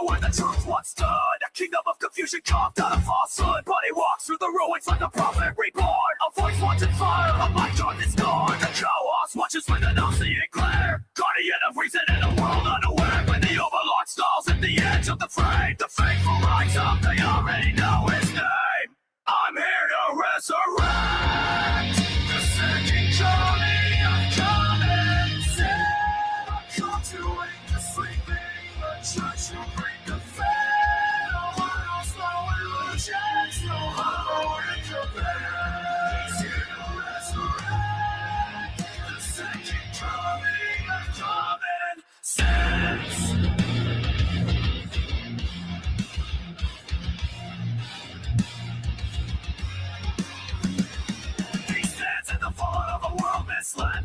where the truth once stood. A kingdom of confusion carved out of falsehood. But he walks through the ruins like a prophet reborn. A voice once in fire, a mind on this dawn. The chaos watches with an all-seeing glare. Guardian of reason in a world unaware. When the overlord stalls at the edge of the frame, the faithful rise up, they already know his name. I'm here to resurrect the second coming of common sense. I come to wake the sleeping, the church will bring the fair. No world's no illusions, no hollow in compare. He's here to resurrect the second coming of common sense.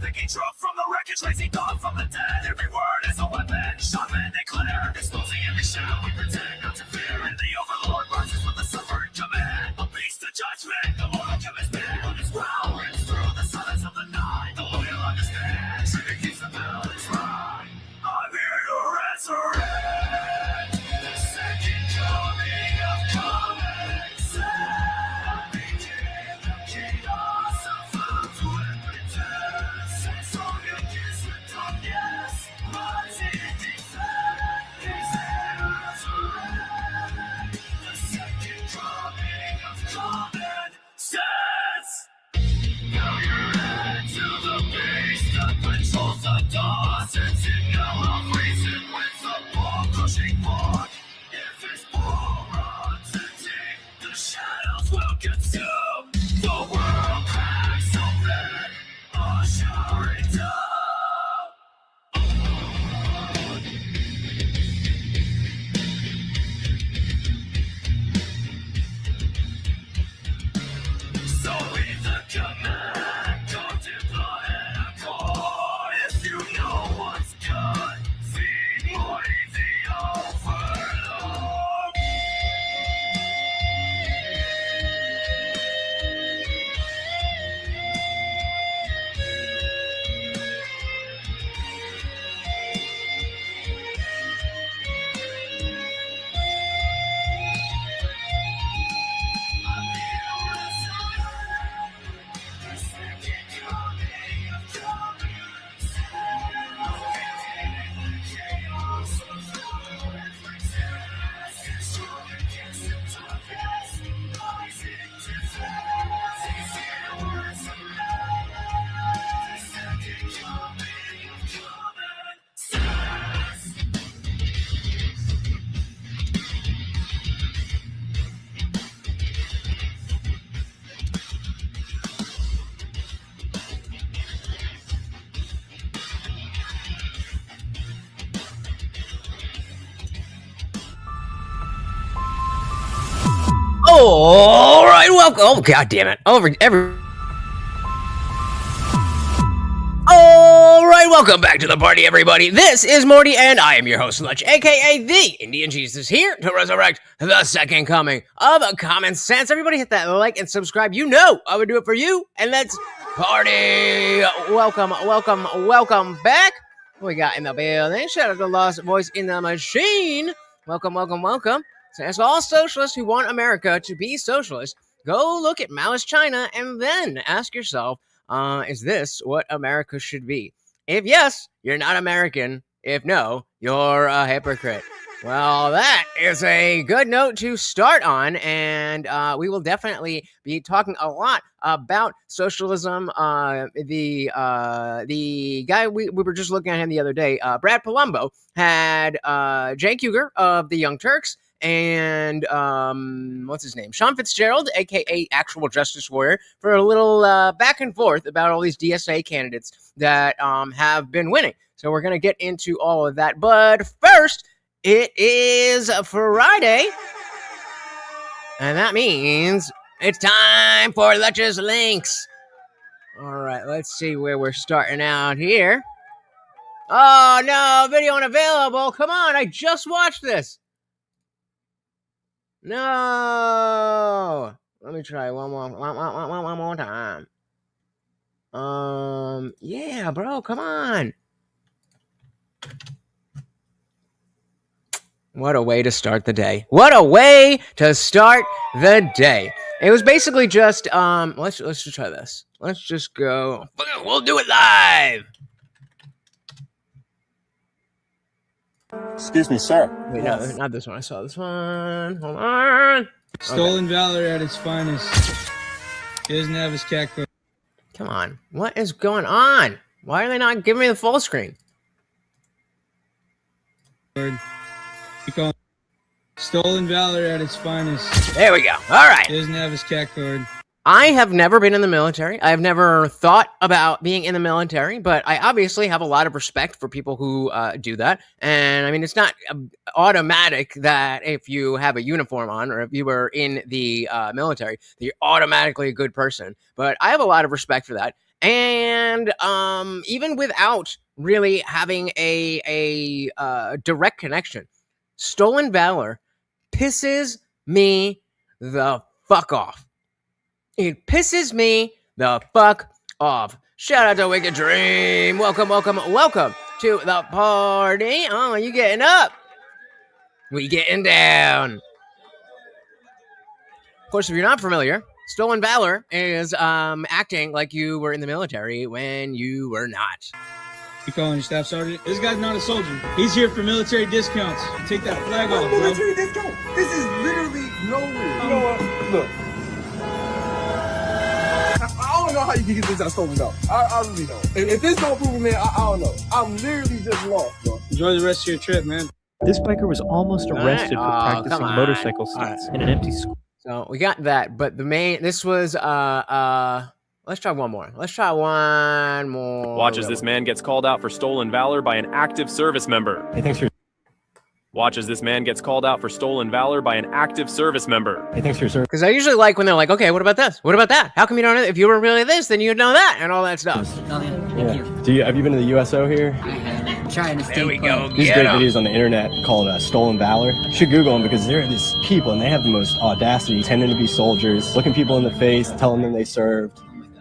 Thinking truth from the wreckage, lazy thought from the dead. Every word is a weapon, shot men declare. Exposing every shadow we pretend not to fear. And the overlord rises with the suffering command. A beast of judgment, the mortal chemist man. On his growl rings through the silence of the night. The loyal understand, trigger keeps the balance right. I'm here to resurrect the second coming of common sense. I'm beginning the chaos of found to every All right, welcome. Oh, God damn it. All right, welcome back to the party, everybody. This is Morty, and I am your host, Lunch, aka the Indian Jesus, here to resurrect the second coming of common sense. Everybody hit that like and subscribe. You know I would do it for you, and let's party. Welcome back. What we got in the building? Shout out to Lost Voice in the Machine. Welcome. So as all socialists who want America to be socialist, go look at Maoist China and then ask yourself, is this what America should be? If yes, you're not American. If no, you're a hypocrite. Well, that is a good note to start on, and we will definitely be talking a lot about socialism. The guy we were just looking at him the other day, Brad Polumbo, had Cenk Uygur of the Young Turks, and what's his name? Sean Fitzgerald, aka Actual Justice Warrior, for a little back and forth about all these DSA candidates that have been winning. So we're going to get into all of that. But first, it is Friday, and that means it's time for Let's Links. All right, let's see where we're starting out here. Oh, no, video unavailable. Come on, I just watched this. No. Let me try one more time. Yeah, bro, come on. What a way to start the day. What a way to start the day. It was basically just let's just try this. Let's just go. We'll do it live. Excuse me, sir. Wait, no, not this one. I saw this one. Hold on. Stolen valor at its finest. He doesn't have his cat card. Come on. What is going on? Why are they not giving me the full screen? You call him Stolen valor at its finest. There we go. All right. He doesn't have his cat card. I have never been in the military. I have never thought about being in the military, but I obviously have a lot of respect for people who do that. And I mean, it's not automatic that if you have a uniform on or if you were in the military, that you're automatically a good person. But I have a lot of respect for that. And even without really having a direct connection, stolen valor pisses me the fuck off. It pisses me the fuck off. Shout out to Wicked Dream. Welcome to the party. Oh, you getting up? We getting down. Of course, if you're not familiar, stolen valor is acting like you were in the military when you were not. You calling your staff sergeant? This guy's not a soldier. He's here for military discounts. Take that flag off, bro. Military discount. This is literally nowhere. You know what? Look. I don't know how you can get this out stolen out. I really don't. If this don't prove it, man, I don't know. I'm literally just lost, bro. Enjoy the rest of your trip, man. This biker was almost arrested for practicing come on. motorcycle stunts in an empty school. So we got that, but this was let's try one more. Watch as this man gets called out for stolen valor by an active service member. Hey, thanks for Watch as this man gets called out for stolen valor by an active service member. your service. Because I usually like when they're like, okay, what about this? What about that? How come you don't know? If you were really this, then you'd know that and all that stuff. Oh, yeah. Thank you. Have you been to the USO here? I have. Trying to stay There we go. These Get great 'em. videos on the internet called Stolen Valor. You should Google them because there are these people and they have the most audacity, pretending to be soldiers, looking people in the face, telling them they served.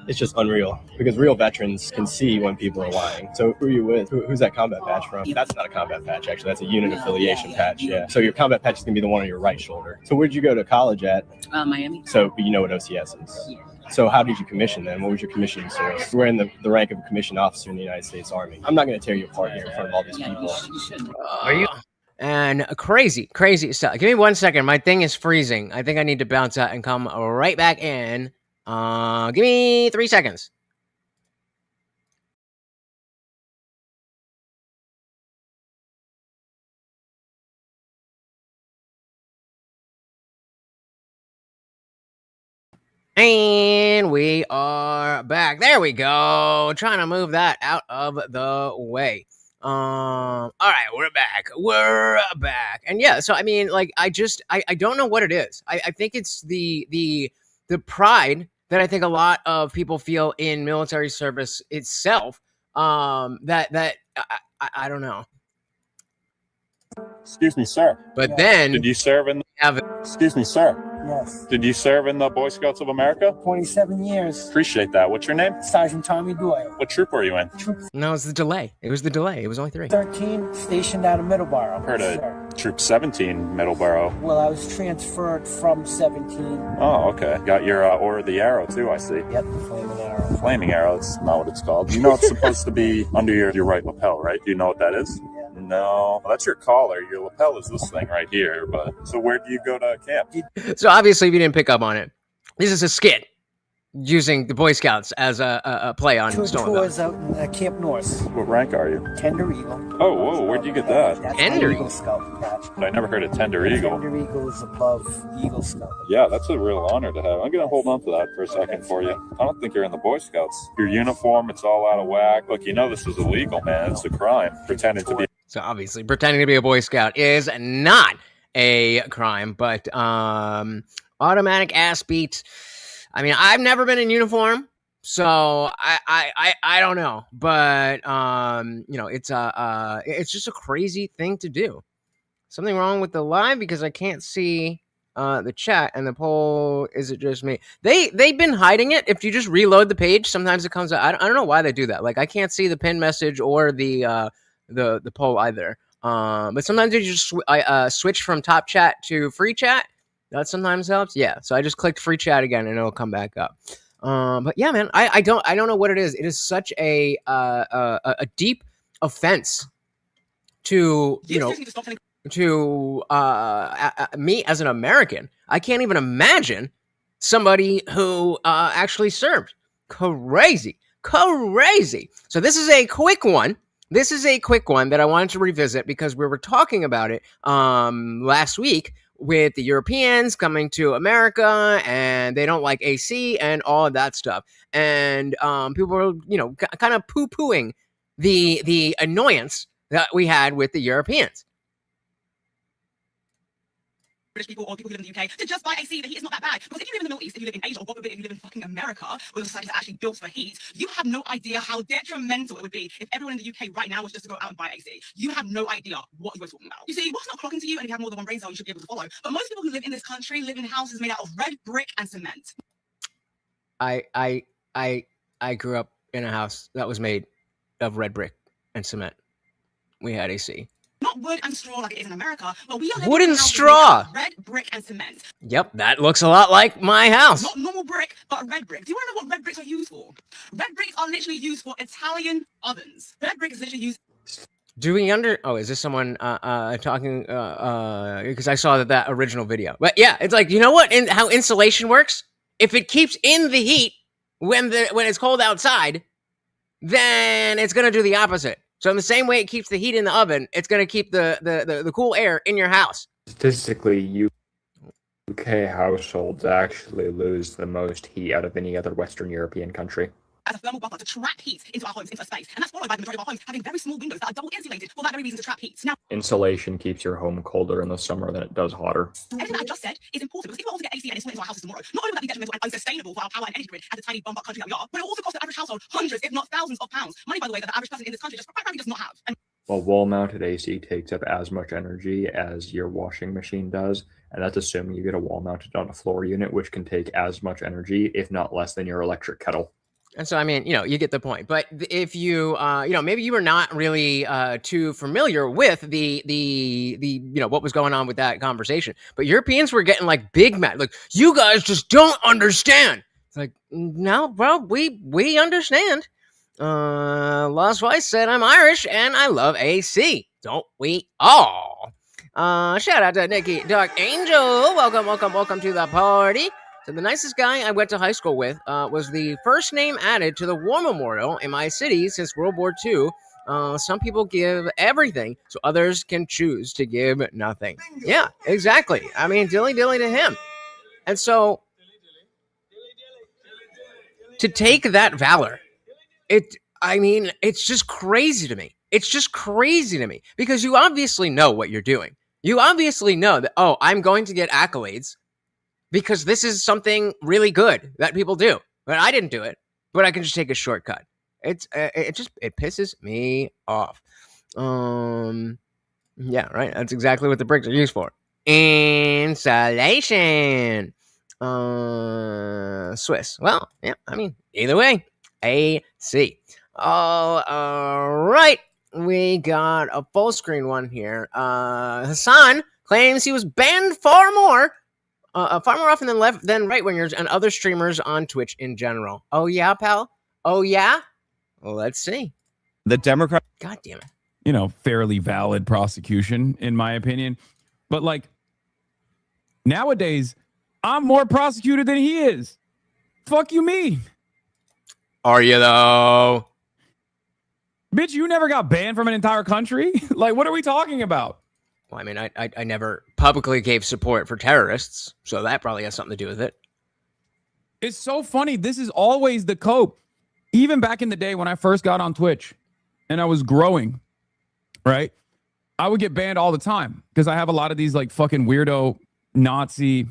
It's just unreal because real veterans can see when people are lying. So who are you with? Who's that combat patch from? That's not a combat patch, actually. That's a unit affiliation patch, yeah. So your combat patch is going to be the one on your right shoulder. So where'd you go to college at? Miami. So you know what OCS is? Yeah. So how did you commission then? What was your commissioning source? We're in the rank of a commissioned officer in the United States Army. I'm not going to tear you apart here in front of all these people. You shouldn't. Are you? And crazy stuff. Give me 1 second. My thing is freezing. I think I need to bounce out and come right back in. Give me 3 seconds. And we are back. There we go. Trying to move that out of the way. All right, we're back. And yeah, so I mean, like, I don't know what it is. I think it's the pride that I think a lot of people feel in military service itself. That I don't know. Excuse me, sir. But then Did you serve in? Excuse me, sir. Yes. Did you serve in the Boy Scouts of America? 27 years. Appreciate that. What's your name? Sergeant Tommy Doyle. What troop were you in? No, it's the delay. It was the delay. It was only 3. 13, stationed out of Middleborough. Heard of Sir. Troop 17, Middleborough. Well, I was transferred from 17. Oh, okay. Got your Order of the Arrow too, I see. Yep, the Flaming Arrow. Flaming Arrow, that's not what it's called. You know it's supposed to be under your right lapel, right? Do you know what that is? Yeah. No, that's your collar. Your lapel is this thing right here. But so where do you go to camp? So obviously, if you didn't pick up on it, this is a skit using the Boy Scouts as a play on Two Stolen Valor. tours out in Camp North. What rank are you? Tender Eagle. Oh, whoa, where'd you get that? That's Tender my Eagle? Eagle Scout patch. I never heard of Tender Eagle. Tender Eagle is above Eagle Scout. Yeah, that's a real honor to have. I'm going to hold on to that for a second for you. I don't think you're in the Boy Scouts. Your uniform, it's all out of whack. Look, you know this is illegal, man. It's a crime. Pretending to be. So obviously, pretending to be a Boy Scout is not a crime, but automatic ass beat. I mean, I've never been in uniform, so I don't know, but you know, it's just a crazy thing to do. Something wrong with the live because I can't see the chat and the poll. Is it just me? They've been hiding it. If you just reload the page, sometimes it comes out. I don't know why they do that. Like, I can't see the pin message or the poll either. But sometimes you just switch from top chat to free chat. That sometimes helps. Yeah, so I just clicked free chat again, and it'll come back up. But yeah, man, I don't know what it is. It is such a deep offense to to me as an American. I can't even imagine somebody who actually served. Crazy. So this is a quick one. That I wanted to revisit because we were talking about it last week with the Europeans coming to America and they don't like AC and all of that stuff. And people were, kind of poo-pooing the annoyance that we had with the Europeans. British people or people who live in the UK to just buy AC. The heat is not that bad. Because if you live in the Middle East, if you live in Asia, or God forbid, if you live in fucking America, where the society is actually built for heat, you have no idea how detrimental it would be if everyone in the UK right now was just to go out and buy AC. You have no idea what you were talking about. You see, what's not clocking to you, and if you have more than one brain cell, you should be able to follow. But most people who live in this country live in houses made out of red brick and cement. I grew up in a house that was made of red brick and cement. We had AC. Not wood and straw like it is in America, but we are wood and straw. Red brick and cement. Yep, that looks a lot like my house. Not normal brick, but red brick. Do you want to know what red bricks are used for? Red bricks are literally used for Italian ovens. Red brick is literally used. Do we is this someone talking? Because I saw that original video. But yeah, it's like, you know what? How insulation works? If it keeps in the heat when it's cold outside, then it's gonna do the opposite. So in the same way it keeps the heat in the oven, it's going to keep the cool air in your house. Statistically, UK households actually lose the most heat out of any other Western European country. As a thermal buffer to trap heat into our homes, into space. And that's followed by the majority of our homes having very small windows that are double insulated for that very reason, to trap heat. Now, insulation keeps your home colder in the summer than it does hotter. Everything that I just said is important, because if we were all to get AC and insulate into our houses tomorrow, not only would that be detrimental and unsustainable for our power and energy grid as a tiny bum-butt country that we are, but it will also cost the average household hundreds, if not thousands of pounds. Money, by the way, that the average person in this country just frankly does not have. And well, wall-mounted AC takes up as much energy as your washing machine does, and that's assuming you get a wall-mounted on a floor unit, which can take as much energy, if not less, than your electric kettle. And so, I mean, you get the point. But if you, maybe you were not really too familiar with the what was going on with that conversation. But Europeans were getting like big mad, like, you guys just don't understand. It's like, no, bro, we understand. Lost Vice said, I'm Irish and I love AC. Don't we all? Shout out to Nikki Dark Angel. Welcome to the party. So the nicest guy I went to high school with was the first name added to the War Memorial in my city since World War II. Some people give everything, so others can choose to give nothing. Yeah, exactly. I mean, dilly to him. And so, to take that valor, it's just crazy to me. Because you obviously know what you're doing. You obviously know that, I'm going to get accolades because this is something really good that people do. But I didn't do it, but I can just take a shortcut. It pisses me off. Yeah, right. That's exactly what the bricks are used for. Insulation. Swiss. Well, yeah, I mean, either way, AC. All right. We got a full screen one here. Hassan claims he was banned far more often than right-wingers and other streamers on Twitch in general. Oh, yeah, pal? Oh, yeah? Well, let's see. The Democrat... God damn it. Fairly valid prosecution, in my opinion. But, nowadays, I'm more prosecuted than he is. Fuck you mean? Are you, though? Bitch, you never got banned from an entire country? What are we talking about? Well, I mean, I never publicly gave support for terrorists, so that probably has something to do with it. It's so funny. This is always the cope. Even back in the day when I first got on Twitch and I was growing, right? I would get banned all the time because I have a lot of these fucking weirdo Nazi,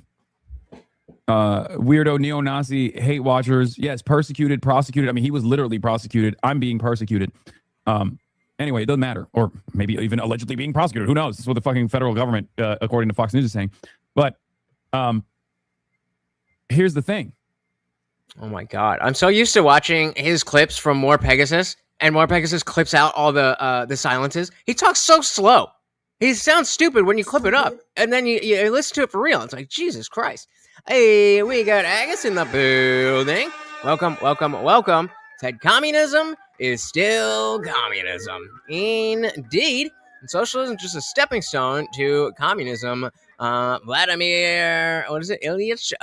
neo-Nazi hate watchers. Yes, persecuted, prosecuted. I mean, he was literally prosecuted. I'm being persecuted. Anyway, it doesn't matter. Or maybe even allegedly being prosecuted. Who knows? This is what the fucking federal government, according to Fox News, is saying. But here's the thing. Oh, my God. I'm so used to watching his clips from More Pegasus, and More Pegasus clips out all the silences. He talks so slow. He sounds stupid when you clip it up, and then you listen to it for real. It's like, Jesus Christ. Hey, we got Agus in the building. Welcome, welcome, welcome. Said communism is still communism. Indeed. And socialism is just a stepping stone to communism. Vladimir, what is it? Ilyich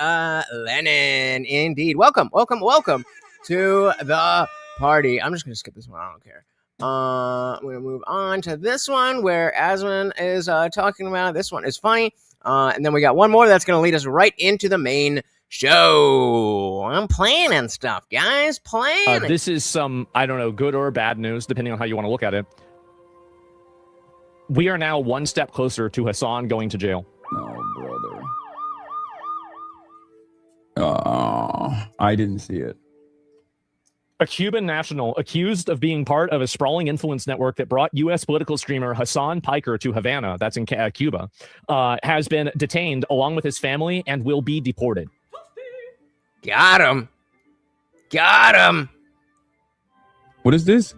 Lenin. Indeed. Welcome, welcome, welcome to the party. I'm just going to skip this one. I don't care. I'm going to move on to this one where Asman is talking about. This one is funny. And then we got one more that's going to lead us right into the main show. I'm planning stuff, guys. Planning. This is some, I don't know, good or bad news, depending on how you want to look at it. We are now one step closer to Hassan going to jail. Oh, brother. I didn't see it. A Cuban national accused of being part of a sprawling influence network that brought U.S. political streamer Hassan Piker to Havana, that's in Cuba, has been detained along with his family and will be deported. Got him. Got him. What is this?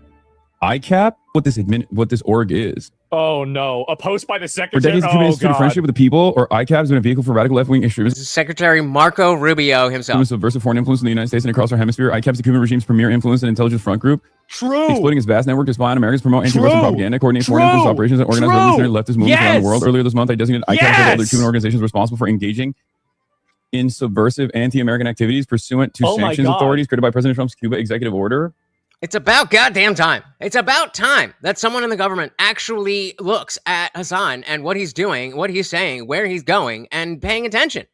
ICAP? What this org is? Oh no! A post by the For secretary. decades, the Cuban Institute of Friendship with the People, or ICAP, has been a vehicle for radical left-wing extremists. Secretary Marco Rubio himself. Subversive foreign influence in the United States and across our hemisphere. ICAP is the Cuban regime's premier influence and intelligence front group. True. Exploiting its vast network to spy on Americans, promote anti-Western propaganda, coordinate foreign influence operations, and organize revolutionary leftist movements around the world. Earlier this month, I designated ICAP as other Cuban organizations responsible for engaging in subversive anti-American activities pursuant to sanctions authorities created by President Trump's Cuba executive order. It's about goddamn time. It's about time that someone in the government actually looks at Hassan and what he's doing, what he's saying, where he's going, and paying attention.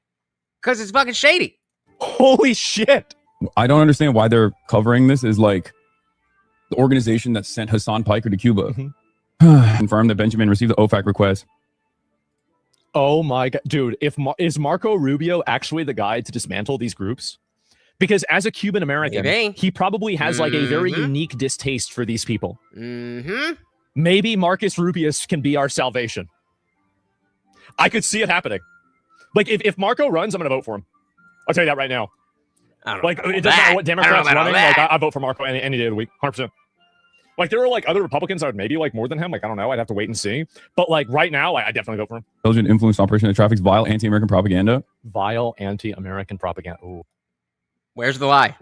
Because it's fucking shady. Holy shit. I don't understand why they're covering this as like the organization that sent Hassan Piker to Cuba. Confirmed that Benjamin received the OFAC request. Oh my god, dude! Is Marco Rubio actually the guy to dismantle these groups? Because as a Cuban American, he probably has like a very unique distaste for these people. Maybe Marcus Rubius can be our salvation. I could see it happening. Like if Marco runs, I'm gonna vote for him. I'll tell you that right now. Like it doesn't matter what Democrats running. Like I vote for Marco any day of the week, 100%. Like there are like other Republicans I would maybe like more than him. Like I don't know. I'd have to wait and see. But like right now, I definitely vote for him. Intelligent influence operation that traffics vile anti-American propaganda. Vile anti-American propaganda. Ooh. Where's the lie?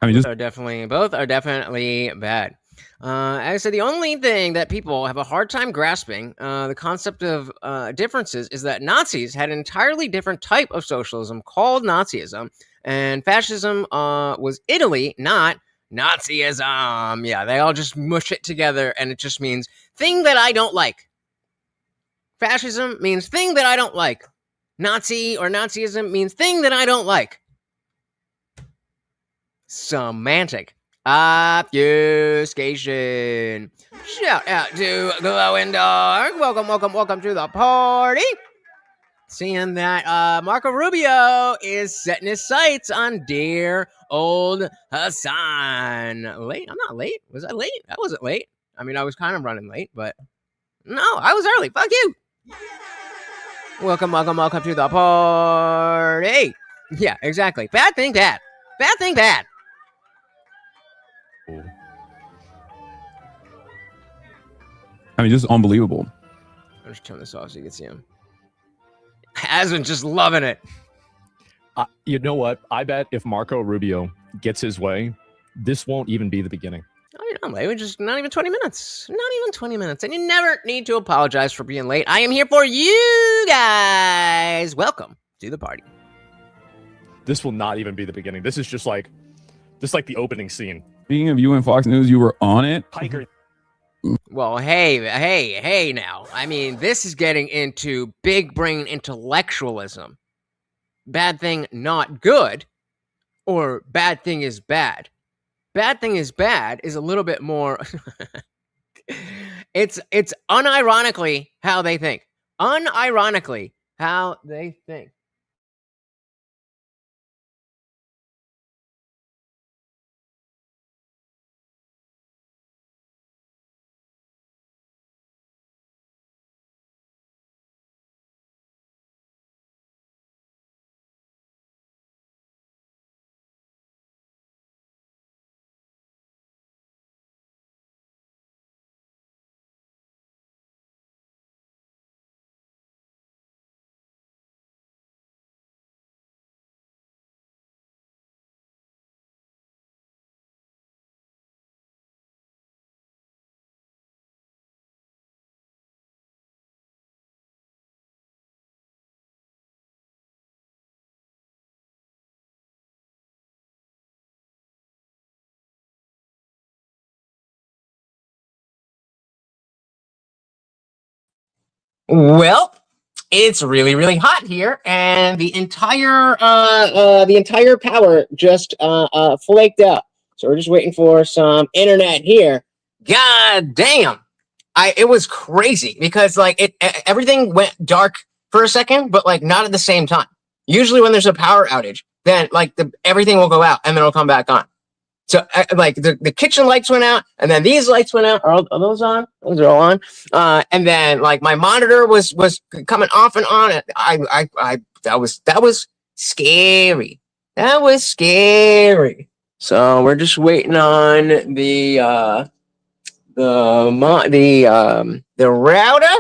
I mean, both are definitely bad. I said the only thing that people have a hard time grasping the concept of differences is that Nazis had an entirely different type of socialism called Nazism, and fascism was Italy, not Nazism. Yeah, they all just mush it together, and it just means thing that I don't like. Fascism means thing that I don't like. Nazi or Nazism means thing that I don't like. Semantic obfuscation. Shout out to Glow and Dark. Welcome, welcome, welcome to the party. Seeing that Marco Rubio is setting his sights on dear old Hassan. Late? I'm not late. Was I late? I wasn't late. I mean, I was kind of running late, but no, I was early. Fuck you. Welcome, welcome, welcome to the party. Yeah, exactly. Bad thing, bad. Bad thing, bad. I mean, just unbelievable. I'll just turn this off so you can see him. Hasn't just loving it. You know what? I bet if Marco Rubio gets his way, this won't even be the beginning. Oh, you're not late. We're just not even 20 minutes. Not even 20 minutes. And you never need to apologize for being late. I am here for you guys. Welcome to the party. This will not even be the beginning. This is just like the opening scene. Speaking of you and Fox News, you were on it. Piker. Well, hey now. I mean, this is getting into big brain intellectualism. Bad thing, not good. Or bad thing is bad. Bad thing is bad is a little bit more. It's unironically how they think. Unironically how they think. Well, it's really, really hot here, and the entire power just flaked out. So we're just waiting for some internet here. God damn. It was crazy because like everything went dark for a second, but like not at the same time. Usually when there's a power outage, then like everything will go out and then it'll come back on. So like the kitchen lights went out, and then these lights went out. Are those on? Those are all on. And then like my monitor was coming off and on. And that was scary. That was scary. So we're just waiting on the router.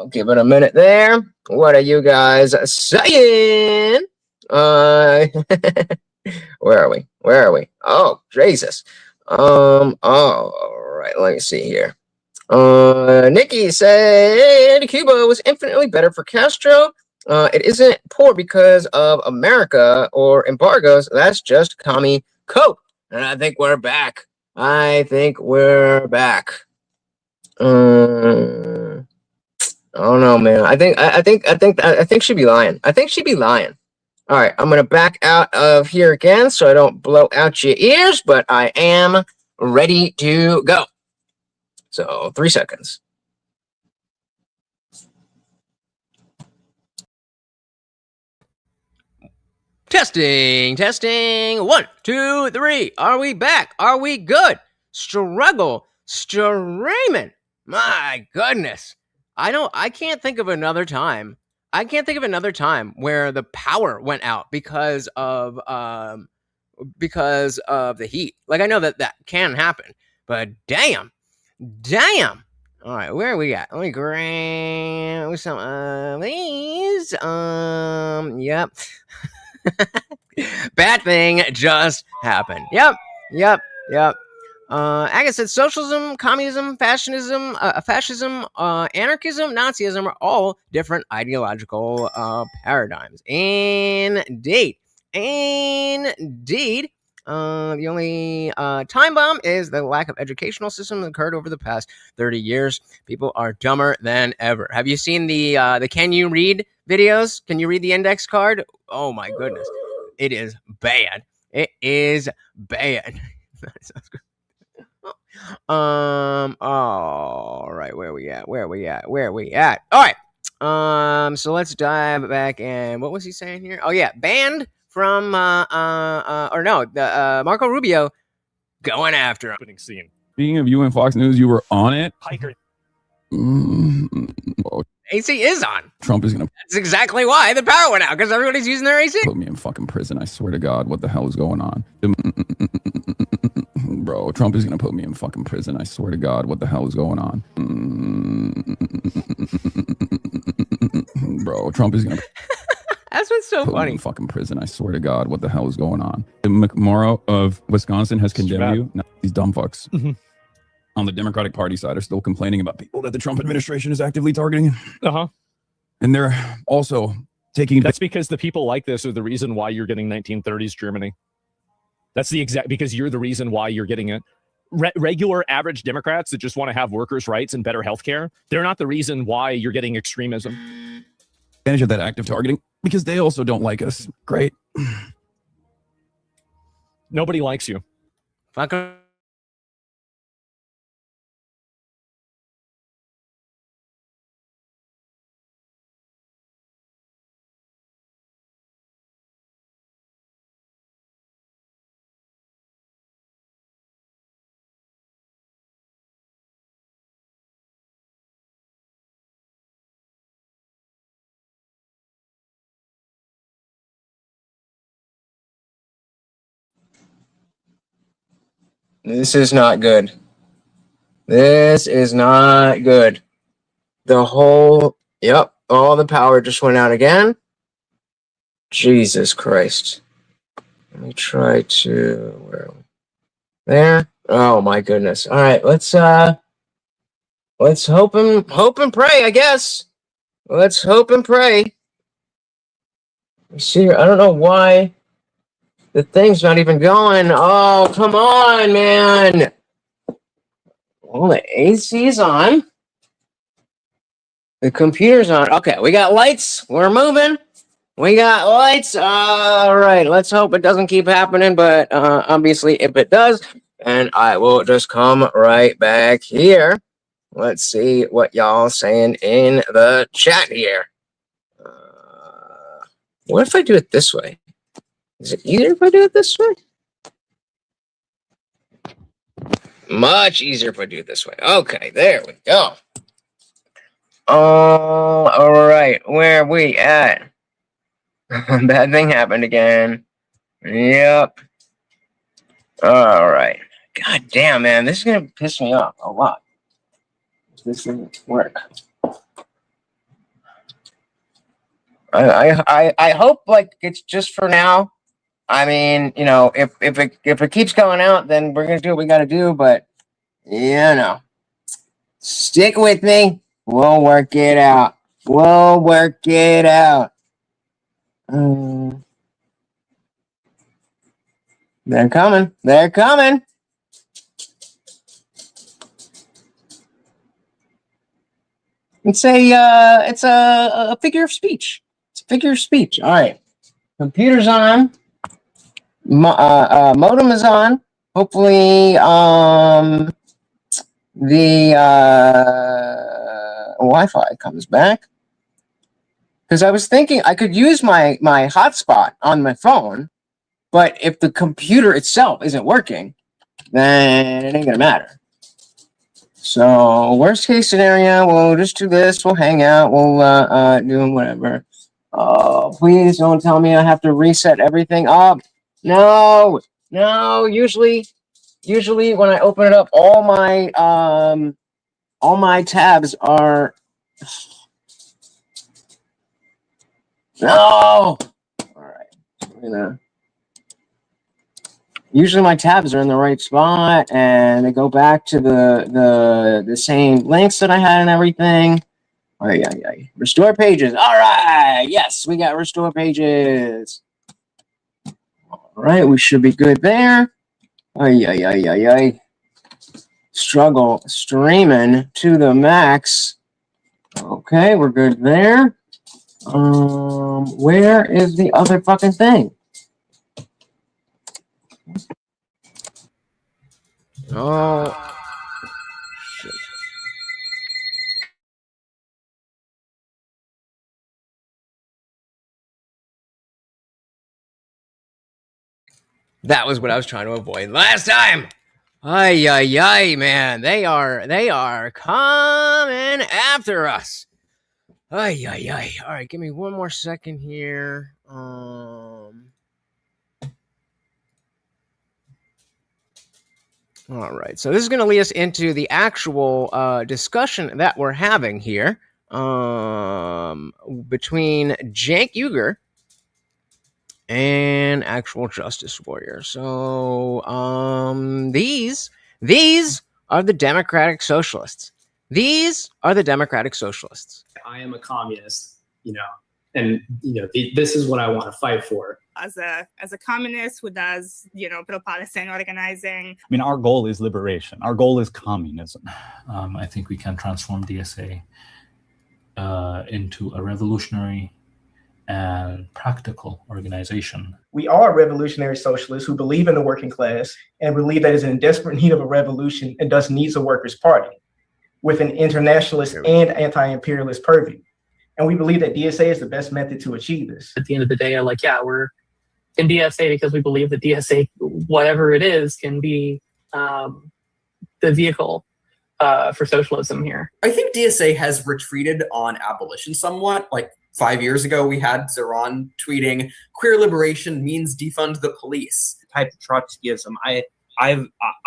Give it a minute there. What are you guys saying? Where are we? Oh, Jesus. All right, let me see here. Nikki said Cuba was infinitely better for Castro. It isn't poor because of America or embargoes. That's just commie cope. And I think we're back. I don't know, man. I think she'd be lying. All right, I'm gonna back out of here again so I don't blow out your ears, but I am ready to go. So 3 seconds. Testing. 1, 2, 3. Are we back? Are we good? Struggle. Streaming. My goodness. I can't think of another time. Where the power went out because of the heat. Like I know that can happen, but damn. All right, where are we at? Let me grab some of these. Yep. Bad thing just happened. Yep. Aga said socialism, communism, fascism, anarchism, Nazism are all different ideological paradigms. Indeed. The only time bomb is the lack of educational system that occurred over the past 30 years. People are dumber than ever. Have you seen the Can You Read videos? Can you read the index card? Oh my goodness. It is bad. All right, where we at? All right. So let's dive back in. What was he saying here? Oh yeah, banned from Marco Rubio going after him. Speaking of you and Fox News, you were on it. Hiker. AC is on. Trump is gonna. That's exactly why the power went out, because everybody's using their AC. Put me in fucking prison. I swear to God, what the hell is going on? Bro, Trump is gonna put me in fucking prison. I swear to God, what the hell is going on? Bro, Trump is gonna. That's what's so put funny. Me in fucking prison. I swear to God, what the hell is going on? McMorrow of Wisconsin has condemned you. No, these dumb fucks. On the Democratic Party side are still complaining about people that the Trump administration is actively targeting. And they're also taking... That's because the people like this are the reason why you're getting 1930s Germany. That's the exact... Because you're the reason why you're getting it. Regular average Democrats that just want to have workers' rights and better healthcare, they're not the reason why you're getting extremism. Advantage of that active targeting because they also don't like us. Great. Nobody likes you. Fuck. This is not good. The whole... Yep, all the power just went out again. Jesus Christ. Let me try to... Where are we? There? Oh my goodness. All right, let's hope and pray, I guess. Let's hope and pray. See, I don't know why the thing's not even going. Oh, come on, man. Well, the AC's on. The computer's on. Okay, we got lights. We're moving. We got lights. All right. Let's hope it doesn't keep happening. But obviously, if it does, then I will just come right back here. Let's see what y'all saying in the chat here. What if I do it this way? Is it easier if I do it this way? Much easier if I do it this way. Okay, there we go. Oh, all right. Where are we at? Bad thing happened again. Yep. All right. God damn, man. This is going to piss me off a lot. This doesn't work. I hope like it's just for now. I mean, you know, if it keeps going out, then we're gonna do what we gotta do. But you know, stick with me. We'll work it out. We'll work it out. They're coming. They're coming. It's a figure of speech. It's a figure of speech. All right. Computer's on. Modem is on. Hopefully, the Wi-Fi comes back. Because I was thinking I could use my hotspot on my phone, but if the computer itself isn't working, then it ain't gonna matter. So worst case scenario, we'll just do this. We'll hang out. We'll do whatever. Oh, please don't tell me I have to reset everything up. No. Usually when I open it up, all my tabs are. No. All right. Usually my tabs are in the right spot, and they go back to the same links that I had and everything. Restore pages. All right. Yes, we got restore pages. All right, we should be good there. Struggle streaming to the max. Okay, we're good there. Where is the other fucking thing? Oh. Shit. That was what I was trying to avoid last time. Ay, man. They are coming after us. Ay. All right, give me one more second here. All right, so this is going to lead us into the actual discussion that we're having here between Cenk Uygur and actual Justice Warrior. So these are the Democratic Socialists. These are the Democratic Socialists. I am a communist, and this is what I want to fight for. As a communist who does, pro-Palestine organizing. I mean, our goal is liberation. Our goal is communism. I think we can transform DSA into a revolutionary and practical organization. We are revolutionary socialists who believe in the working class and believe that it's in desperate need of a revolution and thus needs a workers' party with an internationalist and anti-imperialist purview. And we believe that DSA is the best method to achieve this. At the end of the day, we're in DSA because we believe that DSA, whatever it is, can be the vehicle for socialism here. I think DSA has retreated on abolition somewhat. Like 5 years ago, we had Zeron tweeting, "Queer liberation means defund the police." The type of Trotskyism I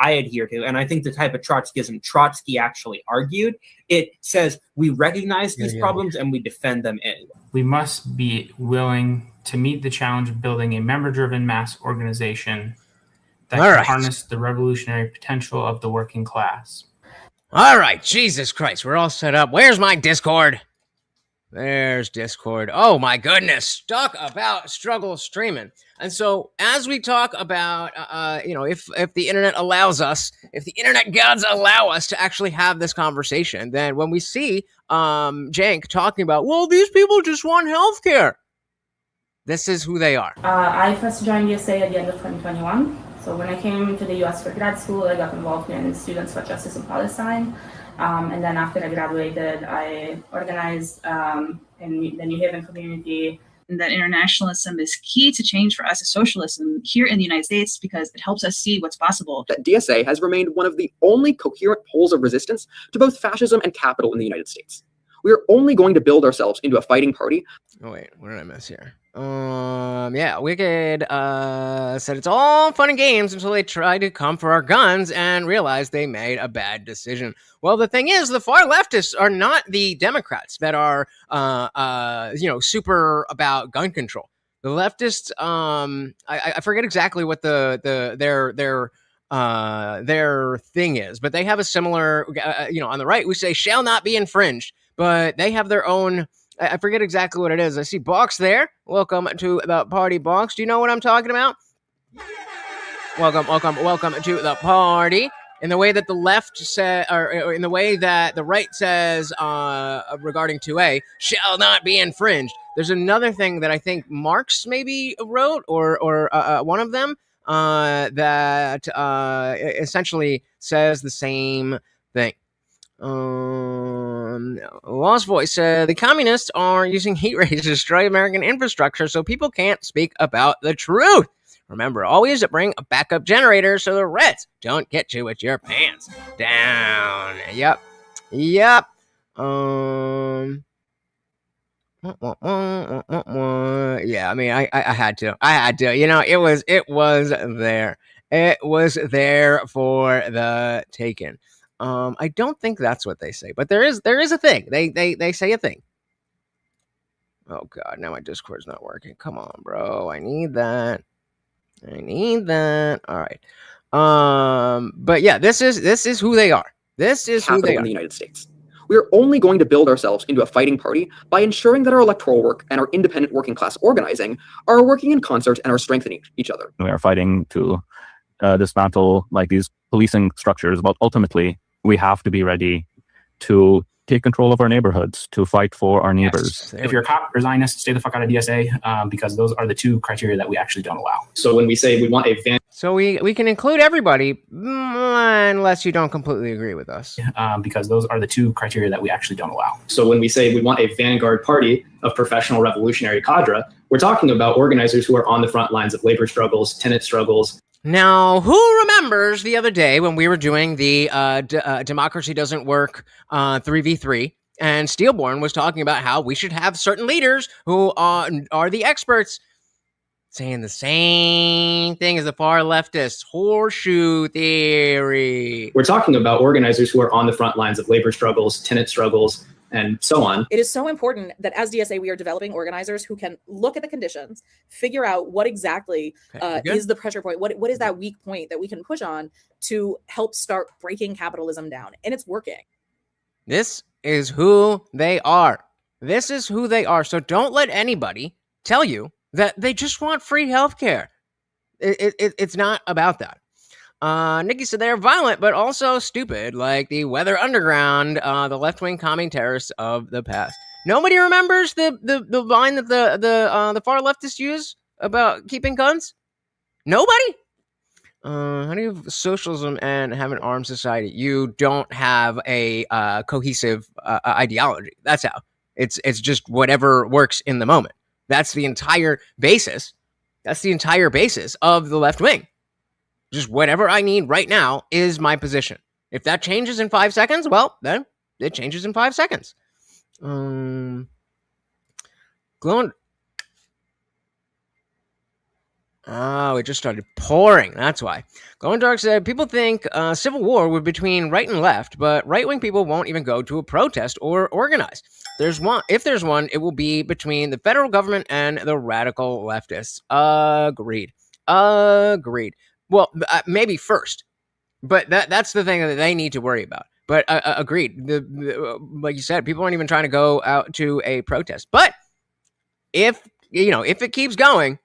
adhere to, and I think the type of Trotskyism Trotsky actually argued, it says we recognize these problems and we defend them anyway. We must be willing to meet the challenge of building a member-driven mass organization that can harness the revolutionary potential of the working class. All right, Jesus Christ, we're all set up. Where's my Discord? There's Discord. Oh my goodness. Talk about struggle streaming. And so as we talk about, if the internet allows us, if the internet gods allow us to actually have this conversation, then when we see Cenk talking about, well, these people just want healthcare. This is who they are. I first joined DSA at the end of 2021. So when I came to the US for grad school, I got involved in Students for Justice in Palestine. And then after I graduated, I organized in the New Haven community. And that internationalism is key to change for us as socialism here in the United States because it helps us see what's possible. That DSA has remained one of the only coherent poles of resistance to both fascism and capital in the United States. We are only going to build ourselves into a fighting party. Oh, wait, what did I miss here? Wicked said it's all fun and games until they try to come for our guns and realize they made a bad decision. Well, the thing is, the far leftists are not the Democrats that are, super about gun control. The leftists, I forget exactly what their thing is, but they have a similar, on the right, we say shall not be infringed, but they have their own. I forget exactly what it is. I see Box there. Welcome to the party, Box. Do you know what I'm talking about? Welcome to the party. In the way that the left said, or in the way that the right says regarding 2A, shall not be infringed. There's another thing that I think Marx maybe wrote, or one of them, that essentially says the same thing. Lost Voice said the communists are using heat rays to destroy American infrastructure so people can't speak about the truth. Remember, always bring a backup generator so the Reds don't get you with your pants down. Yep. Yeah, I mean, I had to. It was there. It was there for the taking. I don't think that's what they say, but there is a thing. They say a thing. Oh God, now my Discord's not working. Come on, bro. I need that. All right. But yeah, this is who they are. This is who they are in the United States. We are only going to build ourselves into a fighting party by ensuring that our electoral work and our independent working class organizing are working in concert and are strengthening each other. We are fighting to dismantle these policing structures, but ultimately we have to be ready to take control of our neighborhoods, to fight for our neighbors. If you're a cop or Zionist, stay the fuck out of DSA because those are the two criteria that we actually don't allow. So when we say we want a So we can include everybody unless you don't completely agree with us. Because those are the two criteria that we actually don't allow. So when we say we want a vanguard party of professional revolutionary cadre, we're talking about organizers who are on the front lines of labor struggles, tenant struggles. Now, who remembers the other day when we were doing the Democracy Doesn't Work 3v3, and Steelborn was talking about how we should have certain leaders who are the experts, saying the same thing as the far leftists, horseshoe theory. We're talking about organizers who are on the front lines of labor struggles, tenant struggles, and so on. It is so important that as DSA, we are developing organizers who can look at the conditions, figure out what exactly is the pressure point, what is that weak point that we can push on to help start breaking capitalism down. And it's working. This is who they are. This is who they are. So don't let anybody tell you that they just want free healthcare. It's not about that. Nikki said they're violent, but also stupid, like the Weather Underground, the left-wing commie terrorists of the past. Nobody remembers the line that the far leftists use about keeping guns? Nobody? How do you have socialism and have an armed society? You don't have a cohesive ideology. That's how. It's just whatever works in the moment. That's the entire basis. That's the entire basis of the left wing. Just whatever I need right now is my position. If that changes in 5 seconds, well, then it changes in 5 seconds. Glowing. Oh, it just started pouring. That's why. Glowing Dark said, people think civil war would be between right and left, but right-wing people won't even go to a protest or organize. If there's one, it will be between the federal government and the radical leftists. Agreed. Well, maybe first, but that's the thing that they need to worry about. But agreed. Like you said, people aren't even trying to go out to a protest. But if it keeps going,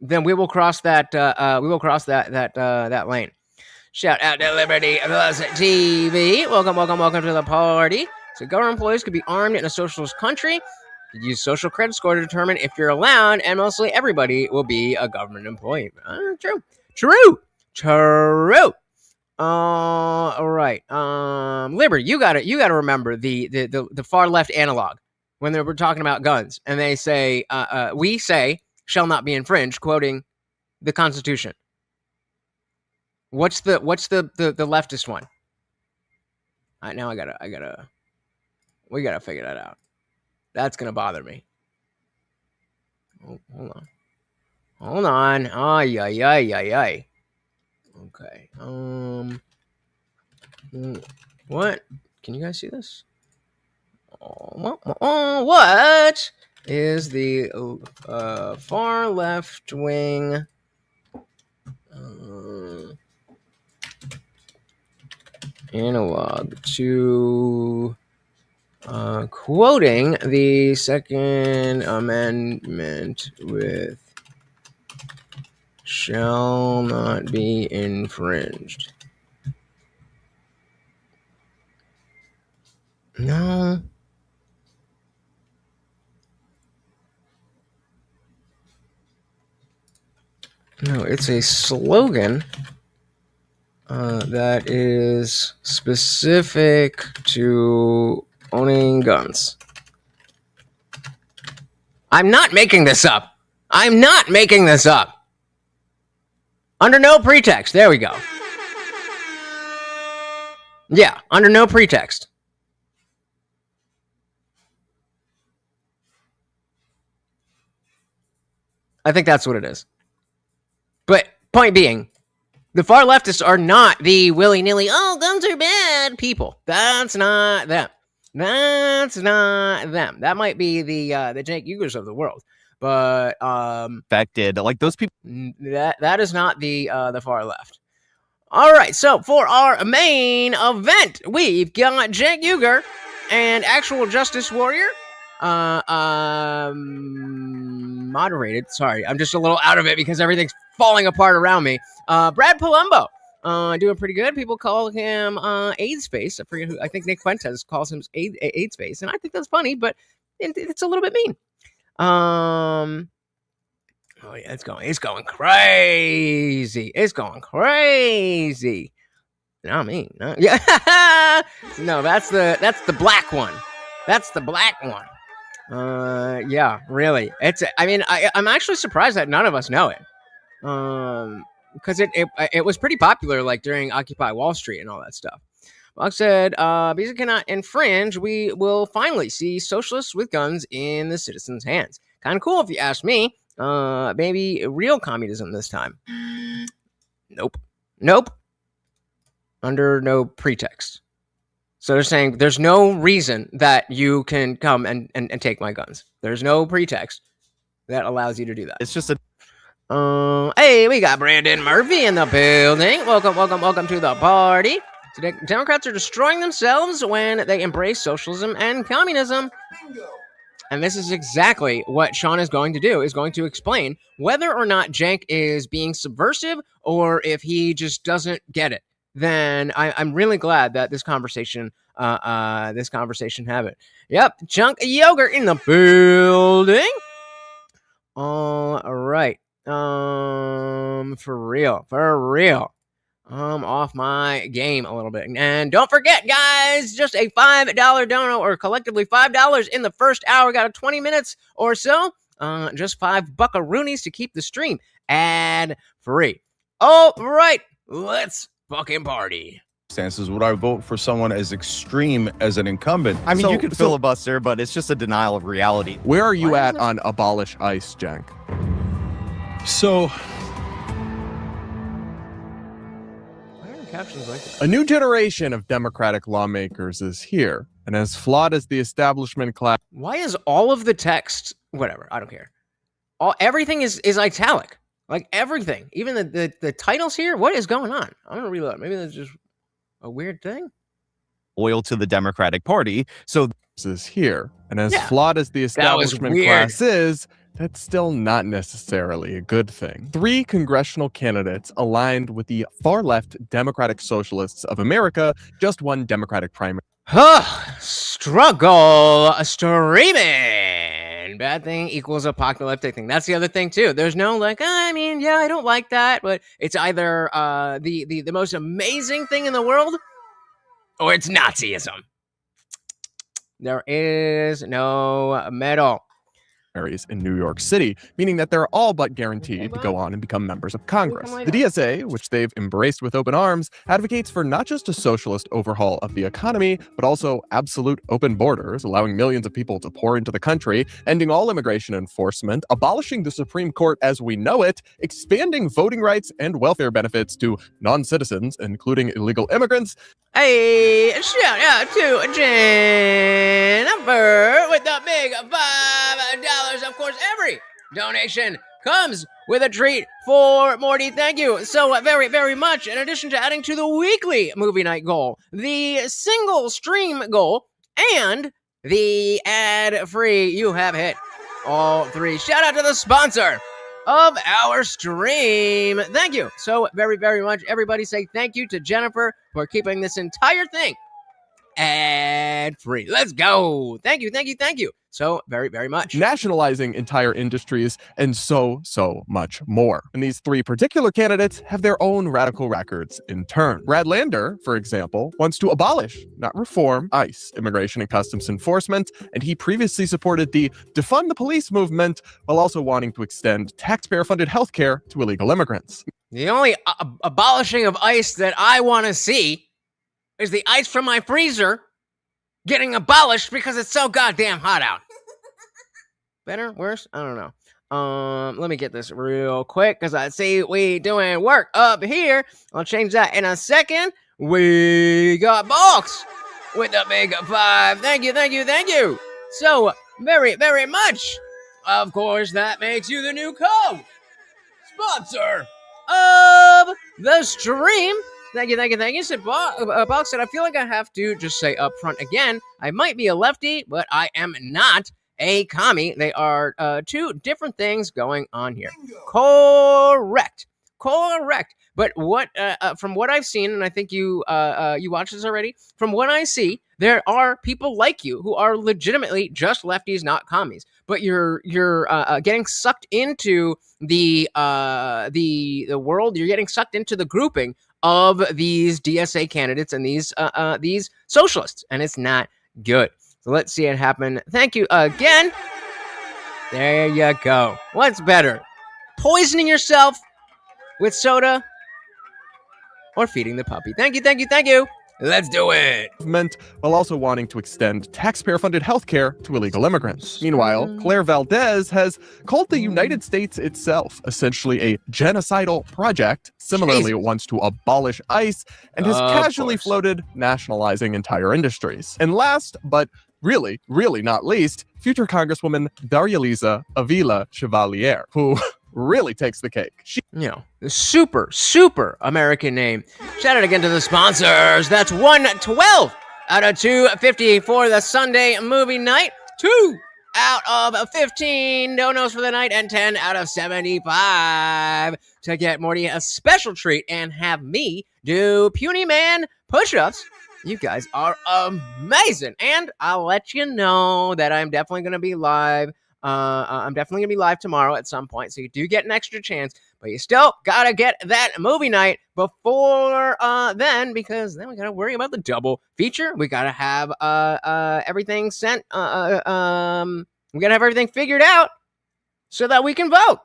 then we will cross that. That lane. Shout out to Liberty Plus TV. Welcome to the party. So government employees could be armed in a socialist country. Use social credit score to determine if you're allowed, and mostly everybody will be a government employee. True. All right. Liberty, you gotta remember the far left analog when they were talking about guns, and they say, "We say shall not be infringed," quoting the Constitution. What's the leftist one? Now we gotta figure that out. That's gonna bother me. Oh, hold on. Ay. Okay. What? Can you guys see this? What is the far left wing? Analog to quoting the Second Amendment with shall not be infringed. No. No, it's a slogan that is specific to owning guns. I'm not making this up. Under no pretext. There we go. Yeah, under no pretext. I think that's what it is. But point being, the far leftists are not the willy-nilly, oh, guns are bad people. That's not them. That might be the Cenk Uygurs of the world. But affected, like those people. That is not the far left. All right, so for our main event, we've got Cenk Uygur and actual justice warrior. Moderated. Sorry, I'm just a little out of it because everything's falling apart around me. Brad Polumbo, doing pretty good. People call him AIDS Face. I forget who. I think Nick Fuentes calls him AIDS Face, and I think that's funny, but it's a little bit mean. Oh yeah, it's going crazy. Not me. Yeah. No, that's the black one. Yeah, really. I'm actually surprised that none of us know it. Because it was pretty popular, like during Occupy Wall Street and all that stuff. Buck said, because it cannot infringe, we will finally see socialists with guns in the citizens' hands. Kind of cool if you ask me. Maybe real communism this time. Nope. Under no pretext. So they're saying there's no reason that you can come and take my guns. There's no pretext that allows you to do that. It's just a... Hey, we got Brandon Murphy in the building. Welcome to the party. Today, Democrats are destroying themselves when they embrace socialism and communism. And this is exactly what Sean is going to do, is going to explain whether or not Cenk is being subversive or if he just doesn't get it. Then I'm really glad that this conversation happened. Yep, Cenk Uygur in the building. All right. For real. I'm off my game a little bit. And don't forget, guys, just a $5 dono, or collectively $5 in the first hour. Got 20 minutes or so. Just $5 buckaroonies to keep the stream ad free. All right, let's fucking party. Would I vote for someone as extreme as an incumbent? I mean, you could filibuster, but it's just a denial of reality. Where are you at on abolish ICE, Cenk? So, a new generation of Democratic lawmakers is here, and as flawed as the establishment class... Why is all of the text... Whatever, I don't care. Everything is italic. Like, everything. Even the titles here. What is going on? I'm going to reload. Maybe that's just a weird thing. loyal to the Democratic Party. So this is here. And as Yeah. flawed as the establishment weird. class is, that's still not necessarily a good thing. 3 congressional candidates aligned with the far-left Democratic Socialists of America, just 1 Democratic primary. Struggle streaming. Bad thing equals apocalyptic thing. That's the other thing too. There's no like, I mean, yeah, I don't like that, but it's either the most amazing thing in the world or it's Nazism. There is no middle. In New York City, meaning that they're all but guaranteed to go on and become members of Congress. The DSA, which they've embraced with open arms, advocates for not just a socialist overhaul of the economy, but also absolute open borders, allowing millions of people to pour into the country, ending all immigration enforcement, abolishing the Supreme Court as we know it, expanding voting rights and welfare benefits to non-citizens, including illegal immigrants. Hey, shout out to Jennifer with the big $5. Of course, every donation comes with a treat for Morty. Thank you so very, very much. In addition to adding to the weekly movie night goal, the single stream goal, and the ad-free, you have hit all 3. Shout out to the sponsor of our stream. Thank you so very, very much. Everybody say thank you to Jennifer for keeping this entire thing ad-free. Let's go. Thank you, thank you, thank you so very, very much. Nationalizing entire industries and so much more. And these 3 particular candidates have their own radical records in turn. Brad Lander, for example, wants to abolish, not reform, ICE, Immigration and Customs Enforcement, and he previously supported the defund the police movement while also wanting to extend taxpayer-funded healthcare to illegal immigrants. The only abolishing of ICE that I want to see is the ice from my freezer getting abolished because it's so goddamn hot out. Better? Worse? I don't know. Let me get this real quick because I see we doing work up here. I'll change that in a second. We got Box with the big 5. Thank you, thank you, thank you so very, very much. Of course, that makes you the new co-sponsor of the stream. Thank you, thank you, thank you. Said Box said, I feel like I have to just say up front again, I might be a lefty, but I am not a commie. They are 2 different things going on here. Correct. But what from what I've seen, and I think you watched this already, from what I see, there are people like you who are legitimately just lefties, not commies. But you're getting sucked into the world. You're getting sucked into the grouping of these DSA candidates and these socialists, and it's not good. So let's see it happen. Thank you again. There you go. What's better, poisoning yourself with soda or feeding the puppy? Thank you, thank you, thank you. Let's do it. While also wanting to extend taxpayer-funded healthcare to illegal immigrants. Meanwhile, Claire Valdez has called the United States itself essentially a genocidal project. Similarly, it wants to abolish ICE and has casually floated nationalizing entire industries. And last, but really not least, future Congresswoman Daria-Liza Avila Chevalier, who really takes the cake. The super American name. Shout out again to the sponsors. That's 112 out of 250 for the Sunday movie night. 2 out of 15 donos for the night, and 10 out of 75 to get Morty a special treat and have me do Puny Man push-ups. You guys are amazing, and I'll let you know that I'm definitely going to be live. I'm definitely gonna be live tomorrow at some point, so you do get an extra chance, but you still gotta get that movie night before then, because then we gotta worry about the double feature. We gotta have everything sent. We gotta have everything figured out so that we can vote.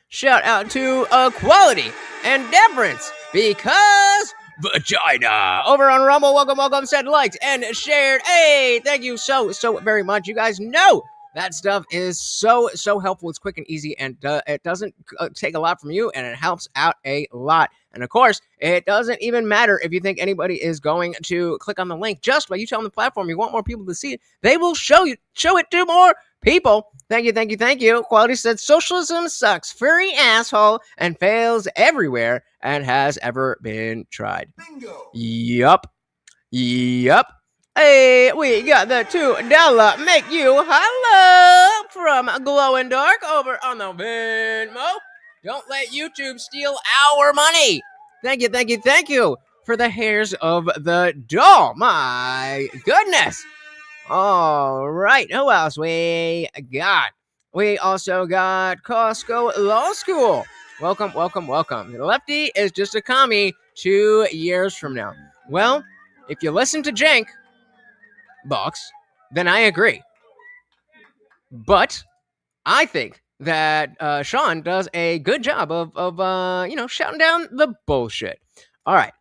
Shout out to Equality and Deference, because vagina over on Rumble. Welcome, said, liked, and shared. Hey, thank you so very much. You guys know that stuff is so helpful. It's quick and easy, and it doesn't take a lot from you, and it helps out a lot. And of course, it doesn't even matter if you think anybody is going to click on the link. Just by you telling the platform you want more people to see it, they will show it to more people. Thank you. Quality said, socialism sucks, furry asshole, and fails everywhere and has ever been tried. Bingo. Yup. Yup. Hey, we got the $2 make you holla from Glow and Dark over on the Venmo. Don't let YouTube steal our money. Thank you for the hairs of the doll. My goodness. All right, who else we got? We also got Costco Law School. Welcome. The lefty is just a commie 2 years from now. Well, if you listen to Cenk, Box, then I agree. But I think that Sean does a good job of shouting down the bullshit. All right.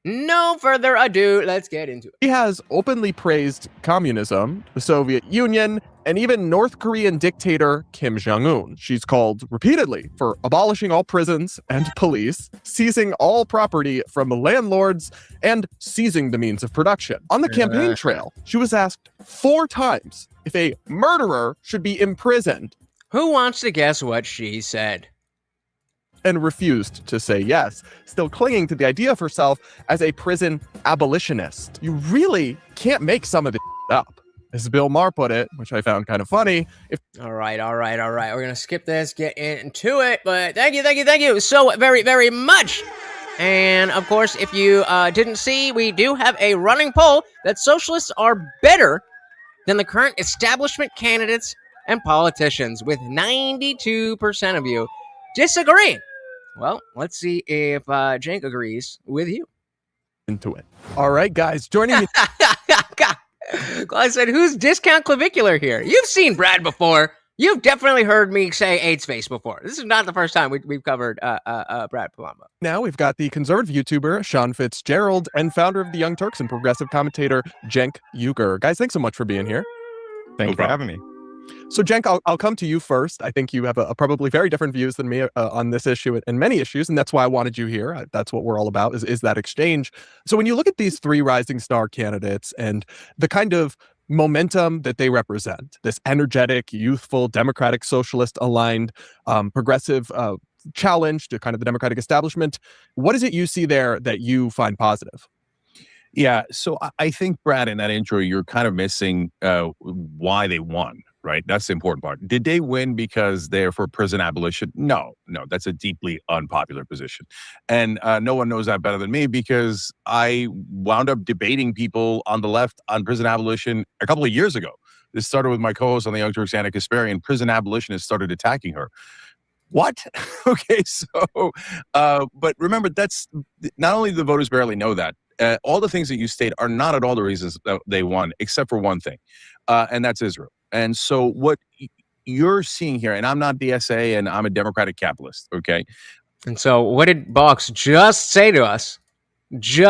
No further ado, let's get into it. He has openly praised communism, the Soviet Union, and even North Korean dictator Kim Jong-un. She's called repeatedly for abolishing all prisons and police, seizing all property from landlords, and seizing the means of production. On the campaign trail, she was asked 4 times if a murderer should be imprisoned. Who wants to guess what she said? And refused to say yes, still clinging to the idea of herself as a prison abolitionist. You really can't make some of it up. As Bill Maher put it, which I found kind of funny. All right. We're going to skip this, get into it, but thank you so very, very much. And of course, if you didn't see, we do have a running poll that socialists are better than the current establishment candidates and politicians, with 92% of you disagreeing. Well, let's see if Cenk agrees with you. Into it. All right, guys, joining me. I said, who's discount clavicular here? You've seen Brad before. You've definitely heard me say AIDS face before. This is not the first time we've covered Brad Polumbo. Now we've got the conservative YouTuber Sean Fitzgerald and founder of the Young Turks and progressive commentator Cenk Uygur. Guys, thanks so much for being here. Thank you for having me. So, Cenk, I'll come to you first. I think you have a probably very different views than me on this issue and many issues, and that's why I wanted you here. That's what we're all about, is that exchange. So when you look at these 3 rising star candidates and the kind of momentum that they represent, this energetic, youthful, democratic, socialist aligned, progressive challenge to kind of the democratic establishment, what is it you see there that you find positive? Yeah, so I think, Brad, in that intro, you're kind of missing why they won, right? That's the important part. Did they win because they're for prison abolition? No, that's a deeply unpopular position. And no one knows that better than me, because I wound up debating people on the left on prison abolition a couple of years ago. This started with my co-host on the Young Turks, Anna Kasparian, and prison abolitionists started attacking her. What? Okay, so, but remember, that's not only the voters barely know that, all the things that you state are not at all the reasons that they won, except for one thing, and that's Israel. And so what you're seeing here, and I'm not DSA, and I'm a democratic capitalist, okay? And so what did Box just say to us? I feel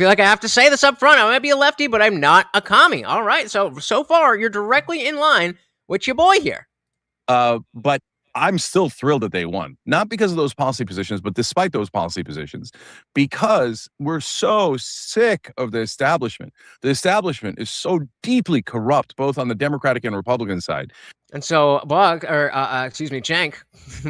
like I have to say this up front. I might be a lefty, but I'm not a commie. All right, so far, you're directly in line with your boy here. But I'm still thrilled that they won, not because of those policy positions, but despite those policy positions, because we're so sick of the establishment. The establishment is so deeply corrupt, both on the Democratic and Republican side. And so Cenk,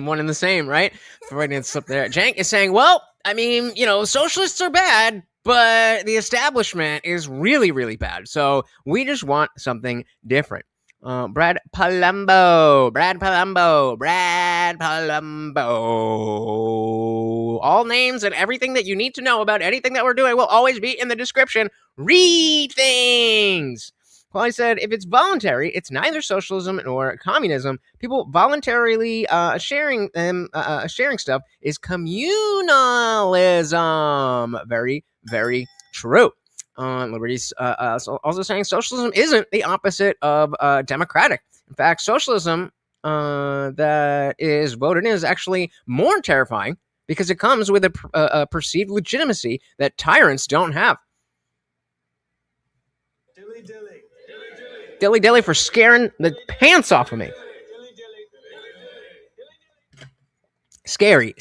one and the same, right? Freudian slip there. Cenk is saying, well, I mean, socialists are bad, but the establishment is really, really bad. So we just want something different. Brad Polumbo. All names and everything that you need to know about anything that we're doing will always be in the description. Read things. Well, I said, if it's voluntary, it's neither socialism nor communism. People voluntarily sharing stuff is communalism. Very, very true. Liberty's also saying socialism isn't the opposite of democratic. In fact, socialism that is voted in is actually more terrifying because it comes with a perceived legitimacy that tyrants don't have. Dilly dilly for scaring the pants off of me. Scary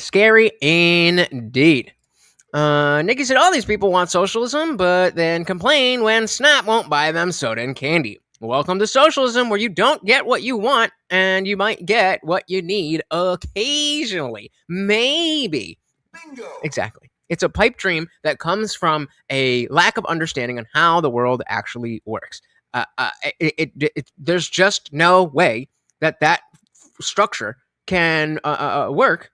indeed. Nikki said all these people want socialism, but then complain when Snap won't buy them soda and candy. Welcome to socialism, where you don't get what you want, and you might get what you need occasionally. Maybe. Bingo. Exactly. It's a pipe dream that comes from a lack of understanding on how the world actually works. There's just no way that structure can work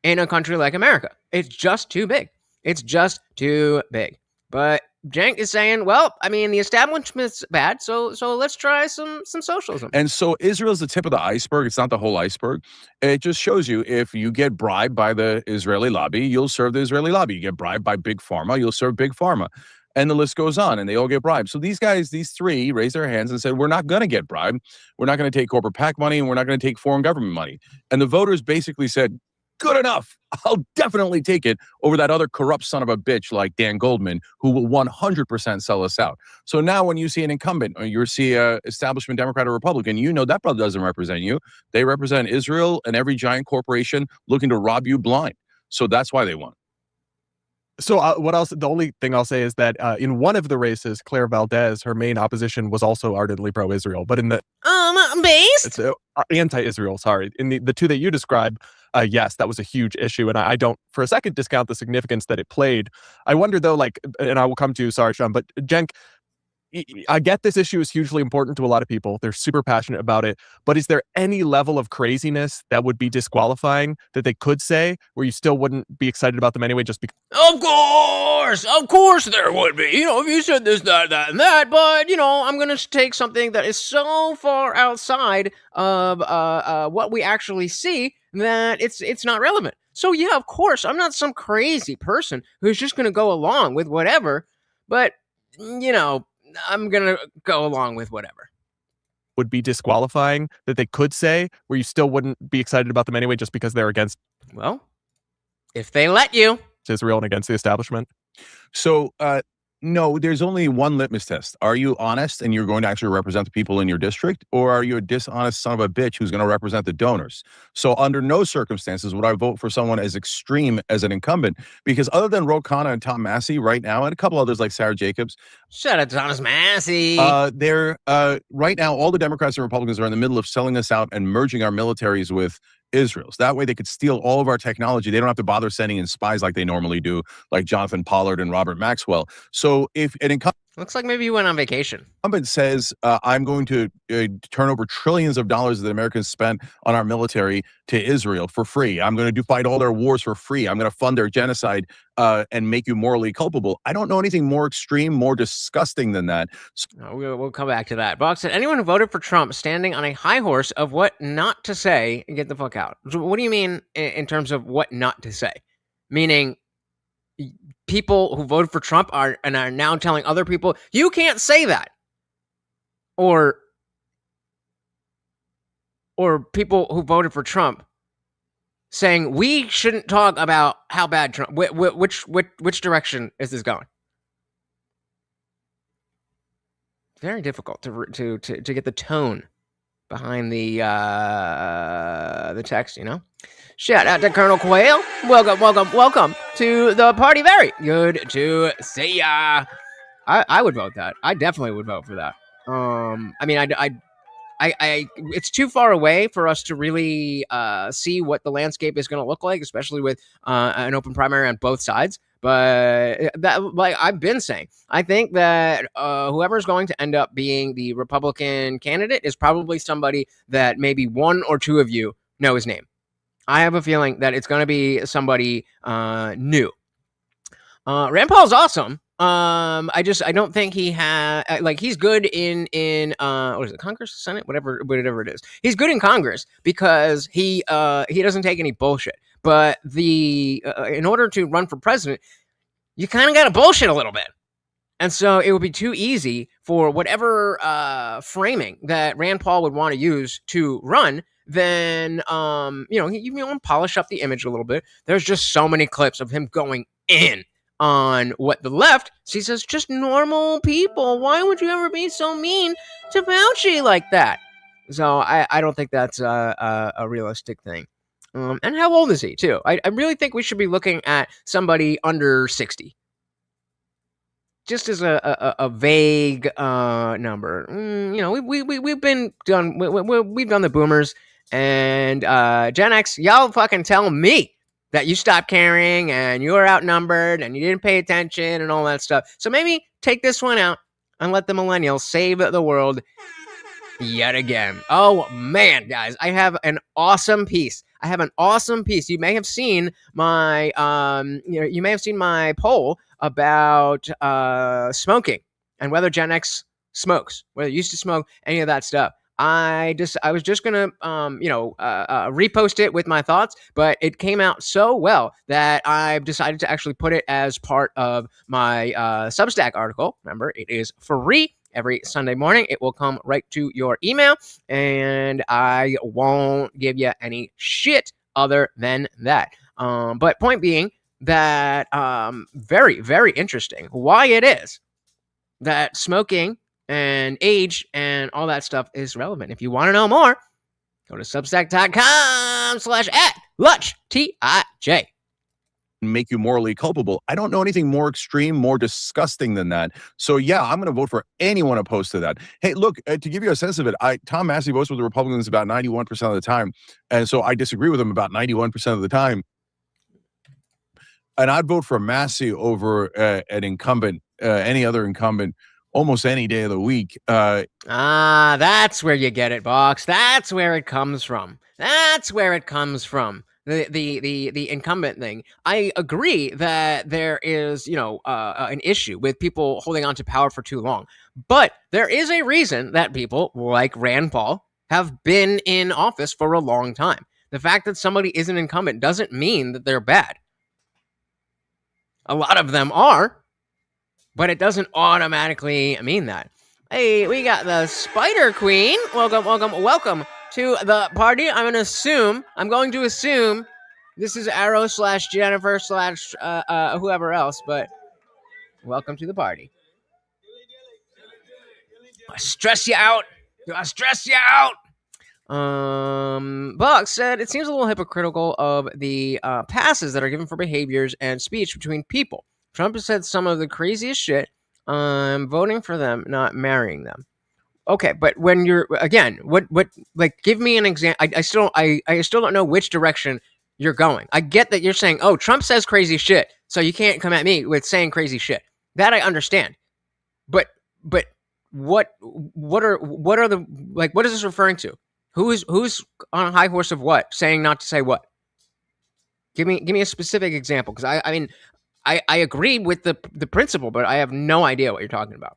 in a country like America. It's just too big. It's just too big. But Cenk is saying, well, I mean, the establishment's bad, so let's try some socialism. And so Israel's the tip of the iceberg. It's not the whole iceberg. It just shows you if you get bribed by the Israeli lobby, you'll serve the Israeli lobby. You get bribed by Big Pharma, you'll serve Big Pharma. And the list goes on, and they all get bribed. So these guys, these three, raised their hands and said, we're not going to get bribed. We're not going to take corporate PAC money, and we're not going to take foreign government money. And the voters basically said, good enough. I'll definitely take it over that other corrupt son of a bitch like Dan Goldman, who will 100% sell us out. So now when you see an incumbent or you see an establishment Democrat or Republican, you know that brother doesn't represent you. They represent Israel and every giant corporation looking to rob you blind. So that's why they won. So what else? The only thing I'll say is that in one of the races, Claire Valdez, her main opposition was also ardently pro-Israel, but in the based anti-Israel. Sorry, in the two that you described, yes, that was a huge issue, and I don't for a second discount the significance that it played. I wonder though, like, and I will come to you, sorry, Sean, but Cenk, I get this issue is hugely important to a lot of people. They're super passionate about it. But is there any level of craziness that would be disqualifying that they could say where you still wouldn't be excited about them anyway just because? Of course there would be. If you said this, that, and that. But, I'm going to take something that is so far outside of what we actually see that it's not relevant. So, yeah, of course, I'm not some crazy person who's just going to go along with whatever. But, I'm going to go along with whatever. Would be disqualifying that they could say where you still wouldn't be excited about them anyway just because they're against? Well, if they let you. Israel and against the establishment? So, no, there's only one litmus test. Are you honest and you're going to actually represent the people in your district? Or are you a dishonest son of a bitch who's going to represent the donors? So under no circumstances would I vote for someone as extreme as an incumbent, because other than Ro Khanna and Tom Massey right now, and a couple others like Sarah Jacobs. Shout out to Thomas Massey. They're right now, all the Democrats and Republicans are in the middle of selling us out and merging our militaries with Israel's. That way they could steal all of our technology. They don't have to bother sending in spies like they normally do, like Jonathan Pollard and Robert Maxwell. So if an incumbent... Looks like maybe you went on vacation. Incumbent says, I'm going to turn over trillions of dollars that Americans spent on our military to Israel for free. I'm going to fight all their wars for free. I'm going to fund their genocide and make you morally culpable. I don't know anything more extreme, more disgusting than that. We'll come back to that. Box said, anyone who voted for Trump standing on a high horse of what not to say, get the fuck out. What do you mean in terms of what not to say? Meaning people who voted for Trump are now telling other people, you can't say that. Or people who voted for Trump saying we shouldn't talk about how bad Trump. Which direction is this going? Very difficult to get the tone behind the text. Shout out to Colonel Quayle. Welcome to the party. Very good to see ya. I would vote that. I definitely would vote for that. It's too far away for us to really see what the landscape is going to look like, especially with an open primary on both sides. But that, like I've been saying, I think that whoever's going to end up being the Republican candidate is probably somebody that maybe one or two of you know his name. I have a feeling that it's going to be somebody new. Rand Paul's awesome. I don't think he has he's good in what is it, Congress, Senate, whatever it is. He's good in Congress because he doesn't take any bullshit. But in order to run for president, you kind of got to bullshit a little bit. And so it would be too easy for whatever framing that Rand Paul would want to use to run. Then you polish up the image a little bit. There's just so many clips of him going in on what the left sees as just normal people. Why would you ever be so mean to Fauci like that? So I don't think that's a realistic thing. And how old is he, too? I really think we should be looking at somebody under 60. Just as a vague number. We've been done. We've done the boomers and Gen X. Y'all fucking tell me that you stopped caring and you were outnumbered and you didn't pay attention and all that stuff. So maybe take this one out and let the millennials save the world yet again. Oh man, guys, I have an awesome piece. You may have seen my you may have seen my poll about smoking and whether Gen X smokes, whether it used to smoke, any of that stuff. I was just gonna repost it with my thoughts, but it came out so well that I've decided to actually put it as part of my Substack article. Remember, it is free. Every Sunday morning, it will come right to your email, and I won't give you any shit other than that. But point being that very, very interesting why it is that smoking and age and all that stuff is relevant. If you want to know more, go to substack.com/@LutchTIJ. Make you morally culpable. I don't know anything more extreme, more disgusting than that. So yeah, I'm going to vote for anyone opposed to that. Hey, look, to give you a sense of it, Tom Massey votes with the Republicans about 91% of the time, and so I disagree with him about 91% of the time. And I'd vote for Massey over an incumbent, any other incumbent, almost any day of the week. That's where you get it, Box. That's where it comes from. The incumbent thing. I agree that there is, an issue with people holding on to power for too long. But there is a reason that people like Rand Paul have been in office for a long time. The fact that somebody is an incumbent doesn't mean that they're bad. A lot of them are, but it doesn't automatically mean that. Hey, we got the Spider Queen. Welcome to the party. I'm going to assume this is Arrow / Jennifer / whoever else, but welcome to the party. I stress you out. Buck said it seems a little hypocritical of the passes that are given for behaviors and speech between people. Trump has said some of the craziest shit. I'm voting for them, not marrying them. Okay, but when you're again, give me an example. I still don't know which direction you're going. I get that you're saying, oh, Trump says crazy shit, so you can't come at me with saying crazy shit. That I understand. But what are the what is this referring to? Who's on a high horse of what? Saying not to say what? Give me a specific example, because I agree with the principle, but I have no idea what you're talking about.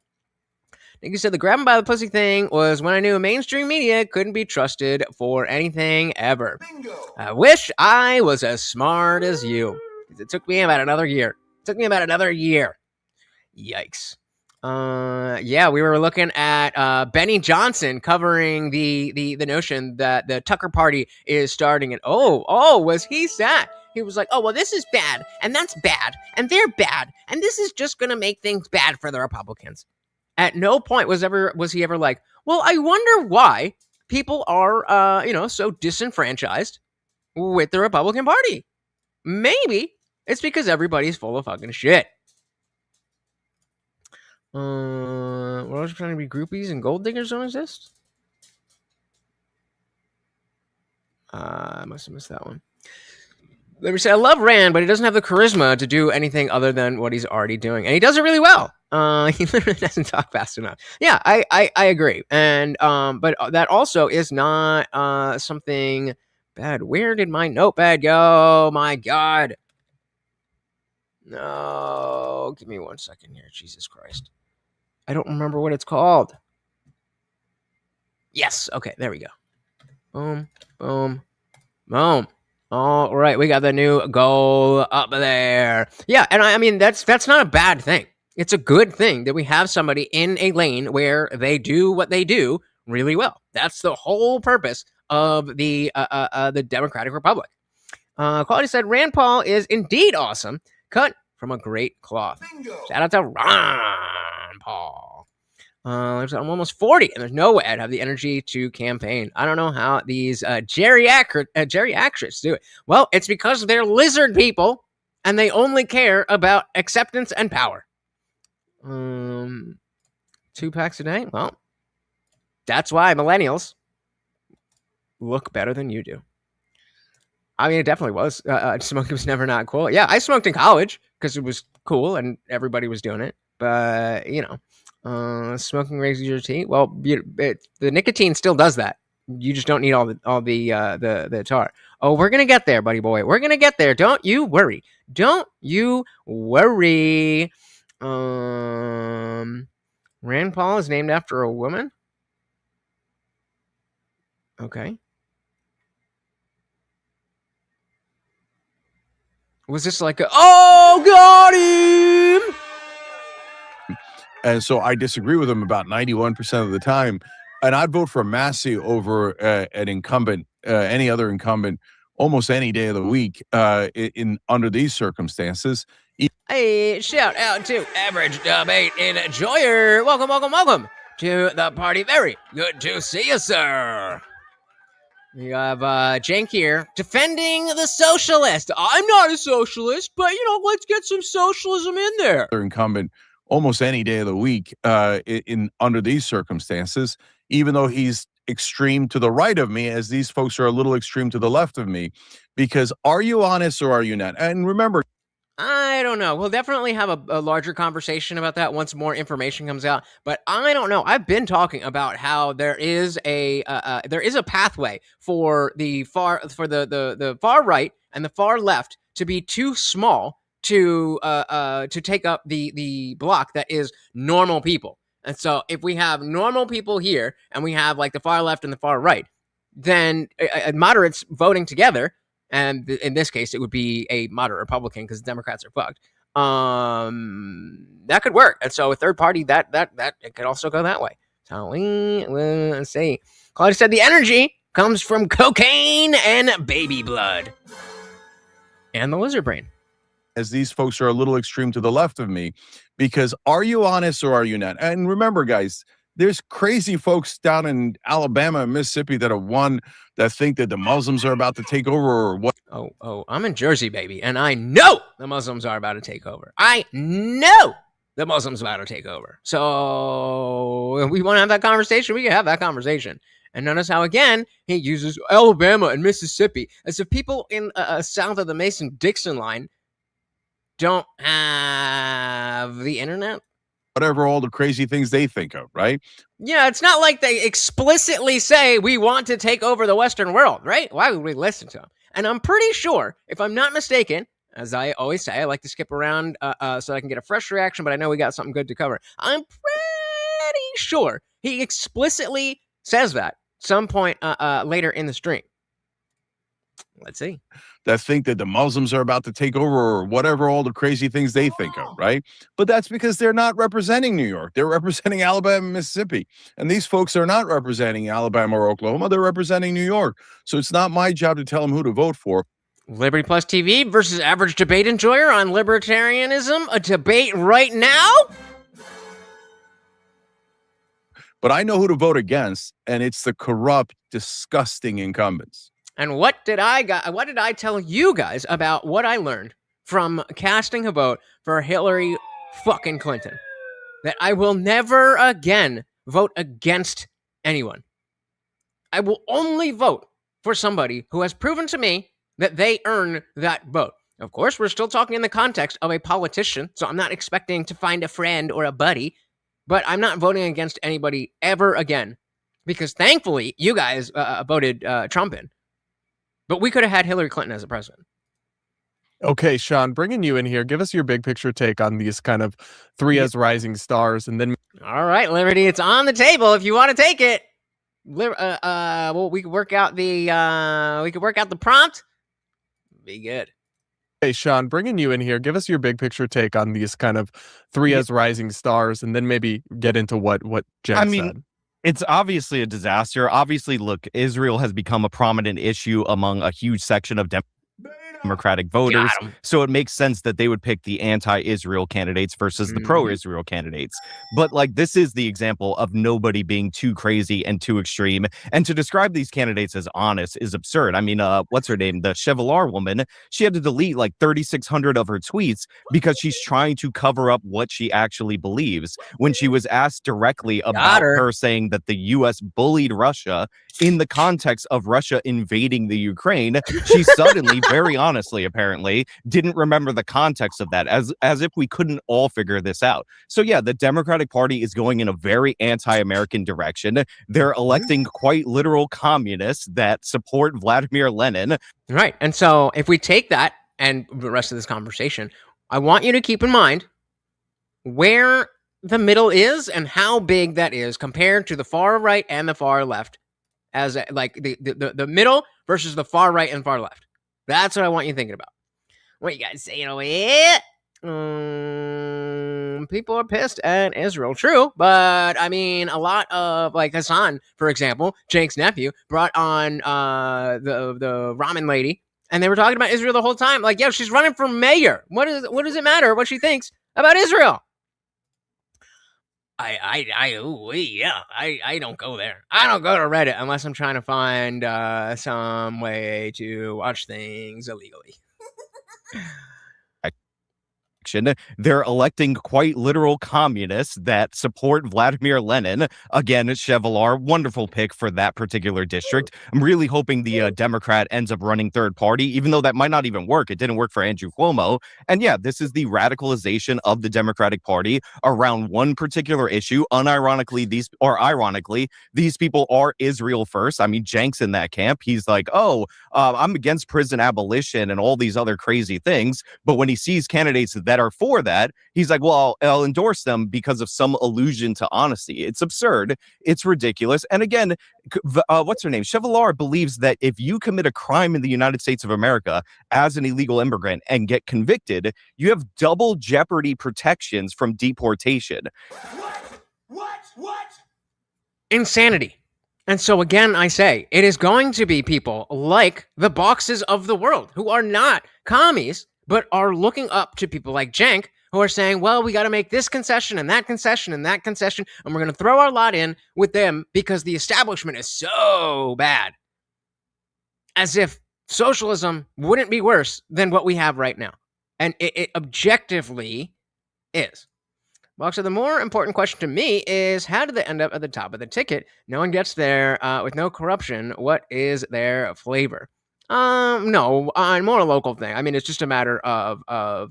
Like you said, the grab him by the pussy thing was when I knew mainstream media couldn't be trusted for anything ever. Bingo. I wish I was as smart as you. It took me about another year. Yikes. Yeah, we were looking at Benny Johnson covering the notion that the Tucker Party is starting, and was he sad? He was like, oh, well, this is bad, and that's bad, and they're bad, and this is just going to make things bad for the Republicans. At no point was he ever like, well, I wonder why people are, so disenfranchised with the Republican Party. Maybe it's because everybody's full of fucking shit. What else trying to be groupies and gold diggers don't exist? I must have missed that one. Let me say, I love Rand, but he doesn't have the charisma to do anything other than what he's already doing. And he does it really well. He literally doesn't talk fast enough. Yeah, I agree. And, but that also is not, something bad. Where did my notepad go? My God. No, give me 1 second here. Jesus Christ. I don't remember what it's called. Yes. Okay, there we go. Boom, boom, boom. All right, we got the new goal up there. Yeah, and I mean, that's not a bad thing. It's a good thing that we have somebody in a lane where they do what they do really well. That's the whole purpose of the Democratic Republic. Quality said, Rand Paul is indeed awesome. Cut from a great cloth. Bingo. Shout out to Ron Paul. I'm almost 40, and there's no way I'd have the energy to campaign. I don't know how these geriatrics do it. Well, it's because they're lizard people, and they only care about acceptance and power. 2 packs a day? Well, that's why millennials look better than you do. I mean, it definitely was. Smoking was never not cool. Yeah, I smoked in college because it was cool and everybody was doing it. But, smoking raises your teeth. Well, the nicotine still does that. You just don't need all the tar. Oh, we're gonna get there, buddy boy. We're gonna get there. Don't you worry. Don't you worry. Rand Paul is named after a woman. Okay. Was this like got him? And so I disagree with him about 91% of the time. And I'd vote for Massey over an incumbent, any other incumbent, almost any day of the week in under these circumstances. Hey, shout out to Average Debate Enjoyer. Welcome to the party. Very good to see you, sir. We have Cenk here defending the socialist. I'm not a socialist, but, let's get some socialism in there. Incumbent almost any day of the week in under these circumstances, even though he's extreme to the right of me, as these folks are a little extreme to the left of me. Because are you honest or are you not? And remember, I don't know. We'll definitely have a larger conversation about that once more information comes out. But I don't know. I've been talking about how there is a pathway for the far right and the far left to be too small to take up the block that is normal people. And so if we have normal people here and we have like the far left and the far right, then moderates voting together. And in this case, it would be a moderate Republican because the Democrats are fucked. That could work. And so a third party, that it could also go that way. So let's see. Claudia said the energy comes from cocaine and baby blood. And the lizard brain. As these folks are a little extreme to the left of me, because are you honest or are you not? And remember, guys, there's crazy folks down in Alabama and Mississippi that have won that think that the Muslims are about to take over or what. Oh, I'm in Jersey, baby, and I know the Muslims are about to take over. I know the Muslims are about to take over. So if we want to have that conversation, we can have that conversation. And notice how, again, he uses Alabama and Mississippi as if people in south of the Mason-Dixon line don't have the internet. Whatever all the crazy things they think of, right? Yeah, it's not like they explicitly say we want to take over the Western world, right? Why would we listen to them? And I'm pretty sure, if I'm not mistaken, as I always say, I like to skip around so I can get a fresh reaction, but I know we got something good to cover. I'm pretty sure he explicitly says that some point later in the stream. Let's see. That think that the Muslims are about to take over or whatever all the crazy things they think of, right? But that's because they're not representing New York. They're representing Alabama and Mississippi. And these folks are not representing Alabama or Oklahoma. They're representing New York. So it's not my job to tell them who to vote for. Liberty Plus TV versus Average Debate Enjoyer on libertarianism. A debate right now? But I know who to vote against, and it's the corrupt, disgusting incumbents. And what did I tell you guys about what I learned from casting a vote for Hillary fucking Clinton? That I will never again vote against anyone. I will only vote for somebody who has proven to me that they earn that vote. Of course, we're still talking in the context of a politician, so I'm not expecting to find a friend or a buddy, but I'm not voting against anybody ever again. Because thankfully, you guys voted Trump in. But we could have had Hillary Clinton as a president. Okay, Sean, bringing you in here, give us your big picture take on these kind of three as rising stars, and then. All right, Liberty, it's on the table if you want to take it. Well, we could work out the prompt. Be good. Hey, Sean, bringing you in here, give us your big picture take on these kind of three as rising stars, and then maybe get into what Jen said. It's obviously a disaster. Obviously, look, Israel has become a prominent issue among a huge section of Democratic voters. So it makes sense that they would pick the anti-Israel candidates versus the pro-Israel candidates. But like, this is the example of nobody being too crazy and too extreme. And to describe these candidates as honest is absurd. I mean, what's her name? The Chevalier woman, she had to delete like 3,600 of her tweets because she's trying to cover up what she actually believes. When she was asked directly about her saying that the U.S. bullied Russia in the context of Russia invading the Ukraine, she suddenly, very honestly, apparently, didn't remember the context of that, as if we couldn't all figure this out. So yeah, the Democratic Party is going in a very anti-American direction. They're electing quite literal communists that support Vladimir Lenin. Right. And so if we take that and the rest of this conversation, I want you to keep in mind where the middle is and how big that is compared to the far right and the far left, as like the middle versus the far right and far left. That's what I want you thinking about. What you guys saying over here? People are pissed at Israel. True, but I mean, a lot of, like, Hassan, for example, Cenk's nephew, brought on the ramen lady, and they were talking about Israel the whole time. Like, yeah, she's running for mayor. What does it matter what she thinks about Israel? I don't go there. I don't go to Reddit unless I'm trying to find some way to watch things illegally. They're electing quite literal communists that support Vladimir Lenin. Again, Chevalier, wonderful pick for that particular district. I'm really hoping the Democrat ends up running third party, even though that might not even work. It didn't work for Andrew Cuomo. And yeah, this is the radicalization of the Democratic Party around one particular issue. Ironically, these people are Israel first. I mean, Cenk's in that camp. He's like, I'm against prison abolition and all these other crazy things. But when he sees candidates that are for that, he's like, well, I'll endorse them because of some allusion to honesty. It's absurd. It's ridiculous. And again, what's her name? Chevalier believes that if you commit a crime in the United States of America as an illegal immigrant and get convicted, you have double jeopardy protections from deportation. What? Insanity. And so again, I say, it is going to be people like the boxes of the world who are not commies, but are looking up to people like Cenk, who are saying, well, we got to make this concession and that concession and that concession, and we're going to throw our lot in with them because the establishment is so bad. As if socialism wouldn't be worse than what we have right now. And it objectively is. Well, so the more important question to me is, how did they end up at the top of the ticket? No one gets there with no corruption. What is their flavor? No, more a local thing. I mean, it's just a matter of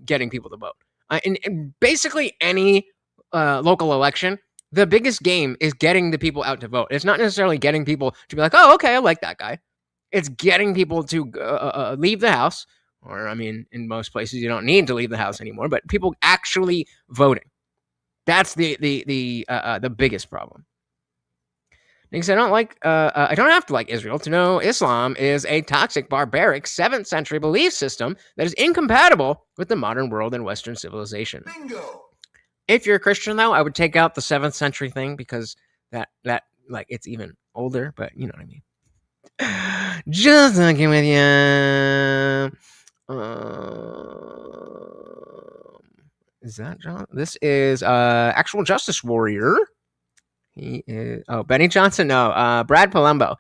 getting people to vote. In basically any local election, the biggest game is getting the people out to vote. It's not necessarily getting people to be like, oh, okay, I like that guy. It's getting people to leave the house. Or, I mean, in most places, you don't need to leave the house anymore, but people actually voting. That's the biggest problem. Because I don't have to like Israel to know Islam is a toxic, barbaric 7th century belief system that is incompatible with the modern world and Western civilization. Bingo. If you're a Christian, though, I would take out the 7th century thing because that like, it's even older, but you know what I mean. Just talking with you. Is that John? This is Actual Justice Warrior. He is Benny Johnson. No, Brad Polumbo. All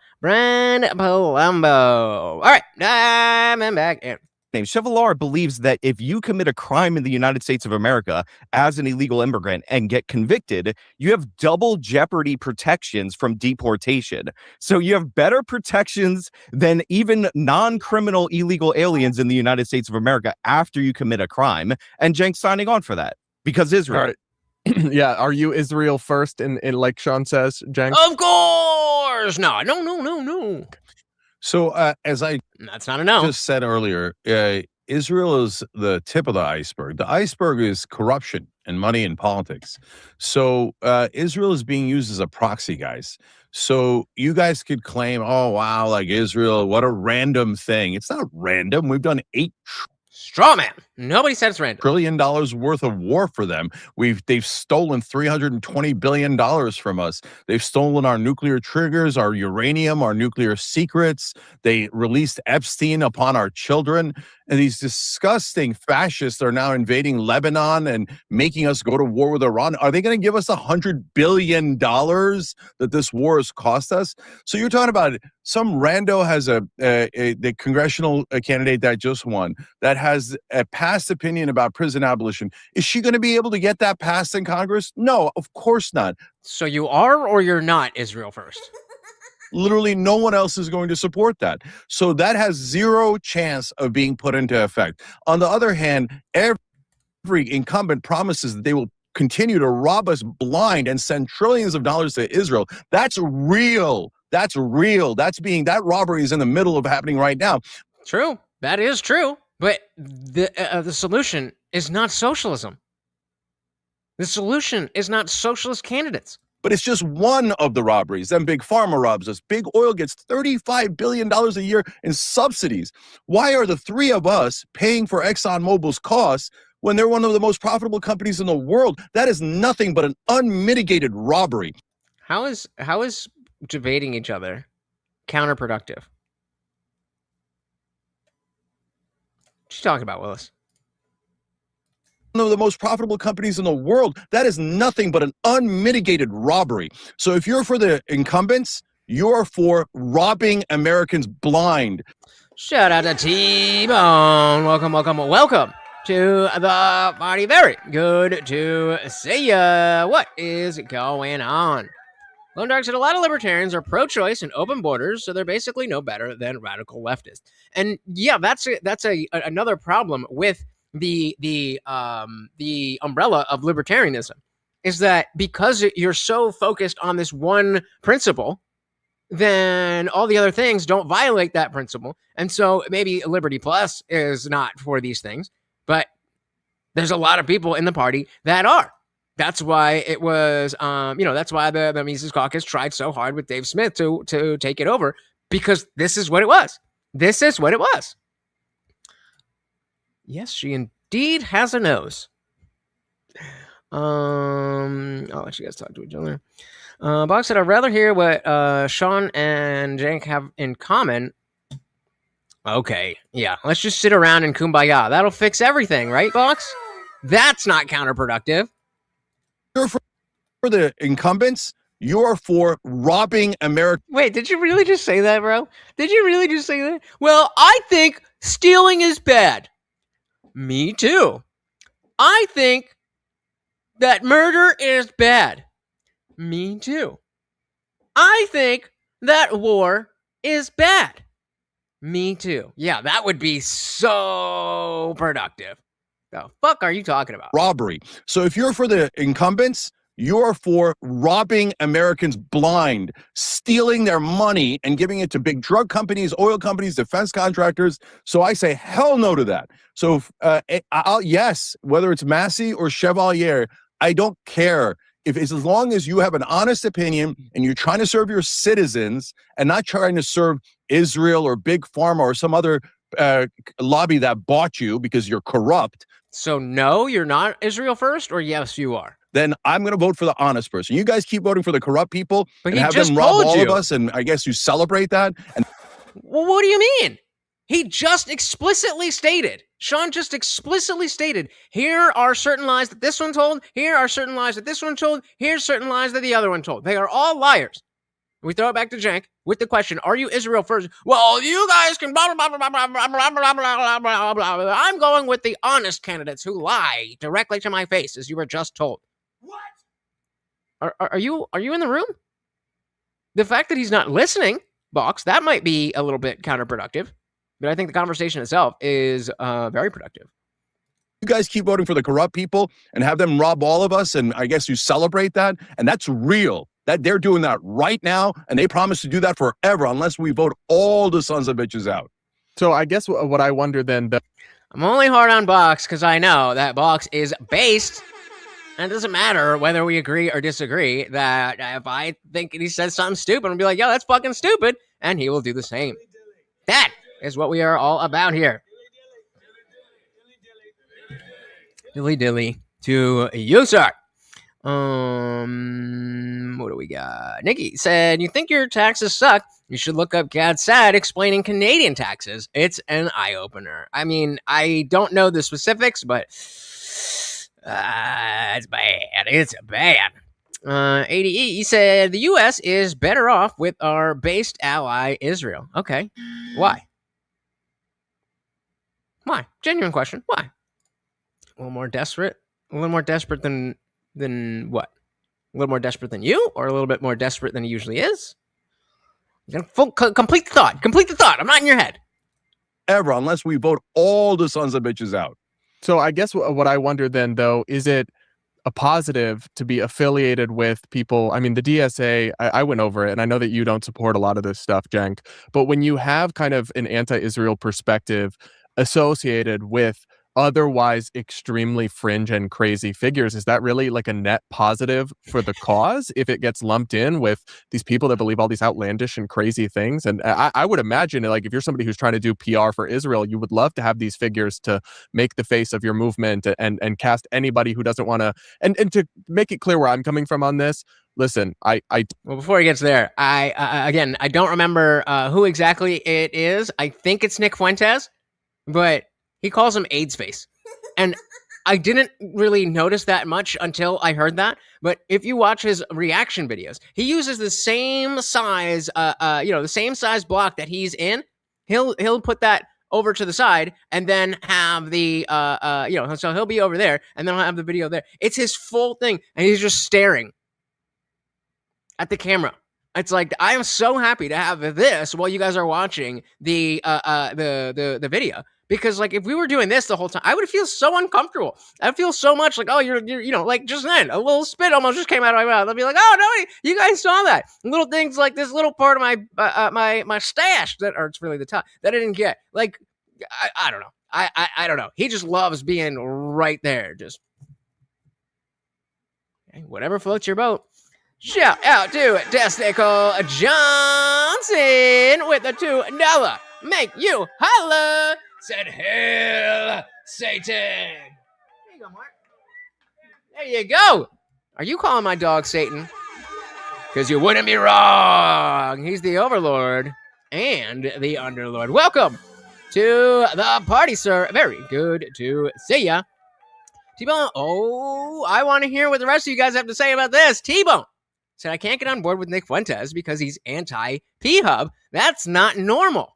right, I'm back in. Chevalier believes that if you commit a crime in the United States of America as an illegal immigrant and get convicted, you have double jeopardy protections from deportation. So you have better protections than even non-criminal illegal aliens in the United States of America after you commit a crime. And Cenk's signing on for that because Israel. Right. Yeah, are you Israel first in like Sean says, Cenk? Of course! No. So as that's not a no. Just said earlier, Israel is the tip of the iceberg. The iceberg is corruption and money in politics. So Israel is being used as a proxy, guys. So you guys could claim, oh, wow, like Israel, what a random thing. It's not random. We've done 8 Straw man. Nobody said it's random. $1 trillion worth of war for them. They've stolen $320 billion from us. They've stolen our nuclear triggers, our uranium, our nuclear secrets. They released Epstein upon our children. And these disgusting fascists are now invading Lebanon and making us go to war with Iran. Are they going to give us $100 billion that this war has cost us? So you're talking about some rando has the congressional candidate that just won that has a past opinion about prison abolition. Is she going to be able to get that passed in Congress? No, of course not. So you are or you're not Israel first? Literally no one else is going to support that. So that has zero chance of being put into effect. On the other hand, every incumbent promises that they will continue to rob us blind and send trillions of dollars to Israel. That's real. That's real. That robbery is in the middle of happening right now. True. That is true. But the solution is not socialism. The solution is not socialist candidates. But it's just one of the robberies. Then Big Pharma robs us. Big Oil gets $35 billion a year in subsidies. Why are the three of us paying for ExxonMobil's costs when they're one of the most profitable companies in the world? That is nothing but an unmitigated robbery. How is debating each other counterproductive? What you talking about, Willis? One of the most profitable companies in the world. That is nothing but an unmitigated robbery. So if you're for the incumbents, you're for robbing Americans blind. Shout out to T-Bone. Welcome to the party. Very good to see ya. What is going on? Lone Dark said a lot of libertarians are pro-choice and open borders, so they're basically no better than radical leftists. And yeah, that's another problem with the umbrella of libertarianism, is that because you're so focused on this one principle, then all the other things don't violate that principle. And so maybe Liberty Plus is not for these things, but there's a lot of people in the party that are. That's why it was, that's why the Mises Caucus tried so hard with Dave Smith to take it over, because this is what it was. This is what it was. Yes, she indeed has a nose. I'll let you guys talk to each other. Box said, I'd rather hear what Sean and Cenk have in common. Okay, yeah, let's just sit around and kumbaya. That'll fix everything, right, Box? That's not counterproductive. You're for the incumbents. You're for robbing America. Wait, did you really just say that, bro? Did you really just say that? Well, I think stealing is bad. Me too. I think that murder is bad. Me too. I think that war is bad. Me too. Yeah, that would be so productive. The fuck are you talking about? Robbery. So if you're for the incumbents, you're for robbing Americans blind, stealing their money and giving it to big drug companies, oil companies, defense contractors. So I say hell no to that. So yes, whether it's Massey or Chevalier, I don't care. As long as you have an honest opinion and you're trying to serve your citizens and not trying to serve Israel or Big Pharma or some other lobby that bought you because you're corrupt. So no, you're not Israel first, or yes, you are? Then I'm going to vote for the honest person. You guys keep voting for the corrupt people but and have them rob all of us, and I guess you celebrate that. And well, what do you mean? He just explicitly stated, Sean just explicitly stated, here are certain lies that this one told, here are certain lies that this one told, here's certain lies that the other one told. They are all liars. We throw it back to Cenk with the question, are you Israel first? Well, you guys can blah, blah, blah, blah, blah, blah, blah, blah, blah, blah, blah, blah. I'm going with the honest candidates who lie directly to my face, as you were just told. What? Are you in the room? The fact that he's not listening, Box, that might be a little bit counterproductive, but I think the conversation itself is very productive. You guys keep voting for the corrupt people and have them rob all of us, and I guess you celebrate that, and that's real. That they're doing that right now, and they promise to do that forever unless we vote all the sons of bitches out. So I guess what I wonder then... I'm only hard on Box because I know that Box is based, and it doesn't matter whether we agree or disagree, that if I think he says something stupid, I'll be like, yeah, that's fucking stupid, and he will do the same. That is what we are all about here. Dilly dilly to you, sir. What do we got? Nikki said, you think your taxes suck? You should look up Gad Sad explaining Canadian taxes. It's an eye-opener. I mean, I don't know the specifics, but it's bad. It's bad. ADE, he said, the U.S. is better off with our based ally, Israel. Okay. Why? Why? Genuine question. Why? A little more desperate? A little more desperate than what? A little more desperate than you? Or a little bit more desperate than he usually is? Complete the thought. Complete the thought. I'm not in your head. Ever, unless we vote all the sons of bitches out. So I guess what I wonder then, though, is it a positive to be affiliated with people? I mean, the DSA, I went over it, and I know that you don't support a lot of this stuff, Cenk, but when you have kind of an anti-Israel perspective associated with otherwise extremely fringe and crazy figures, is that really like a net positive for the cause if it gets lumped in with these people that believe all these outlandish and crazy things? And I would imagine, like, if you're somebody who's trying to do PR for Israel, you would love to have these figures to make the face of your movement and cast anybody who doesn't want to. And to make it clear where I'm coming from on this, listen, well, before he gets there, I don't remember who exactly it is. I think it's Nick Fuentes, but he calls him AIDS face. And I didn't really notice that much until I heard that. But if you watch his reaction videos, he uses the same size, the same size block that he's in. He'll put that over to the side and then have the, so he'll be over there and then I'll have the video there. It's his full thing. And he's just staring at the camera. It's like, I am so happy to have this while you guys are watching the video. Because, like, if we were doing this the whole time, I would feel so uncomfortable. I'd feel so much like, oh, you're like, just then, a little spit almost just came out of my mouth. I'd be like, oh, no, you guys saw that. Little things like this little part of my stash it's really the top, that I didn't get. Like, I don't know. I don't know. He just loves being right there. Just, whatever floats your boat. Shout out to Testicle Johnson with the $2 make you holla. Said, hail Satan. There you go, Mark. There you go. Are you calling my dog Satan? Because you wouldn't be wrong. He's the overlord and the underlord. Welcome to the party, sir. Very good to see ya. T-Bone, I want to hear what the rest of you guys have to say about this. T-Bone said, I can't get on board with Nick Fuentes because he's anti-P-Hub. That's not normal.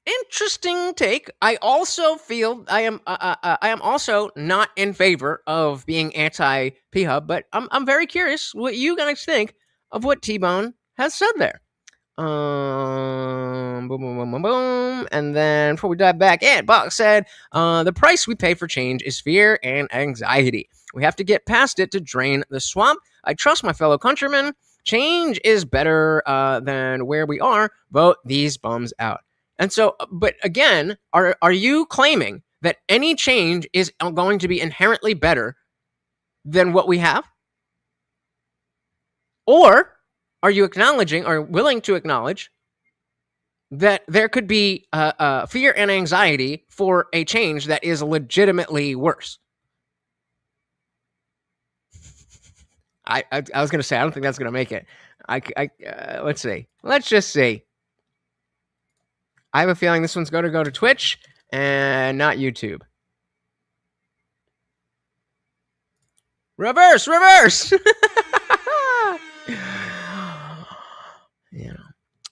Interesting take. I also feel I am also not in favor of being anti-P-Hub, but I'm very curious what you guys think of what T-Bone has said there. Boom, boom, boom, boom, boom. And then before we dive back in, Box said, the price we pay for change is fear and anxiety. We have to get past it to drain the swamp. I trust my fellow countrymen. Change is better than where we are. Vote these bums out. And so, but again, are you claiming that any change is going to be inherently better than what we have? Or are you acknowledging or willing to acknowledge that there could be fear and anxiety for a change that is legitimately worse? I was going to say, I don't think that's going to make it. Let's see. Let's just see. I have a feeling this one's going to go to Twitch and not YouTube. Reverse.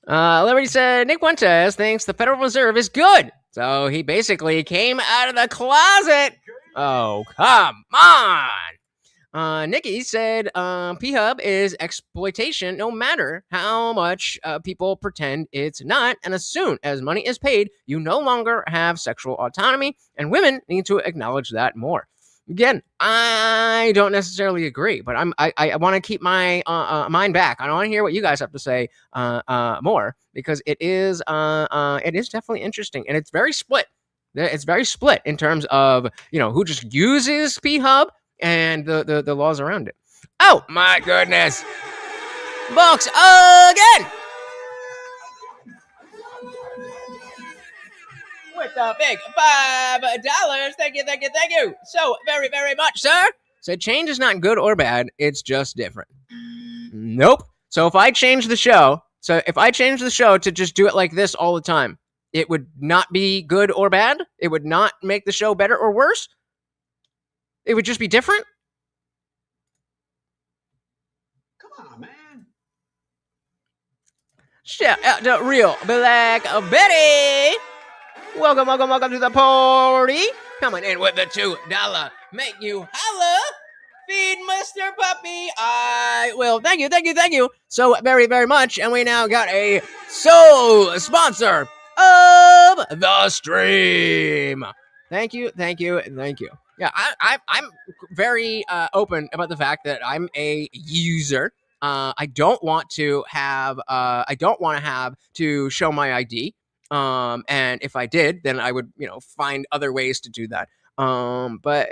Liberty said, Nick Fuentes thinks the Federal Reserve is good. So he basically came out of the closet. Oh, come on. Nikki said, P-Hub is exploitation no matter how much people pretend it's not. And as soon as money is paid, you no longer have sexual autonomy, and women need to acknowledge that more. Again, I don't necessarily agree, but I want to keep my mind back. I want to hear what you guys have to say more, because it is definitely interesting, and it's very split. It's very split in terms of, who just uses P-Hub and the laws around it. Oh my goodness. Box again. with the big $5. Thank you, thank you, thank you so very, very much, sir. So change is not good or bad. It's just different. Nope. So if I change the show to just do it like this all the time, it would not be good or bad. It would not make the show better or worse. It would just be different. Come on, man. Shout out to Real Black Betty. Welcome, welcome, welcome to the party. Coming in with the $2 make you holla. Feed Mr. Puppy. I will. Thank you, thank you, thank you so very, very much. And we now got a sole sponsor of the stream. Thank you, thank you, thank you. Yeah, I'm very open about the fact that I'm a user. I don't want to have to show my ID. And if I did, then I would, find other ways to do that. But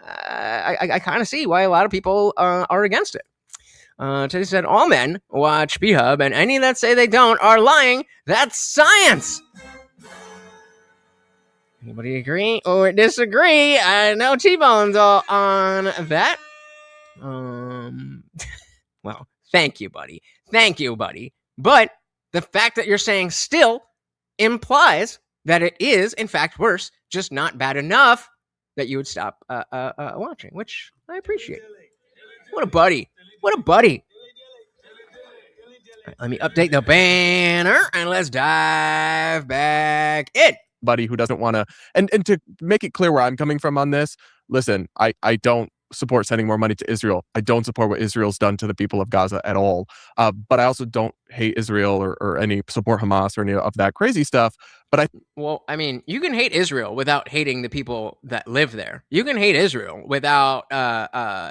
I kind of see why a lot of people are against it. Teddy said all men watch P-Hub, and any that say they don't are lying. That's science. Anybody agree or disagree? No T-bones on that. Well, thank you, buddy. Thank you, buddy. But the fact that you're saying still implies that it is, in fact, worse, just not bad enough that you would stop watching, which I appreciate. What a buddy. What a buddy. Right, let me update the banner, and let's dive back in. Buddy who doesn't want to, and to make it clear where I'm coming from on this, listen, I don't support sending more money to Israel. I don't support what Israel's done to the people of Gaza at all. But I also don't hate Israel or any support Hamas or any of that crazy stuff. But you can hate Israel without hating the people that live there. You can hate Israel without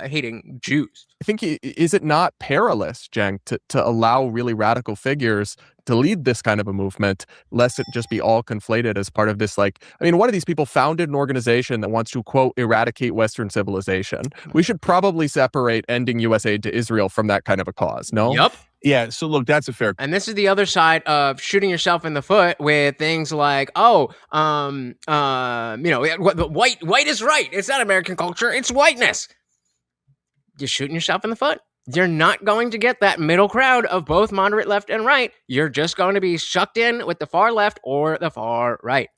hating Jews. I think, is it not perilous, Cenk, to allow really radical figures to lead this kind of a movement, lest it just be all conflated as part of this, one of these people founded an organization that wants to, quote, eradicate Western civilization. We should probably separate ending U.S. aid to Israel from that kind of a cause, no? Yep. Yeah, so look, that's a fair. And this is the other side of shooting yourself in the foot with things like, white is right. It's not American culture. It's whiteness. You're shooting yourself in the foot. You're not going to get that middle crowd of both moderate left and right. You're just going to be shucked in with the far left or the far right.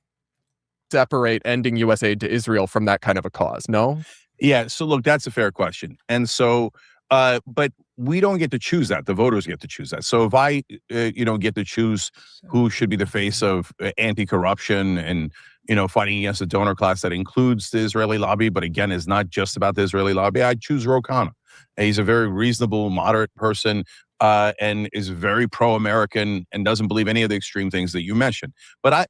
Separate ending U.S. aid to Israel from that kind of a cause, no? Yeah, so look, that's a fair question. And so, but we don't get to choose that. The voters get to choose that. So if I, get to choose who should be the face of anti-corruption and, fighting against the donor class that includes the Israeli lobby, but again, is not just about the Israeli lobby, I'd choose Ro Khanna. He's a very reasonable, moderate person and is very pro-American and doesn't believe any of the extreme things that you mentioned. But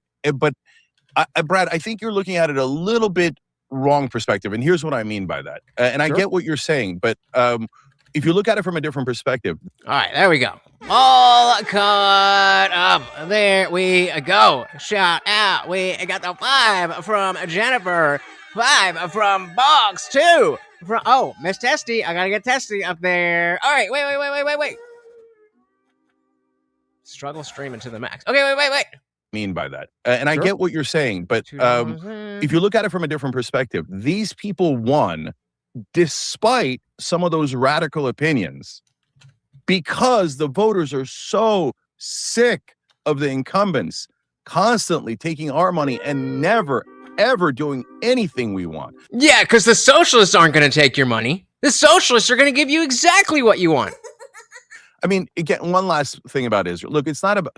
Brad, I think you're looking at it a little bit wrong perspective. And here's what I mean by that. And I get what you're saying, but if you look at it from a different perspective. All right, there we go. All caught up. There we go. Shout out. We got the 5 from Jennifer. 5 from Box 2. Miss Testy. I gotta get Testy up there. All right, wait. Struggle streaming to the max. Okay, wait. Mean by that. And I get what you're saying, but if you look at it from a different perspective, these people won despite some of those radical opinions because the voters are so sick of the incumbents constantly taking our money and never, ever doing anything we want. Yeah, because the socialists aren't going to take your money. The socialists are going to give you exactly what you want. I mean, again, one last thing about Israel. Look, it's not about...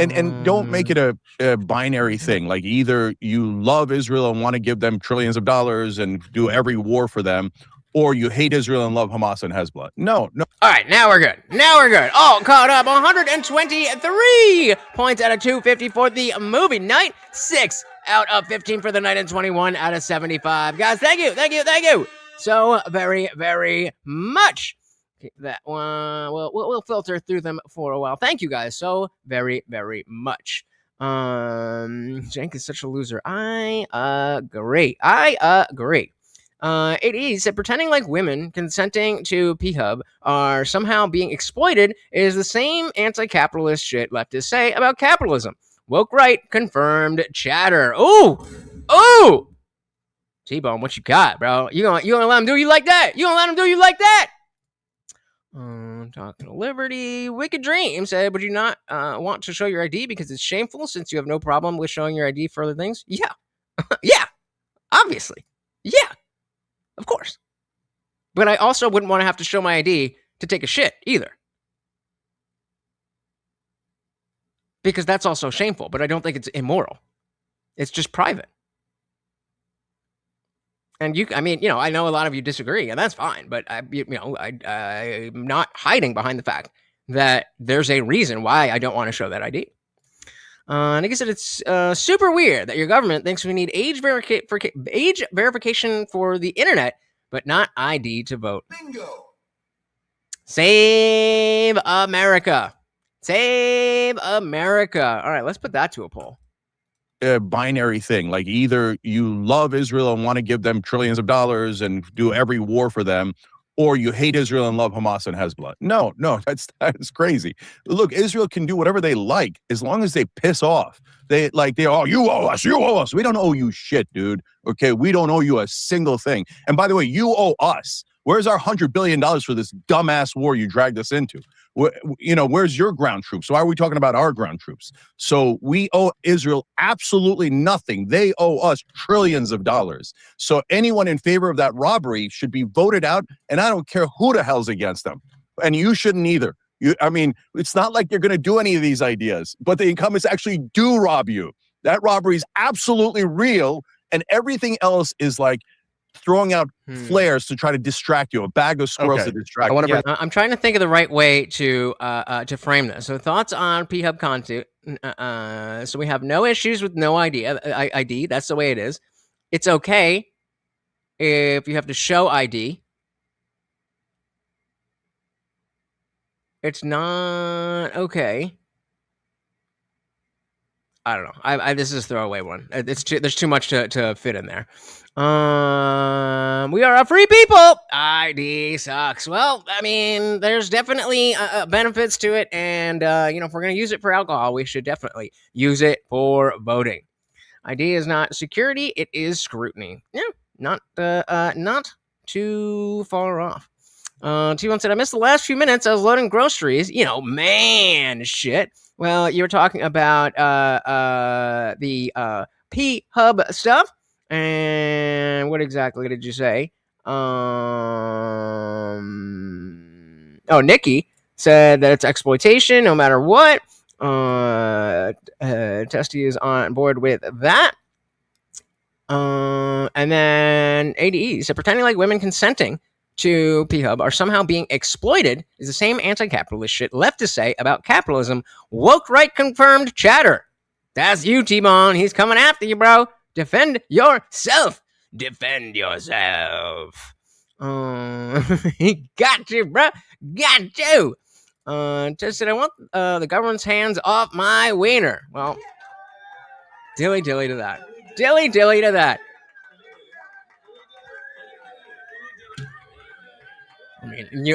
And don't make it a binary thing. Like either you love Israel and want to give them trillions of dollars and do every war for them, or you hate Israel and love Hamas and Hezbollah. No. All right, now we're good. All caught up. 123 points out of 250 for the movie night. 6 out of 15 for the night and 21 out of 75. Guys, thank you. So very, very much. That one, we'll filter through them for a while. Thank you guys so very, very much. Cenk is such a loser. I agree. It is that pretending like women consenting to P-Hub are somehow being exploited is the same anti-capitalist shit leftists say about capitalism. Woke right confirmed chatter. Ooh. T-Bone, what you got, bro? You gonna let him do you like that? You gonna let him do you like that? Talking to Liberty. Wicked Dream said, would you not want to show your ID because it's shameful since you have no problem with showing your ID for other things? Yeah. Yeah. Obviously. Yeah. Of course. But I also wouldn't want to have to show my ID to take a shit either. Because that's also shameful, but I don't think it's immoral. It's just private. And I know a lot of you disagree, and that's fine. But I'm not hiding behind the fact that there's a reason why I don't want to show that ID. And I guess that it's super weird that your government thinks we need age verification for the internet, but not ID to vote. Bingo. Save America. Save America. All right, let's put that to a poll. A binary thing, like either you love Israel and want to give them trillions of dollars and do every war for them, or you hate Israel and love Hamas and Hezbollah. No, that's crazy. Look, Israel can do whatever they like as long as they piss off. You owe us. We don't owe you shit, dude. Okay, we don't owe you a single thing. And by the way, you owe us. Where's our $100 billion for this dumbass war you dragged us into? Where's your ground troops? Why are we talking about our ground troops? So we owe Israel absolutely nothing. They owe us trillions of dollars. So anyone in favor of that robbery should be voted out, and I don't care who the hell's against them. And you shouldn't either. It's not like you're going to do any of these ideas, but the incumbents actually do rob you. That robbery is absolutely real, and everything else is like throwing out flares to try to distract you, a bag of squirrels to distract you. I'm trying to think of the right way to frame this. So thoughts on P-Hub content. So we have no issues with no ID. That's the way it is. It's okay if you have to show ID. It's not okay. I don't know. This is a throwaway one. There's too much to fit in there. We are a free people. ID sucks. Well, there's definitely benefits to it, and if we're gonna use it for alcohol, we should definitely use it for voting. ID is not security; it is scrutiny. Yeah, not too far off. T1 said, I missed the last few minutes. I was loading groceries. Shit. Well, you were talking about the P-Hub stuff. And what exactly did you say? Nikki said that it's exploitation no matter what. Testy is on board with that. And then ADE said pretending like women consenting to P-Hub are somehow being exploited is the same anti-capitalist shit left to say about capitalism. Woke right confirmed chatter. That's you, T-Bone. He's coming after you, bro. Defend yourself. Defend yourself. Got you, bro. Got you. Just said, I want the government's hands off my wiener. Well, dilly to that. Dilly to that.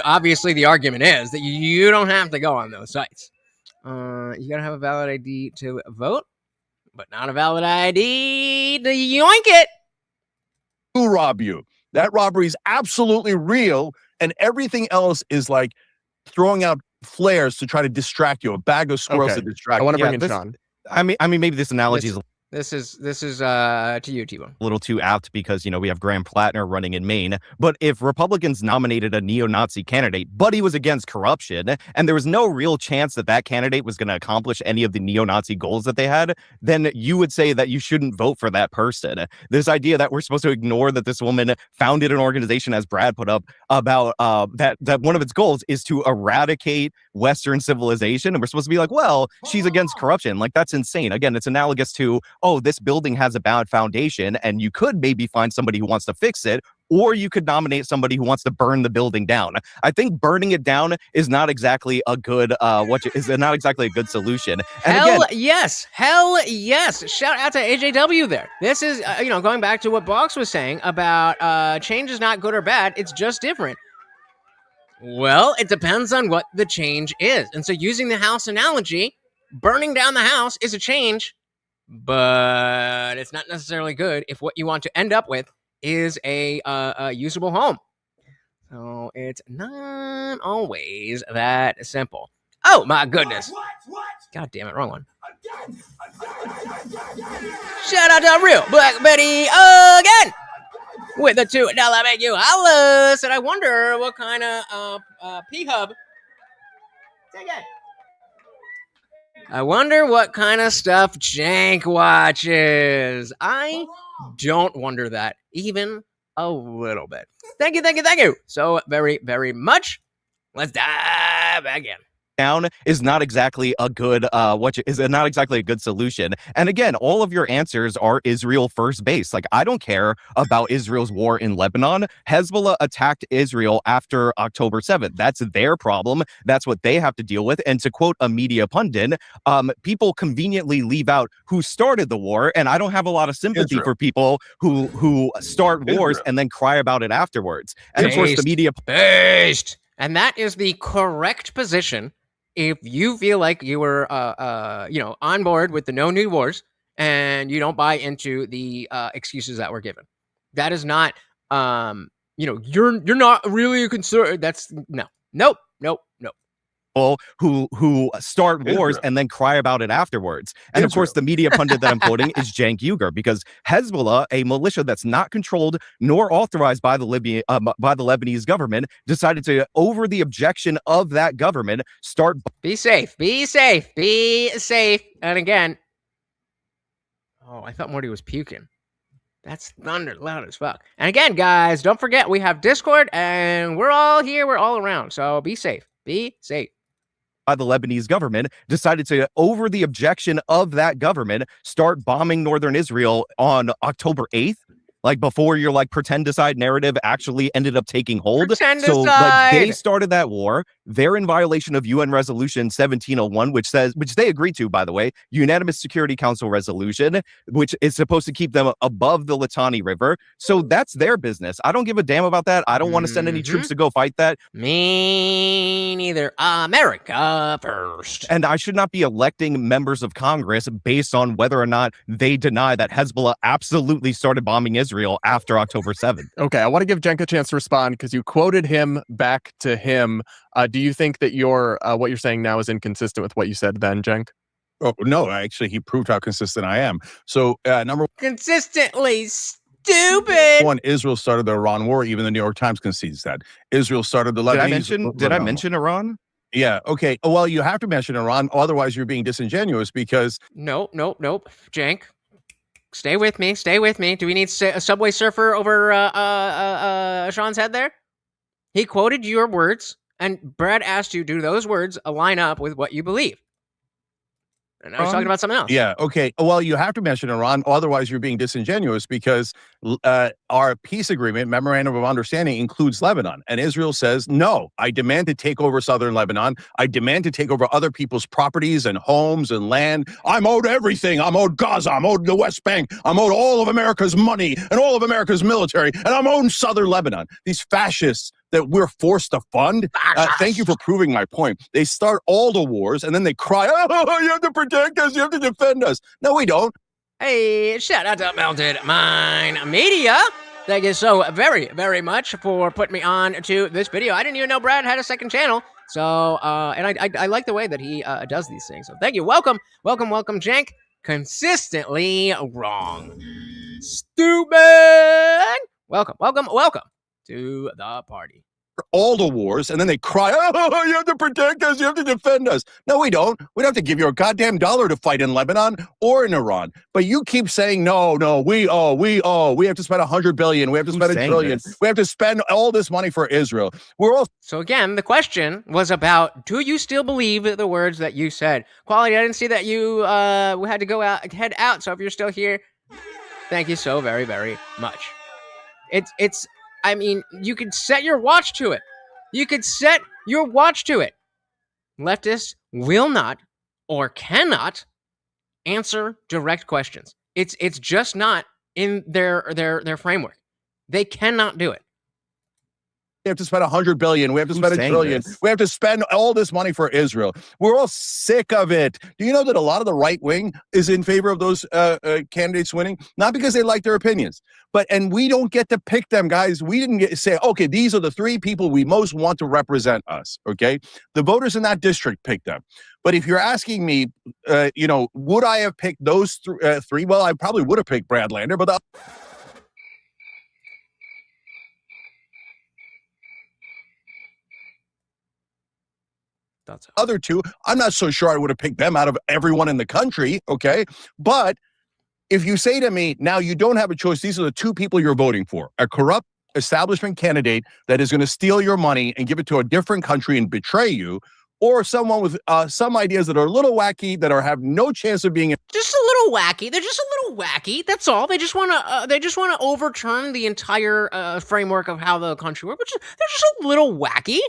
Obviously the argument is that you don't have to go on those sites. You gotta have a valid ID to vote, but not a valid ID to yoink it. Who rob you? That robbery is absolutely real, and everything else is like throwing out flares to try to distract you, a bag of squirrels to distract you. I want to bring in Sean. Maybe this analogy is This is to you, T-Bone. A little too apt because, we have Graham Plattner running in Maine. But if Republicans nominated a neo-Nazi candidate, but he was against corruption, and there was no real chance that that candidate was going to accomplish any of the neo-Nazi goals that they had, then you would say that you shouldn't vote for that person. This idea that we're supposed to ignore that this woman founded an organization, as Brad put up, about that one of its goals is to eradicate Western civilization. And we're supposed to be like, well, she's against corruption. Like, that's insane. Again, it's analogous to, oh, this building has a bad foundation, and you could maybe find somebody who wants to fix it, or you could nominate somebody who wants to burn the building down. I think burning it down is not exactly a good not exactly a good solution. And Hell yes. Shout out to AJW there. This is going back to what Box was saying about change is not good or bad, it's just different. Well, it depends on what the change is. And so using the house analogy, burning down the house is a change, but it's not necessarily good if what you want to end up with is a usable home. So it's not always that simple. Oh my goodness. God damn it, wrong one. Shout out to Real Black Betty again with the $2 menu. Holla, said I wonder what kind of P-Hub. Say again. I wonder what kind of stuff Cenk watches. I don't wonder that even a little bit. Thank you so very, very much. Let's dive back in. Down is not exactly a good not exactly a good solution. And again, all of your answers are Israel first base. Like, I don't care about Israel's war in Lebanon. Hezbollah attacked Israel after October 7th. That's their problem. That's what they have to deal with. And to quote a media pundit, people conveniently leave out who started the war, and I don't have a lot of sympathy for people who start wars and then cry about it afterwards. And of course, the media based. And that is the correct position. If you feel like you were, on board with the no new wars and you don't buy into the excuses that were given, that is not, you're not really concerned. That's nope. Who start wars and then cry about it afterwards. And of course, the media pundit that I'm quoting is Cenk Uygur, because Hezbollah, a militia that's not controlled nor authorized by the Lebanese government, decided to, over the objection of that government, start. Be safe. And again, I thought Morty was puking. That's thunder loud as fuck. And again, guys, don't forget we have Discord and we're all here. We're all around. So be safe. By the Lebanese government, decided to, over the objection of that government, start bombing northern Israel on October 8th. Like, before your pretend-decide narrative actually ended up taking hold. So they started that war. They're in violation of UN Resolution 1701, which they agreed to, by the way, Unanimous Security Council resolution, which is supposed to keep them above the Litani River. So that's their business. I don't give a damn about that. I don't want to send any troops to go fight that. Me neither. America first. And I should not be electing members of Congress based on whether or not they deny that Hezbollah absolutely started bombing Israel after October 7th. Okay, I want to give Cenk a chance to respond because you quoted him back to him. Do you think that what you're saying now is inconsistent with what you said then, Cenk? Oh, no, actually, he proved how consistent I am. So, consistently stupid. One, Israel started the Iran war. Even the New York Times concedes that. Israel started the Lebanese. Did I mention Iran? Yeah. Okay. Well, you have to mention Iran. Otherwise, you're being disingenuous because. Nope. Cenk. Stay with me. Do we need a Subway Surfer over Sean's head there? He quoted your words, and Brad asked you, do those words align up with what you believe? And I was talking about something else. Yeah, okay. Well, you have to mention Iran. Otherwise, you're being disingenuous because our peace agreement, memorandum of understanding, includes Lebanon. And Israel says, no, I demand to take over southern Lebanon. I demand to take over other people's properties and homes and land. I'm owed everything. I'm owed Gaza. I'm owed the West Bank. I'm owed all of America's money and all of America's military. And I'm owed southern Lebanon. These fascists that we're forced to fund. Thank you for proving my point. They start all the wars and then they cry, oh, you have to protect us. You have to defend us. No, we don't. Hey, shout out to Melted Mind Media. Thank you so very, very much for putting me on to this video. I didn't even know Brad had a second channel. So, and I like the way that he does these things. So thank you. Welcome, Cenk. Consistently wrong. Stupid. Welcome to the party. All the wars, and then they cry, oh, you have to protect us, you have to defend us. No, we don't. We don't have to give you a goddamn dollar to fight in Lebanon or in Iran. But you keep saying, no, we have to spend $100 billion, we have to spend $1 trillion, we have to spend all this money for Israel. So again, the question was about, do you still believe the words that you said? Quality, I didn't see that you had to head out, so if you're still here, thank you so very, very much. I mean, you could set your watch to it. Leftists will not or cannot answer direct questions. It's just not in their framework. They cannot do it. We have to spend 100 billion. We have to spend $1 trillion. We have to spend all this money for Israel. We're all sick of it. Do you know that a lot of the right wing is in favor of those candidates winning? Not because they like their opinions, and we don't get to pick them, guys. We didn't get to say, okay, these are the 3 people we most want to represent us. Okay, the voters in that district pick them. But if you're asking me, would I have picked those 3? Well, I probably would have picked Brad Lander, but That's other 2, I'm not so sure I would have picked them out of everyone in the country, okay? But if you say to me, now you don't have a choice, these are the 2 people you're voting for, a corrupt establishment candidate that is going to steal your money and give it to a different country and betray you, or someone with some ideas that are a little wacky, that have no chance of being just a little wacky. They're just a little wacky. That's all. They just want to overturn the entire framework of how the country works. They're just a little wacky.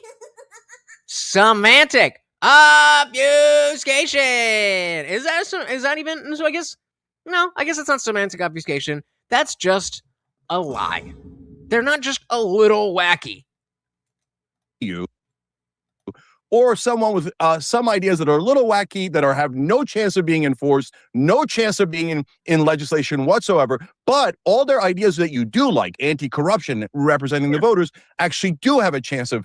Semantic obfuscation. Is that even? So I guess it's not semantic obfuscation. That's just a lie. They're not just a little wacky. You or someone with some ideas that are a little wacky, that have no chance of being enforced, no chance of being in legislation whatsoever, but all their ideas that you do like, anti-corruption, representing the voters, actually do have a chance of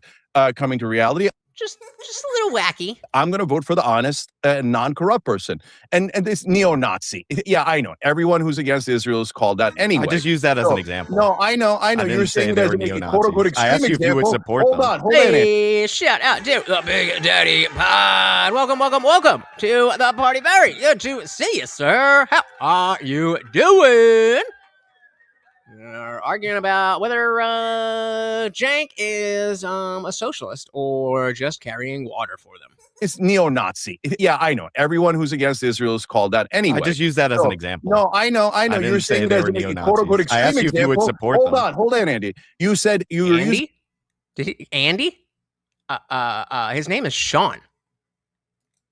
coming to reality. Just a little wacky. I'm going to vote for the honest, non-corrupt person. And this neo-Nazi. Yeah, I know. Everyone who's against Israel is called that anyway. I just use that as an example. No, I know. You're saying that as a quote-unquote extreme I asked you if you would support them. Hold on. Hey, shout out to the Big Daddy Pod. Welcome to the party. Very good to see you, sir. How are you doing? We're arguing about whether Cenk is a socialist or just carrying water for them. It's neo-Nazi. Yeah, I know. Everyone who's against Israel is called that anyway. I just use that as an example. No, I know. You're saying that as a quote-unquote extreme I asked you if you would support them. Hold on, Andy. You said you were Andy? Andy? His name is Sean.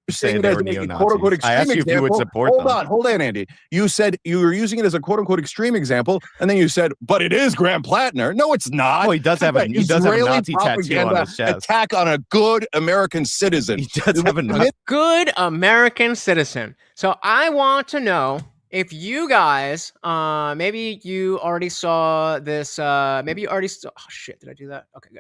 Saying that as a quote-unquote extreme I asked you if you would support them. Hold on, Andy. You said you were using it as a quote-unquote extreme example, and then you said, but it is Graham Plattner. No, it's not. Oh, he does have a Nazi tattoo on his chest. Attack on a good American citizen. He does have a good American citizen. So I want to know if you guys, maybe you already saw this. Maybe you already saw. Oh shit! Did I do that? Okay, good.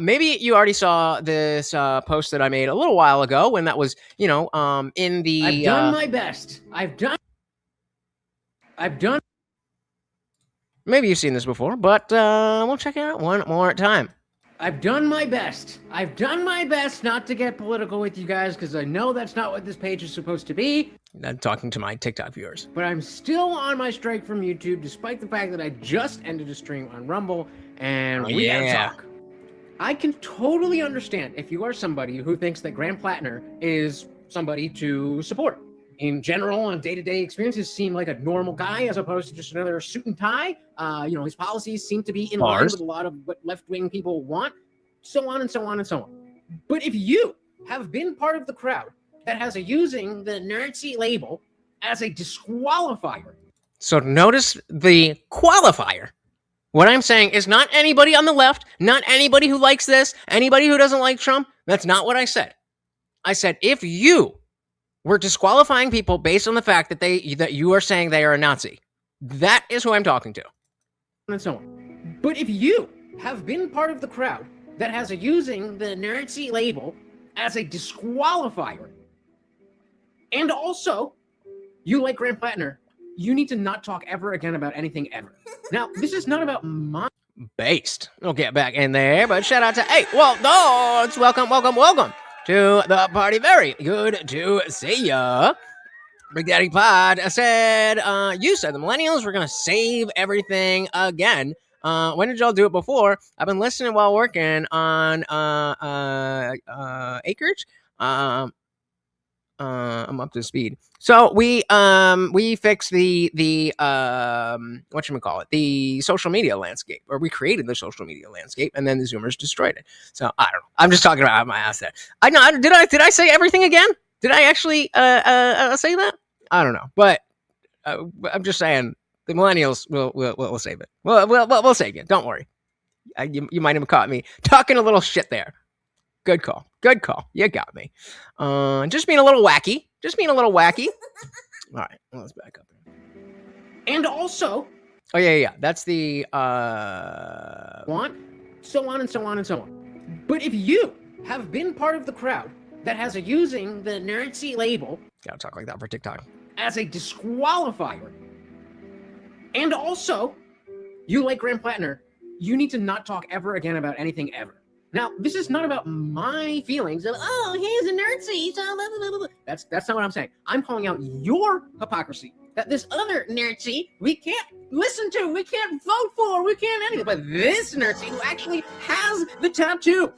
Maybe you already saw this post that I made a little while ago when that was, in the... I've done my best. I've done... Maybe you've seen this before, but we'll check it out one more time. I've done my best. I've done my best not to get political with you guys because I know that's not what this page is supposed to be. I'm talking to my TikTok viewers. But I'm still on my strike from YouTube, despite the fact that I just ended a stream on Rumble, and we gotta talk. I can totally understand if you are somebody who thinks that Graham Plattner is somebody to support. In general, on day-to-day experiences, seem like a normal guy as opposed to just another suit and tie. His policies seem to be in line with a lot of what left-wing people want, so on and so on and so on. But if you have been part of the crowd that has using the Nazi label as a disqualifier. So notice the qualifier. What I'm saying is not anybody on the left, not anybody who likes this, anybody who doesn't like Trump. That's not what I said. I said if you were disqualifying people based on the fact that you are saying they are a Nazi, that is who I'm talking to. And so on. But if you have been part of the crowd that has using the Nazi label as a disqualifier, and also you like Graham Plattner, you need to not talk ever again about anything ever. Now, this is not about my... Based. We'll get back in there, but shout out to... Hey, well, no, it's welcome to the party. Very good to see ya. Big Daddy Pod said, you said the millennials were going to save everything again. When did y'all do it before? I've been listening while working on Acreage. I'm up to speed. So we fixed the whatchamacallit, the social media landscape, or we created the social media landscape, and then the Zoomers destroyed it. So I don't know. I'm just talking about my ass there. I know. Did I say everything again? Did I actually say that? I don't know, but I'm just saying the millennials will save it. We'll save it. Don't worry. You might have caught me talking a little shit there. Good call. Good call. You got me. Just being a little wacky. All right, let's back up. And also, oh yeah. That's the so on and so on and so on. But if you have been part of the crowd that has using the Nazi label, gotta talk like that for TikTok, as a disqualifier, and also you like Graham Plattner, you need to not talk ever again about anything ever. Now, this is not about my feelings of, oh, he's a Nazi. That's not what I'm saying. I'm calling out your hypocrisy. That this other Nazi we can't listen to, we can't vote for, we can't anything. But this Nazi who actually has the tattoo.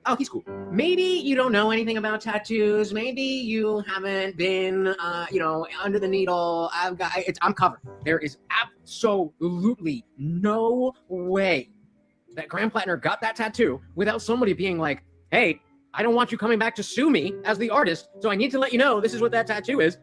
Oh, he's cool. Maybe you don't know anything about tattoos. Maybe you haven't been, under the needle. I'm covered. There is absolutely no way that Graham Plattner got that tattoo without somebody being like, hey, I don't want you coming back to sue me as the artist, so I need to let you know this is what that tattoo is.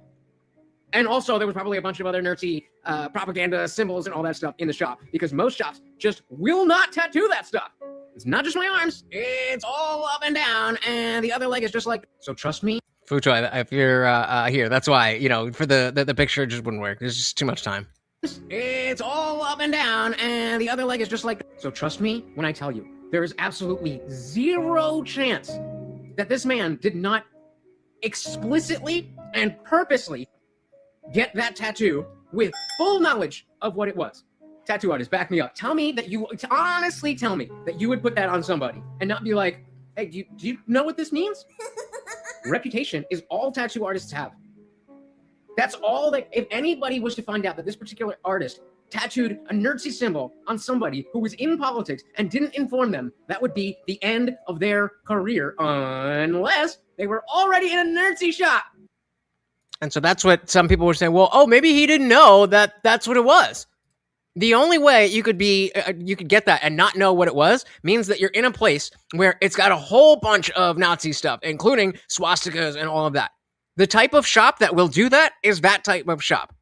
And also, there was probably a bunch of other Nazi propaganda symbols and all that stuff in the shop, because most shops just will not tattoo that stuff. It's not just my arms, it's all up and down, and the other leg is just like, so trust me. Fuchoy, if you're here, that's why, for the picture, it just wouldn't work. There's just too much time. It's all up and down, and the other leg is just like, so trust me when I tell you, there is absolutely zero chance that this man did not explicitly and purposely get that tattoo with full knowledge of what it was. Tattoo artist, back me up. Honestly tell me that you would put that on somebody and not be like, hey, do you know what this means? Reputation is all tattoo artists have. That's all that, if anybody was to find out that this particular artist tattooed a Nazi symbol on somebody who was in politics and didn't inform them, that would be the end of their career, unless they were already in a Nazi shop. And so that's what some people were saying. Well, oh, maybe he didn't know that that's what it was. The only way you could get that and not know what it was means that you're in a place where it's got a whole bunch of Nazi stuff, including swastikas and all of that. The type of shop that will do that is that type of shop.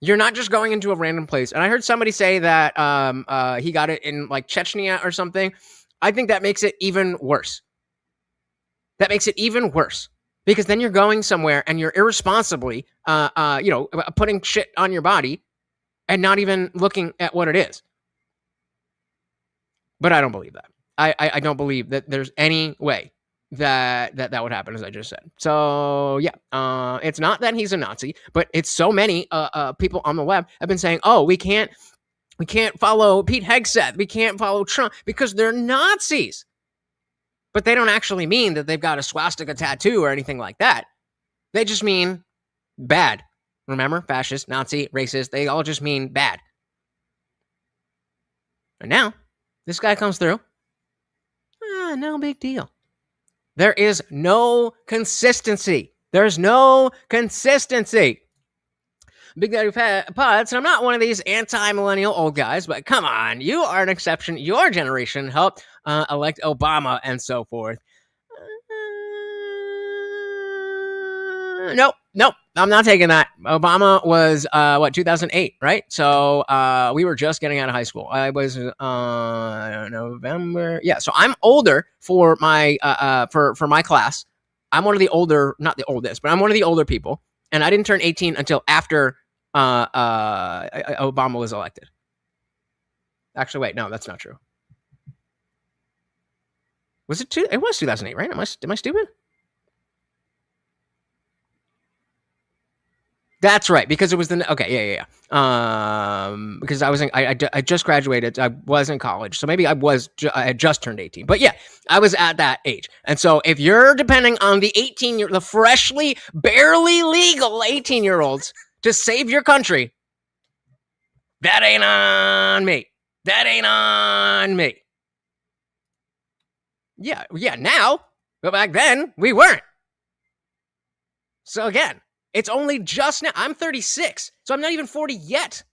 You're not just going into a random place. And I heard somebody say that he got it in like Chechnya or something. I think that makes it even worse. Because then you're going somewhere and you're irresponsibly, putting shit on your body and not even looking at what it is. But I don't believe that. I don't believe that there's any way that would happen, as I just said. So yeah, it's not that he's a Nazi, but it's so many people on the web have been saying, oh, we can't follow Pete Hegseth, we can't follow Trump because they're Nazis. But they don't actually mean that they've got a swastika tattoo or anything like that. They just mean bad. Remember, fascist, Nazi, racist, they all just mean bad. And now, this guy comes through. No big deal. There is no consistency. There's no consistency. Big Daddy Pods, and I'm not one of these anti-millennial old guys, but come on, you are an exception. Your generation helped elect Obama and so forth. Nope, I'm not taking that. Obama was, 2008, right? So we were just getting out of high school. I was November. Yeah, so I'm older for my for my class. I'm one of the older, not the oldest, but I'm one of the older people. And I didn't turn 18 until after Obama was elected. Actually, wait, no, that's not true. Was it It was 2008, right? Am I stupid? That's right, because it was yeah. Because I was I just graduated. I was in college, so maybe I had just turned 18. But yeah, I was at that age. And so if you're depending on the freshly, barely legal 18-year-olds to save your country, that ain't on me. That ain't on me. Yeah, now, but back then we weren't. So again, it's only just now. I'm 36, so I'm not even 40 yet.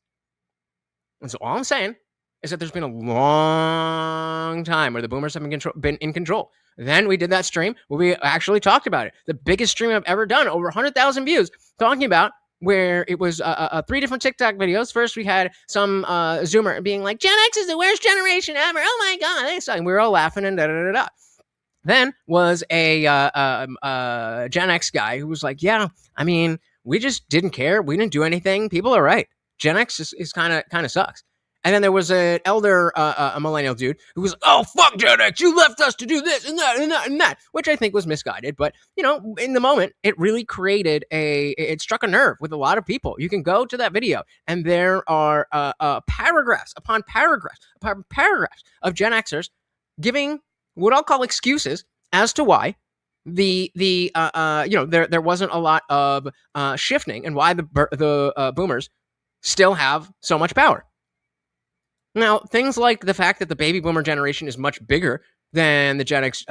And so all I'm saying is that there's been a long time where the boomers have been in control. Then we did that stream where we actually talked about it. The biggest stream I've ever done, over 100,000 views, talking about where it was 3 different TikTok videos. First, we had some Zoomer being like, Gen X is the worst generation ever. Oh my God. And we were all laughing and da-da-da-da. Then was a Gen X guy who was like, yeah, I mean, we just didn't care. We didn't do anything. People are right. Gen X is kind of sucks. And then there was an elder, a millennial dude who was, oh, fuck Gen X, you left us to do this and that and that and that, which I think was misguided. But, you know, in the moment, it really created it struck a nerve with a lot of people. You can go to that video and there are paragraphs upon paragraphs of Gen Xers giving what I'll call excuses as to why there wasn't a lot of shifting and why the boomers still have so much power. Now, things like the fact that the baby boomer generation is much bigger than the Gen X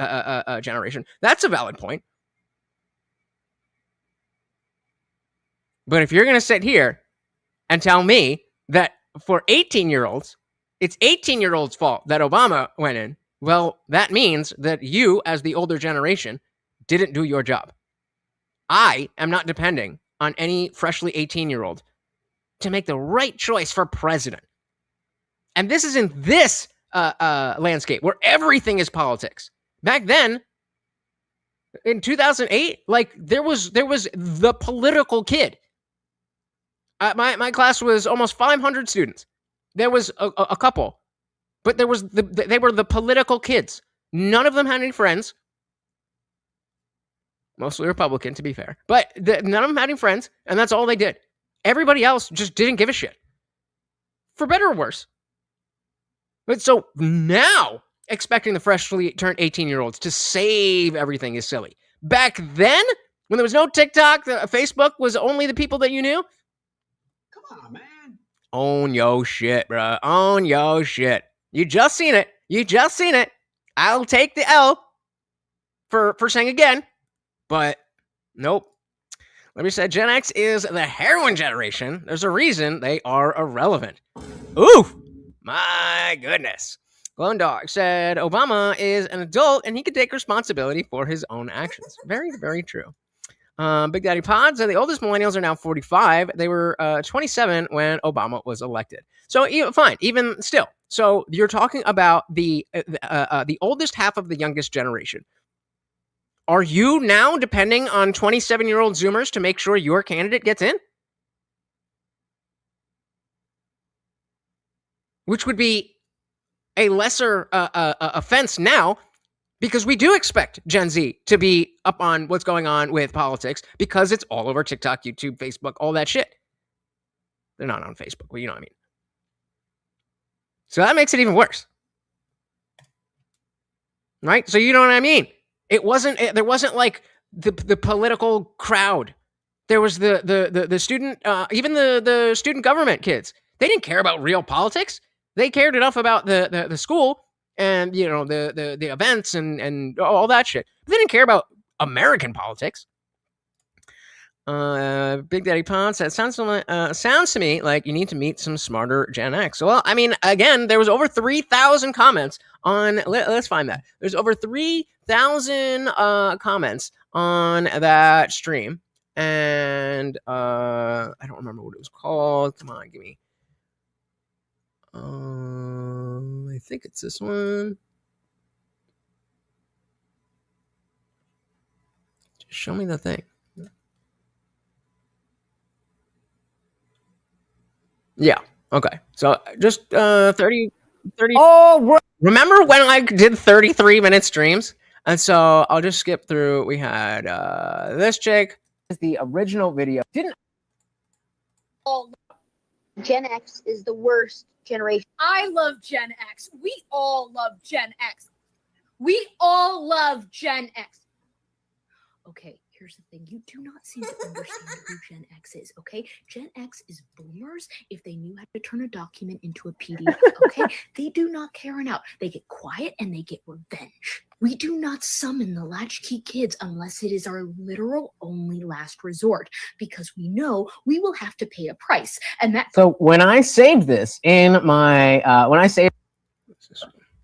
generation, that's a valid point. But if you're going to sit here and tell me that for 18-year-olds, it's 18-year-olds' fault that Obama went in, well, that means that you, as the older generation, didn't do your job. I am not depending on any freshly 18-year-old to make the right choice for president. And this is in this landscape where everything is politics. Back then, in 2008, like there was the political kid. My class was almost 500 students. There was a couple, but there was they were the political kids. None of them had any friends. Mostly Republican, to be fair. But none of them had any friends, and that's all they did. Everybody else just didn't give a shit. For better or worse. But so now, expecting the freshly turned 18-year-olds to save everything is silly. Back then, when there was no TikTok, Facebook was only the people that you knew. Come on, man. Own yo shit, bro. Own yo shit. You just seen it. I'll take the L for saying again. But nope. Let me say, Gen X is the heroin generation. There's a reason they are irrelevant. Oof. My goodness. Clone Dog said Obama is an adult and he can take responsibility for his own actions. Very, very true. Big Daddy Pod said the oldest millennials are now 45. They were 27 when Obama was elected. So fine, even still. So you're talking about the oldest half of the youngest generation. Are you now depending on 27-year-old Zoomers to make sure your candidate gets in? Which would be a lesser offense now, because we do expect Gen Z to be up on what's going on with politics because it's all over TikTok, YouTube, Facebook, all that shit. They're not on Facebook, well, you know what I mean. So that makes it even worse. Right? So you know what I mean? There wasn't like the political crowd. There was the student, even the student government kids. They didn't care about real politics. They cared enough about the school and, you know, the events and all that shit. But they didn't care about American politics. Big Daddy Pond said, sounds to me like you need to meet some smarter Gen X. Well, I mean, again, there was over 3,000 comments on, let's find that. There's over 3,000 comments on that stream. And I don't remember what it was called. Come on, give me. I think it's this one. Just show me the thing. Yeah. Okay. So just 30. Oh, remember when I did 33-minute streams? And so I'll just skip through. We had this chick. The original video didn't. Gen X is the worst generation. I love Gen X. We all love Gen X. We all love Gen X. Okay, here's the thing. You do not seem to understand who Gen X is, okay? Gen X is boomers if they knew how to turn a document into a PDF, okay? They do not care enough. They get quiet and they get revenge. We do not summon the latchkey kids unless it is our literal only last resort, because we know we will have to pay a price. And that. So when I saved this in my,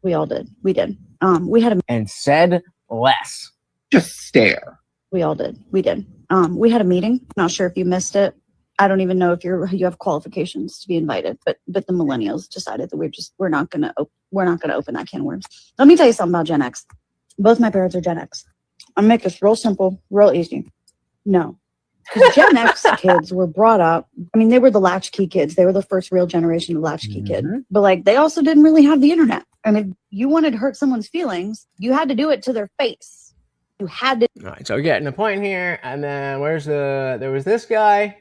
we all did. We did. We had a and said less. Just stare. We all did. We did. We had a meeting. Not sure if you missed it. I don't even know if you have qualifications to be invited, but the millennials decided that we're not gonna open that can of worms. Let me tell you something about Gen X. Both my parents are Gen X. I'll make this real simple, real easy. No. Because Gen X kids were brought up, I mean, they were the latchkey kids. They were the first real generation of latchkey kid. But like, they also didn't really have the internet. And if you wanted to hurt someone's feelings, you had to do it to their face. You had to. All right, so we're getting a point here. And then there was this guy.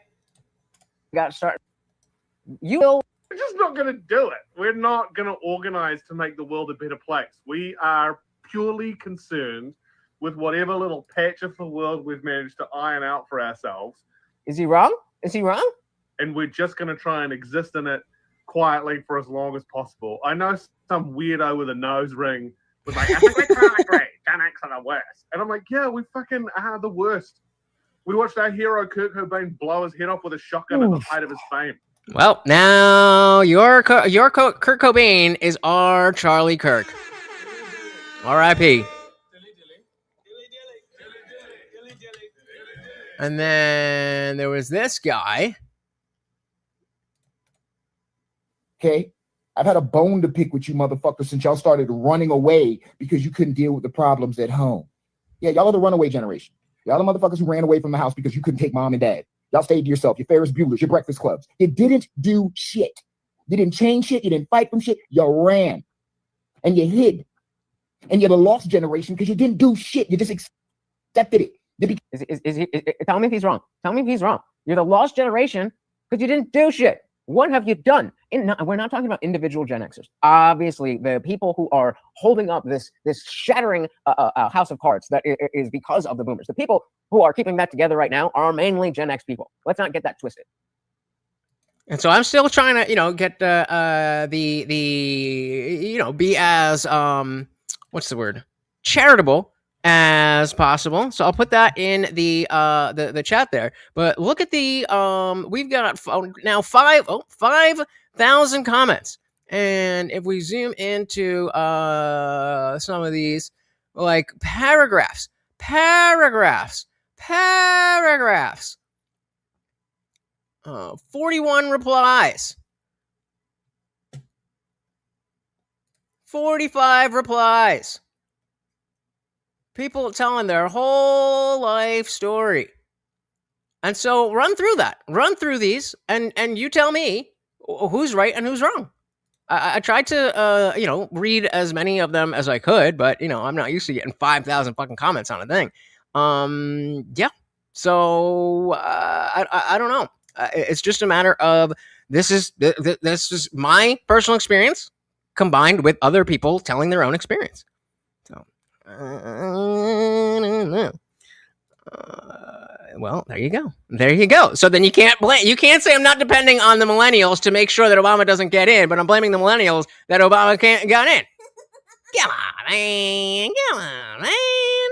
Got started. We're just not going to do it. We're not going to organize to make the world a better place. We are purely concerned with whatever little patch of the world we've managed to iron out for ourselves. Is he wrong? Is he wrong? And we're just going to try and exist in it quietly for as long as possible. I know some weirdo with a nose ring was like, I think we're trying to agree. Gen X are the worst. And I'm like, yeah, we fucking are the worst. We watched our hero Kurt Cobain blow his head off with a shotgun at the height of his fame. Well, now your Kurt Cobain is our Charlie Kirk. R.I.P. And then there was this guy. Okay, I've had a bone to pick with you motherfuckers since y'all started running away because you couldn't deal with the problems at home. Yeah, y'all are the runaway generation. Y'all the motherfuckers who ran away from the house because you couldn't take mom and dad. Y'all stayed to yourself, your Ferris Bueller's, your breakfast clubs. You didn't do shit. You didn't change shit. You didn't fight from shit. You ran. And you hid. And you're the lost generation because you didn't do shit. You just accepted it. Tell me if he's wrong. Tell me if he's wrong. You're the lost generation because you didn't do shit. What have you done? We're not talking about individual Gen Xers. Obviously, the people who are holding up this shattering house of cards that is because of the boomers. The people who are keeping that together right now are mainly Gen X people. Let's not get that twisted. And so I'm still trying to, get be as what's the word? Charitable as possible. So I'll put that in the chat there. But look at the we've got now 5,000 comments. And if we zoom into some of these, like paragraphs. 41 replies. 45 replies. People telling their whole life story. And so run through that. Run through these and you tell me who's right and who's wrong. I tried to, read as many of them as I could, but, I'm not used to getting 5,000 fucking comments on a thing. Yeah. So I don't know. It's just a matter of this is my personal experience combined with other people telling their own experience. So, well, there you go. There you go. So then you can't say I'm not depending on the millennials to make sure that Obama doesn't get in, but I'm blaming the millennials that Obama can't get in. Come on, man.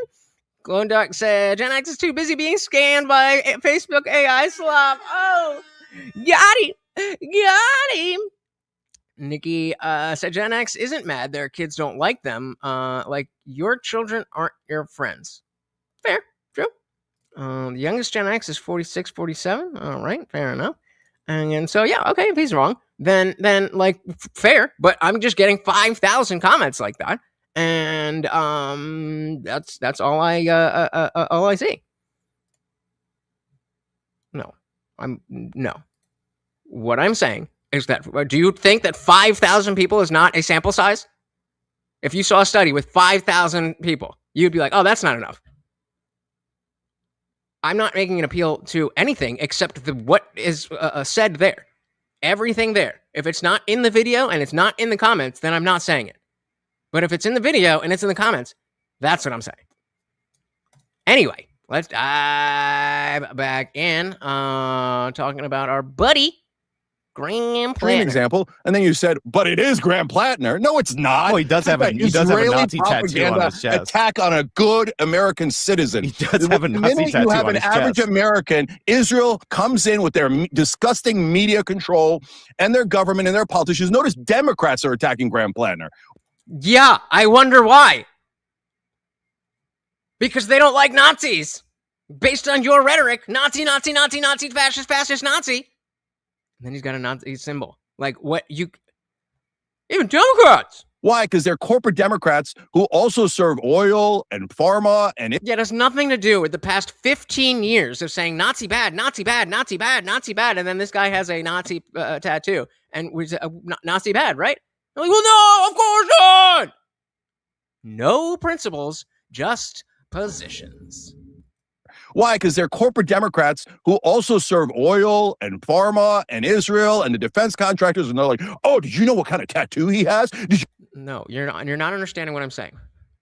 Glow Duck said, Gen X is too busy being scanned by Facebook AI slop. Oh, got him. Nikki said, Gen X isn't mad their kids don't like them. Like, your children aren't your friends. Fair, true. The youngest Gen X is 46, 47. All right, fair enough. And so, yeah, okay, if he's wrong, then like, fair. But I'm just getting 5,000 comments like that. And that's all I see. No. What I'm saying is that, do you think that 5,000 people is not a sample size? If you saw a study with 5,000 people, you'd be like, oh, that's not enough. I'm not making an appeal to anything except what is said there. Everything there. If it's not in the video and it's not in the comments, then I'm not saying it. But if it's in the video and it's in the comments, that's what I'm saying. Anyway, let's dive back in, talking about our buddy, Graham Plattner. Great example. And then you said, but it is Graham Plattner. No, it's not. Oh, he does have a Nazi tattoo on his chest. Attack on a good American citizen. He does have a Nazi tattoo on his chest. You have an average American, Israel comes in with their disgusting media control and their government and their politicians. Notice Democrats are attacking Graham Plattner. Yeah, I wonder why. Because they don't like Nazis. based on your rhetoric, Nazi, Nazi, Nazi, Nazi, fascist, fascist, Nazi. And then he's got a Nazi symbol. Like what you, even Democrats. Why? Because they're corporate Democrats who also serve oil and pharma and yeah, it has nothing to do with the past 15 years of saying Nazi bad, Nazi bad, Nazi bad, Nazi bad, and then this guy has a Nazi tattoo and was Nazi bad, right? I'm like, well, no, of course not. No principles, just positions. Why? Because they're corporate Democrats who also serve oil and pharma and Israel and the defense contractors, and they're like, "Oh, did you know what kind of tattoo he has?" No, you're not understanding what I'm saying.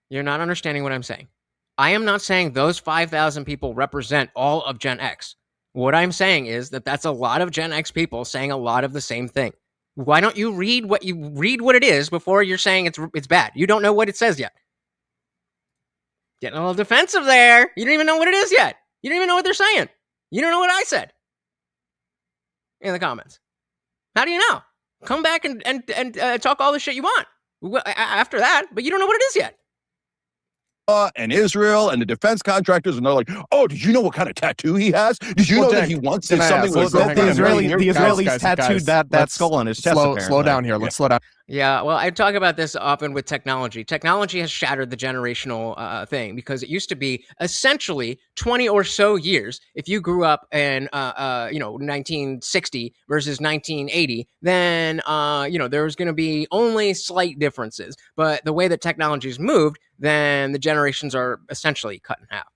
You're not understanding what I'm saying. I am not saying those 5,000 people represent all of Gen X. What I'm saying is that that's a lot of Gen X people saying a lot of the same thing. Why don't you read what it is before you're saying it's bad? You don't know what it says yet. Getting a little defensive there. You don't even know what it is yet. You don't even know what they're saying. You don't know what I said in the comments. How do you know? Come back and talk all the shit you want after that, but you don't know what it is yet. And Israel and the defense contractors, and they're like, "Oh, did you know what kind of tattoo he has? Did you know that he wants something like the Israelis tattooed that skull on his chest?" Slow down here. Let's slow down. Yeah, well, I talk about this often with technology. Technology has shattered the generational thing because it used to be essentially 20 or so years. If you grew up in 1960 versus 1980, then there was going to be only slight differences. But the way that technology has moved, then the generations are essentially cut in half.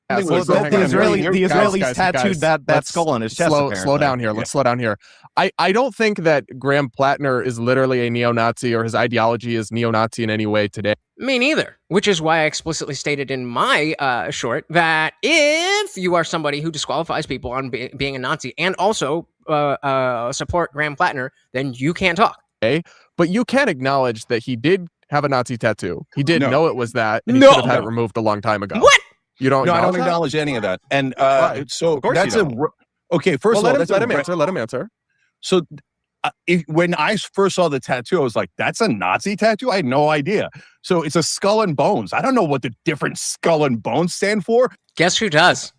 The Israelis tattooed that skull on his chest. Slow down here. Let's slow down here. I don't think that Graham Plattner is literally a neo-Nazi or his ideology is neo-Nazi in any way today. Me neither, which is why I explicitly stated in my short that if you are somebody who disqualifies people on being a Nazi and also support Graham Plattner, then you can't talk. Okay, but you can acknowledge that he did have a Nazi tattoo. He did know it was that, and he could have had it removed a long time ago. What? You don't? No, I don't acknowledge any of that. And so that's okay. First of all, let him answer. So when I first saw the tattoo, I was like, "That's a Nazi tattoo." I had no idea. So it's a skull and bones. I don't know what the different skull and bones stand for. Guess who does?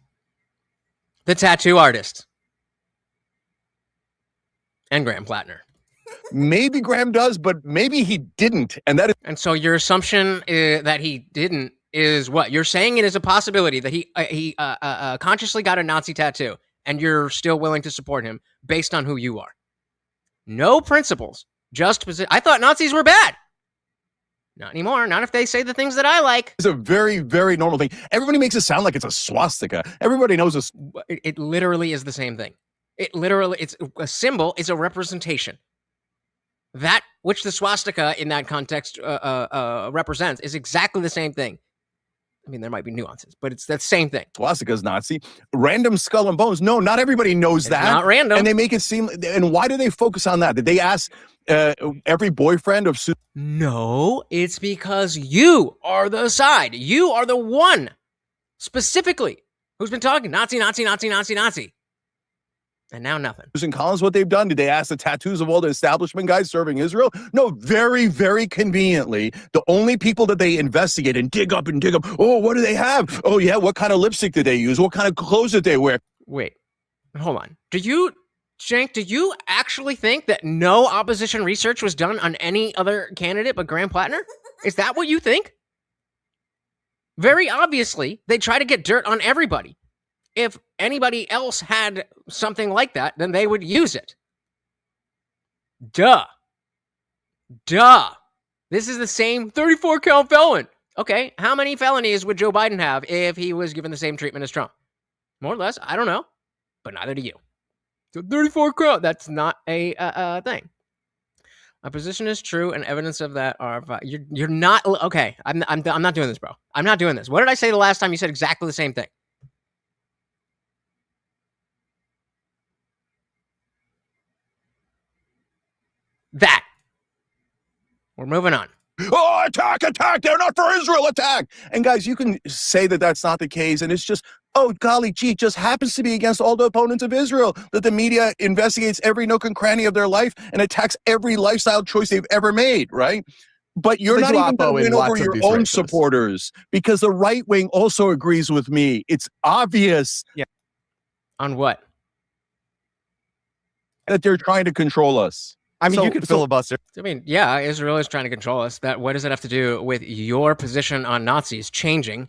The tattoo artist and Graham Plattner. Maybe Graham does, but maybe he didn't. And so your assumption that he didn't is what? You're saying it is a possibility that he consciously got a Nazi tattoo, and you're still willing to support him based on who you are. No principles, just position. I thought Nazis were bad. Not anymore. Not if they say the things that I like. It's a very, very normal thing. Everybody makes it sound like it's a swastika. Everybody knows this. It literally is the same thing. It's a symbol is a representation. That which the swastika in that context represents is exactly the same thing. I mean, there might be nuances, but it's that same thing. Swastika's Nazi. Random skull and bones. No, not everybody knows that. Not random. And they make it seem. And why do they focus on that? Did they ask every boyfriend of? No, it's because you are the side. You are the one specifically who's been talking Nazi, Nazi, Nazi, Nazi, Nazi. And now nothing. Susan Collins, what they've done, did they ask the tattoos of all the establishment guys serving Israel? No, very, very conveniently, the only people that they investigate and dig up, oh, what do they have? Oh, yeah, what kind of lipstick did they use? What kind of clothes did they wear? Wait, hold on. Cenk, do you actually think that no opposition research was done on any other candidate but Graham Plattner? Is that what you think? Very obviously, they try to get dirt on everybody. If anybody else had something like that, then they would use it. Duh. This is the same 34 count felon. Okay, how many felonies would Joe Biden have if he was given the same treatment as Trump? More or less, I don't know, but neither do you. So 34 count, that's not a thing. My position is true, and evidence of that are you're not okay. I'm not doing this, bro. I'm not doing this. What did I say the last time you said exactly the same thing? That. We're moving on. Oh, attack! They're not for Israel, attack! And guys, you can say that that's not the case, and it's just, oh, golly gee, it just happens to be against all the opponents of Israel that the media investigates every nook and cranny of their life and attacks every lifestyle choice they've ever made, right? But you're They not do even going Oppo to in win over lots of your these own races. supporters because the right wing also agrees with me. It's obvious. Yeah. On what? That they're trying to control us. I mean, you could filibuster. I mean, yeah, Israel is trying to control us. What does it have to do with your position on Nazis changing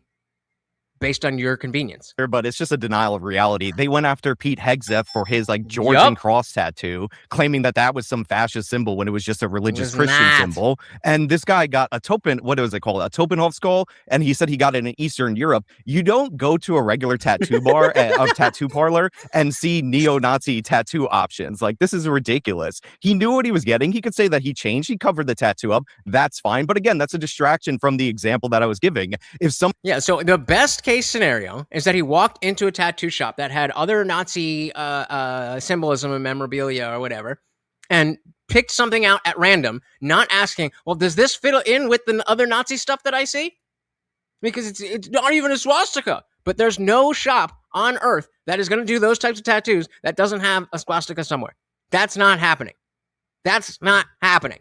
based on your convenience? But it's just a denial of reality. They went after Pete Hegseth for his Georgian cross tattoo, claiming that was some fascist symbol when it was just a religious Christian symbol. And this guy got a Topen, what was it called? A Topenhof skull, and he said he got it in Eastern Europe. You don't go to a regular tattoo bar, a tattoo parlor, and see neo-Nazi tattoo options. Like, this is ridiculous. He knew what he was getting. He could say that he changed. He covered the tattoo up. That's fine. But again, that's a distraction from the example that I was giving. So the best case scenario is that he walked into a tattoo shop that had other Nazi symbolism and memorabilia or whatever, and picked something out at random, not asking, well, does this fit in with the other Nazi stuff that I see? Because it's not even a swastika. But there's no shop on earth that is going to do those types of tattoos that doesn't have a swastika somewhere. That's not happening. That's not happening.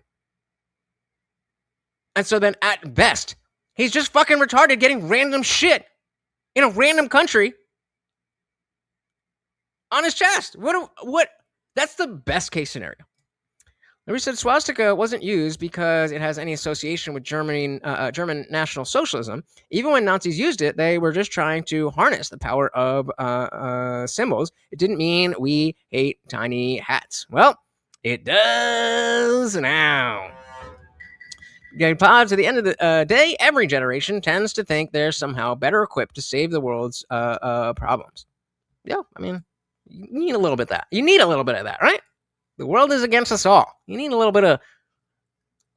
And so then at best, he's just fucking retarded getting random shit in a random country on his chest. What? That's the best case scenario. We said swastika wasn't used because it has any association with German National Socialism. Even when Nazis used it, they were just trying to harness the power of symbols. It didn't mean we hate tiny hats. Well, it does now. Getting pods at the end of the day, every generation tends to think they're somehow better equipped to save the world's problems. Yeah, I mean, you need a little bit of that. You need a little bit of that, right? The world is against us all. You need a little bit of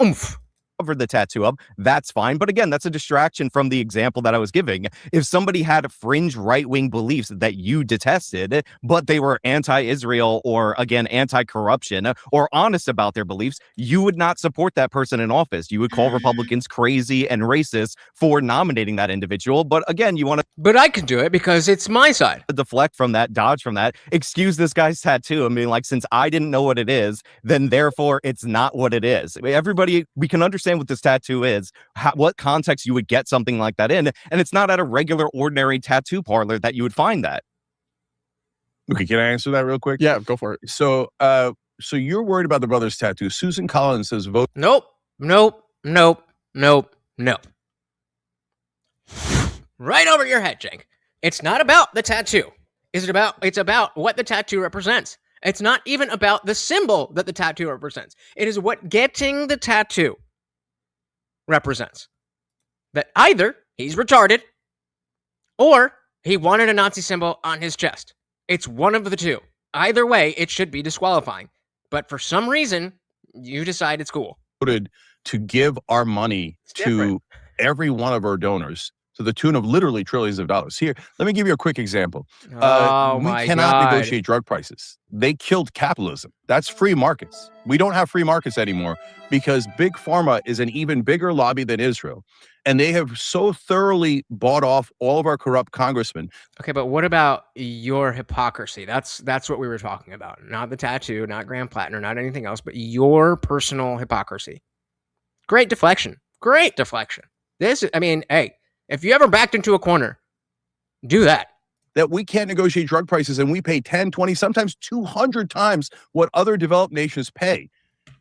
oomph. Covered the tattoo up, that's fine. But again, that's a distraction from the example that I was giving. If somebody had fringe right-wing beliefs that you detested, but they were anti-Israel or, again, anti-corruption or honest about their beliefs, you would not support that person in office. You would call Republicans crazy and racist for nominating that individual. But again, you want to... But I can do it because it's my side. Deflect from that, dodge from that, excuse this guy's tattoo. I mean, like, since I didn't know what it is, then therefore it's not what it is. Everybody, we can understand what this tattoo is, what context you would get something like that in, and it's not at a regular, ordinary tattoo parlor that you would find that. Okay, can I answer that real quick? Yeah, go for it. So you're worried about the brother's tattoo. Susan Collins says vote. Nope. Right over your head, Cenk. It's not about the tattoo. It's about what the tattoo represents. It's not even about the symbol that the tattoo represents. It is what getting the tattoo represents. That either he's retarded or he wanted a Nazi symbol on his chest. It's one of the two. Either way, it should be disqualifying. But for some reason, you decide it's cool. To give our money to every one of our donors to the tune of literally trillions of dollars. Here, let me give you a quick example. We cannot negotiate drug prices. They killed capitalism. That's free markets. We don't have free markets anymore because Big Pharma is an even bigger lobby than Israel. And they have so thoroughly bought off all of our corrupt congressmen. Okay, but what about your hypocrisy? That's what we were talking about. Not the tattoo, not Graham Plattner, not anything else, but your personal hypocrisy. Great deflection. Great deflection. Hey, if you ever backed into a corner, do that. That we can't negotiate drug prices and we pay 10, 20, sometimes 200 times what other developed nations pay.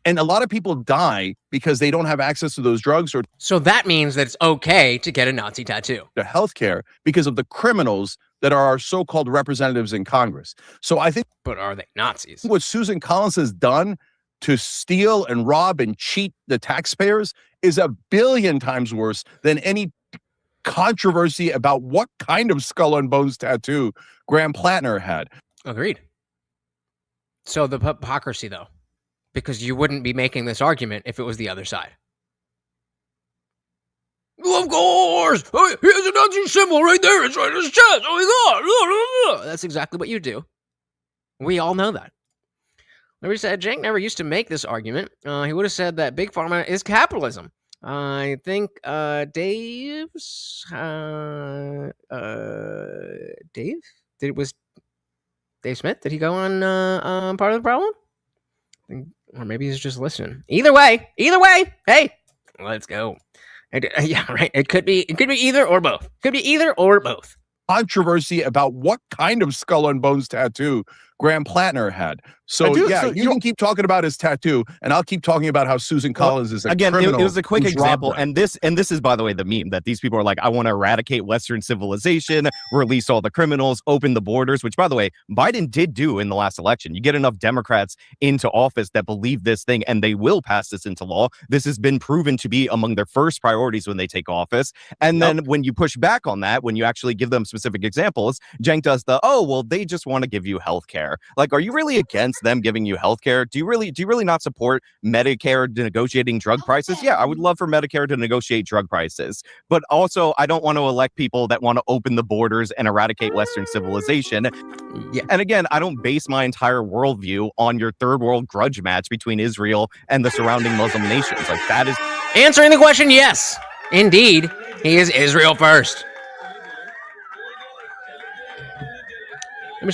And a lot of people die because they don't have access to those drugs. So that means that it's okay to get a Nazi tattoo. The healthcare because of the criminals that are our so-called representatives in Congress. So I think... But are they Nazis? What Susan Collins has done to steal and rob and cheat the taxpayers is 1 billion times worse than any controversy about what kind of skull and bones tattoo Graham Plattner had. Agreed. So the hypocrisy, though, because you wouldn't be making this argument if it was the other side. Of course! Here's a Nazi symbol right there. It's right in his chest. Oh my God! That's exactly what you do. We all know that. Larry said Cenk never used to make this argument. He would have said that Big Pharma is capitalism. I think Dave? Was Dave Smith? Did he go on Part of the Problem? Or maybe he's just listening. Either way, hey, Let's go. Yeah, right. It could be either or both. Could be either or both. Controversy about what kind of skull and bones tattoo Graham Plattner had. So you can keep talking about his tattoo, and I'll keep talking about how Susan Collins is a criminal. It was a quick who's example, robbed them. and this is, by the way, the meme that these people are like, I want to eradicate Western civilization, release all the criminals, open the borders, which, by the way, Biden did do in the last election. You get enough Democrats into office that believe this thing, and they will pass this into law. This has been proven to be among their first priorities when they take office. And then when you push back on that, when you actually give them specific examples, Cenk does they just want to give you health care. Like, are you really against them giving you health care? Do you really not support Medicare negotiating drug prices? Yeah, I would love for Medicare to negotiate drug prices. But also, I don't want to elect people that want to open the borders and eradicate Western civilization. Yeah. And again, I don't base my entire worldview on your third world grudge match between Israel and the surrounding Muslim nations. Like, that is answering the question. Yes, indeed, he is Israel first.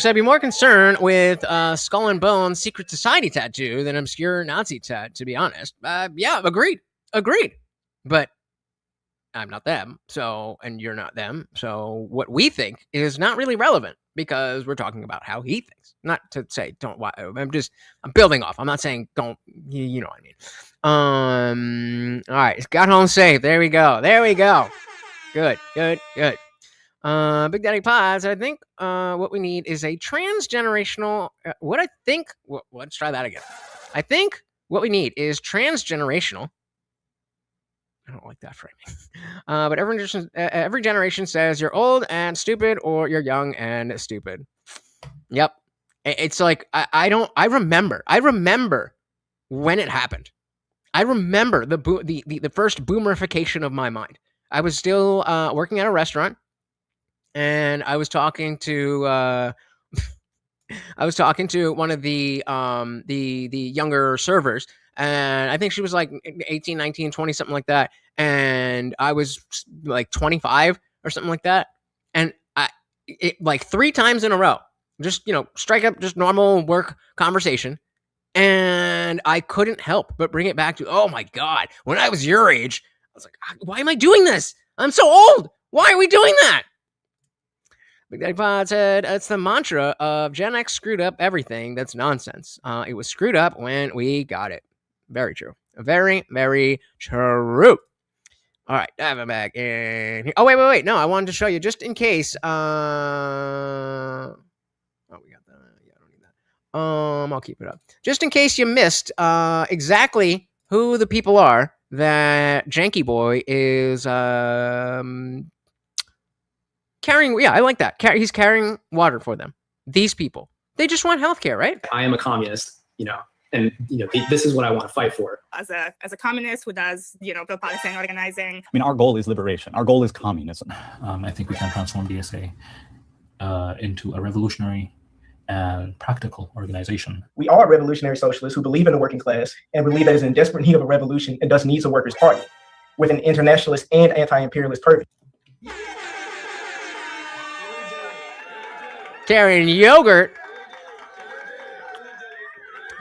I'd be more concerned with Skull and Bones secret society tattoo than obscure Nazi tat, to be honest. Yeah, agreed. But I'm not them, and you're not them. So what we think is not really relevant because we're talking about how he thinks. Not to say don't. I'm building off. I'm not saying don't. You know what I mean. All right, got home safe. There we go. Good. Big Daddy Pods, I think what we need is a transgenerational. Let's try that again. I think what we need is transgenerational. I don't like that framing. But every generation says you're old and stupid, or you're young and stupid. Yep. It's like I remember when it happened. I remember the first boomerification of my mind. I was still working at a restaurant. And I was talking to one of the younger servers, and I think she was like 18, 19, 20, something like that. And I was like 25 or something like that. And like 3 times in a row, just, strike up just normal work conversation. And I couldn't help but bring it back to, oh my God, when I was your age, I was like, why am I doing this? I'm so old. Why are we doing that? Big Daddy Pod said, it's the mantra of Gen X screwed up everything. That's nonsense. It was screwed up when we got it. Very true. Very, very true. All right, I have it back in here. Oh, wait. No, I wanted to show you just in case. We got that. Yeah, I don't need that. I'll keep it up. Just in case you missed exactly who the people are that Janky Boy is carrying. Yeah, I like that. He's carrying water for them. These people, they just want healthcare, right? I am a communist, and this is what I want to fight for. As a communist who does, pro-Palestine organizing. I mean, our goal is liberation. Our goal is communism. I think we can transform DSA into a revolutionary and practical organization. We are revolutionary socialists who believe in the working class and believe that it's in desperate need of a revolution and thus needs a workers' party with an internationalist and anti-imperialist purview. Carrying yogurt.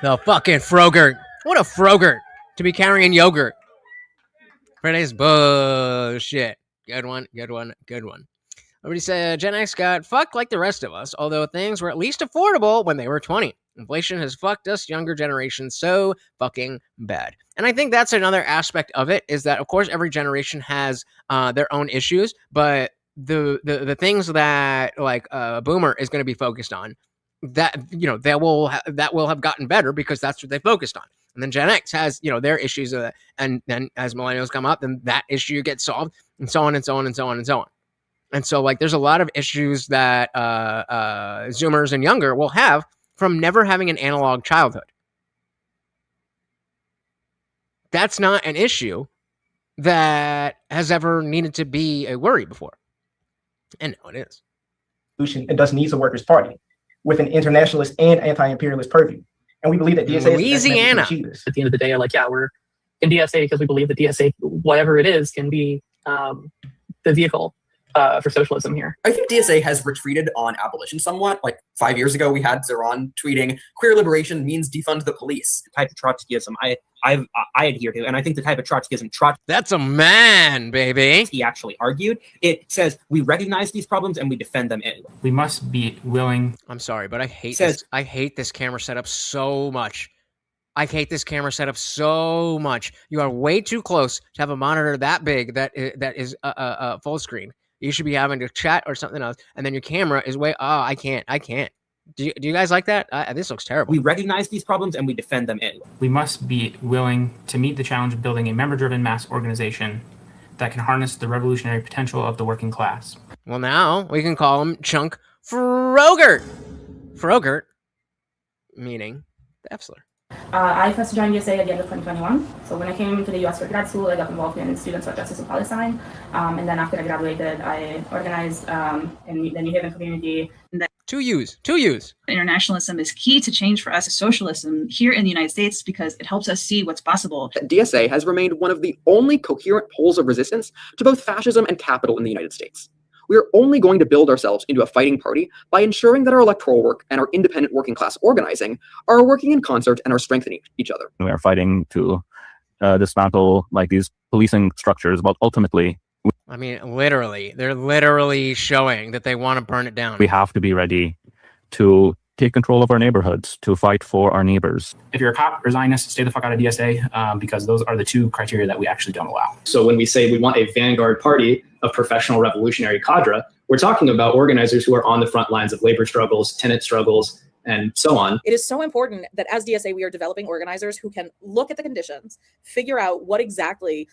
The fucking Frogurt. What a Frogurt to be carrying yogurt. For this bullshit. Good one. Everybody said Gen X got fucked like the rest of us, although things were at least affordable when they were 20. Inflation has fucked us younger generations so fucking bad. And I think that's another aspect of it, is that, of course, every generation has their own issues, but the things that like Boomer is going to be focused on, that that will have gotten better because that's what they focused on. And then Gen X has their issues, and then as millennials come up, then that issue gets solved, and so on and so on and so on and so on. And so like there's a lot of issues that Zoomers and younger will have from never having an analog childhood. That's not an issue that has ever needed to be a worry before. And now it is. And thus needs a workers' party with an internationalist and anti-imperialist purview. And we believe that DSA Louisiana. is at the end of the day, we're in DSA because we believe that DSA, whatever it is, can be the vehicle for socialism here. I think DSA has retreated on abolition somewhat. Like 5 years ago, we had Zeron tweeting, "Queer liberation means defund the police." The type of Trotskyism I adhere to, and I think the type of Trotskyism That's a man, baby. he actually argued. It says we recognize these problems and we defend them anyway. We must be willing. I'm sorry, but I hate Says- this. I hate this camera setup so much. I hate this camera setup so much. You are way too close to have a monitor that big that is full screen. You should be having to chat or something else, and then your camera is way. Oh, I can't. Do you guys like that? This looks terrible. We recognize these problems and we defend them anyway. We must be willing to meet the challenge of building a member-driven mass organization that can harness the revolutionary potential of the working class. Well, now we can call him Cenk Uygur. Uygur, meaning the Efsler. I first joined USA at the end of 2021. So when I came to the US for grad school, I got involved in Students for Justice in Palestine. And then after I graduated, I organized in the New Haven community. Two U's. Internationalism is key to change for us as socialism here in the United States because it helps us see what's possible. DSA has remained one of the only coherent poles of resistance to both fascism and capital in the United States. We are only going to build ourselves into a fighting party by ensuring that our electoral work and our independent working class organizing are working in concert and are strengthening each other. We are fighting to dismantle these policing structures, but ultimately, I mean, literally, they're literally showing that they want to burn it down. we have to be ready to take control of our neighborhoods, to fight for our neighbors. If you're a cop or Zionist, stay the fuck out of DSA because those are the two criteria that we actually don't allow. So when we say we want a vanguard party of professional revolutionary cadre, we're talking about organizers who are on the front lines of labor struggles, tenant struggles, and so on. It is so important that as DSA, we are developing organizers who can look at the conditions, figure out what exactly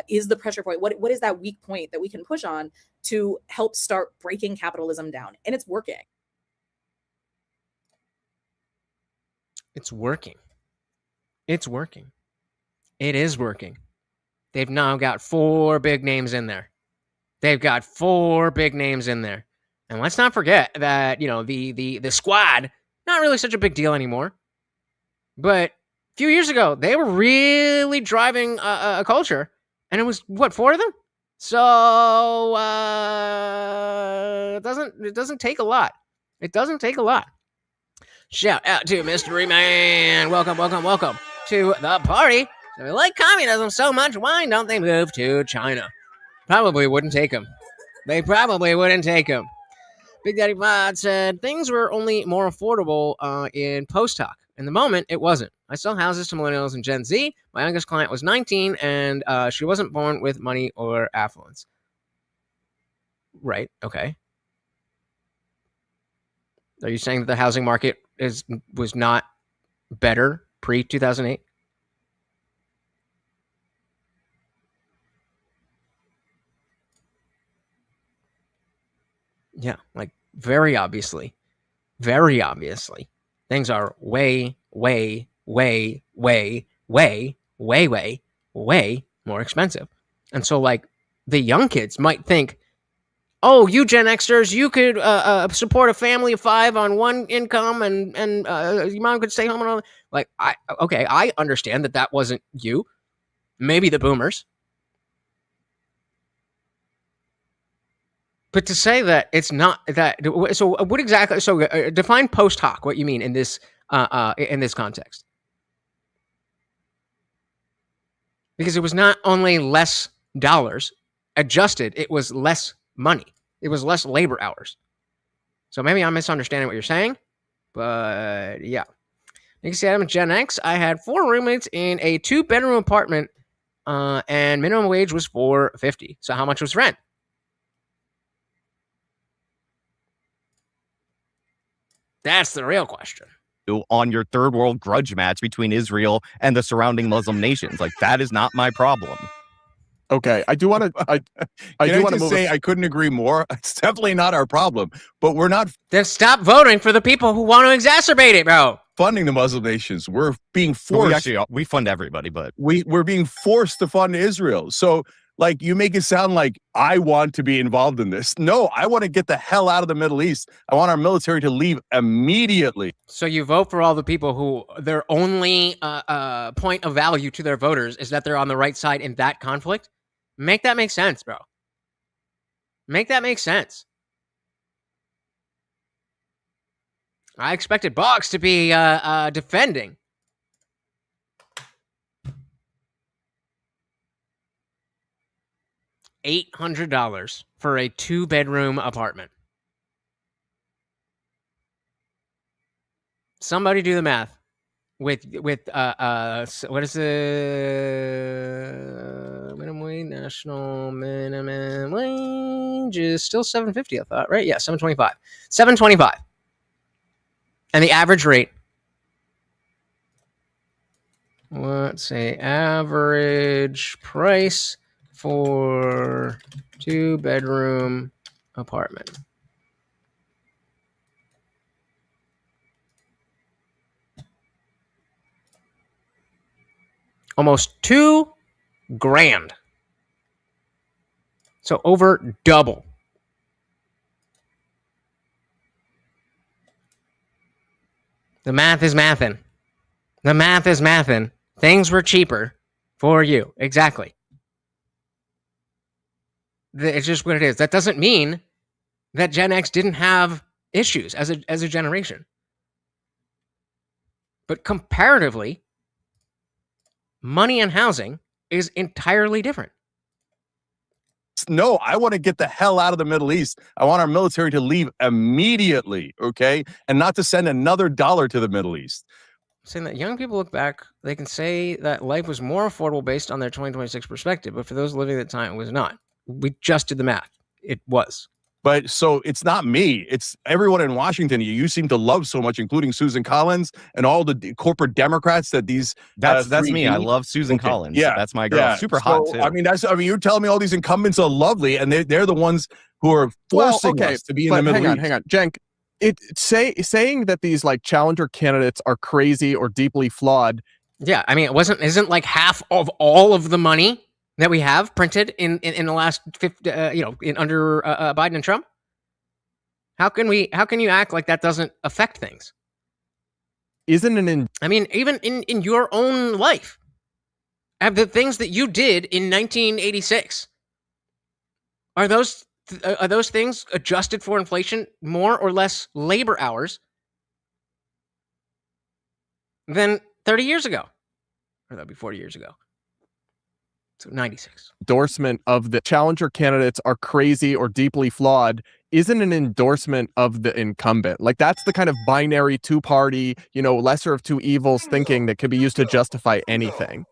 is the pressure point, what is that weak point that we can push on to help start breaking capitalism down. And it's working. It's working. It's working. It is working. They've now got 4 big names in there. And let's not forget that, the squad, not really such a big deal anymore. But a few years ago, they were really driving a culture. And it was, 4 of them? So it doesn't take a lot. Shout out to Mystery Man. Welcome to the party. So they like communism so much, why don't they move to China? Probably wouldn't take them. Big Daddy Vod said, things were only more affordable in post-hoc. In the moment, it wasn't. I sell houses to millennials and Gen Z. My youngest client was 19, and she wasn't born with money or affluence. Right, okay. Are you saying that the housing market was not better pre-2008? Yeah, very obviously, things are way more expensive. And so, the young kids might think, oh, you Gen Xers, you could support a family of 5 on one income, and your mom could stay home and all. I understand that wasn't you. Maybe the boomers. But to say that it's not that, so what exactly? So define post hoc. What you mean in this context? Because it was not only less dollars adjusted; it was less money. It was less labor hours. So maybe I'm misunderstanding what you're saying, but yeah. You can see I'm a Gen X. I had 4 roommates in a 2-bedroom apartment, and minimum wage was $4.50. So how much was rent? That's the real question. On your third world grudge match between Israel and the surrounding Muslim nations. That is not my problem. Okay, I do want to. I do want to say I couldn't agree more. It's definitely not our problem, but we're not. Then stop voting for the people who want to exacerbate it, bro. Funding the Muslim nations. We're being forced. We fund everybody, but we're being forced to fund Israel. So, you make it sound like I want to be involved in this. No, I want to get the hell out of the Middle East. I want our military to leave immediately. So you vote for all the people who their only point of value to their voters is that they're on the right side in that conflict? Make that make sense, bro. Make that make sense. I expected Box to be defending. $800 for a 2-bedroom apartment. Somebody do the math. With what is the minimum wage? National minimum wage is still $7.50, I thought, right? Yeah, $7.25. $7.25. And the average rate, let's say average price for 2-bedroom apartment. Almost $2,000. So over double. The math is mathin'. The math is mathin'. Things were cheaper for you. Exactly. It's just what it is. That doesn't mean that Gen X didn't have issues as a generation. But comparatively, money and housing is entirely different. No, I want to get the hell out of the Middle East. I want our military to leave immediately, okay? And not to send another dollar to the Middle East. Saying that young people look back, they can say that life was more affordable based on their 2026 perspective, but for those living at the time, it was not. We just did the math. It was. But so it's not me. It's everyone in Washington. You seem to love so much, including Susan Collins and all the corporate Democrats that these. That's me. I love Susan Collins. Yeah, that's my girl. Super hot too. I mean, you're telling me all these incumbents are lovely, and they're the ones who are forcing us to be in the Middle East. Hang on, Cenk. Saying that these like challenger candidates are crazy or deeply flawed. Yeah, I mean, isn't like half of all of the money that we have printed in the last 50, in under Biden and Trump? How can you act like that doesn't affect things? I mean, even in your own life, the things that you did in 1986, are those things adjusted for inflation more or less labor hours than 30 years ago? Or that'd be 40 years ago. So 96. Endorsement of the challenger candidates are crazy or deeply flawed isn't an endorsement of the incumbent. Like that's the kind of binary two-party, lesser of two evils thinking that could be used to justify anything.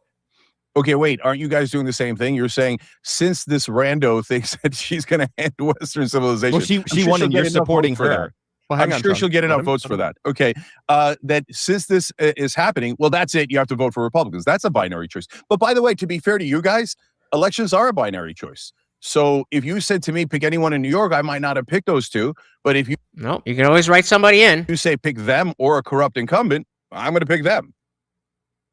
Okay, wait, aren't you guys doing the same thing? You're saying since this rando thinks that she's going to end Western civilization. Well, she won and you're supporting her. Well, I'm sure she'll get enough votes for that. Okay, that since this is happening, well, that's it. You have to vote for Republicans. That's a binary choice. But by the way, to be fair to you guys, elections are a binary choice. So if you said to me, pick anyone in New York, I might not have picked those two. But if you you can always write somebody in. You say pick them or a corrupt incumbent, I'm going to pick them.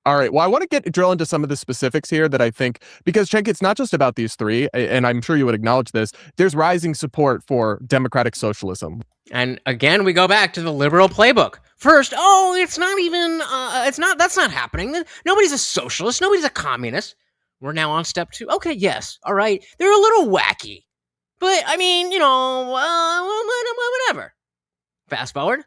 All right. Well, I want to drill into some of the specifics here that I think, because Cenk, it's not just about these three, and I'm sure you would acknowledge this. There's rising support for democratic socialism. And again, we go back to the liberal playbook. First, it's not even, that's not happening. Nobody's a socialist. Nobody's a communist. We're now on step 2. Okay, yes. All right. They're a little wacky. But, I mean, whatever. Fast forward.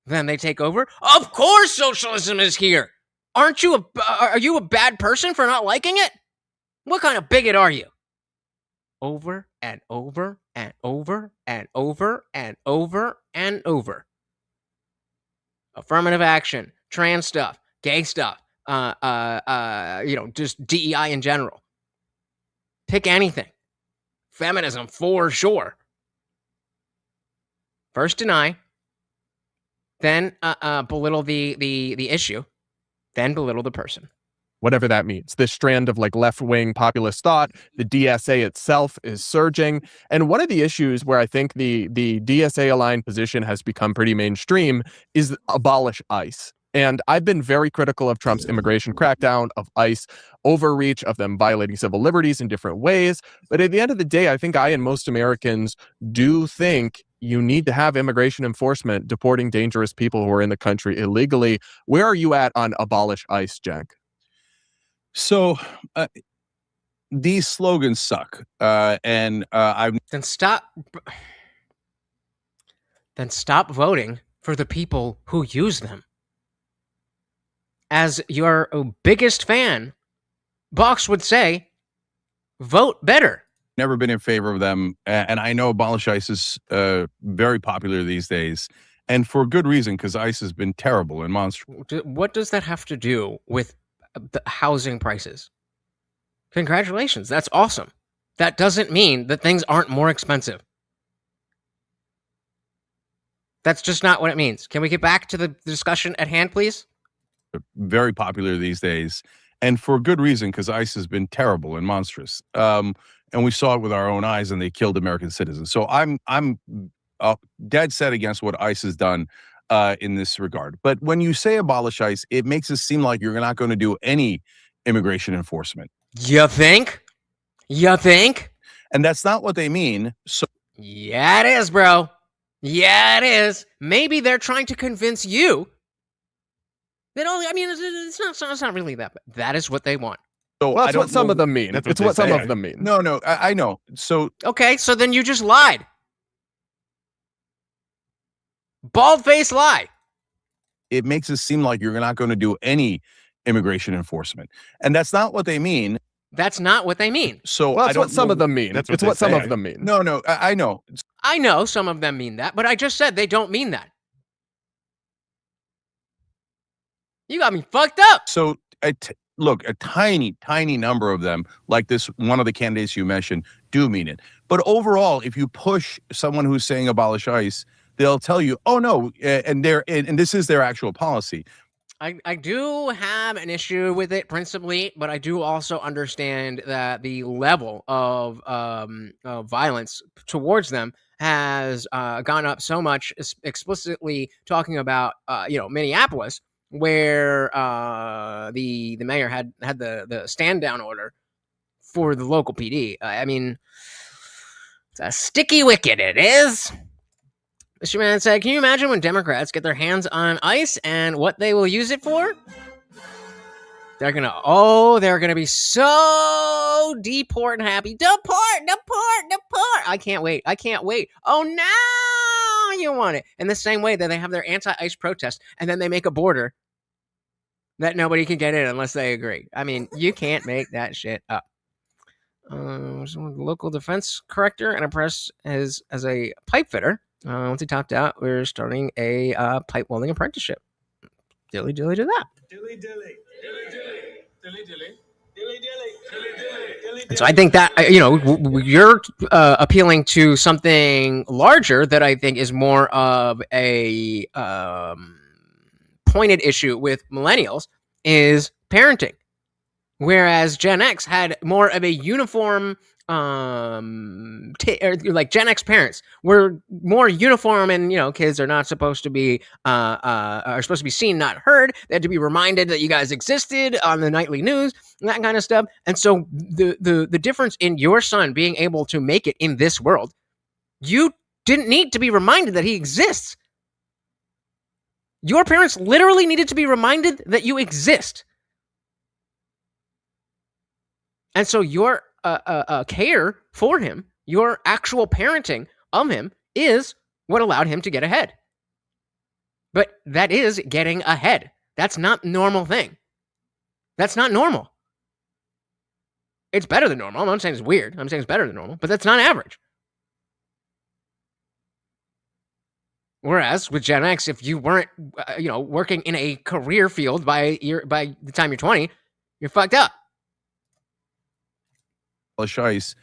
Then they take over. Of course socialism is here. Are you a bad person for not liking it? What kind of bigot are you? Over and over and over and over and over and over. Affirmative action, trans stuff, gay stuff, just DEI in general. Pick anything. Feminism for sure. First deny, then belittle the issue, then belittle the person. Whatever that means. This strand of like left-wing populist thought, the DSA itself is surging. And one of the issues where I think the DSA-aligned position has become pretty mainstream is abolish ICE. And I've been very critical of Trump's immigration crackdown, of ICE overreach, of them violating civil liberties in different ways. But at the end of the day, I think I and most Americans do think you need to have immigration enforcement deporting dangerous people who are in the country illegally. Where are you at on abolish ICE, Cenk? So these slogans suck. Then stop voting for the people who use them. As your biggest fan, Box would say, vote better. Never been in favor of them. And I know abolish ICE is very popular these days. And for good reason, because ICE has been terrible and monstrous. What does that have to do with the housing prices? Congratulations. That's awesome. That doesn't mean that things aren't more expensive. That's just not what it means. Can we get back to the discussion at hand, please? Very popular these days. And for good reason, because ICE has been terrible and monstrous. And we saw it with our own eyes, and they killed American citizens. So I'm dead set against what ICE has done in this regard. But when you say abolish ICE, it makes it seem like you're not going to do any immigration enforcement. You think? You think? And that's not what they mean. So yeah, it is, bro. Yeah, it is. Maybe they're trying to convince you that only. I mean, it's not really that bad. That is what they want. So well, that's what some of them mean. It's what some of them mean. No, I know. So okay, so then you just lied. Bald-faced lie. It makes it seem like you're not going to do any immigration enforcement. And that's not what they mean. That's not what they mean. So well, that's what some of them mean. That's it's what some of them mean. No, I know. I know some of them mean that, but I just said they don't mean that. You got me fucked up. So, look, a tiny number of them, like this one of the candidates you mentioned, do mean it. But overall, if you push someone who's saying abolish ICE, they'll tell you, oh no, and this is their actual policy. I do have an issue with it principally, but I do also understand that the level of violence towards them has gone up so much, explicitly talking about Minneapolis, where the mayor had the stand down order for the local PD. I mean, it's a sticky wicket, it is. Mr. Man said, can you imagine when Democrats get their hands on ICE and what they will use it for? They're gonna be so deport and happy. Deport. I can't wait. Oh, now you want it. In the same way that they have their anti-ICE protest and then they make a border that nobody can get in unless they agree. I mean, you can't make that shit up. Local defense corrector and a press as a pipe fitter. Once he topped out, we're starting a pipe welding apprenticeship. Dilly to that. And so I think that, you're appealing to something larger that I think is more of a pointed issue with millennials is parenting. Whereas Gen X had more of a uniform, like Gen X parents were more uniform, and kids are not supposed to be are supposed to be seen, not heard. They had to be reminded that you guys existed on the nightly news and that kind of stuff. And so the difference in your son being able to make it in this world, you didn't need to be reminded that he exists. Your parents literally needed to be reminded that you exist. And so your care for him, your actual parenting of him, is what allowed him to get ahead. But that is getting ahead. That's not a normal thing. That's not normal. It's better than normal. I'm not saying it's weird. I'm saying it's better than normal, but that's not average. Whereas with Gen X, if you weren't, working in a career field by the time you're 20, you're fucked up. ICE.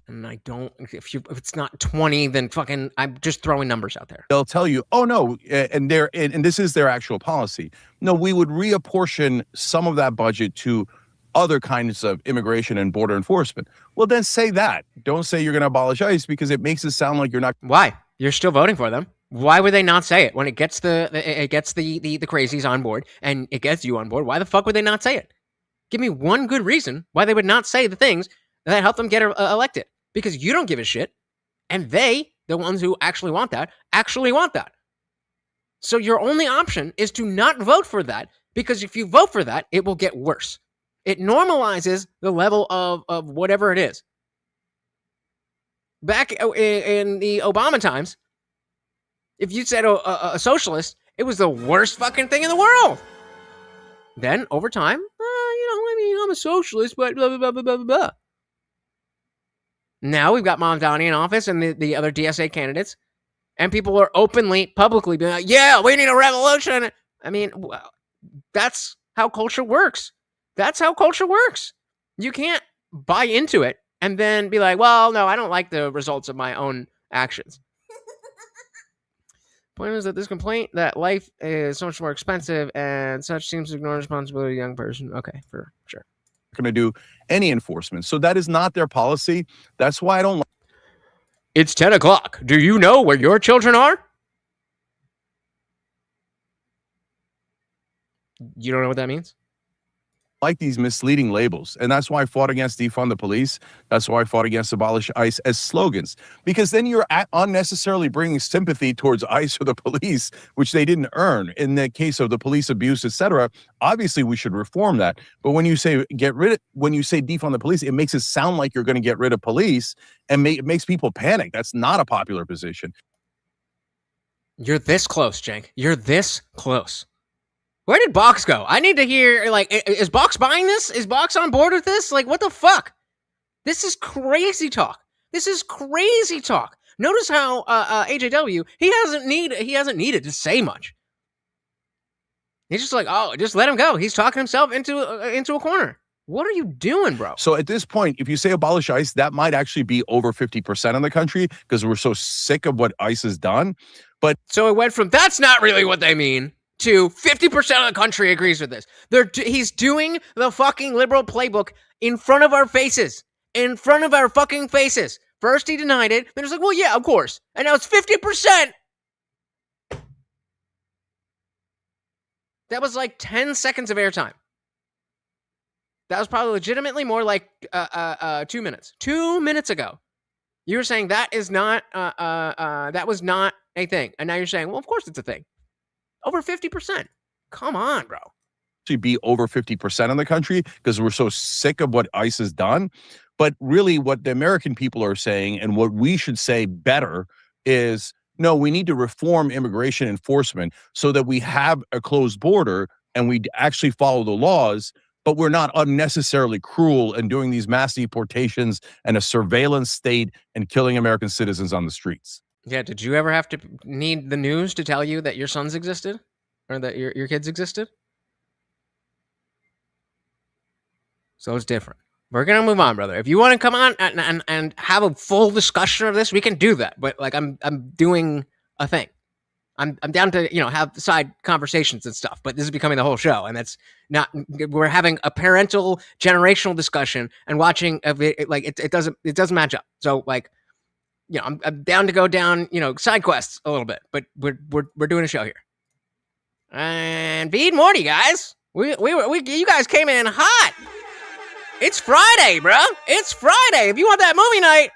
And I don't. If it's not 20, then fucking, I'm just throwing numbers out there. They'll tell you, oh no, and this is their actual policy. No, we would reapportion some of that budget to other kinds of immigration and border enforcement. Well, then say that. Don't say you're going to abolish ICE, because it makes it sound like you're not. Why? You're still voting for them. Why would they not say it when it gets the crazies on board and it gets you on board? Why the fuck would they not say it? Give me one good reason why they would not say the things that help them get elected. Because you don't give a shit, and they, the ones who actually want that. So your only option is to not vote for that, because if you vote for that, it will get worse. It normalizes the level of whatever it is. Back in the Obama times, If you said a socialist, it was the worst fucking thing in the world. Then, over time, I'm a socialist, but blah, blah, blah, blah, blah, blah. Now we've got Mamdani in office and the other DSA candidates, and people are openly, publicly being like, yeah, we need a revolution. I mean, that's how culture works. That's how culture works. You can't buy into it and then be like, well, no, I don't like the results of my own actions. Point is that this complaint that life is so much more expensive and such seems to ignore responsibility of a young person. Okay, for sure. Going to do any enforcement. So that is not their policy. That's why I don't like. It's 10 o'clock. Do you know where your children are? You don't know what that means? Like these misleading labels. And that's why I fought against defund the police. That's why I fought against abolish ICE as slogans, because then you're unnecessarily bringing sympathy towards ICE or the police, which they didn't earn. In the case of the police abuse, etc., obviously we should reform that. But when you say when you say defund the police, it makes it sound like you're going to get rid of police, and it makes people panic. That's not a popular position. You're this close, Cenk. You're this close. Where did Box go? I need to hear, like, is Box buying this? Is Box on board with this? Like, what the fuck? This is crazy talk. This is crazy talk. Notice how AJW, he hasn't needed to say much. He's just like, oh, just let him go. He's talking himself into a corner. What are you doing, bro? So at this point, if you say abolish ICE, that might actually be over 50% in the country because we're so sick of what ICE has done. But so it went from that's not really what they mean to 50% of the country agrees with this. He's doing the fucking liberal playbook in front of our faces. In front of our fucking faces. First he denied it, then it's like, well, yeah, of course. And now it's 50%. That was like 10 seconds of airtime. That was probably legitimately more like 2 minutes. 2 minutes ago. You were saying that is not, that was not a thing. And now you're saying, well, of course it's a thing. Over 50%. Come on, bro. To be over 50% in the country because we're so sick of what ICE has done. But really what the American people are saying and what we should say better is, no, we need to reform immigration enforcement so that we have a closed border and we actually follow the laws, but we're not unnecessarily cruel and doing these mass deportations and a surveillance state and killing American citizens on the streets. Yeah, did you ever have to need the news to tell you that your sons existed? Or that your kids existed? So it's different. We're going to move on, brother. If you want to come on and have a full discussion of this, we can do that. But like I'm doing a thing. I'm down to, have side conversations and stuff, but this is becoming the whole show, and that's not. We're having a parental generational discussion and watching it doesn't match up. So like, I'm down to go down, side quests a little bit, but we're doing a show here. And feed Morty, guys. You guys came in hot. It's Friday, bro. It's Friday. If you want that movie night,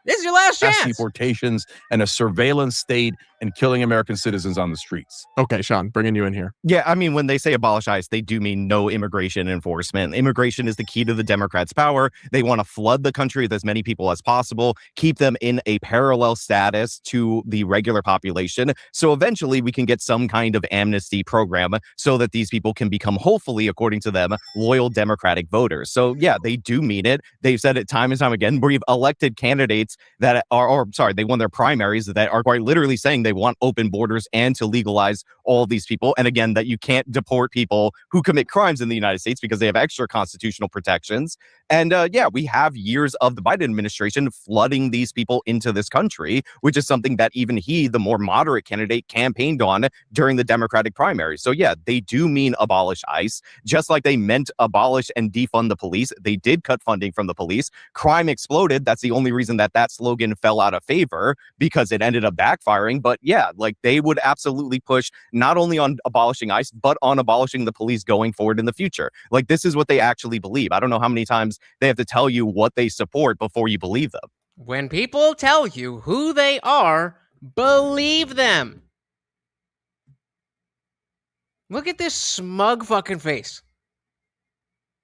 this is your last chance. Mass deportations and a surveillance state and killing American citizens on the streets. Okay, Sean, bringing you in here. Yeah, I mean, when they say abolish ICE, they do mean no immigration enforcement. Immigration is the key to the Democrats' power. They want to flood the country with as many people as possible, keep them in a parallel status to the regular population. So eventually we can get some kind of amnesty program so that these people can become, hopefully, according to them, loyal Democratic voters. So yeah, they do mean it. They've said it time and time again. We've elected candidates that they won their primaries that are quite literally saying they want open borders and to legalize all of these people. And again, that you can't deport people who commit crimes in the United States because they have extra constitutional protections. And we have years of the Biden administration flooding these people into this country, which is something that even he, the more moderate candidate, campaigned on during the Democratic primary. So yeah, they do mean abolish ICE, just like they meant abolish and defund the police. They did cut funding from the police. Crime exploded. That's the only reason that slogan fell out of favor, because it ended up backfiring. But yeah, like they would absolutely push not only on abolishing ICE, but on abolishing the police going forward in the future. Like this is what they actually believe. I don't know how many times they have to tell you what they support before you believe them. When people tell you who they are, believe them. Look at this smug fucking face.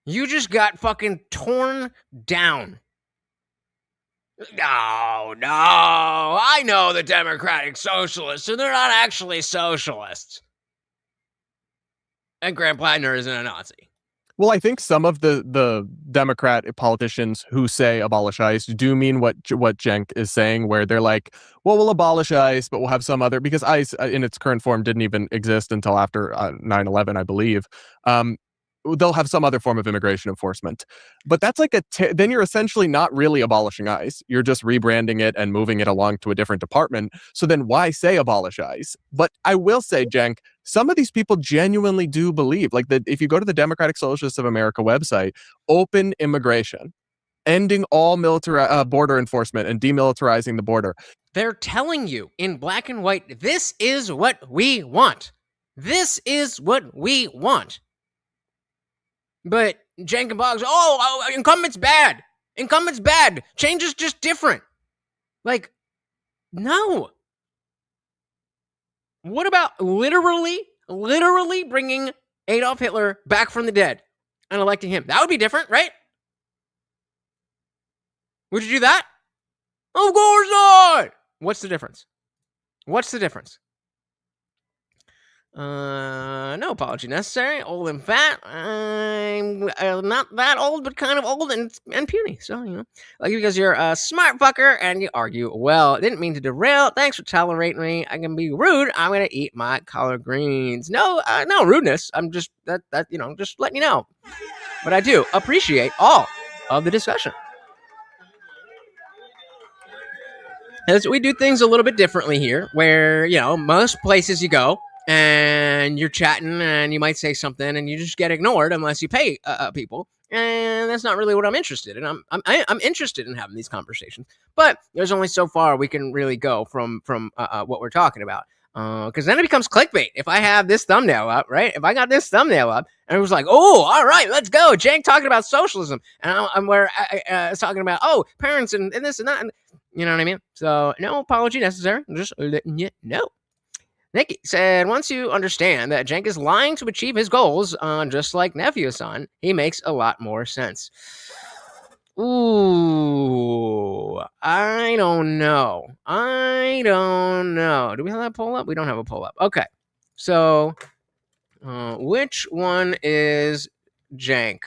You just got fucking torn down. No, I know the Democratic Socialists, and they're not actually socialists. And Grant Plattner isn't a Nazi. Well, I think some of the Democrat politicians who say abolish ICE do mean what Cenk is saying, where they're like, well, we'll abolish ICE, but we'll have some other, because ICE in its current form didn't even exist until after 9/11, I believe. They'll have some other form of immigration enforcement. But that's like then you're essentially not really abolishing ICE. You're just rebranding it and moving it along to a different department. So then why say abolish ICE? But I will say, Cenk, some of these people genuinely do believe, like, that if you go to the Democratic Socialists of America website, open immigration, ending all military border enforcement and demilitarizing the border. They're telling you in black and white, this is what we want. This is what we want. But Cenk and Boggs, incumbent's bad. Incumbent's bad. Change is just different. Like, no. What about literally bringing Adolf Hitler back from the dead and electing him? That would be different, right? Would you do that? Of course not. What's the difference? No apology necessary. Old and fat. I'm not that old, but kind of old and puny. So, like, because you're a smart fucker and you argue well. Didn't mean to derail. Thanks for tolerating me. I can be rude. I'm gonna eat my collard greens. No rudeness. I'm just just letting you know. But I do appreciate all of the discussion. As we do things a little bit differently here, where most places you go and you're chatting and you might say something and you just get ignored unless you pay people, and that's not really what I'm interested in. I'm interested in having these conversations, but there's only so far we can really go from what we're talking about, because then it becomes clickbait. If I have this thumbnail up, right? If I got this thumbnail up and it was like, oh, all right, let's go, Cenk talking about socialism, and I'm where I talking about parents and this and that, and you know what I mean? So no apology necessary. I'm just letting you know. Nikki said, once you understand that Cenk is lying to achieve his goals, just like Nephew-san, he makes a lot more sense. Ooh, I don't know. Do we have that poll up? We don't have a poll up. Okay. So, which one is Cenk?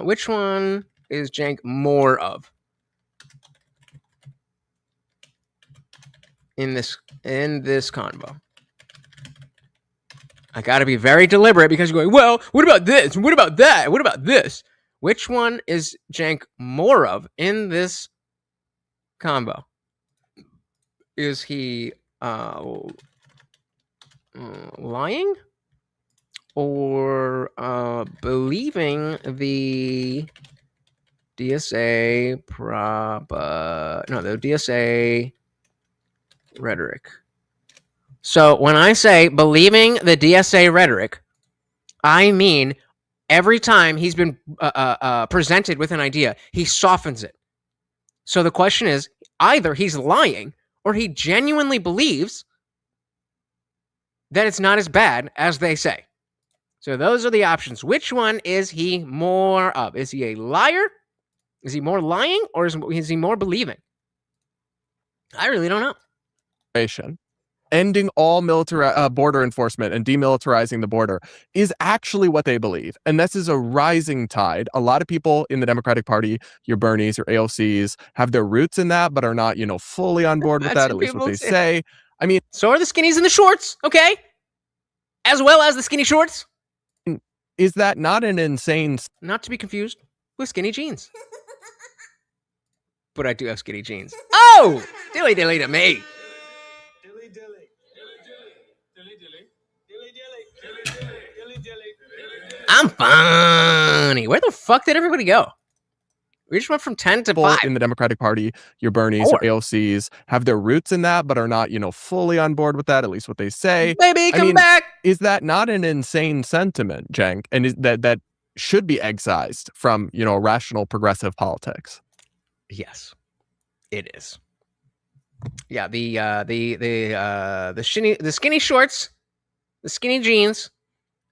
Which one is Cenk more of? In this convo, I got to be very deliberate because you're going, well, what about this? What about that? What about this? Which one is Cenk more of in this combo? Is he lying or believing the DSA the DSA rhetoric? So when I say believing the DSA rhetoric, I mean every time he's been presented with an idea, he softens it. So the question is, either he's lying or he genuinely believes that it's not as bad as they say. So those are the options. Which one is he more of? Is he a liar? Is he more lying, or is he more believing? I really don't know. Ending all military border enforcement and demilitarizing the border is actually what they believe. And this is a rising tide. A lot of people in the Democratic Party, your Bernies, your AOCs, have their roots in that, but are not, fully on board with that, at least what they say. I mean, so are the skinnies and the shorts, okay? As well as the skinny shorts. Is that not an insane... Not to be confused with skinny jeans. But I do have skinny jeans. Oh! Dilly dilly to me. I'm funny. Where the fuck did everybody go? We just went from 10 to 5. In the Democratic Party, your Bernies, your AOCs, have their roots in that, but are not, fully on board with that, at least what they say. Baby, come back! Is that not an insane sentiment, Cenk? And is that should be excised from, rational progressive politics? Yes, it is. Yeah, the skinny shorts, the skinny jeans,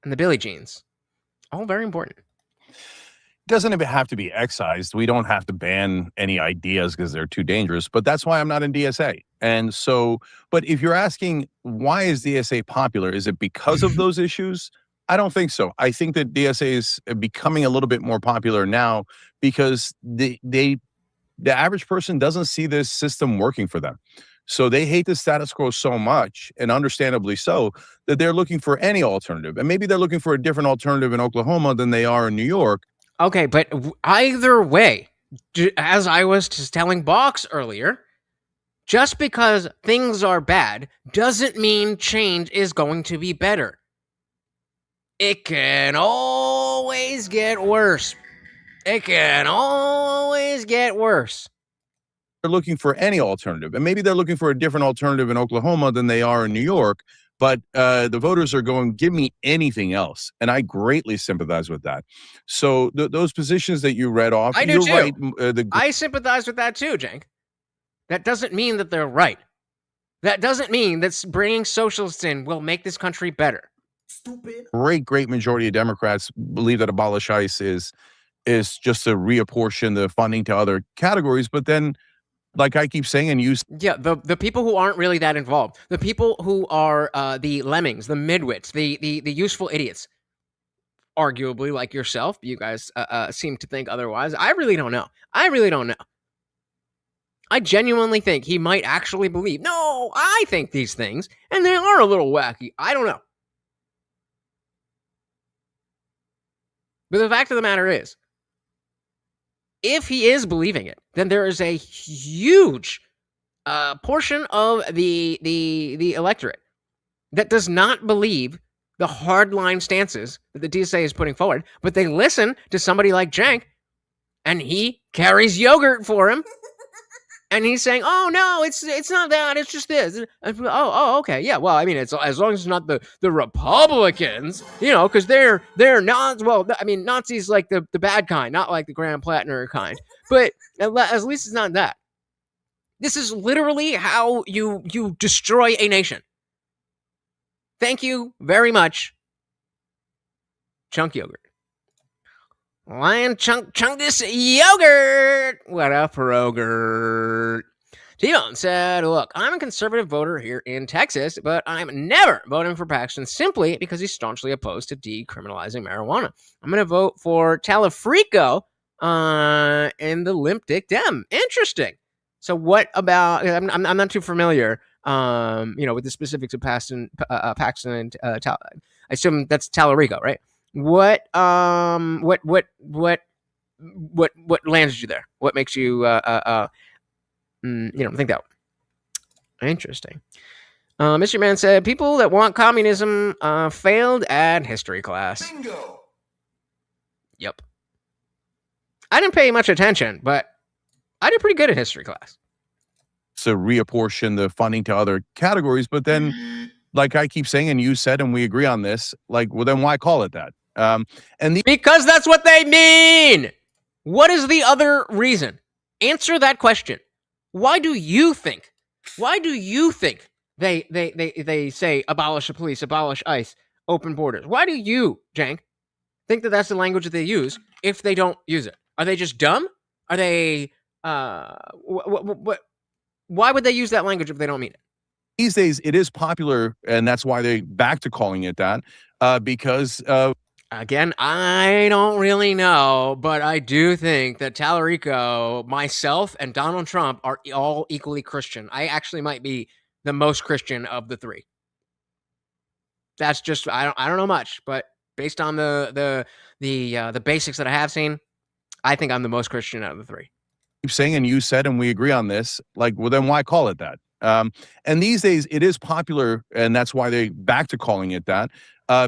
and the Billy jeans. All very important. doesn't even have to be excised. We don't have to ban any ideas because they're too dangerous, but that's why I'm not in DSA. And so, but if you're asking why is DSA popular, is it because of those issues? I don't think so. I think that DSA is becoming a little bit more popular now because the average person doesn't see this system working for them. So they hate the status quo so much, and understandably so, that they're looking for any alternative. And maybe they're looking for a different alternative in Oklahoma than they are in New York. Okay, but either way, as I was just telling Box earlier, just because things are bad doesn't mean change is going to be better. It can always get worse. It can always get worse. They're looking for any alternative. And maybe they're looking for a different alternative in Oklahoma than they are in New York. But the voters are going, give me anything else. And I greatly sympathize with that. So those positions that you read off, I do you're too. right. I sympathize with that too, Cenk. That doesn't mean that they're right. That doesn't mean that bringing socialists in will make this country better. Stupid. Great majority of Democrats believe that abolish ICE is just to reapportion the funding to other categories. But then, like I keep saying, and yeah, the people who aren't really that involved, the people who are the lemmings, the midwits, the useful idiots, arguably like yourself, you guys seem to think otherwise. I really don't know. I genuinely think he might actually believe, no, I think these things, and they are a little wacky. I don't know. But the fact of the matter is, if he is believing it, then there is a huge portion of the electorate that does not believe the hardline stances that the DSA is putting forward, but they listen to somebody like Cenk, and he carries yogurt for him, and he's saying, "Oh no, it's not that. It's just this." Oh, okay, yeah. Well, I mean, it's as long as it's not the Republicans, you know, because they're not. Well, I mean, Nazis like the bad kind, not like the Graham Plattner kind. But at least it's not that. This is literally how you destroy a nation. Thank you very much, Chunk Yogurt. Lion chunk this yogurt. What up, Rogert? T-Bone said, look, I'm a conservative voter here in Texas, but I'm never voting for Paxton simply because he's staunchly opposed to decriminalizing marijuana. I'm going to vote for Talafrico in the Limp Dick Dem. Interesting. So what about, I'm not too familiar, with the specifics of Paxton and I assume that's Talarico, right? What landed you there? What makes you think that way? Interesting. Mr. Man said people that want communism failed at history class. Bingo. Yep. I didn't pay much attention, but I did pretty good in history class. To reapportion the funding to other categories, but then, like I keep saying, and you said, and we agree on this, like, well, then why call it that? Because that's what they mean. What is the other reason? Answer that question. Why do you think they say abolish the police, abolish ICE, open borders? Why do you, Cenk, think that that's the language that they use if they don't use it? Are they just dumb? Are they what? Why would they use that language if they don't mean it? These days, it is popular, and that's why they're back to calling it that, because of... Again, I don't really know, but I do think that Talarico, myself, and Donald Trump are all equally Christian. I actually might be the most Christian of the three. That's just, I don't know much, but based on the basics that I have seen, I think I'm the most Christian out of the three. Keep saying, and you said, and we agree on this, like, well, then why call it that? And these days, it is popular, and that's why they're back to calling it that,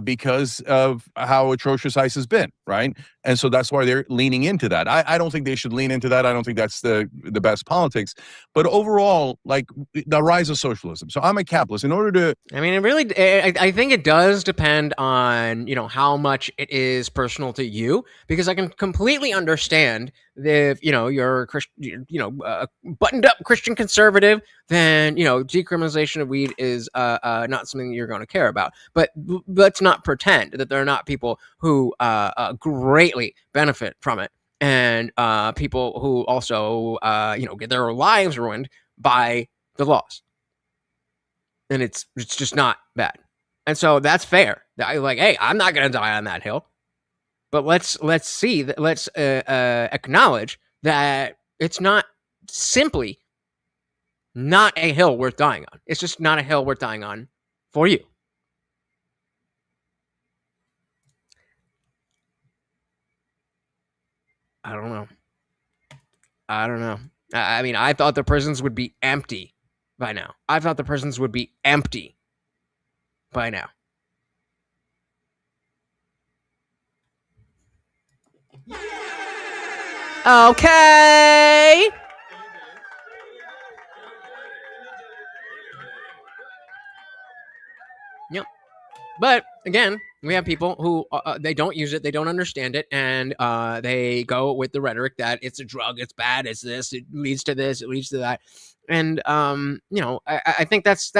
because of how atrocious ICE has been, right? And so that's why they're leaning into that. I don't think they should lean into that. I don't think that's the best politics. But overall, like, the rise of socialism. So I'm a capitalist. In order to... I mean, I think it does depend on, how much it is personal to you, because I can completely understand if, you're a Christian, buttoned up Christian conservative, then, decriminalization of weed is not something that you're going to care about. But let's not pretend that there are not people who greatly benefit from it, and people who also get their lives ruined by the laws. And it's just not bad. And so that's fair. Like, hey, I'm not going to die on that hill. But let's acknowledge that it's not simply not a hill worth dying on. It's just not a hill worth dying on for you. I don't know. I mean, I thought the prisons would be empty by now. Okay. Yep. But again, we have people who they don't use it, they don't understand it, and they go with the rhetoric that it's a drug, it's bad, it's this, it leads to this, it leads to that. And I think that's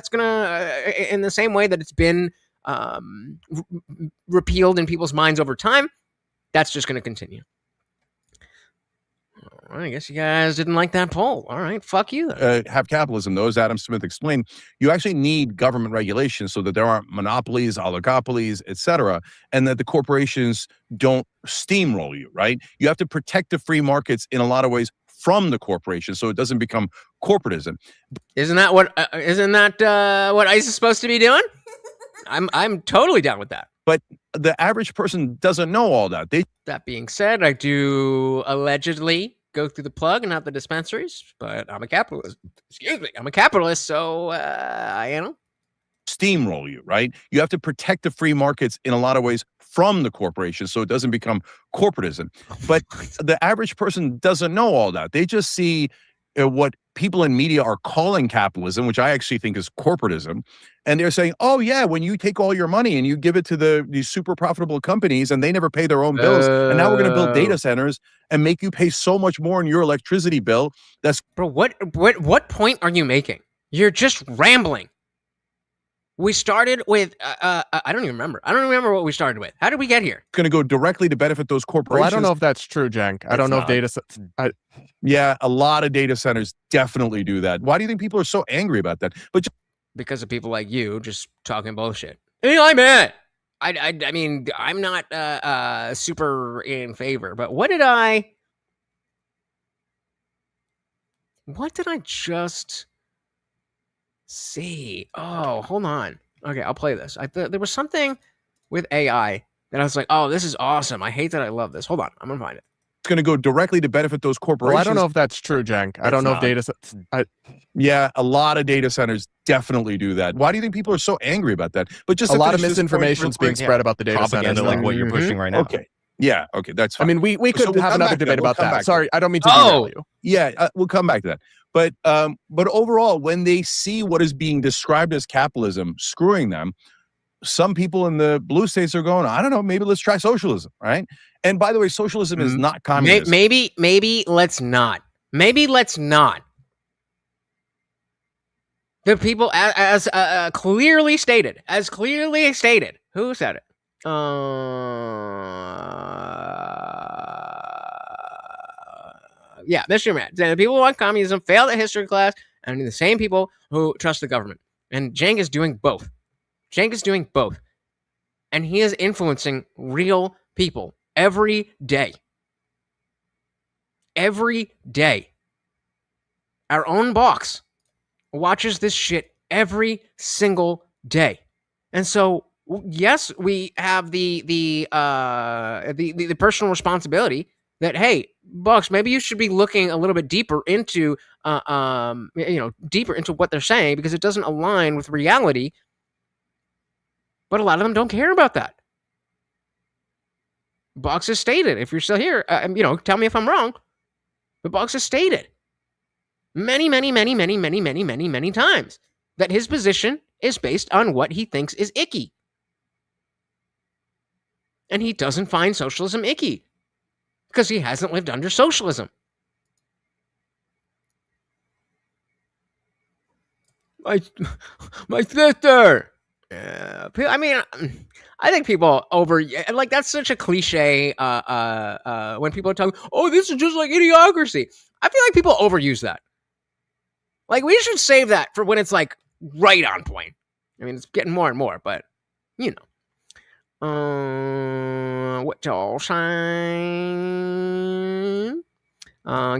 gonna, in the same way that it's been repealed in people's minds over time, that's just gonna continue. Well, I guess you guys didn't like that poll. All right, fuck you. Have capitalism, though, as Adam Smith explained, you actually need government regulation so that there aren't monopolies, oligopolies, etc., and that the corporations don't steamroll you, right? You have to protect the free markets in a lot of ways from the corporations so it doesn't become corporatism. Isn't that what ICE is supposed to be doing? I'm totally down with that. But the average person doesn't know all that. That being said, I do allegedly go through the plug and not the dispensaries, but I'm a capitalist. I'm a capitalist, so steamroll you, right? You have to protect the free markets in a lot of ways from the corporations so it doesn't become corporatism. But the average person doesn't know all that. They just see what people in media are calling capitalism, which I actually think is corporatism. And they're saying, oh, yeah, when you take all your money and you give it to these super profitable companies and they never pay their own bills. And now we're going to build data centers and make you pay so much more in your electricity bill. Bro, what point are you making? You're just rambling. We started with, I don't even remember. I don't remember what we started with. How did we get here? It's going to go directly to benefit those corporations. Well, I don't know if that's true, Cenk. I don't know if data... Yeah, a lot of data centers definitely do that. Why do you think people are so angry about that? Because of people like you just talking bullshit. Hey, I'm at. I mean, I'm not super in favor, but what did I just see? Oh, hold on. Okay, I'll play this. There was something with AI that I was like, oh, this is awesome. I hate that I love this. Hold on. I'm going to find it. It's going to go directly to benefit those corporations. Well, I don't know if that's true, Cenk. I don't know if data... Yeah, a lot of data centers definitely do that. Why do you think people are so angry about that? But just a lot of misinformation is being spread about the data centers. Like what you're pushing right now. Okay. Yeah, okay, that's fine. I mean, we could have another debate about that. Sorry, I don't mean to derail you. Yeah, we'll come back to that. But overall, when they see what is being described as capitalism screwing them, some people in the blue states are going, I don't know, maybe let's try socialism, right? And by the way, socialism is not communism. Maybe let's not. Maybe let's not. The people, as clearly stated, who said it? Yeah, Mr. Matt. The people who want communism failed at history class, and the same people who trust the government. And Cenk is doing both. And he is influencing real people every day. Every day. Our own box watches this shit every single day. And so, yes, we have the personal responsibility that, hey, Bucks, maybe you should be looking a little bit deeper into deeper into what they're saying, because it doesn't align with reality. But a lot of them don't care about that. Bucks has stated, if you're still here, tell me if I'm wrong, but Bucks has stated many times that his position is based on what he thinks is icky. And he doesn't find socialism icky because he hasn't lived under socialism. My sister! Yeah, I mean, I think people like that's such a cliche. When people are talking, oh, this is just like idiocracy. I feel like people overuse that. Like we should save that for when it's like right on point. I mean, it's getting more and more, but you know. What y'all sign?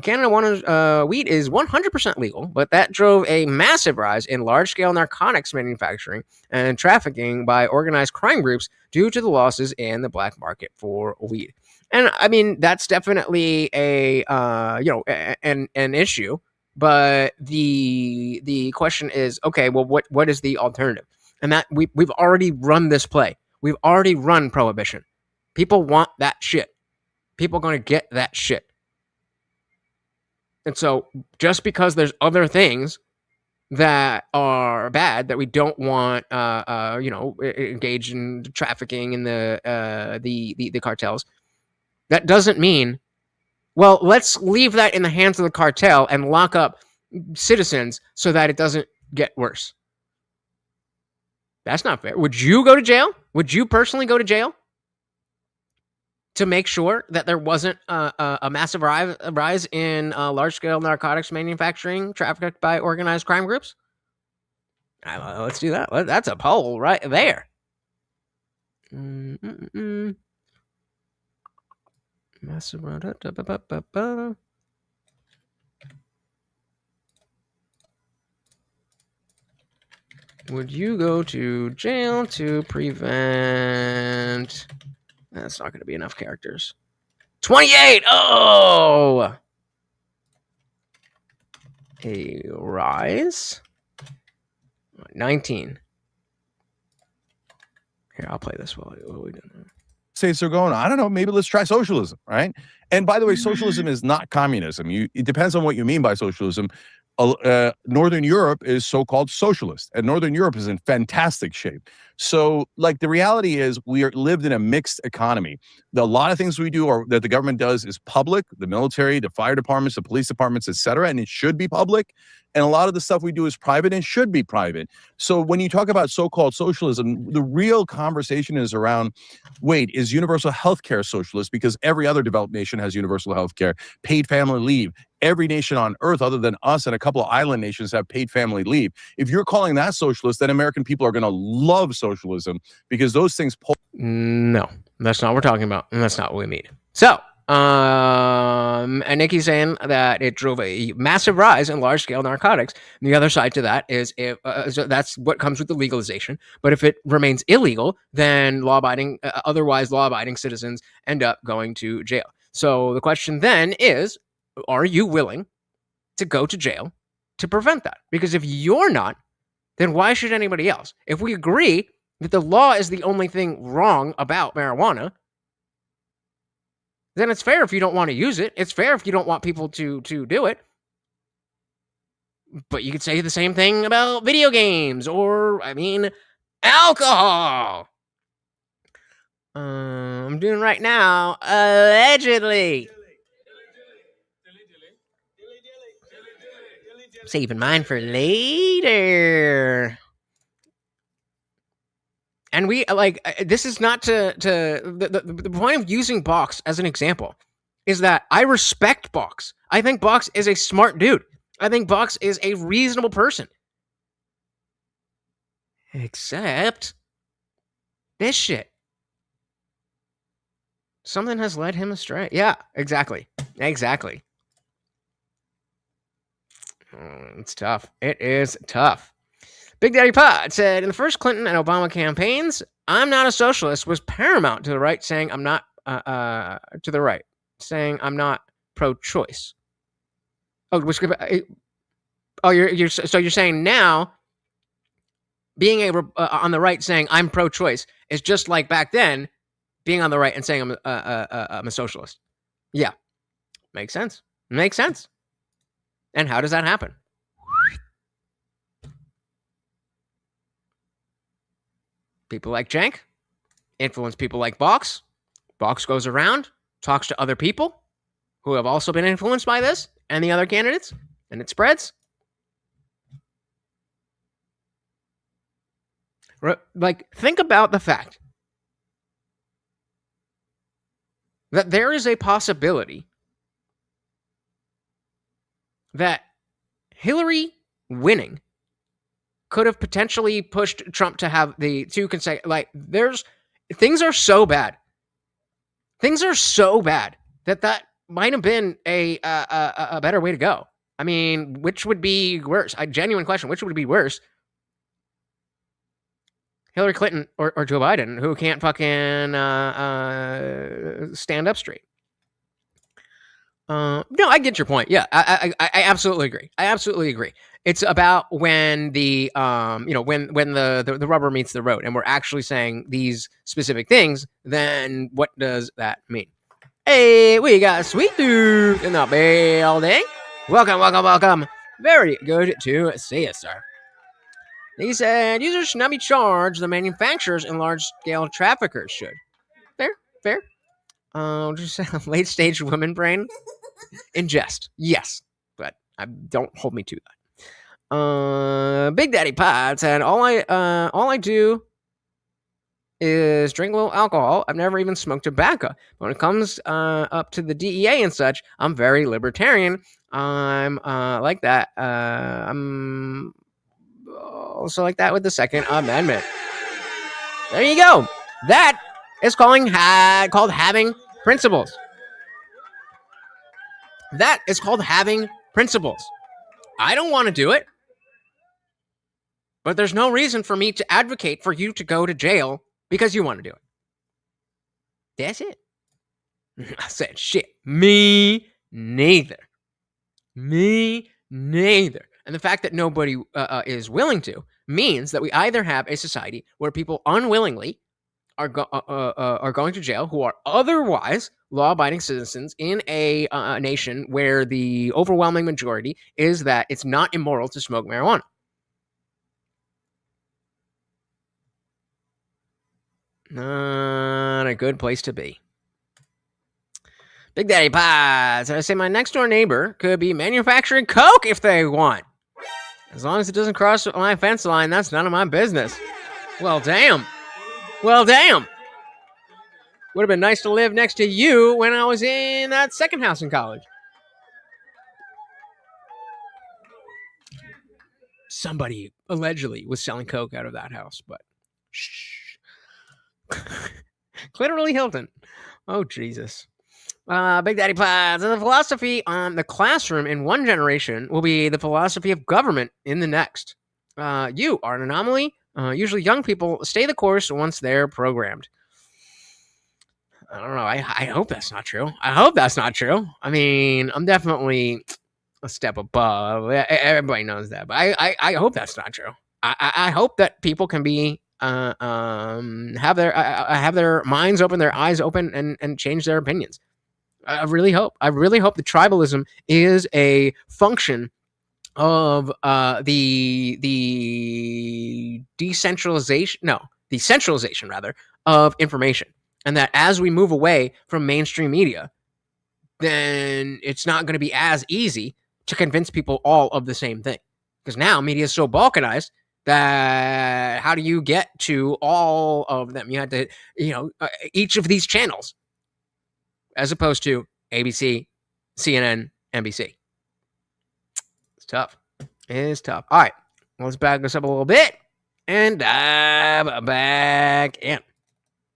Canada weed is 100% legal, but that drove a massive rise in large-scale narcotics manufacturing and trafficking by organized crime groups due to the losses in the black market for weed. And I mean, that's definitely a an issue. But the question is, okay, well, what is the alternative? And that we've already run this play. We've already run prohibition. People want that shit. People are going to get that shit. And so just because there's other things that are bad that we don't want, engage in trafficking in the cartels, that doesn't mean, well, let's leave that in the hands of the cartel and lock up citizens so that it doesn't get worse. That's not fair. Would you go to jail? Would you personally go to jail to make sure that there wasn't a massive rise in large-scale narcotics manufacturing trafficked by organized crime groups? Let's do that. That's a poll right there. Massive. Would you go to jail to prevent... That's not going to be enough characters. 28! Oh! A rise? 19. Here, I'll play this while we do that. States are going, I don't know, maybe let's try socialism, right? And by the way, socialism is not communism. It depends on what you mean by socialism. Northern Europe is so-called socialist, and Northern Europe is in fantastic shape. So, like, the reality is we are lived in a mixed economy. A lot of things we do or that the government does is public, the military, the fire departments, the police departments, etc., and it should be public. And a lot of the stuff we do is private and should be private. So when you talk about so-called socialism, the real conversation is around, wait, is universal health care socialist? Because every other developed nation has universal health care, paid family leave. Every nation on earth other than us and a couple of island nations have paid family leave. If you're calling that socialist, then American people are going to love socialism because those things... No, that's not what we're talking about, and that's not what we mean. So, and Nikki's saying that it drove a massive rise in large-scale narcotics. And the other side to that is so that's what comes with the legalization. But if it remains illegal, then otherwise law-abiding citizens end up going to jail. So the question then is, are you willing to go to jail to prevent that? Because if you're not, then why should anybody else? If we agree that the law is the only thing wrong about marijuana, then it's fair if you don't want to use it. It's fair if you don't want people to do it. But you could say the same thing about video games or, alcohol. I'm doing right now, allegedly. Saving mine for later. And we this is not the point of using Box as an example is that I respect Box. I think Box is a smart dude. I think Box is a reasonable person. Except this shit. Something has led him astray. Yeah, exactly. Exactly. It's tough. It is tough. Big Daddy Pod said, in the first Clinton and Obama campaigns, I'm not a socialist was paramount to the right, saying I'm not to the right, saying I'm not pro-choice. Oh, you're saying now being on the right saying I'm pro-choice is just like back then being on the right and saying I'm a socialist. Yeah, makes sense. Makes sense. And how does that happen? People like Cenk influence people like Box. Box goes around, talks to other people who have also been influenced by this and the other candidates, and it spreads. Like, think about the fact that there is a possibility that Hillary winning could have potentially pushed Trump to have the two consecutive. Like, things are so bad. Things are so bad that might have been a better way to go. I mean, which would be worse? A genuine question. Which would be worse? Hillary Clinton or Joe Biden, who can't fucking stand up straight. No, I get your point. Yeah, I absolutely agree. I absolutely agree. It's about when the when the rubber meets the road, and we're actually saying these specific things. Then what does that mean? Hey, we got Sweet Dude in the building. Welcome. Very good to see you, sir. He said users should not be charged. The manufacturers and large-scale traffickers should. Fair. Just late stage woman brain. In jest, yes, but don't hold me to that. Big Daddy Pod said all I do is drink a little alcohol. I've never even smoked tobacco. When it comes up to the DEA and such, I'm very libertarian. I'm like that. I'm also like that with the Second Amendment. There you go. That is called having principles. That is called having principles. I don't want to do it, but there's no reason for me to advocate for you to go to jail because you want to do it. That's it. I said, shit, me neither. Me neither. And the fact that nobody is willing to means that we either have a society where people unwillingly are going to jail who are otherwise law-abiding citizens in a nation where the overwhelming majority is that it's not immoral to smoke marijuana. Not a good place to be. Big Daddy Pies. I say my next door neighbor could be manufacturing coke if they want. As long as it doesn't cross my fence line, that's none of my business. Well, damn. Would have been nice to live next to you when I was in that second house in college. Somebody allegedly was selling coke out of that house, but shh. Literally Hilton. Oh, Jesus. Big Daddy Plaids. The philosophy on the classroom in one generation will be the philosophy of government in the next. You are an anomaly. Usually young people stay the course once they're programmed. I don't know. I hope that's not true. I mean, I'm definitely a step above. Everybody knows that. But I hope that's not true. I hope that people can be have their minds open, their eyes open, and change their opinions. I really hope the tribalism is a function of the centralization rather of information. And that as we move away from mainstream media, then it's not going to be as easy to convince people all of the same thing. Because now media is so balkanized that how do you get to all of them? You had to, each of these channels, as opposed to ABC, CNN, NBC. It's tough. It's tough. All right, let's back this up a little bit and dive back in.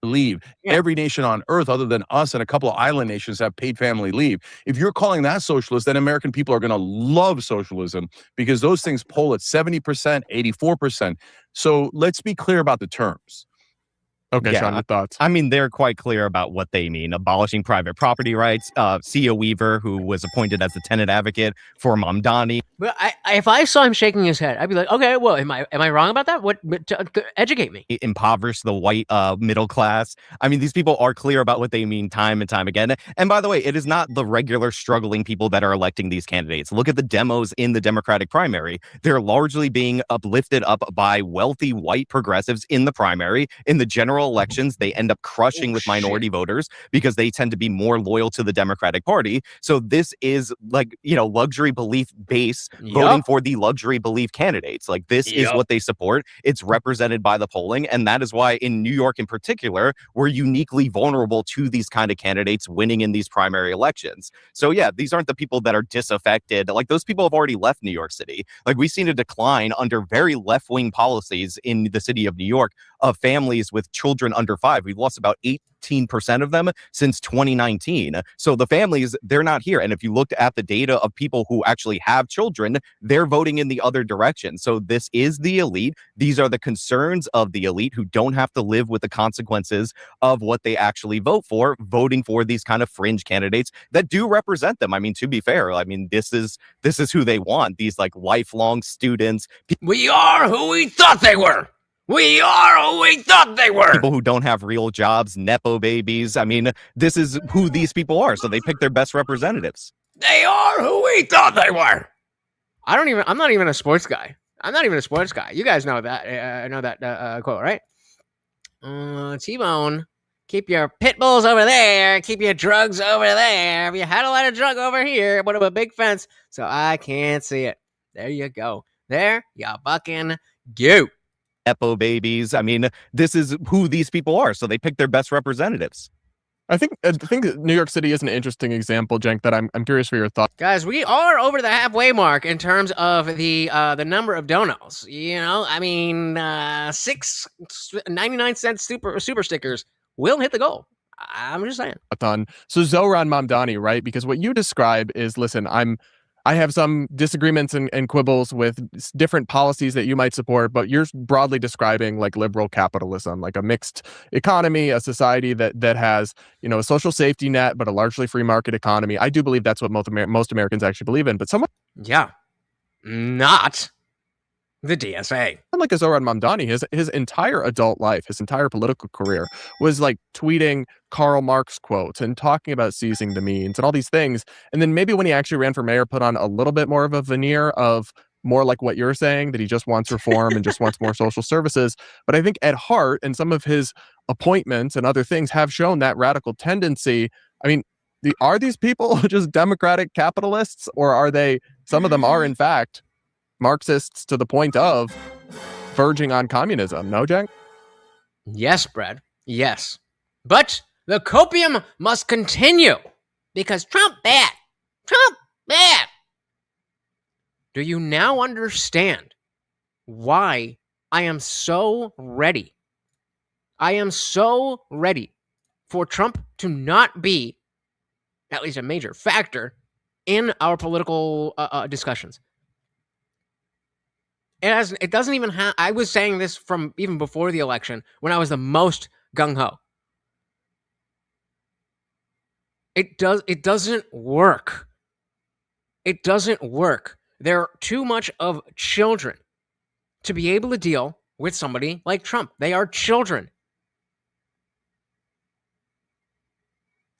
Leave. Every nation on earth other than us and a couple of island nations have paid family leave. If you're calling that socialist, then American people are going to love socialism because those things poll at 70%, 84%. So let's be clear about the terms. Okay, Sean, your thoughts? I mean, they're quite clear about what they mean. Abolishing private property rights. C.O. Weaver, who was appointed as the tenant advocate for Mamdani. But if I saw him shaking his head, I'd be like, okay, well, am I wrong about that? What? Educate me. Impoverish the white middle class. I mean, these people are clear about what they mean time and time again. And by the way, it is not the regular struggling people that are electing these candidates. Look at the demos in the Democratic primary. They're largely being uplifted up by wealthy white progressives in the primary. In the general general elections, they end up crushing with minority voters because they tend to be more loyal to the Democratic Party. So this is like, luxury belief base voting for the luxury belief candidates. Like this is what they support. It's represented by the polling. And that is why in New York in particular, we're uniquely vulnerable to these kind of candidates winning in these primary elections. So yeah, these aren't the people that are disaffected. Like those people have already left New York City. Like we've seen a decline under very left-wing policies in the city of New York of families with children under 5. We've lost about 18% of them since 2019. So the families, they're not here. And if you looked at the data of people who actually have children, they're voting in the other direction. So this is the elite. These are the concerns of the elite who don't have to live with the consequences of what they actually vote for, voting for these kind of fringe candidates that do represent them. I mean, to be fair, I mean, this is who they want. These like lifelong students. We are who we thought they were. We are who we thought they were. People who don't have real jobs, Nepo babies. I mean, this is who these people are. So they pick their best representatives. They are who we thought they were. I'm not even a sports guy. You guys know that, quote, right? T-Bone, keep your pit bulls over there. Keep your drugs over there. If you had a lot of drug over here, put up a big fence so I can't see it. There you go. There you fucking go. Nepo babies. I mean, this is who these people are. So they pick their best representatives. I think New York City is an interesting example, Cenk, that I'm curious for your thoughts. Guys, we are over the halfway mark in terms of the number of donos. I mean, 6 99-cent super stickers will hit the goal. I'm just saying. A ton. So Zohran Mamdani, right? Because what you describe is, listen, I have some disagreements and quibbles with different policies that you might support, but you're broadly describing like liberal capitalism, like a mixed economy, a society that has, a social safety net, but a largely free market economy. I do believe that's what most Americans actually believe in, but someone... Yeah. Not the DSA. Like Zohran Mamdani, his entire adult life, his entire political career was like tweeting Karl Marx quotes and talking about seizing the means and all these things. And then maybe when he actually ran for mayor, put on a little bit more of a veneer of more like what you're saying, that he just wants reform and just wants more social services. But I think at heart, and some of his appointments and other things have shown that radical tendency. I mean, are these people just democratic capitalists, or are they, some of them are in fact Marxists to the point of verging on communism? No, Cenk? Yes, Brad. Yes. But the copium must continue because Trump bad. Trump bad. Do you now understand why I am so ready? I am so ready for Trump to not be at least a major factor in our political discussions. It doesn't even have... I was saying this from even before the election when I was the most gung-ho. It doesn't work. It doesn't work. There are too much of children to be able to deal with somebody like Trump. They are children.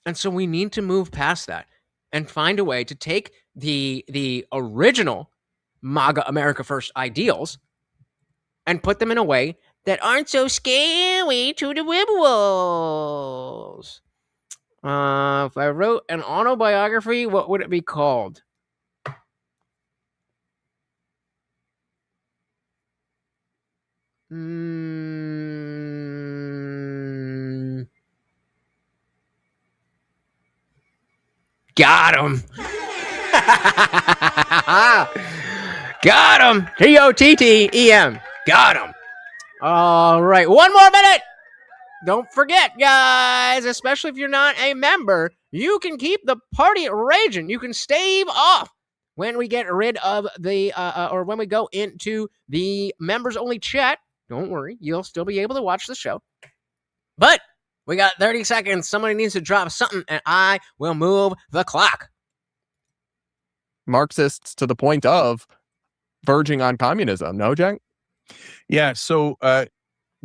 And so we need to move past that and find a way to take the original MAGA America First ideals and put them in a way that aren't so scary to the liberals. If I wrote an autobiography, what would it be called? Got him. Got him. T-O-T-T-E-M. Got him. All right. One more minute. Don't forget, guys, especially if you're not a member, you can keep the party raging. You can stave off when we get rid of the, or when we go into the members-only chat. Don't worry. You'll still be able to watch the show. But we got 30 seconds. Somebody needs to drop something, and I will move the clock. Marxists to the point of verging on communism. No, Cenk? Yeah, so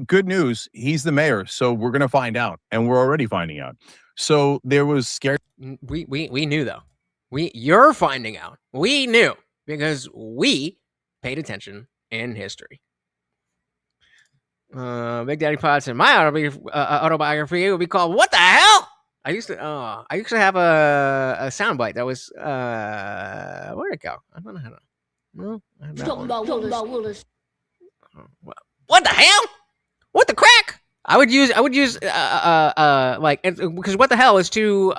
good news. He's the mayor, so we're going to find out, and we're already finding out. So there was scary. We knew, though. You're finding out. We knew because we paid attention in history. Big Daddy Potts and my autobiography would be called "What the Hell." I used to have a soundbite that was where'd it go? I don't know how to. No, I have that one. What the hell? What the crack? I would use like, because what the hell is too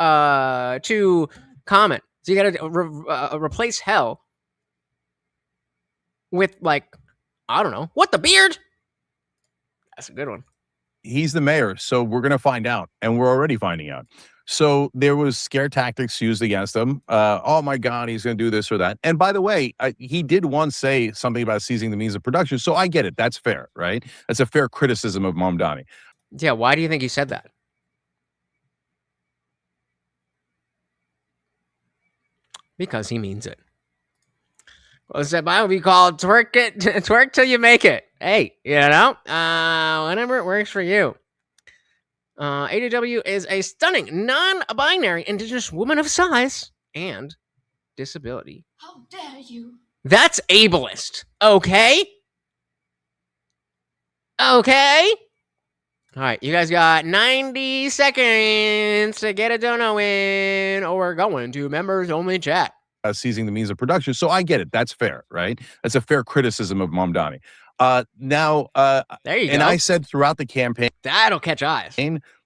common. So you got to replace hell with, like, I don't know, what the beard. That's a good one. He's the mayor, so we're going to find out, and we're already finding out. So there was scare tactics used against him. Oh my God, he's going to do this or that. And by the way, he did once say something about seizing the means of production. So I get it. That's fair, right? That's a fair criticism of Mamdani. Yeah, why do you think he said that? Because he means it. Well, that might be called twerk till you make it. Hey, you know, whenever it works for you. AJW is a stunning, non-binary indigenous woman of size and disability. How dare you? That's ableist. Okay? Okay? All right, you guys got 90 seconds to get a dono in, or we're going to members only chat. Seizing the means of production. So I get it. That's fair, right? That's a fair criticism of Mamdani. Now, there you and go. I said throughout the campaign, that'll catch eyes.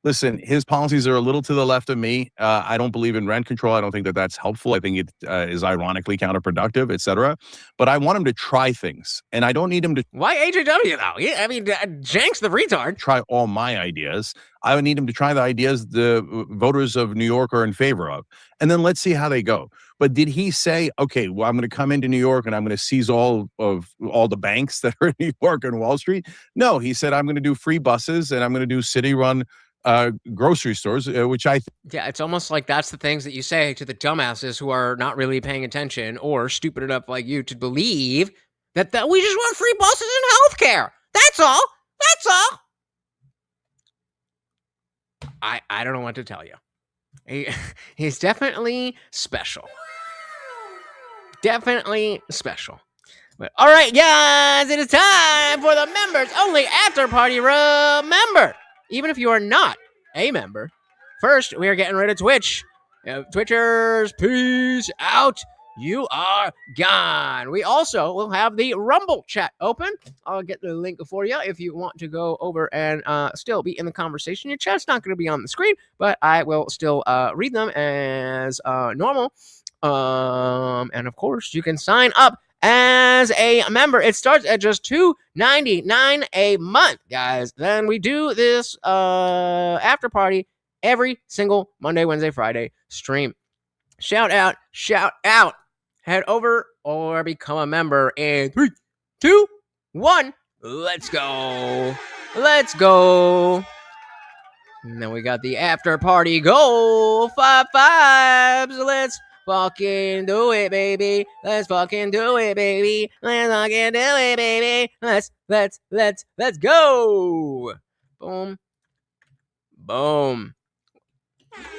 Listen, his policies are a little to the left of me. I don't believe in rent control. I don't think that that's helpful. I think it is ironically counterproductive, etc. But I want him to try things, and I don't need him to. Why AJW though? Yeah, I mean, Cenk's the retard. Try all my ideas. I would need him to try the ideas the voters of New York are in favor of, and then let's see how they go. But did he say, okay, well, I'm going to come into New York and I'm going to seize all the banks that are in New York and Wall Street? No, he said, I'm going to do free buses and I'm going to do city-run grocery stores, which yeah, it's almost like that's the things that you say to the dumbasses who are not really paying attention or stupid enough like you to believe that we just want free buses and healthcare. That's all. That's all. I don't know what to tell you. He's definitely special. Definitely special. But all right, guys, it is time for the members only after party. Remember, even if you are not a member, first we are getting rid of Twitch. Twitchers, peace out. You are gone. We also will have the Rumble chat open. I'll get the link for you if you want to go over and still be in the conversation. Your chat's not going to be on the screen, but I will still read them as normal. And of course, you can sign up as a member. It starts at just $2.99 a month, guys. Then we do this after party every single Monday, Wednesday, Friday stream. Shout out. Head over or become a member in 3, 2, 1. Let's go. And then we got the after party goal. 5 5s. Let's fucking do it, baby. Let's fucking do it, baby. Let's fucking do it, baby. Let's go. Boom.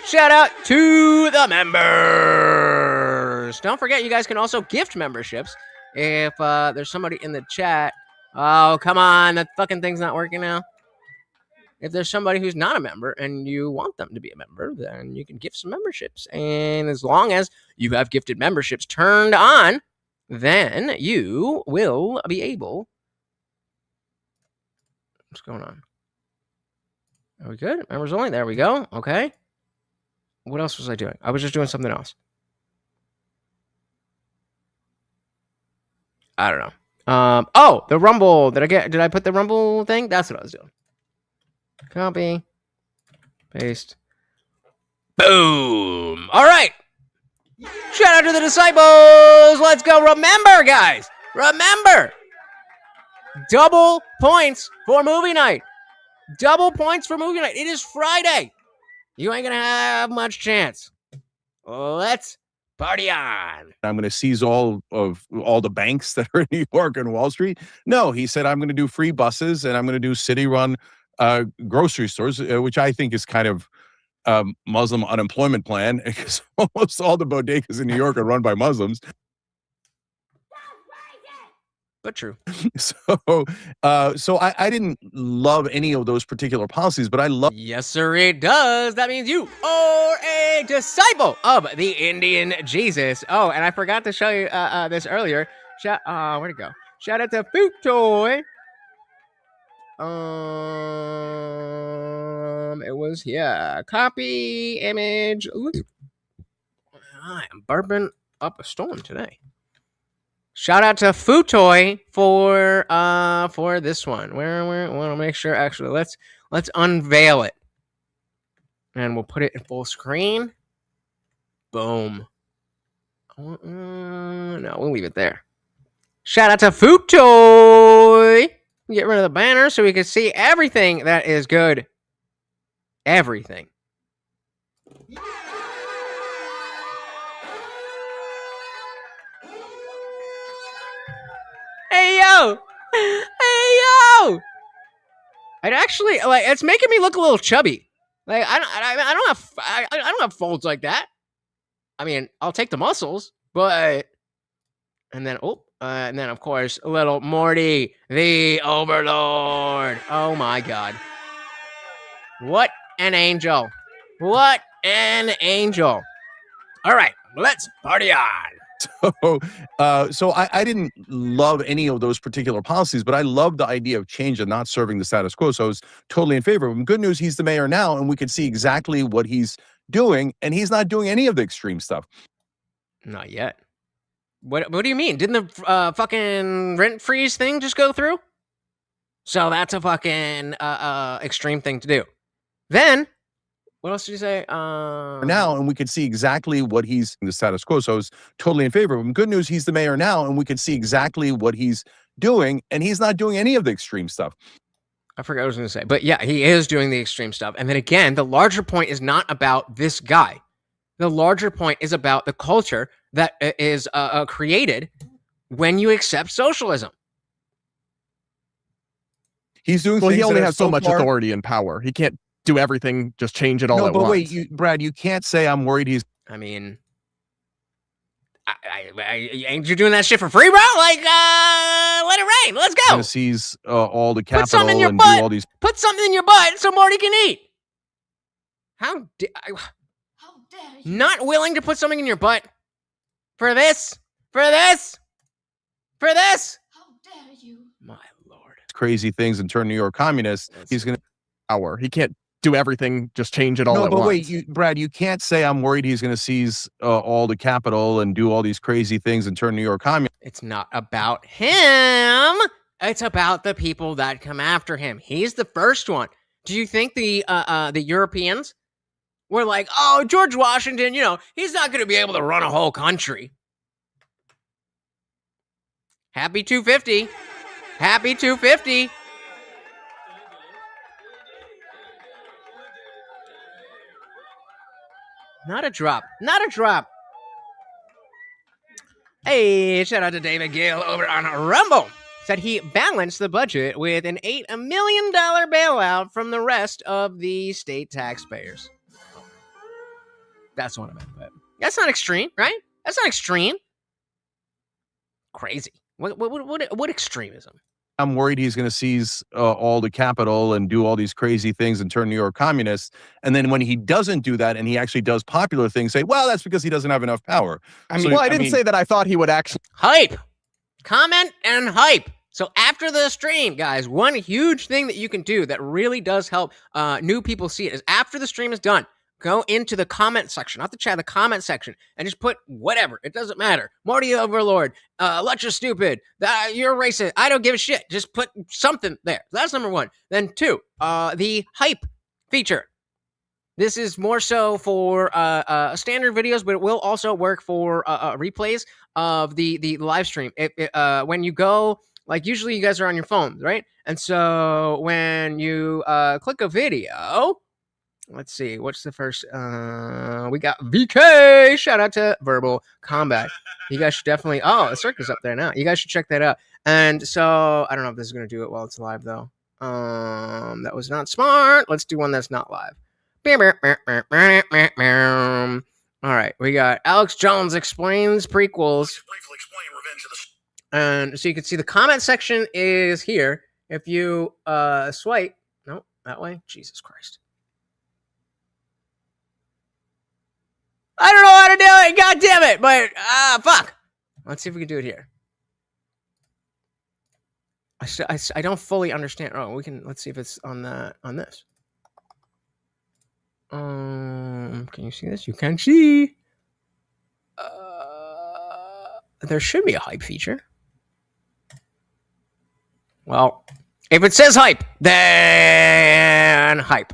Shout out to the members. Don't forget, you guys can also gift memberships if there's somebody in the chat. Oh, come on. That fucking thing's not working now. If there's somebody who's not a member and you want them to be a member, then you can gift some memberships. And as long as you have gifted memberships turned on, then you will be able... What's going on? Are we good? Members only? There we go. Okay. What else was I doing? I was just doing something else. I don't know. Oh, the Rumble. Did I put the Rumble thing? That's what I was doing. Copy. Paste. Boom. All right. Shout out to the disciples. Let's go. Remember, guys. Remember. Double points for movie night. Double points for movie night. It is Friday. You ain't going to have much chance. Let's party on. I'm going to seize all the banks that are in New York and Wall Street. No, he said, I'm going to do free buses and I'm going to do city-run grocery stores, which I think is kind of Muslim unemployment plan, because almost all the bodegas in New York are run by Muslims. but true. So I didn't love any of those particular policies, but I love. Yes, sir, it does. That means you are a disciple of the Indian Jesus. Oh, and I forgot to show you this earlier. Where'd it go? Shout out to Food Toy. It was here. Copy image. Ooh. I am burping up a storm today. Shout out to Futoy for this one. Where want to make sure actually let's unveil it. And we'll put it in full screen. Boom. No, we'll leave it there. Shout out to Futoy. Get rid of the banner so we can see everything that is good. Everything. Hey yo! Hey yo! It actually it's making me look a little chubby. Like I don't have folds like that. I mean, I'll take the muscles, but and then of course little Morty, the Overlord. Oh my god. What an angel. What an angel. All right, let's party on. So I didn't love any of those particular policies, but I love the idea of change and not serving the status quo. So I was totally in favor of him. Good news, he's the mayor now, and we can see exactly what he's doing, and he's not doing any of the extreme stuff. Not yet. What do you mean? Didn't the fucking rent freeze thing just go through? So that's a fucking extreme thing to do. Then what else did you say? Now, and we can see exactly what he's the status quo. So I was totally in favor of him. Good news, he's the mayor now, and we can see exactly what he's doing, and he's not doing any of the extreme stuff. I forgot what I was going to say, but yeah, he is doing the extreme stuff. And then again, the larger point is not about this guy. The larger point is about the culture that is created when you accept socialism. He's doing. Well, things he only that are has so much far- authority and power. He can't do everything, just change it all No, at but once. wait, Brad, you can't say I'm worried he's. I mean, ain't you doing that shit for free, bro? Like, let it rain. Let's go. Gonna seize all the Put capital something in your and butt. do all these. Put something in your butt so Marty can eat. How dare you? Not willing to put something in your butt for this? For this? For this? How dare you? My lord. Crazy things and turn New York communist. He's gonna power. He can't do everything, just change it all no, at but once. wait, Brad, you can't say I'm worried he's going to seize all the capital and do all these crazy things and turn New York communist. It's not about him. It's about the people that come after him. He's the first one. Do you think the Europeans were like, oh, George Washington, he's not going to be able to run a whole country. Happy 250. Happy 250. Not a drop. Not a drop. Hey, shout out to David Gill over on Rumble. Said he balanced the budget with an $8 million bailout from the rest of the state taxpayers. That's what I meant. But that's not extreme, right? That's not extreme. Crazy. What extremism? I'm worried he's going to seize all the capital and do all these crazy things and turn New York communist. And then when he doesn't do that and he actually does popular things, say, well, that's because he doesn't have enough power. I didn't say that I thought he would actually. Hype. Comment and hype. So after the stream, guys, one huge thing that you can do that really does help new people see it is after the stream is done, go into the comment section, not the chat, the comment section, and just put whatever. It doesn't matter. Marty Overlord, Lutcher Stupid, you're racist. I don't give a shit. Just put something there. That's number one. Then two, the hype feature. This is more so for standard videos, but it will also work for replays of the live stream. When you go, like usually you guys are on your phones, right? And so when you click a video, let's see, what's the first? We got VK. Shout out to Verbal Combat. You guys should definitely. Oh, the circus up there now. You guys should check that out. And so I don't know if this is gonna do it while it's live though. That was not smart. Let's do one that's not live. All right, we got Alex Jones explains prequels. And so you can see the comment section is here. If you swipe, no, that way. Jesus Christ. I don't know how to do it. God damn it. But fuck. Let's see if we can do it here. I don't fully understand. Oh, let's see if it's on this. Can you see this? You can see. There should be a hype feature. Well, if it says hype, then hype.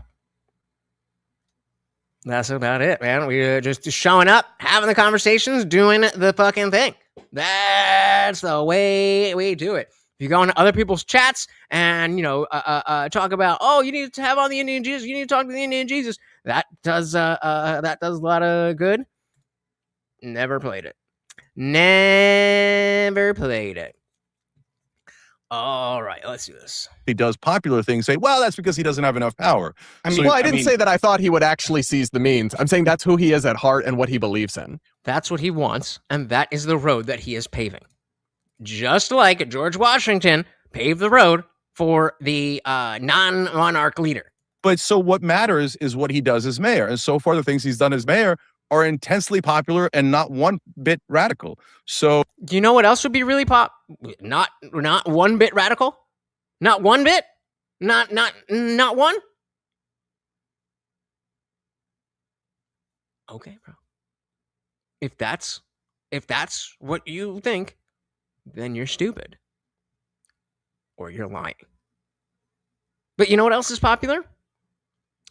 That's about it, man. We're just showing up, having the conversations, doing the fucking thing. That's the way we do it. If you go into other people's chats and, talk about, oh, you need to have on the Indian Jesus, you need to talk to the Indian Jesus. That does a lot of good. Never played it. Never played it. All right, let's do this. He does popular things, say, well, that's because he doesn't have enough power. I didn't say that I thought he would actually seize the means. I'm saying that's who he is at heart and what he believes in. That's what he wants, and that is the road that he is paving. Just like George Washington paved the road for the non-monarch leader. But so what matters is what he does as mayor. And so far, the things he's done as mayor are intensely popular and not one bit radical. So you know what else would be really not one bit radical? Not one bit? Not one? Okay, bro. If that's what you think, then you're stupid. Or you're lying. But you know what else is popular?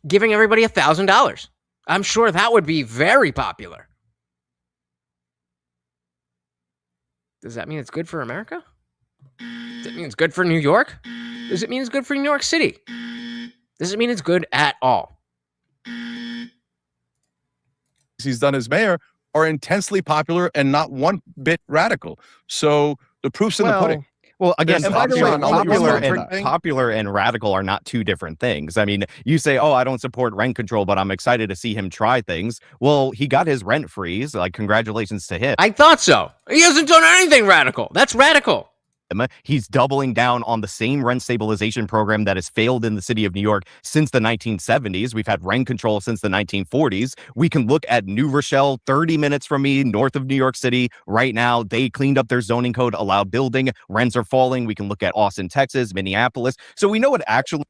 Giving everybody $1,000. I'm sure that would be very popular. Does that mean it's good for America? Does it mean it's good for New York? Does it mean it's good for New York City? Does it mean it's good at all? He's done as mayor are intensely popular and not one bit radical. So the proof's in the pudding. Well, again, popular popular and radical are not two different things. I mean, you say, oh, I don't support rent control, but I'm excited to see him try things. Well, he got his rent freeze. Like, congratulations to him. I thought so. He hasn't done anything radical. That's radical. He's doubling down on the same rent stabilization program that has failed in the city of New York since the 1970s. We've had rent control since the 1940s. We can look at New Rochelle, 30 minutes from me, north of New York City. Right now, they cleaned up their zoning code, allowed building. Rents are falling. We can look at Austin, Texas, Minneapolis. So we know it actually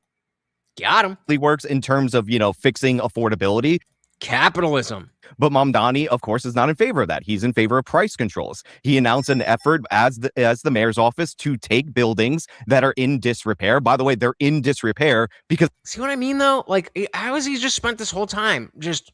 works in terms of, fixing affordability. Capitalism. But Mamdani, of course, is not in favor of that. He's in favor of price controls. He announced an effort as the mayor's office to take buildings that are in disrepair. By the way, they're in disrepair because... See what I mean, though? Like, how has he just spent this whole time just...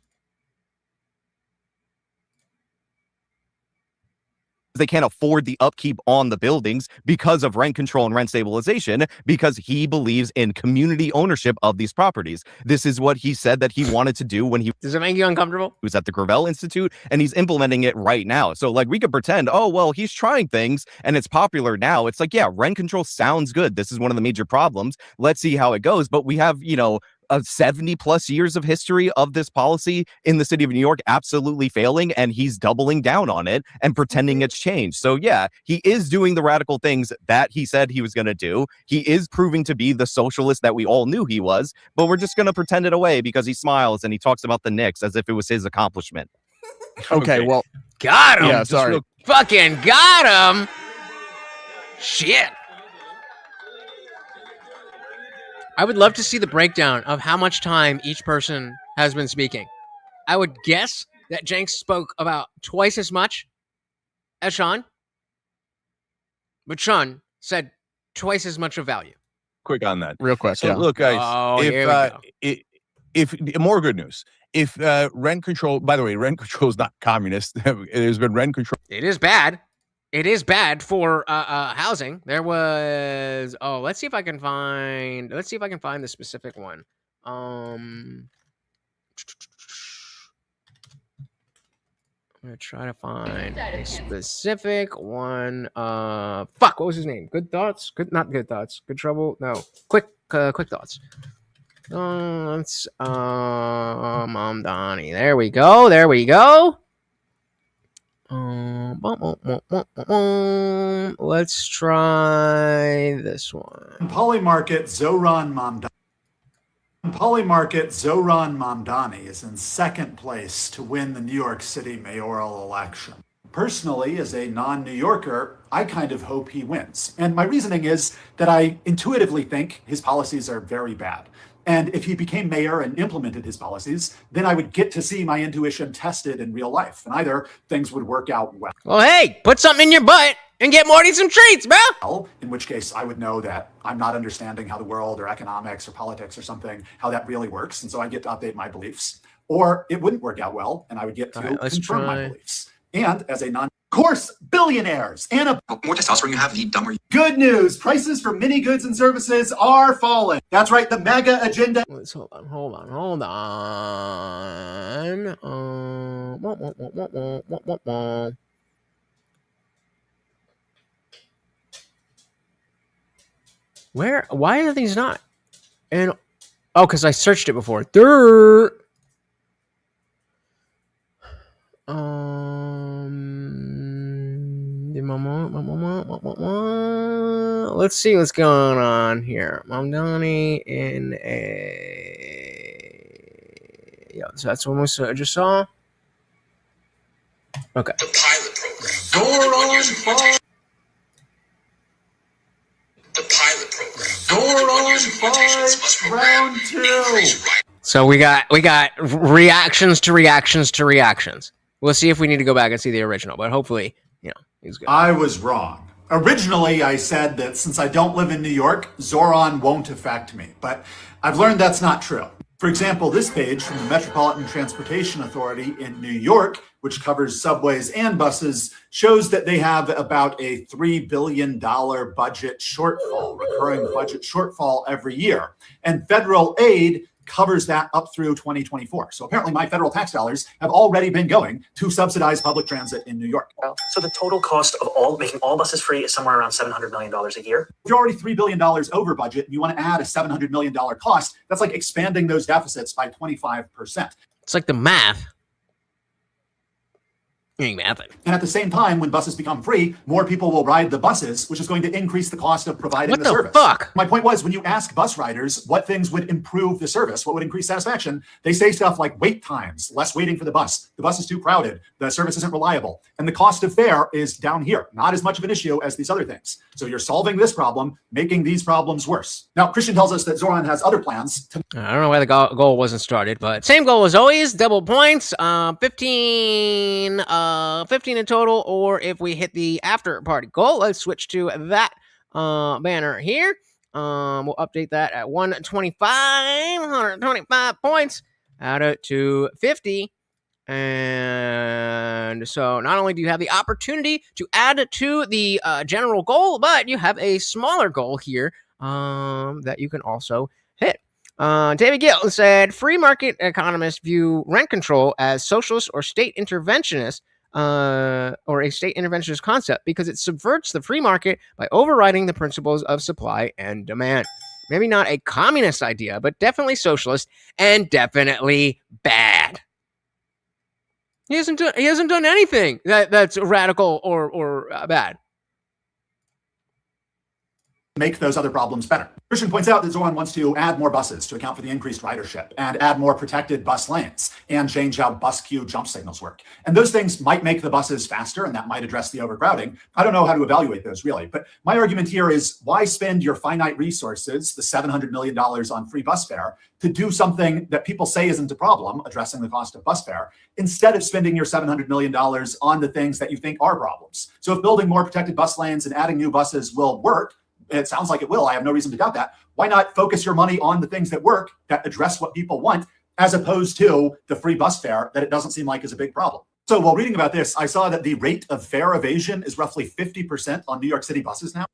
They can't afford the upkeep on the buildings because of rent control and rent stabilization, because he believes in community ownership of these properties. This is what he said that he wanted to do when he... Does it make you uncomfortable? He was at the Gravel Institute, and he's implementing it right now. So, like, we could pretend, oh, well, he's trying things, and it's popular now. It's like, yeah, rent control sounds good. This is one of the major problems. Let's see how it goes. But we have, 70 plus years of history of this policy in the city of New York absolutely failing, and he's doubling down on it and pretending it's changed. So yeah, he is doing the radical things that he said he was going to do. He is proving to be the socialist that we all knew he was, but we're just going to pretend it away because he smiles and he talks about the Knicks as if it was his accomplishment. Okay, well, got him. Yeah, sorry. Fucking got him. Shit. I would love to see the breakdown of how much time each person has been speaking. I would guess that Cenk spoke about twice as much as Sean, but Sean said twice as much of value. Quick on that. Real quick. So Yeah. look, guys, if more good news, if rent control, by the way, rent control is not communist. There's been rent control. It is bad. It is bad for housing. There was let's see if I can find the specific one. I'm gonna try to find a specific one. What was his name? Good Thoughts? Not Good Thoughts. Good Trouble? No. Quick Thoughts. It's Mamdani. There we go. Let's try this one. Polymarket Zoran Mamdani is in second place to win the New York City mayoral election. Personally, as a non-New Yorker, I kind of hope he wins. And my reasoning is that I intuitively think his policies are very bad. And if he became mayor and implemented his policies, then I would get to see my intuition tested in real life. And either things would work out well. Well, hey, put something in your butt and get Morty some treats, bro. In which case I would know that I'm not understanding how the world or economics or politics or something, how that really works. And so I get to update my beliefs. Or it wouldn't work out well and I would get to confirm my beliefs. And as a course, billionaires and a more testosterone you have, the dumber you. Good news, prices for many goods and services are falling. That's right, the MAGA agenda. Let's hold on. Why are these not? And because I searched it before. Let's see what's going on here. Mamdani in a... Yeah, so that's what we just saw. Okay. The pilot program. Zoran The pilot program. Zoran 5, round 2. So we got reactions to reactions to reactions. We'll see if we need to go back and see the original, but hopefully, he's good. I was wrong. Originally, I said that since I don't live in New York, Zoran won't affect me, but I've learned that's not true. For example, this page from the Metropolitan Transportation Authority in New York, which covers subways and buses, shows that they have about a $3 billion budget shortfall, recurring budget shortfall every year. And federal aid covers that up through 2024. So apparently my federal tax dollars have already been going to subsidize public transit in New York. So the total cost of making all buses free is somewhere around $700 million a year. If you're already $3 billion over budget and you want to add a $700 million cost, that's like expanding those deficits by 25%. It's like the math. You ain't mathing. And at the same time, when buses become free, more people will ride the buses, which is going to increase the cost of providing the service. What the fuck? My point was, when you ask bus riders what things would improve the service, what would increase satisfaction, they say stuff like wait times, less waiting for the bus is too crowded, the service isn't reliable, and the cost of fare is down here. Not as much of an issue as these other things. So you're solving this problem, making these problems worse. Now, Christian tells us that Zoran has other plans to... I don't know why the goal wasn't started, but same goal as always, double points, 15 in total, or if we hit the after party goal, let's switch to that banner here. We'll update that at 125 points, add it to 50. And so not only do you have the opportunity to add to the general goal, but you have a smaller goal here that you can also hit. David Gill said, free market economists view rent control as socialist or state interventionist, or a state interventionist concept because it subverts the free market by overriding the principles of supply and demand. Maybe not a communist idea, but definitely socialist and definitely bad. He hasn't done anything that's radical or bad. Make those other problems better. Christian points out that Zoran wants to add more buses to account for the increased ridership and add more protected bus lanes and change how bus queue jump signals work. And those things might make the buses faster and that might address the overcrowding. I don't know how to evaluate those really, but my argument here is why spend your finite resources, the $700 million on free bus fare, to do something that people say isn't a problem, addressing the cost of bus fare, instead of spending your $700 million on the things that you think are problems. So if building more protected bus lanes and adding new buses will work, it sounds like it will. I have no reason to doubt that. Why not focus your money on the things that work, that address what people want, as opposed to the free bus fare that it doesn't seem like is a big problem? So while reading about this, I saw that the rate of fare evasion is roughly 50% on New York City buses now.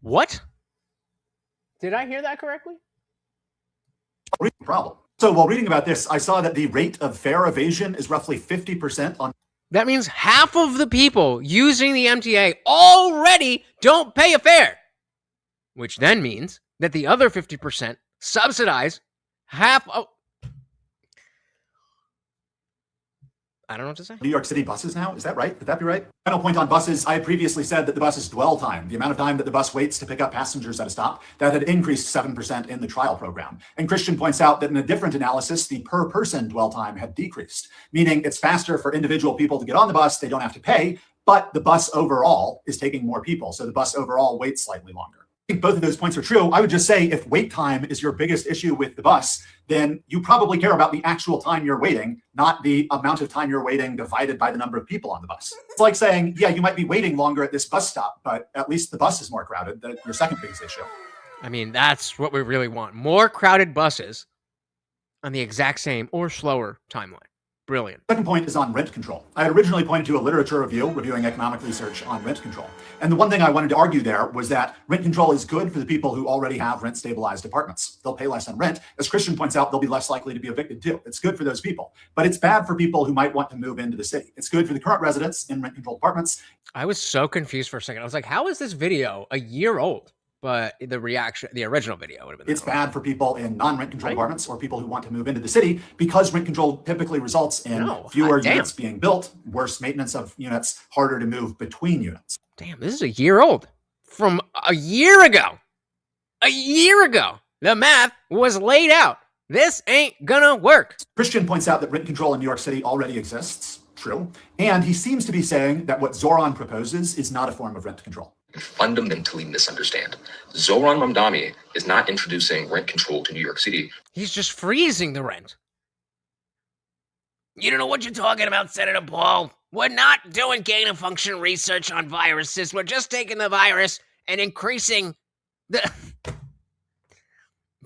What? Did I hear that correctly? Problem. So while reading about this, I saw that the rate of fare evasion is roughly 50% on... That means half of the people using the MTA already don't pay a fare, which then means that the other 50% subsidize half of... I don't know what to say. New York City buses now? Is that right? Would that be right? Final point on buses. I had previously said that the bus's dwell time, the amount of time that the bus waits to pick up passengers at a stop, that had increased 7% in the trial program. And Christian points out that in a different analysis, the per person dwell time had decreased, meaning it's faster for individual people to get on the bus. They don't have to pay, but the bus overall is taking more people. So the bus overall waits slightly longer. I think both of those points are true. I would just say if wait time is your biggest issue with the bus, then you probably care about the actual time you're waiting, not the amount of time you're waiting divided by the number of people on the bus. It's like saying, yeah, you might be waiting longer at this bus stop, but at least the bus is more crowded. That's your second biggest issue. I mean, that's what we really want. More crowded buses on the exact same or slower timeline. Brilliant. Second point is on rent control. I had originally pointed to a literature review reviewing economic research on rent control. And the one thing I wanted to argue there was that rent control is good for the people who already have rent stabilized apartments. They'll pay less on rent. As Christian points out, they'll be less likely to be evicted too. It's good for those people, but it's bad for people who might want to move into the city. It's good for the current residents in rent controlled apartments. I was so confused for a second. I was like, how is this video a year old? But the original video would have been. It's bad for people in non-rent controlled apartments or people who want to move into the city because rent control typically results in fewer units being built, worse maintenance of units, harder to move between units. Damn, this is a year old. From a year ago. A year ago. The math was laid out. This ain't gonna work. Christian points out that rent control in New York City already exists. True. And he seems to be saying that what Zoran proposes is not a form of rent control. Fundamentally misunderstand. Zoran Mamdani is not introducing rent control to New York City. He's just freezing the rent. You don't know what you're talking about, Senator Paul. We're not doing gain-of-function research on viruses. We're just taking the virus and increasing the...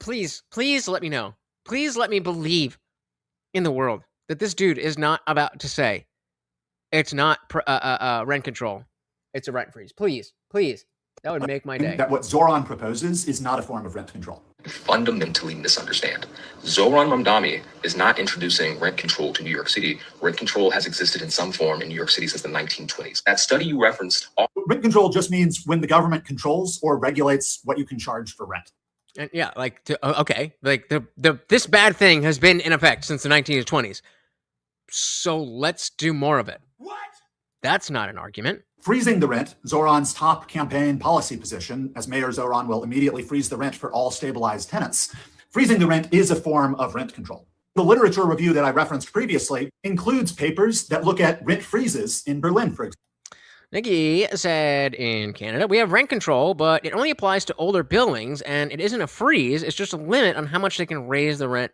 Please let me know. Please let me believe in the world that this dude is not about to say it's not rent control. It's a rent freeze. Please. That would make my day. That what Zoran proposes is not a form of rent control. Fundamentally misunderstand. Zoran Mamdani is not introducing rent control to New York City. Rent control has existed in some form in New York City since the 1920s. That study you referenced... Rent control just means when the government controls or regulates what you can charge for rent. And yeah, this bad thing has been in effect since the 1920s. So let's do more of it. What? That's not an argument. Freezing the rent, Zoran's top campaign policy position, as Mayor Zoran will immediately freeze the rent for all stabilized tenants. Freezing the rent is a form of rent control. The literature review that I referenced previously includes papers that look at rent freezes in Berlin, for example. Nikki said in Canada, we have rent control, but it only applies to older buildings, and it isn't a freeze. It's just a limit on how much they can raise the rent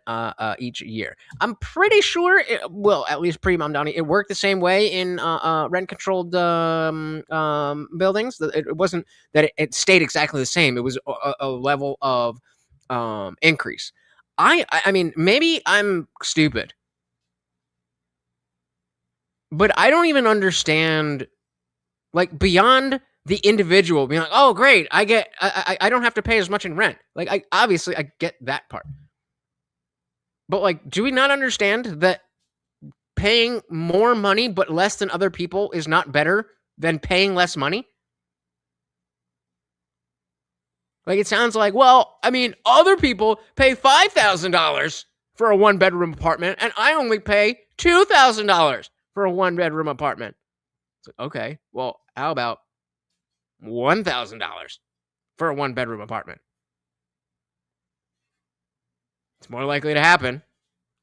each year. I'm pretty sure, at least pre-Mamdani, it worked the same way in rent-controlled buildings. It wasn't that it stayed exactly the same. It was a level of increase. I mean, maybe I'm stupid, but I don't even understand... Like, beyond the individual being like, oh, great, I don't have to pay as much in rent. Like, I get that part. But, like, do we not understand that paying more money but less than other people is not better than paying less money? Like, it sounds like, well, I mean, other people pay $5,000 for a one-bedroom apartment, and I only pay $2,000 for a one-bedroom apartment. Okay, well, how about $1,000 for a one-bedroom apartment? It's more likely to happen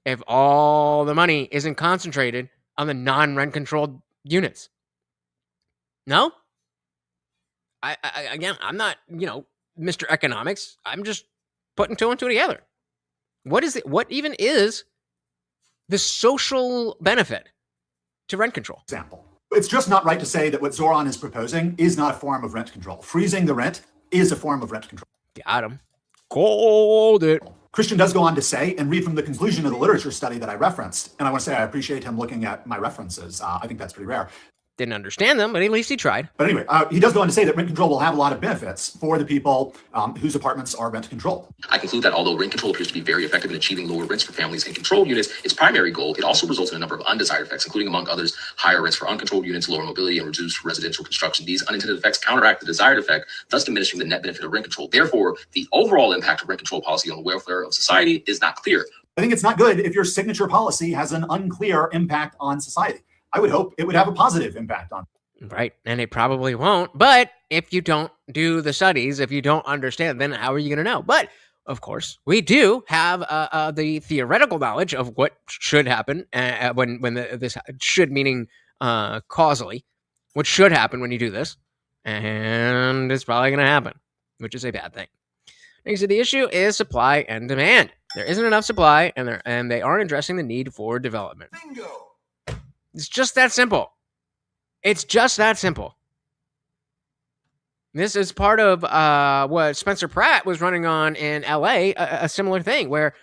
if all the money isn't concentrated on the non-rent controlled units. No? Again, I'm not, Mr. Economics. I'm just putting two and two together. What is it? What even is the social benefit to rent control? Example. It's just not right to say that what Zoran is proposing is not a form of rent control. Freezing the rent is a form of rent control. Got him. Called it. Christian does go on to say, and read from the conclusion of the literature study that I referenced, and I want to say I appreciate him looking at my references. I think that's pretty rare. Didn't understand them, but at least he tried. But anyway, he does go on to say that rent control will have a lot of benefits for the people whose apartments are rent controlled. I conclude that although rent control appears to be very effective in achieving lower rents for families in controlled units, its primary goal, it also results in a number of undesired effects, including, among others, higher rents for uncontrolled units, lower mobility, and reduced residential construction. These unintended effects counteract the desired effect, thus diminishing the net benefit of rent control. Therefore, the overall impact of rent control policy on the welfare of society is not clear. I think it's not good if your signature policy has an unclear impact on society. I would hope it would have a positive impact on. Right, and it probably won't. But if you don't do the studies, if you don't understand, then how are you going to know? But of course, we do have the theoretical knowledge of what should happen when this should meaning causally, what should happen when you do this, and it's probably going to happen, which is a bad thing. So the issue is supply and demand. There isn't enough supply, and they aren't addressing the need for development. Bingo. It's just that simple. It's just that simple. This is part of what Spencer Pratt was running on in LA, a similar thing where,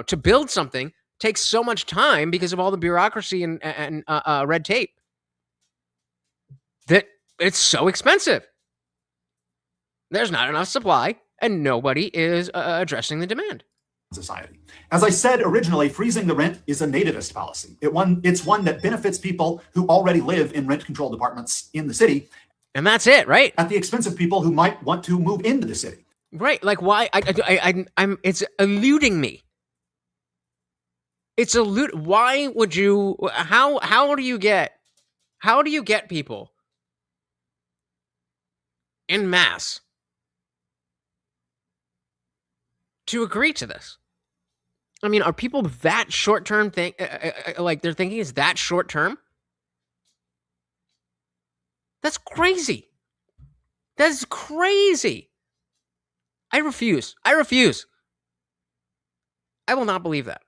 to build something takes so much time because of all the bureaucracy and red tape that it's so expensive. There's not enough supply and nobody is addressing the demand. Society. As I said originally, freezing the rent is a nativist policy. It's one that benefits people who already live in rent-controlled apartments in the city. And that's it, right? At the expense of people who might want to move into the city. Right, like why? I'm. It's eluding me. It's Why would you? How do you get people en masse to agree to this? I mean, are people that short-term like they're thinking is that short-term? That's crazy. That's crazy. I refuse. I will not believe that.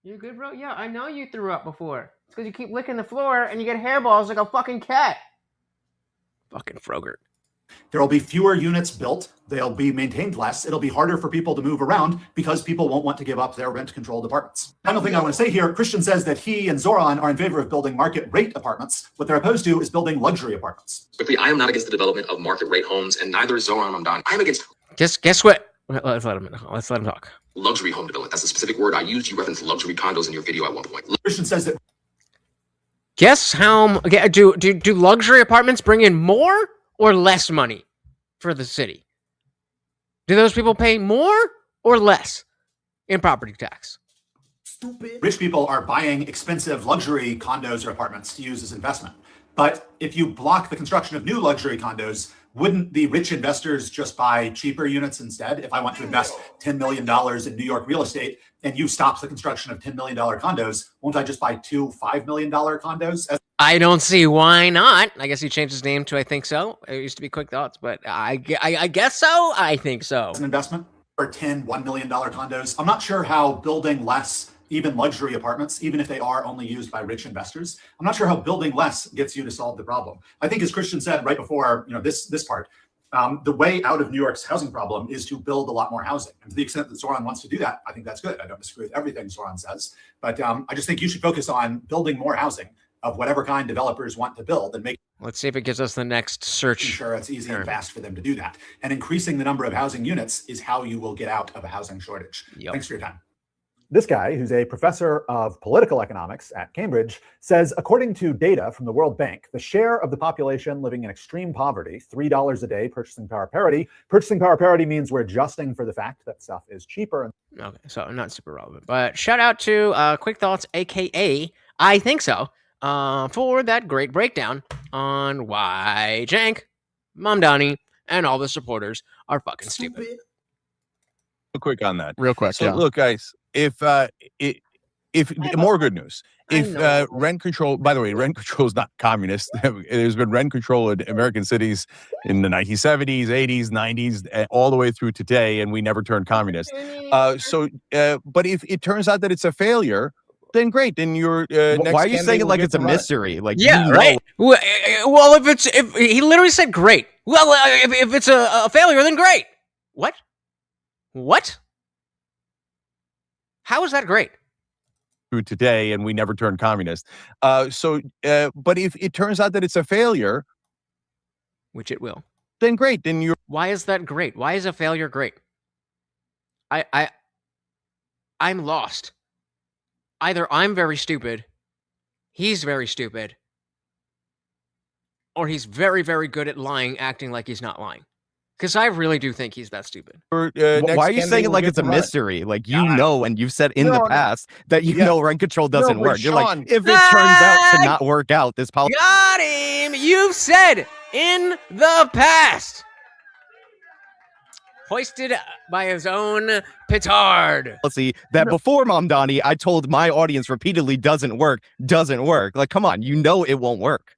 You good, bro? Yeah, I know you threw up before. It's because you keep licking the floor and you get hairballs like a fucking cat. Fucking Frogurt. There will be fewer units built. They'll be maintained less. It'll be harder for people to move around because people won't want to give up their rent-controlled apartments. Final thing I want to say here, Christian says that he and Zoran are in favor of building market rate apartments. What they're opposed to is building luxury apartments. Quickly, I am not against the development of market rate homes, and neither is Zoran Mamdani. I'm against guess what? Let's let him talk. Luxury home development. That's a specific word I used. You referenced luxury condos in your video at one point. Christian says that. Guess how? Do luxury apartments bring in more or less money for the city? Do those people pay more or less in property tax? Stupid. Rich people are buying expensive luxury condos or apartments to use as investment. But if you block the construction of new luxury condos, wouldn't the rich investors just buy cheaper units instead? If I want to invest $10 million in New York real estate and you stop the construction of $10 million condos, won't I just buy two $5 million condos? I don't see why not. I guess he changed his name to I think so. It used to be Quick Thoughts, but I guess so. I think so. As an investment or 10 $1 million condos. I'm not sure how building less, even luxury apartments, even if they are only used by rich investors, I'm not sure how building less gets you to solve the problem. I think as Christian said right before this part, the way out of New York's housing problem is to build a lot more housing. And to the extent that Zoran wants to do that, I think that's good. I don't disagree with everything Zoran says, but I just think you should focus on building more housing of whatever kind developers want to build and make. Let's see if it gives us the next search. Sure, it's easy and fast for them to do that. And increasing the number of housing units is how you will get out of a housing shortage. Yep. Thanks for your time. This guy, who's a professor of political economics at Cambridge, says according to data from the World Bank, the share of the population living in extreme poverty, $3 a day purchasing power parity. Purchasing power parity means we're adjusting for the fact that stuff is cheaper. Okay, so not super relevant, but shout out to Quick Thoughts, aka I think so, for that great breakdown on why Cenk, Mamdani, and all the supporters are fucking stupid. Real quick on that. Real quick. So Yeah. look, guys, if more good news, if rent control, by the way, rent control is not communist. There's been rent control in American cities in the 1970s, 80s, 90s, all the way through today, and we never turned communist. But if it turns out that it's a failure, then great. Then you're why are you saying it like it's a mystery? Like, yeah, right. Well, if he literally said great. Well, if it's a failure, then great. What? How is that great? Through today, and we never turned communist. But if it turns out that it's a failure, which it will, then great. Then you're. Why is that great? Why is a failure great? I'm lost. Either I'm very stupid, he's very stupid, or he's very, very good at lying, acting like he's not lying. Because I really do think he's that stupid. Why are you saying it like it's a mystery? Like, you know, and you've said in the past that you know rent control doesn't work. You're like, if it turns out to not work out, this policy. Got him! You've said in the past. Hoisted by his own petard. Policy that before Mamdani, I told my audience repeatedly doesn't work. Like, come on, you know it won't work.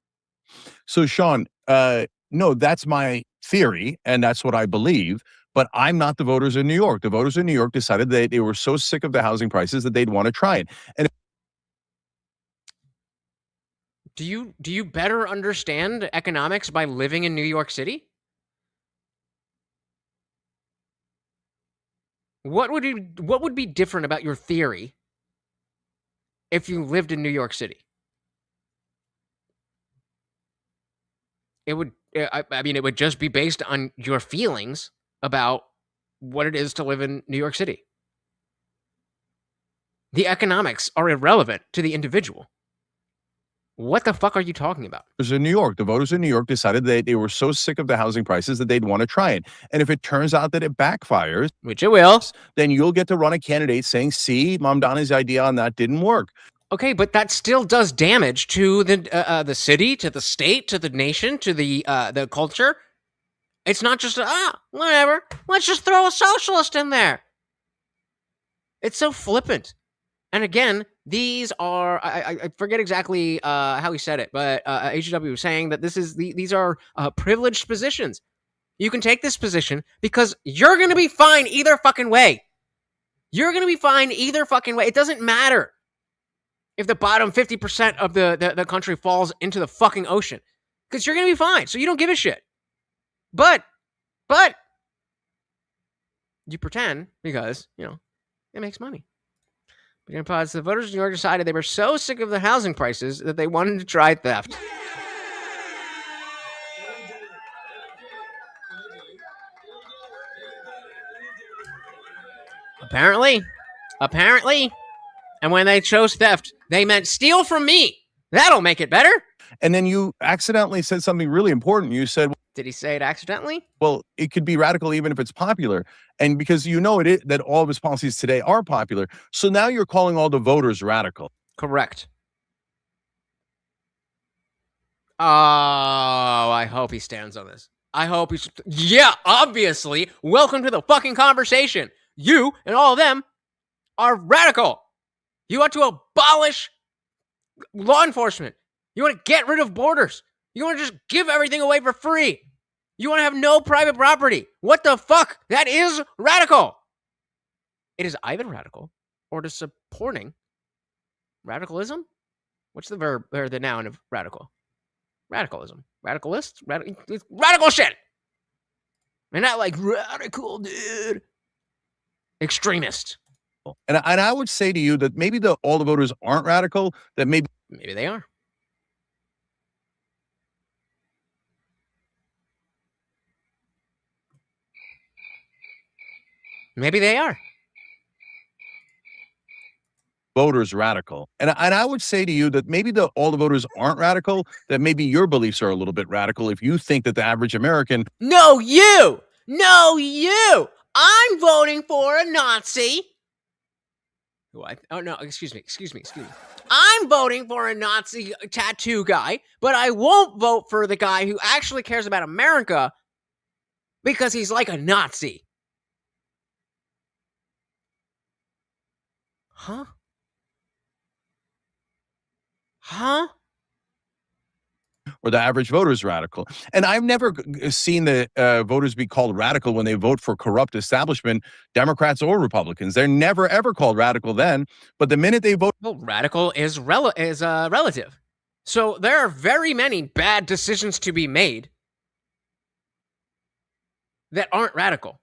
So, Sean, no, that's my theory, and that's what I believe. But I'm not the voters in New York. The voters in New York decided that they were so sick of the housing prices that they'd want to try it. And do you better understand economics by living in New York City? What would be different about your theory if you lived in New York City? It would, I mean, it would just be based on your feelings about what it is to live in New York City. The economics are irrelevant to the individual. What the fuck are you talking about? in New York, the voters in New York decided that they were so sick of the housing prices that they'd want to try it. And if it turns out that it backfires, which it will, then you'll get to run a candidate saying, see, Mamdani's idea on that didn't work. Okay, but that still does damage to the city, to the state, to the nation, to the culture. It's not just whatever. Let's just throw a socialist in there. It's so flippant. And again, these are I forget exactly how he said it, but AJW was saying that these are privileged positions. You can take this position because you're going to be fine either fucking way. You're going to be fine either fucking way. It doesn't matter if the bottom 50% of the country falls into the fucking ocean, because you're going to be fine. So you don't give a shit. But you pretend because, you know, it makes money. But the voters in New York decided they were so sick of the housing prices that they wanted to try theft. Apparently, and when they chose theft, they meant steal from me. That'll make it better. And then you accidentally said something really important. You said, did he say it accidentally? Well, it could be radical even if it's popular. And because you know that all of his policies today are popular. So now you're calling all the voters radical. Correct. Oh, I hope he stands on this. I hope he's... Yeah, obviously. Welcome to the fucking conversation. You and all of them are radical. You want to abolish law enforcement. You want to get rid of borders. You want to just give everything away for free. You want to have no private property. What the fuck? That is radical. It is either radical or to supporting radicalism. What's the verb or the noun of radical? Radicalism. Radicalist? Radical shit. And not like radical, dude. Extremist. And I would say to you that maybe all the voters aren't radical, that maybe they are. Maybe they are. Voters radical. And I would say to you that maybe all the voters aren't radical, that maybe your beliefs are a little bit radical if you think that the average American... No, you! No, you! I'm voting for a Nazi. Oh, no, excuse me. I'm voting for a Nazi tattoo guy, but I won't vote for the guy who actually cares about America because he's like a Nazi. Huh? Or the average voter is radical. And I've never seen the voters be called radical when they vote for corrupt establishment, Democrats or Republicans. They're never, ever called radical then. But the minute they vote... Well, radical is relative. So there are very many bad decisions to be made that aren't radical.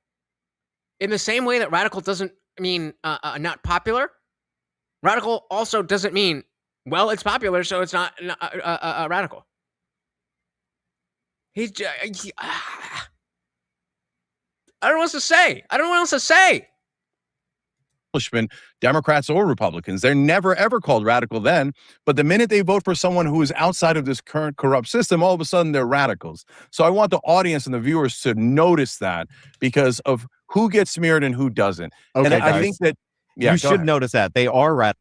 In the same way that radical doesn't mean not popular, radical also doesn't mean, well, it's popular, so it's not radical. I don't know what else to say. Democrats or Republicans. They're never, ever called radical then. But the minute they vote for someone who is outside of this current corrupt system, all of a sudden they're radicals. So I want the audience and the viewers to notice that because of who gets smeared and who doesn't. Okay, and I think that you should notice that they are radical.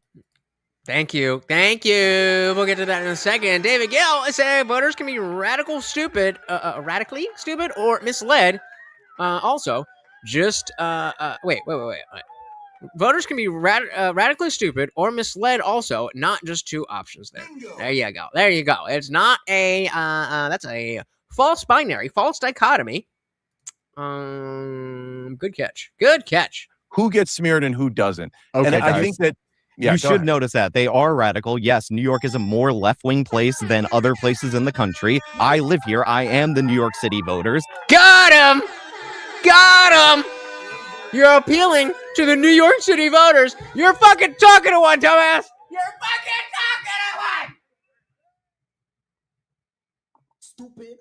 Thank you. Thank you. We'll get to that in a second. David Gill said voters can be radically stupid or misled. Also, just wait. Voters can be radically stupid or misled also, not just two options there. There you go. It's not a, that's a false binary, false dichotomy. Good catch. Who gets smeared and who doesn't. Okay, and I think that you should notice that they are radical. Yes, New York is a more left-wing place than other places in the country. I live here. I am the New York City voters. Got him! You're appealing to the New York City voters. You're fucking talking to one, dumbass. You're fucking talking to one. Stupid.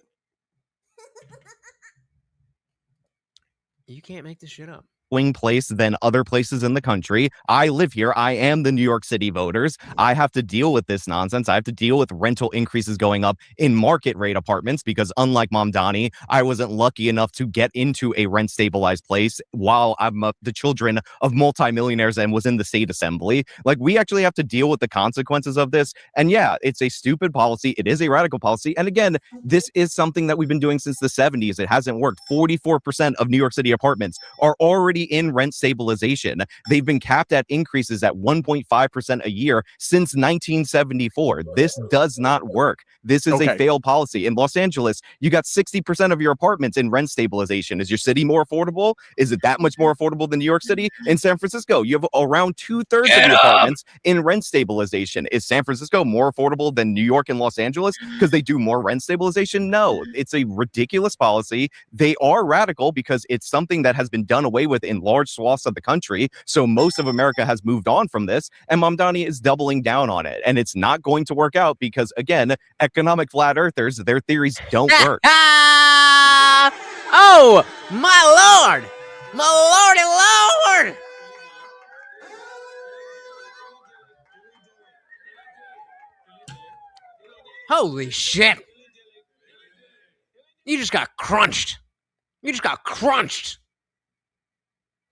You can't make this shit up. Wing place than other places in the country. I live here. I am the New York City voters. I have to deal with this nonsense. I have to deal with rental increases going up in market rate apartments because unlike Mamdani, I wasn't lucky enough to get into a rent stabilized place while I'm the children of multimillionaires and was in the state assembly. Like, we actually have to deal with the consequences of this. And yeah, it's a stupid policy. It is a radical policy. And again, this is something that we've been doing since the 70s. It hasn't worked. 44% of New York City apartments are already in rent stabilization. They've been capped at increases at 1.5% a year since 1974. This does not work. This is a failed policy. In Los Angeles, you got 60% of your apartments in rent stabilization. Is your city more affordable? Is it that much more affordable than New York City? In San Francisco, you have around 2/3 of the apartments in rent stabilization. Is San Francisco more affordable than New York and Los Angeles because they do more rent stabilization? No, it's a ridiculous policy. They are radical because it's something that has been done away with in large swaths of the country. So most of America has moved on from this, and Mamdani is doubling down on it. And it's not going to work out because, again, economic flat earthers, their theories don't work. Oh, my lord! My lordy lord! Holy shit! You just got crunched.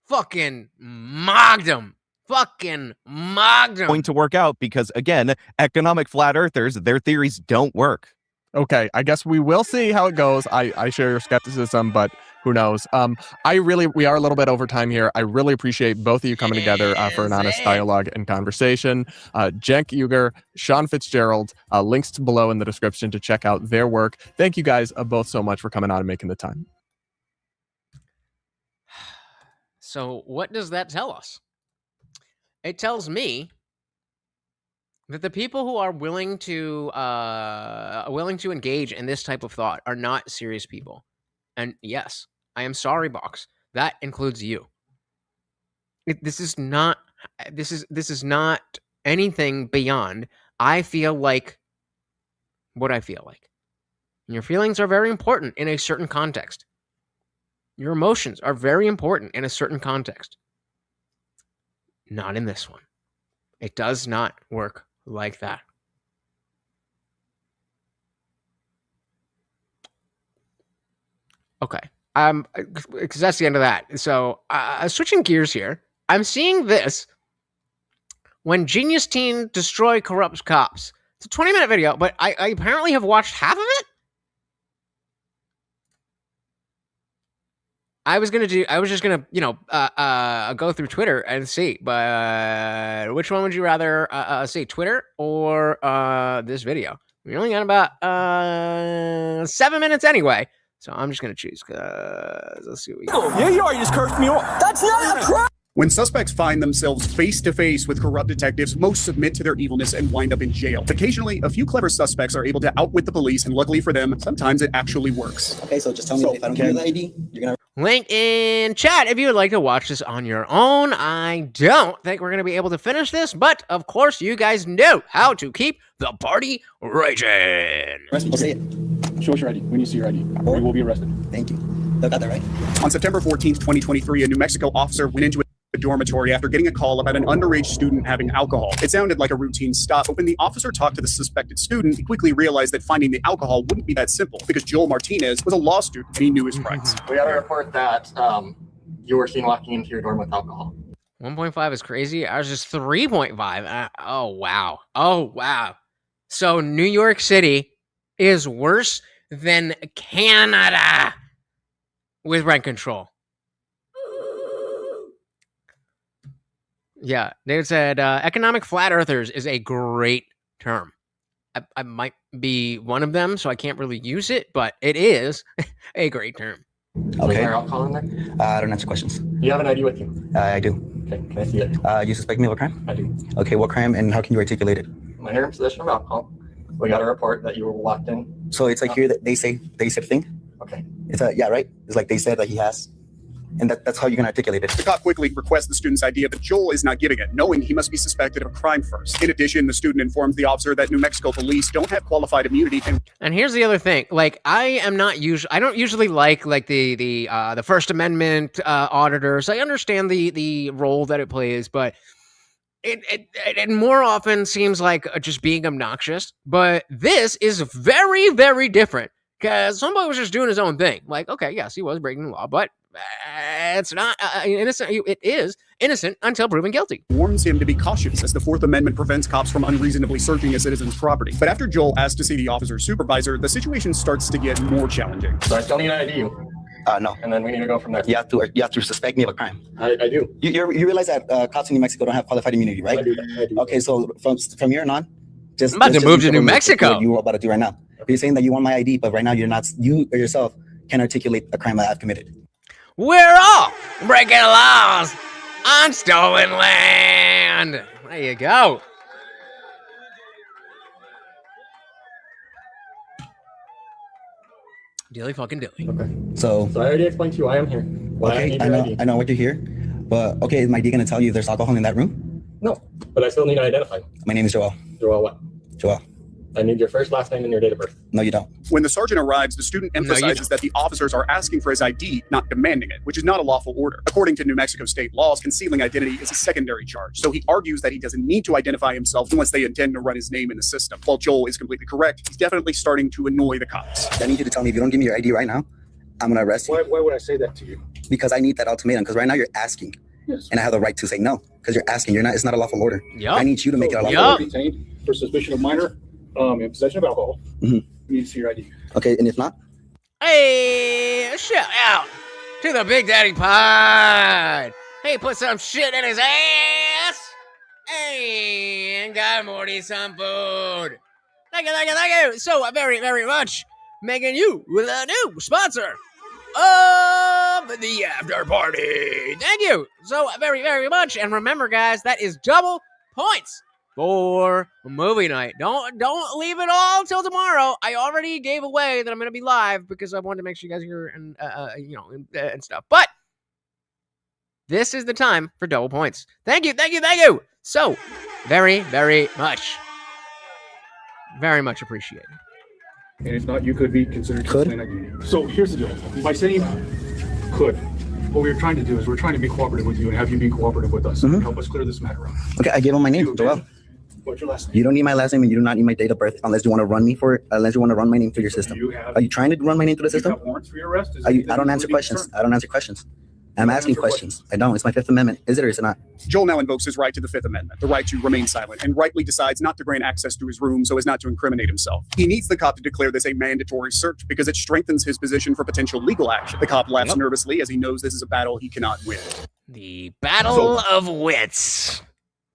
Fucking mogged him. Going to work out because, again, economic flat earthers, their theories don't work. Okay, I guess we will see how it goes. I share your skepticism, but who knows? We are a little bit over time here. I really appreciate both of you coming together for an honest dialogue and conversation. Cenk Uygur, Sean Fitzgerald, links below in the description to check out their work. Thank you guys both so much for coming on and making the time. So what does that tell us? It tells me that the people who are willing to engage in this type of thought are not serious people. And yes, I am sorry, Box. That includes you. This is not anything beyond. I feel like what I feel like. And your feelings are very important in a certain context. Your emotions are very important in a certain context. Not in this one. It does not work like that. Okay. Because that's the end of that. So, switching gears here. I'm seeing this. When Genius Teen Destroy Corrupt Cops. It's a 20-minute video, but I apparently have watched half of it. I was just gonna, go through Twitter and see, but which one would you rather see, Twitter or this video? We only got about 7 minutes anyway, so I'm just gonna choose. Let's see what we got. Yeah, you are. You just cursed me off. That's not a crime. When suspects find themselves face-to-face with corrupt detectives, most submit to their evilness and wind up in jail. Occasionally, a few clever suspects are able to outwit the police, and luckily for them, sometimes it actually works. Okay, so just tell me if I don't give you the ID, you're gonna... Link in chat if you would like to watch this on your own. I don't think we're going to be able to finish this, but of course you guys know how to keep the party raging. Arrest me, say it. Show us your ID. We need to see your ID, or you will be arrested. Thank you. Got that right? On September 14th, 2023, a New Mexico officer went into a dormitory after getting a call about an underage student having alcohol. It sounded like a routine stop, but when the officer talked to the suspected student, he quickly realized that finding the alcohol wouldn't be that simple because Joel Martinez was a law student and he knew his rights. We got a report that you were seen walking into your dorm with alcohol. 1.5 is crazy. Ours is 3.5. Oh, wow. Oh, wow. So New York City is worse than Canada with rent control. Yeah, David said, economic flat earthers is a great term. I might be one of them, so I can't really use it, but it is a great term. Okay. Is there alcohol in there? I don't answer questions. You have an ID with you? I do. Okay, can I see it? You suspect me of a crime? I do. Okay, what crime and how can you articulate it? Minor in possession of alcohol. We got a report that you were locked in. So it's like here that they said thing? Okay. It's yeah, right? It's like they said that he has. And that's how you're going to articulate it. The cop quickly requests the student's idea, but Joel is not giving it, knowing he must be suspected of a crime first. In addition, the student informs the officer that New Mexico police don't have qualified immunity. And here's the other thing: like, I don't usually like the First Amendment auditors. I understand the role that it plays, but it more often seems like just being obnoxious. But this is very, very different because somebody was just doing his own thing. Like, okay, yes, he was breaking the law, but it's not innocent. It is innocent until proven guilty. Warns him to be cautious as the Fourth Amendment prevents cops from unreasonably searching a citizen's property. But after Joel asks to see the officer's supervisor, the situation starts to get more challenging. So I still need an ID you. No. And then we need to go from there. You have to suspect me of a crime. I do. You realize that cops in New Mexico don't have qualified immunity, right? I do. Okay, so from here on, I'm about to move to New Mexico. What you're about to do right now. You're saying that you want my ID, but right now you or yourself can't articulate a crime that I've committed. We're all breaking laws on stolen land. There you go. Dilly fucking dilly. Okay. So I already explained to you why I'm here. Why okay, I know what you're here, but okay, is my ID gonna tell you if there's alcohol in that room? No, but I still need to identify. My name is Joel. Joel what? Joel. I need your first, last name, and your date of birth. No, you don't. When the sergeant arrives, the student emphasizes that the officers are asking for his ID, not demanding it, which is not a lawful order. According to New Mexico state laws, concealing identity is a secondary charge. So he argues that he doesn't need to identify himself unless they intend to run his name in the system. While Joel is completely correct, he's definitely starting to annoy the cops. I need you to tell me if you don't give me your ID right now, I'm gonna arrest you. Why would I say that to you? Because I need that ultimatum. Because right now you're asking, and I have the right to say no. Because you're asking. You're not. It's not a lawful order. Yep. I need you to make it a lawful order. Detained for suspicion of minor in possession of alcohol. Mm-hmm. You need to see your ID. Okay, and if not? Hey, shout out to the Big Daddy Pod. Hey, put some shit in his ass. Hey, and got Morty some food. Thank you so very, very much. Making you the new sponsor of the after party. Thank you so very, very much. And remember, guys, that is double points for movie night. Don't leave it all till tomorrow. I already gave away that I'm going to be live because I wanted to make sure you guys are here and stuff. But this is the time for double points. Thank you. So very, very much appreciated. And if not, you could be considered could. So here's the deal. By saying could, what we're trying to do is we're trying to be cooperative with you and have you be cooperative with us and help us clear this matter up. Okay, I gave him my name, Joel. What's your last name? You don't need my last name and you do not need my date of birth unless you want to run me for it, unless you want to run my name through your system. Are you trying to run my name through the system? You have warrants for your arrest? I don't answer questions. I don't answer questions. I'm asking questions. I don't. It's my Fifth Amendment. Is it or is it not? Joel now invokes his right to the Fifth Amendment, the right to remain silent, and rightly decides not to grant access to his room so as not to incriminate himself. He needs the cop to declare this a mandatory search because it strengthens his position for potential legal action. The cop laughs nervously as he knows this is a battle he cannot win. The battle of wits.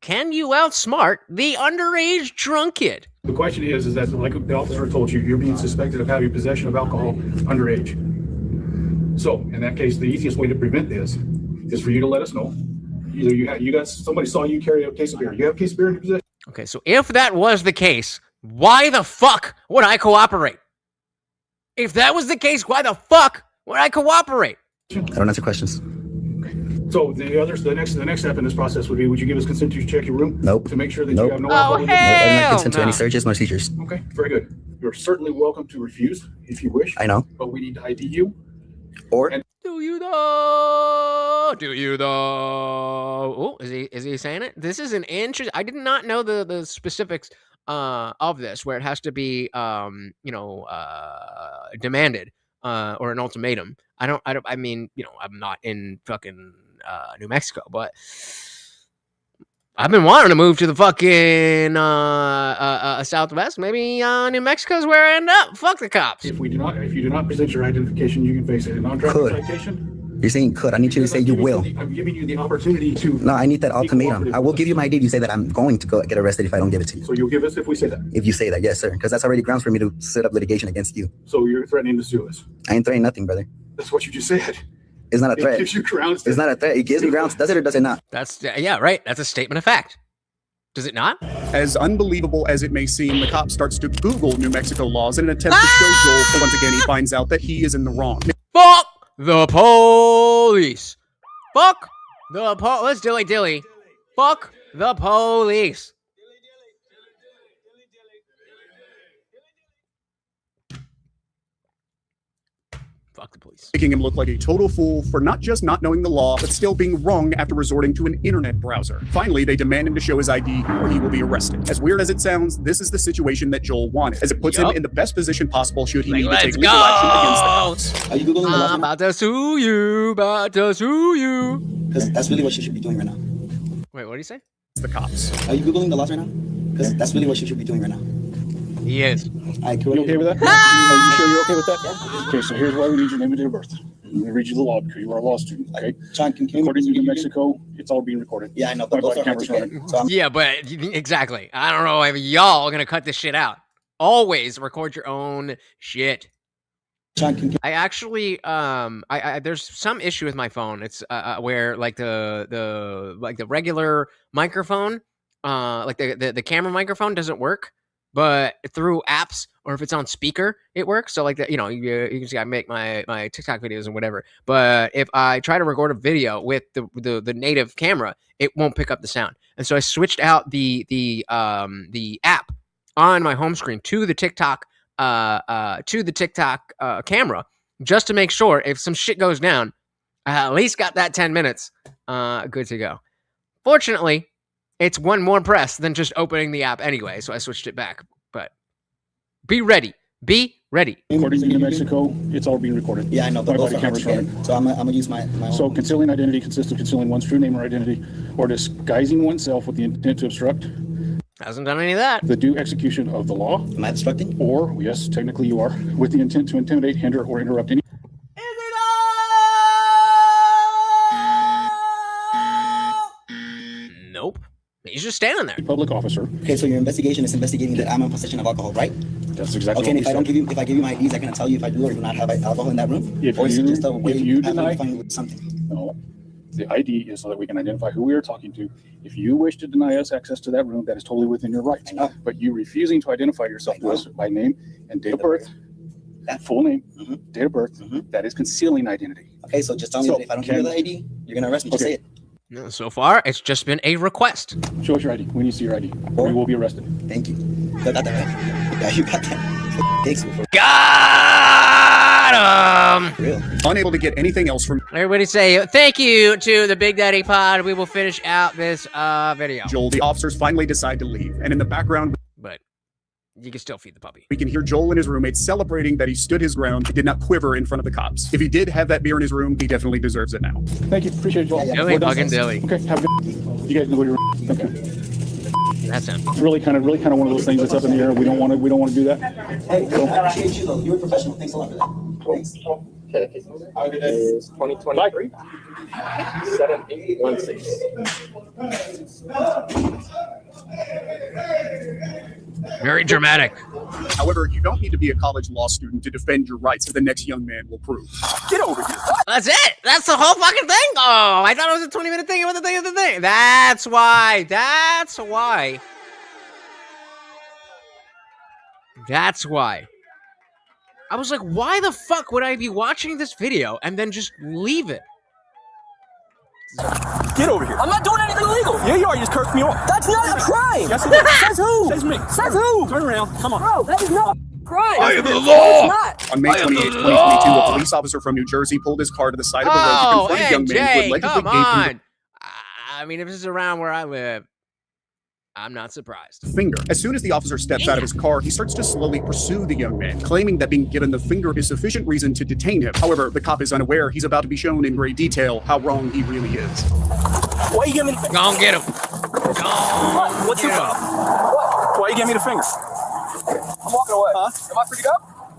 Can you outsmart the underage drunk kid? The question is that like the officer told you, you're being suspected of having possession of alcohol underage. So in that case, the easiest way to prevent this is for you to let us know. Either somebody saw you carry a case of beer. You have a case of beer in your possession? Okay, so if that was the case, why the fuck would I cooperate? If that was the case, why the fuck would I cooperate? I don't answer questions. So the next step in this process would be, would you give us consent to check your room? Nope. To make sure that you have no alcohol? alcohol. Nope. I do not consent to any searches nor seizures. Okay, very good. You're certainly welcome to refuse if you wish. I know. But we need to ID you. Or do Do you though? Do you though? Oh, is he saying it? This is an interest. I did not know the specifics of this, where it has to be demanded or an ultimatum. I mean, I'm not in fucking New Mexico, but I've been wanting to move to the fucking Southwest. Maybe New Mexico's where I end up. Fuck the cops. If you do not present your identification, you can face a non-traffic citation. You're saying could. I need you to say you will. I'm giving you the opportunity to. No, I need that ultimatum. I will give you my ID. You say that I'm going to go get arrested if I don't give it to you. So you'll give us if we say that? If you say that, yes, sir. Because that's already grounds for me to set up litigation against you. So you're threatening to sue us? I ain't threatening nothing, brother. That's what you just said. It's not a threat. It gives you grounds. It's not a threat. It gives me grounds. Does it or does it not? That's yeah, right. That's a statement of fact. Does it not? As unbelievable as it may seem, the cop starts to Google New Mexico laws in an attempt to show Joel, but once again, he finds out that he is in the wrong. Fuck the police. Fuck the let's dilly. Fuck the police. Fuck the police. Making him look like a total fool for not just not knowing the law, but still being wrong after resorting to an internet browser. Finally, they demand him to show his ID or he will be arrested. As weird as it sounds, this is the situation that Joel wanted, as it puts him in the best position possible should he need to take legal action against the cops. Are you Googling the law? I'm about to sue you. Because that's really what you should be doing right now. Wait, what do you say? The cops. Are you Googling the laws right now? Because that's really what you should be doing right now. He is. Are you okay with that? Are you sure you're okay with that? Okay, so here's why we need your name and date of birth. I'm going to read you the law because you are a law student, okay? According to New Mexico, it's all being recorded. Yeah, I know, but those are hard to get. Yeah, but exactly. I don't know if y'all are going to cut this shit out. Always record your own shit. I actually there's some issue with my phone. It's where like the regular microphone, like the camera microphone doesn't work. But through apps or if it's on speaker, it works. So like that, you can see I make my TikTok videos and whatever. But if I try to record a video with the native camera, it won't pick up the sound. And so I switched out the app on my home screen to the TikTok camera just to make sure if some shit goes down, I at least got that 10 minutes good to go. Fortunately, it's one more press than just opening the app anyway, so I switched it back. But be ready. Be ready. According to New Mexico, it's all being recorded. Yeah, I know, but those are hard to get. So I'm going to use my So concealing identity consists of concealing one's true name or identity or disguising oneself with the intent to obstruct. Hasn't done any of that. The due execution of the law. Am I obstructing? Or, yes, technically you are, with the intent to intimidate, hinder, or interrupt any. Nope. He's just standing there. Public officer. Okay, so your investigation is investigating that I'm in possession of alcohol, right? That's exactly. Okay, and if I give you my IDs, I can tell you if I do or do not have alcohol in that room. If or is you, it just a way if you deny something? No, the ID is so that we can identify who we are talking to. If you wish to deny us access to that room, that is totally within your rights. But you refusing to identify yourself to us by name and date of birth, that full name, date of birth, that is concealing identity. Okay, so just tell me that if I don't give you the ID, you're gonna arrest me. Just say it. No, so far, it's just been a request. Show us your ID. We need to see your ID. Or you will be arrested. Thank you. You got that right. Yeah, you got that. Got him! Real. Unable to get anything else from Everybody say thank you to the Big Daddy Pod. We will finish out this video. Joel, the officers finally decide to leave. And in the background, but you can still feed the puppy. We can hear Joel and his roommates celebrating that he stood his ground. He did not quiver in front of the cops. If he did have that beer in his room, he definitely deserves it now. Thank you. Appreciate it, Joel. Dilly, fucking dilly. Okay, have a good. You guys know where you're. Okay. That's him. It's really kind of one of those things that's up in the air. We don't want to do that. Hey, I appreciate you though. You're a professional. Thanks a lot for that. Thanks. Okay. Is 2023 7816. Very dramatic. However, you don't need to be a college law student to defend your rights, as the next young man will prove. Get over here. That's it. That's the whole fucking thing. Oh, I thought it was a 20-minute thing. It was the thing of the thing. That's why. That's why. That's why. I was like, why the fuck would I be watching this video and then just leave it? Get over here. I'm not doing anything illegal. Yeah, you are. You just cursed me off. That's not a crime. Yes, it is. Says who? Says me. Says who? Turn around. Come on. Bro, that is not. crime. I am the law. It's not. On May 28, 2022, a police officer from New Jersey pulled his car to the side of the road to confront a young man who NJ, allegedly come gave him on. I mean, if this is around where I live, I'm not surprised. the finger. As soon as the officer steps out of his car, he starts to slowly pursue the young man, claiming that being given the finger is sufficient reason to detain him. However, the cop is unaware he's about to be shown in great detail how wrong he really is. Why you give me the finger? Go on, get him. What's your problem? What? Why you give me the finger? I'm walking away. Huh? Am I free to go?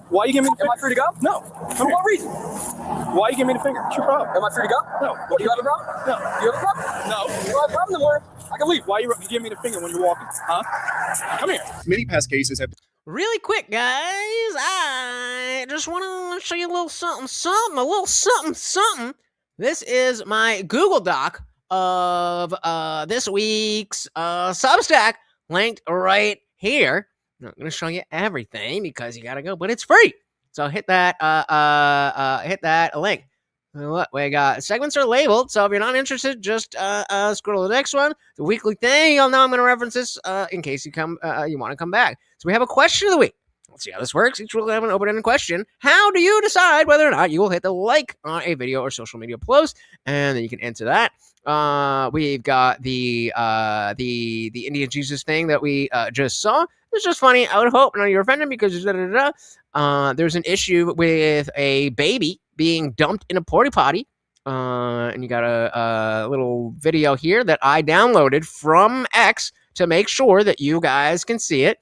Why you give me the finger? Am I free to go? No. For what reason? Why you give me the finger? What's your problem? Am I free to go? No. Do you have a problem? No. Do you have a problem? No. You don't have a problem, then we're... I can leave. Why you give me the finger when you're walking? Huh? Come here. Many past cases have... Really quick, guys, I just want to show you a little something. This is my Google Doc of this week's Substack, linked right here. I'm not going to show you everything because you got to go, but it's free. So hit that link. What we got? Segments are labeled, so if you're not interested, just scroll to the next one. The weekly thing, you'll know I'm going to reference this in case you want to come back. So we have a question of the week. Let's see how this works. Each week we'll have an open-ended question. How do you decide whether or not you will hit the like on a video or social media post? And then you can answer that. We've got the Indian Jesus thing that we just saw. It's just funny. I would hope none of you are offended because there's an issue with a baby being dumped in a porta potty. And you got a little video here that I downloaded from X to make sure that you guys can see it.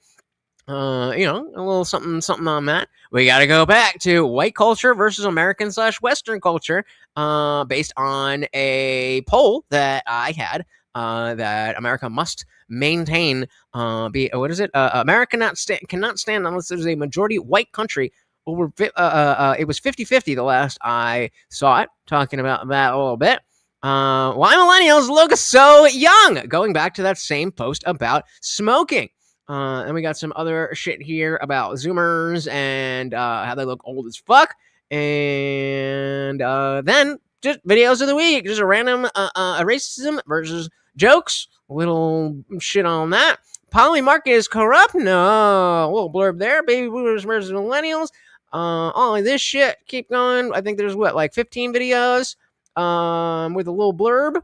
A little something on that. We got to go back to white culture versus American/Western culture, based on a poll that I had, that America must maintain, America cannot stand unless there's a majority white country. It was 50-50 the last I saw it, talking about that a little bit. Why millennials look so young? Going back to that same post about smoking. And we got some other shit here about Zoomers and how they look old as fuck. And then just videos of the week, just a random racism versus jokes. A little shit on that. Poly market is corrupt. No, a little blurb there. Baby boomers versus millennials. All of this shit. Keep going. I think there's 15 videos with a little blurb.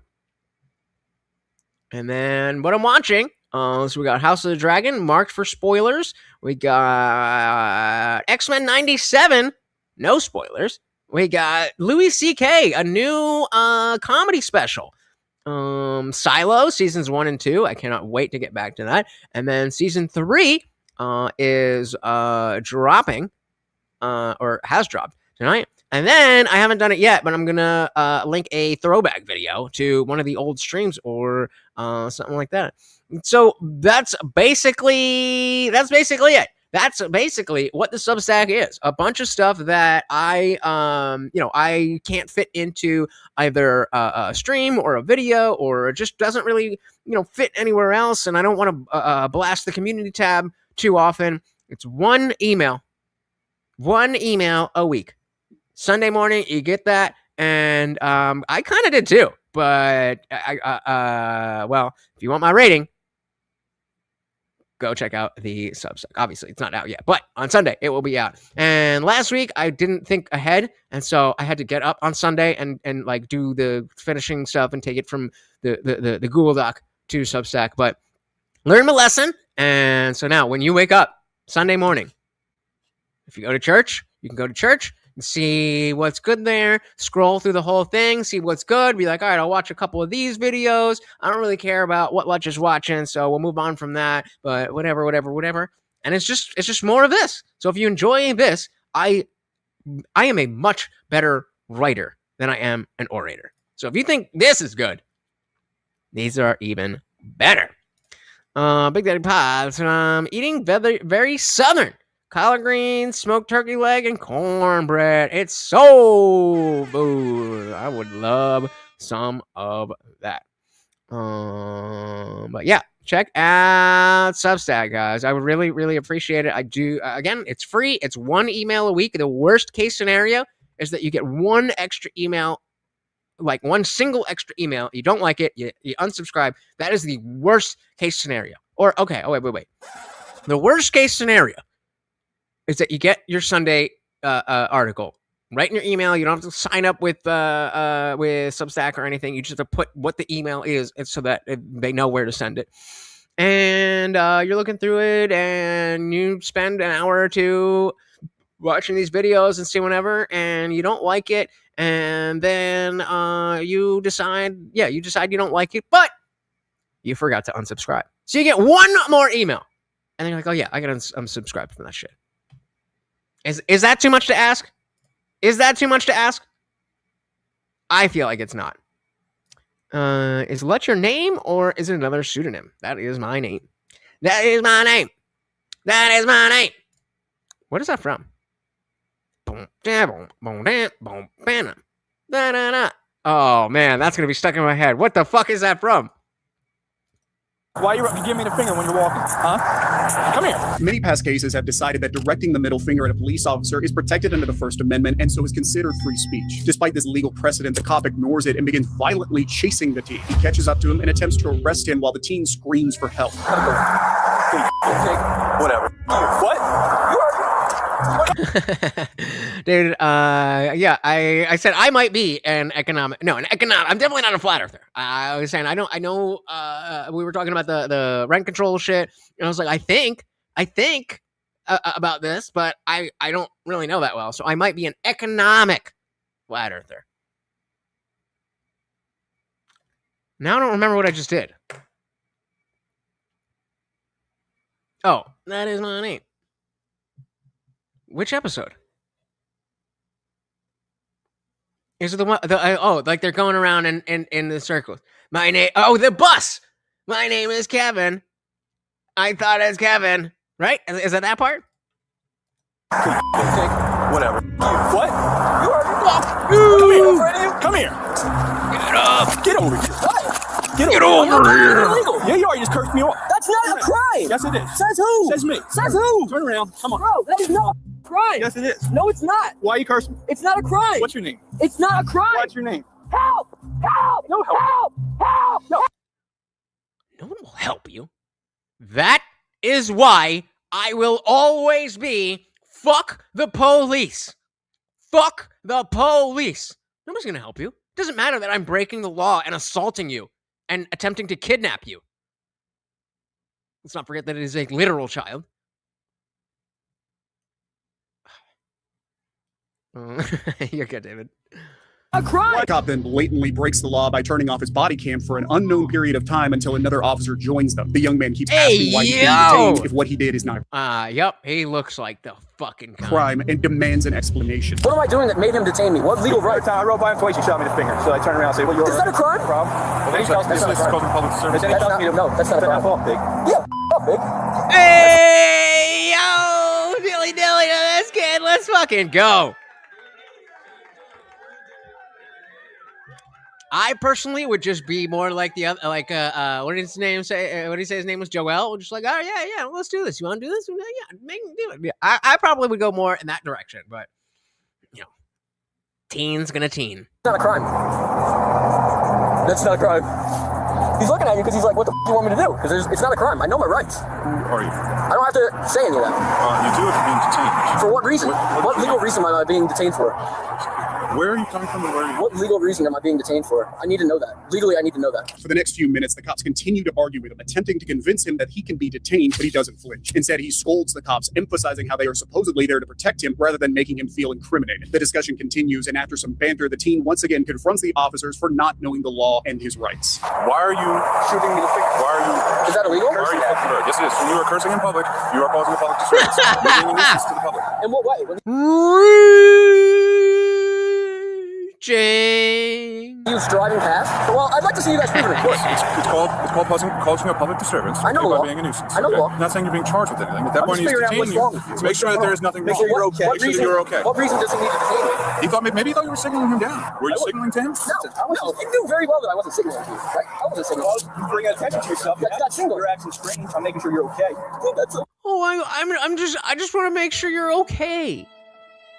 And then what I'm watching. So we got House of the Dragon, marked for spoilers. We got X-Men 97, no spoilers. We got Louis C.K., a new comedy special. Silo, seasons 1 and 2. I cannot wait to get back to that. And then season 3 is dropping, or has dropped tonight. And then I haven't done it yet, but I'm gonna link a throwback video to one of the old streams or something like that. So that's basically it. That's basically what the Substack is. A bunch of stuff that I can't fit into either a stream or a video, or it just doesn't really, fit anywhere else. And I don't want to blast the community tab too often. It's one email a week. Sunday morning, you get that. And I kind of did too. But well, if you want my rating, go check out the Substack. Obviously, it's not out yet, but on Sunday, it will be out. And last week, I didn't think ahead, and so I had to get up on Sunday and do the finishing stuff and take it from the Google Doc to Substack. But learn my lesson, and so now when you wake up Sunday morning, if you go to church, you can go to church and see what's good there, scroll through the whole thing, see what's good, be like, all right, I'll watch a couple of these videos. I don't really care about what Lutch is watching, so we'll move on from that, but whatever. And it's just more of this. So if you enjoy this, I am a much better writer than I am an orator. So if you think this is good, these are even better. Big Daddy Pops, eating very, very southern. Collard greens, smoked turkey leg, and cornbread. It's so good. I would love some of that. But yeah, check out Substack, guys. I would really, really appreciate it. I do. Again, it's free. It's one email a week. The worst case scenario is that you get one extra email, like one single extra email. You don't like it, you unsubscribe. That is the worst case scenario. Or, okay, wait. The worst case scenario is that you get your Sunday article right in your email. You don't have to sign up with Substack or anything. You just have to put what the email is, and so that they know where to send it. And you're looking through it, and you spend an hour or two watching these videos and seeing whatever, and you don't like it, and then you decide you don't like it, but you forgot to unsubscribe. So you get one more email, and then you're like, oh yeah, I gotta unsubscribe from that shit. Is that too much to ask? Is that too much to ask? I feel like it's not. Is Let your name, or is it another pseudonym? That is my name. That is my name. That is my name. What is that from? Oh man, that's gonna be stuck in my head. What the fuck is that from? Why you give me the finger when you're walking? Huh? Come here. Many past cases have decided that directing the middle finger at a police officer is protected under the First Amendment and so is considered free speech. Despite this legal precedent, the cop ignores it and begins violently chasing the teen. He catches up to him and attempts to arrest him while the teen screams for help. Whatever. What? Dude, I said I might be an economic. I'm definitely not a flat earther. I was saying I know we were talking about the rent control shit, and I was like, I think about this, but I don't really know that well, so I might be an economic flat earther. Now I don't remember what I just did. Oh, that is my name. Which episode? Is it the one? Like they're going around in the circles. My name. Oh, the bus. My name is Kevin. I thought it's Kevin. Right? Is that part? Whatever. What? You are. Come here. Get up. Get over here. Get over here. Yeah, you are. You just cursed me off. That's not a crime. Yes, it is. Says who? Says me. Says who? Turn around. Come on. Bro, that is not a crime. Yes, it is. No, it's not. Why are you cursing? It's not a crime. What's your name? It's not a crime. What's your name? Help! Help! No help. Help! Help! No. No one will help you. That is why I will always be fuck the police. Fuck the police. Nobody's going to help you. It doesn't matter that I'm breaking the law and assaulting you and attempting to kidnap you. Let's not forget that it is a literal child. You're good, David. A crime. The cop then blatantly breaks the law by turning off his body cam for an unknown period of time until another officer joins them. The young man keeps asking why he's being detained if what he did is not Yep, he looks like the fucking crime and demands an explanation. What am I doing that made him detain me? What legal right? Every time I rode by him twice, he shot me the finger. So I turned around and said, "Well, you're." Is that a crime? Problem. Well, this is called public service. No, that's not a crime. Fault, big. Yeah, big. Hey, yo, dilly dilly to this kid. Let's fucking go. I personally would just be more like the other, like what did his name say? What did he say? His name was Joel. Just like, oh yeah, let's do this. You want to do this? Yeah, make him do it. Yeah, I probably would go more in that direction, but you know, teen's gonna teen. It's not a crime. That's not a crime. He's looking at me because he's like, what the f*** do you want me to do? Because it's not a crime. I know my rights. Who are you? I don't have to say any of that. You do if you're being detained. For what reason? What legal reason am I being detained for? Where are you coming from and where are you? What legal reason am I being detained for? I need to know that. Legally, I need to know that. For the next few minutes, the cops continue to argue with him, attempting to convince him that he can be detained, but he doesn't flinch. Instead, he scolds the cops, emphasizing how they are supposedly there to protect him rather than making him feel incriminated. The discussion continues, and after some banter, the teen once again confronts the officers for not knowing the law and his rights. Why are you shooting me the finger? Why are you? Is that illegal? Why are you yes, it is. When you are cursing in public, you are causing a public disturbance. You're being a nuisance to the public. In what way? Jane. He was driving past. Well, I'd like to see you guys prove it. It's called causing a public disturbance. I know law. Being a nuisance. I know law. I'm not saying you're being charged with anything. At that I'm point, he's detaining you to make sure that there is nothing wrong. You're okay. Make sure that you're okay. What reason does he need to detain me? He thought maybe he thought you were signaling him down. Were you signaling to him? No. You knew very well that I wasn't signaling to you. Right? I wasn't signaling. You bring attention to yourself. That's not single. You're acting strange. I'm making sure you're okay. I just want to make sure you're okay.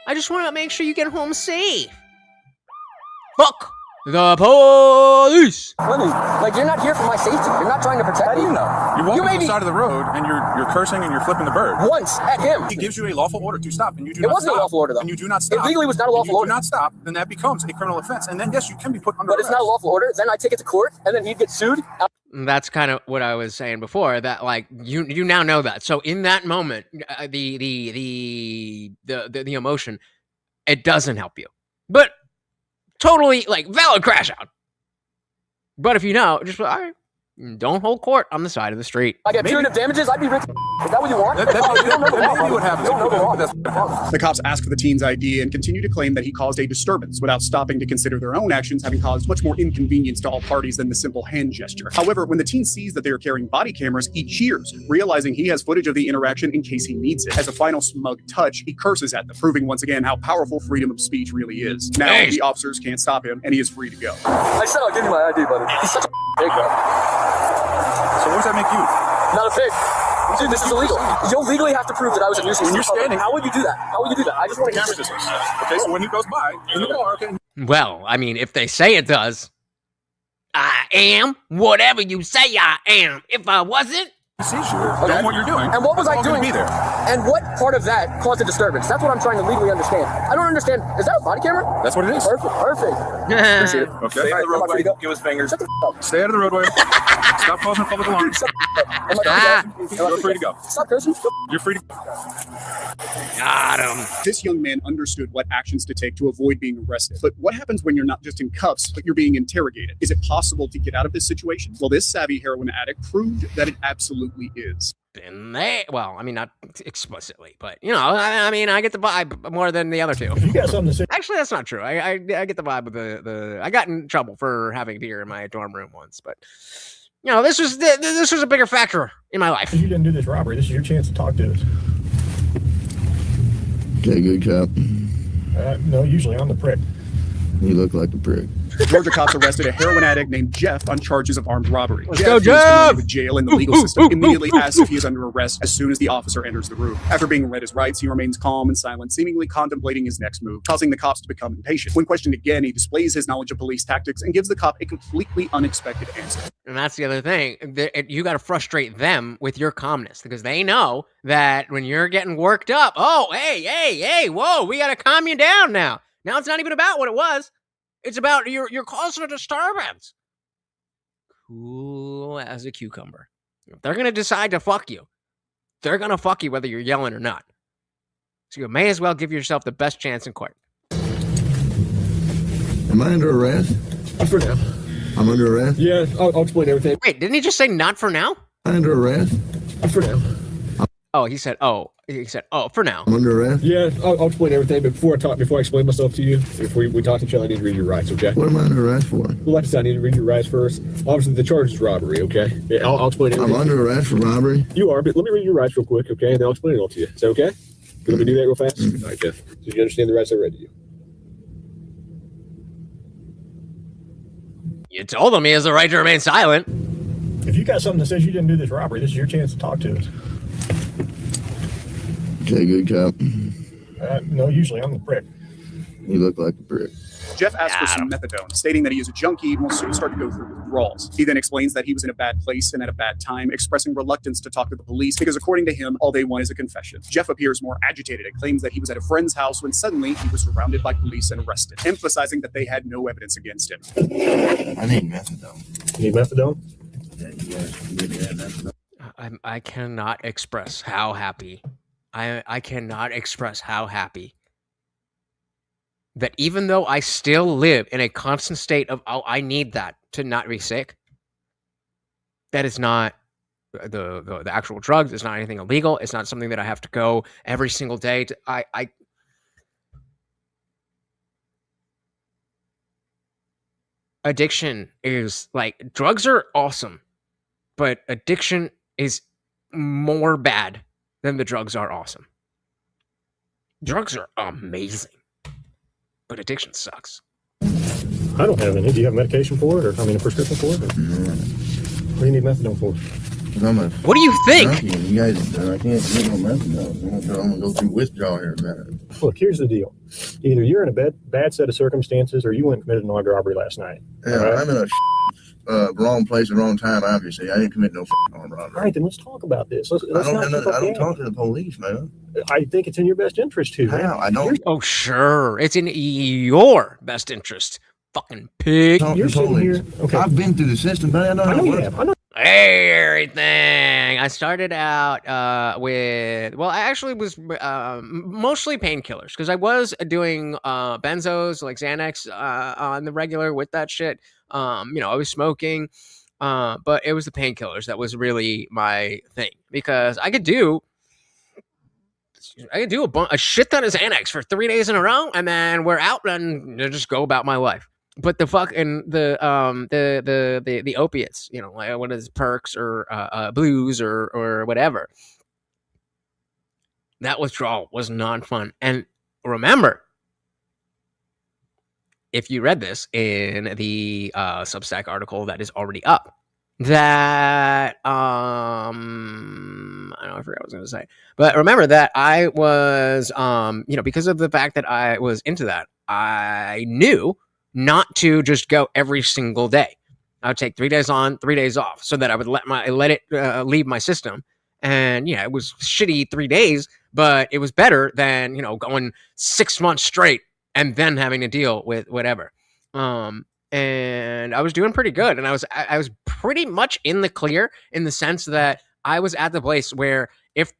I just want to make sure you get home safe. Fuck the police. Lenny, like you're not here for my safety. You're not trying to protect me. You're walking may on the be- side of the road and you're cursing and you're flipping the bird. Once at him. He gives you a lawful order to stop, and you do It not wasn't stop. a lawful order, though. And you do not stop. It legally was not a lawful order. order. Do not stop, then that becomes a criminal offense, and then yes, you can be put under But arrest. it's not a lawful order. Then I take it to court, and then he'd get sued. That's kind of what I was saying before. That like you now know that. So in that moment, the emotion, it doesn't help you. But totally like valid crash out. But if you know, just all right, don't hold court on the side of the street. I get punitive damages. I'd be rich. Is that what you want? That You don't know the law. maybe what happens. You don't know the law. The cops ask for the teen's ID and continue to claim that he caused a disturbance without stopping to consider their own actions having caused much more inconvenience to all parties than the simple hand gesture. However, when the teen sees that they are carrying body cameras, he cheers, realizing he has footage of the interaction in case he needs it. As a final smug touch, he curses at them, proving once again how powerful freedom of speech really is. Now, the officers can't stop him, and he is free to go. I said I'll give you my ID, buddy. He's such a pig, bro. So what does that make you? Not a pig. Dude, this is illegal. You'll legally have to prove that I was a nuisance. When you're standing, how would you do that? How would you do that? I just want to camera distance. Okay, so when he goes by in the car, okay. Well, I mean, if they say it does, I am whatever you say I am. If I wasn't, sees you doing what you're doing. And what was I doing? Be there. And what part of that caused a disturbance? That's what I'm trying to legally understand. I don't understand. Is that a body camera? That's what it is. Perfect. Appreciate it. Okay. Stay out of the roadway. Give us fingers. Stay out of the roadway. Stop causing public alarm. You're free to go. Stop cursing. You're free to go. Got him. This young man understood what actions to take to avoid being arrested. But what happens when you're not just in cuffs, but you're being interrogated? Is it possible to get out of this situation? Well, this savvy heroin addict proved that it absolutely is. Been there. Well, I mean, not explicitly, but you know, I mean, I get the vibe more than the other two. You got something to say? Actually, that's not true. I get the vibe of the. I got in trouble for having beer in my dorm room once, but you know, this was a bigger factor in my life. You didn't do this robbery. This is your chance to talk to us. Okay, good cop. No, usually I'm the prick. You look like a prick. Georgia cops arrested a heroin addict named Jeff on charges of armed robbery. Let's go, who is familiar Jeff! with jail and the legal system, immediately asks if he is under arrest as soon as the officer enters the room. After being read his rights, he remains calm and silent, seemingly contemplating his next move, causing the cops to become impatient. When questioned again, he displays his knowledge of police tactics and gives the cop a completely unexpected answer. And that's the other thing. You got to frustrate them with your calmness because they know that when you're getting worked up, oh, hey, whoa, we got to calm you down now. Now it's not even about what it was. It's about you're causing a disturbance. Cool as a cucumber. If they're going to decide to fuck you, they're going to fuck you whether you're yelling or not. So you may as well give yourself the best chance in court. Am I under arrest? For now. I'm under arrest? Yeah, I'll explain everything. Wait, didn't he just say not for now? I'm under arrest? For now. Oh, he said, for now. I'm under arrest? Yeah, I'll explain everything. But before I explain myself to you, before we talk to each other, I need to read your rights, okay? What am I under arrest for? Well, like I said, I need to read your rights first. Obviously, the charge is robbery, okay? Yeah, I'll explain everything. I'm under arrest for robbery? You are, but let me read your rights real quick, okay? And then I'll explain it all to you. Is that okay? Can we do that real fast? All right, Jeff. So you understand the rights I read to you? You told him he has the right to remain silent. If you got something that says you didn't do this robbery, this is your chance to talk to us. Okay, good cop. No, usually I'm the prick. You look like a prick. Jeff asks for some methadone, stating that he is a junkie and will soon start to go through withdrawals. He then explains that he was in a bad place and at a bad time, expressing reluctance to talk to the police because according to him, all they want is a confession. Jeff appears more agitated and claims that he was at a friend's house when suddenly he was surrounded by police and arrested, emphasizing that they had no evidence against him. I need methadone. You need methadone? I cannot express how happy. I cannot express how happy that even though I still live in a constant state of, oh, I need that to not be sick, that is not the actual drugs. It's not anything illegal. It's not something that I have to go every single day to, addiction is like, drugs are awesome, but addiction is more bad than the drugs are awesome. Drugs are amazing, but addiction sucks. I don't have any. Do you have medication for it, or a prescription for it? Or? What do you need methadone for? What do you think? You guys, I can't get no methadone. I'm gonna go through withdrawal here in a minute. Look, here's the deal. Either you're in a bad set of circumstances or you went and committed an armed robbery last night. Yeah, all right? I'm in a wrong place at the wrong time, obviously. I didn't commit no armed robbery. All right, then let's talk about this. I don't talk to the police, man. I think it's in your best interest to. How? I don't. Oh, sure. It's in your best interest. Fucking pig. You're sitting here. Okay. I've been through the system, but I know you have. I know. Hey, everything. I started out with, well, I actually was mostly painkillers because I was doing benzos like Xanax on the regular with that shit. I was smoking, but it was the painkillers that was really my thing because I could do a shit ton of Xanax for 3 days in a row, and then we're out and just go about my life. But the fucking the opiates, like what is perks or blues or whatever, that withdrawal was not fun. And remember, if you read this in the Substack article that is already up, that I forgot what I was going to say, but remember that I was because of the fact that I was into that, I knew not to just go every single day. I would take 3 days on, 3 days off, so that I would let it leave my system. And yeah, it was shitty 3 days, but it was better than going 6 months straight and then having to deal with whatever. And I was doing pretty good, and I was pretty much in the clear in the sense that I was at the place where if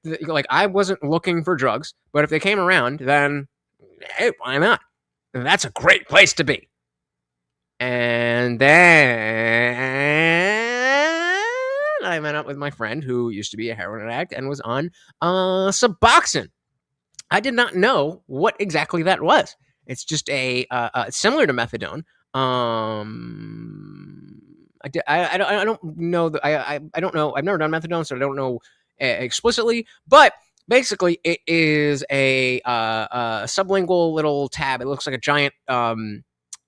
I wasn't looking for drugs, but if they came around, then hey, why not? And that's a great place to be. And then I met up with my friend who used to be a heroin addict and was on Suboxone. I did not know what exactly that was. It's just a similar to methadone. I don't know. I don't know. I've never done methadone, so I don't know explicitly. But basically, it is a sublingual little tab. It looks like a giant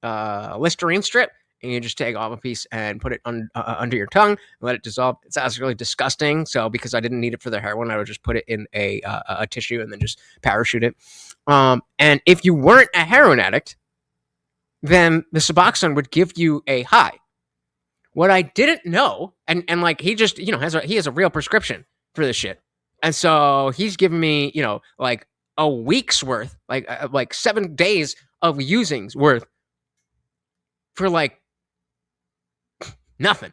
Listerine strip, and you just take off a piece and put it under your tongue and let it dissolve. It sounds really disgusting. So because I didn't need it for the heroin, I would just put it in a tissue and then just parachute it. And if you weren't a heroin addict, then the Suboxone would give you a high. What I didn't know, and like he just he has a real prescription for this shit, and so he's giving me like a week's worth, like 7 days of using's worth for like nothing.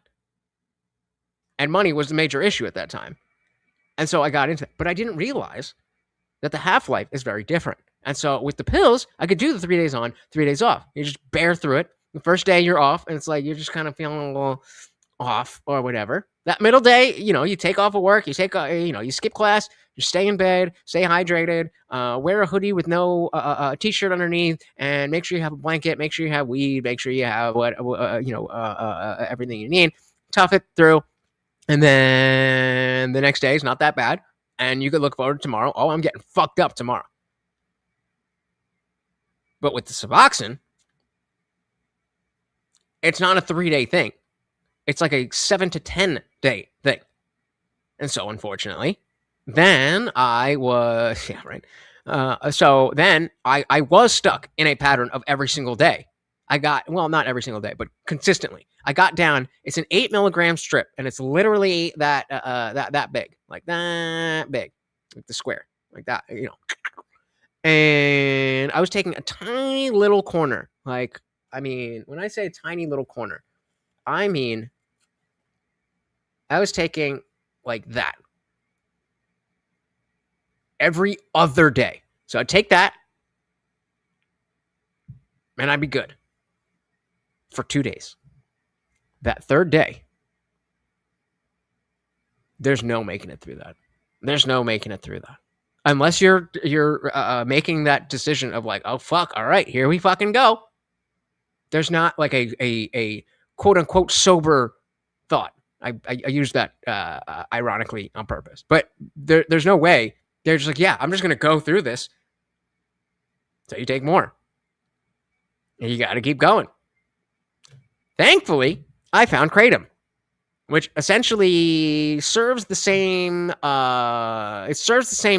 And money was the major issue at that time. And so I got into it. But I didn't realize that the half-life is very different. And so with the pills, I could do the 3 days on, 3 days off. You just bear through it. The first day you're off, and it's like you're just kind of feeling a little off or whatever. That middle day, you take off of work, you skip class, you stay in bed, stay hydrated, wear a hoodie with no t-shirt underneath, and make sure you have a blanket, make sure you have weed, make sure you have everything you need. Tough it through, and then the next day is not that bad, and you could look forward to tomorrow. Oh, I'm getting fucked up tomorrow. But with the Suboxone, it's not a 3-day thing. It's like a 7 to 10 day thing. And so, unfortunately, then I was, so then I was stuck in a pattern of every single day. Not every single day, but consistently. I got down, it's an 8 milligram strip, and it's literally that big, like that big, like the square, like that, And I was taking a tiny little corner. When I say tiny little corner, I mean, I was taking like that every other day. So I'd take that and I'd be good for 2 days. That third day, there's no making it through that. There's no making it through that. Unless you're making that decision of like, oh, fuck, all right, here we fucking go. There's not like a quote unquote sober thought. I use that ironically on purpose, but there's no way. They're just like, yeah, I'm just going to go through this. So you take more. And you got to keep going. Thankfully, I found Kratom, which essentially serves the same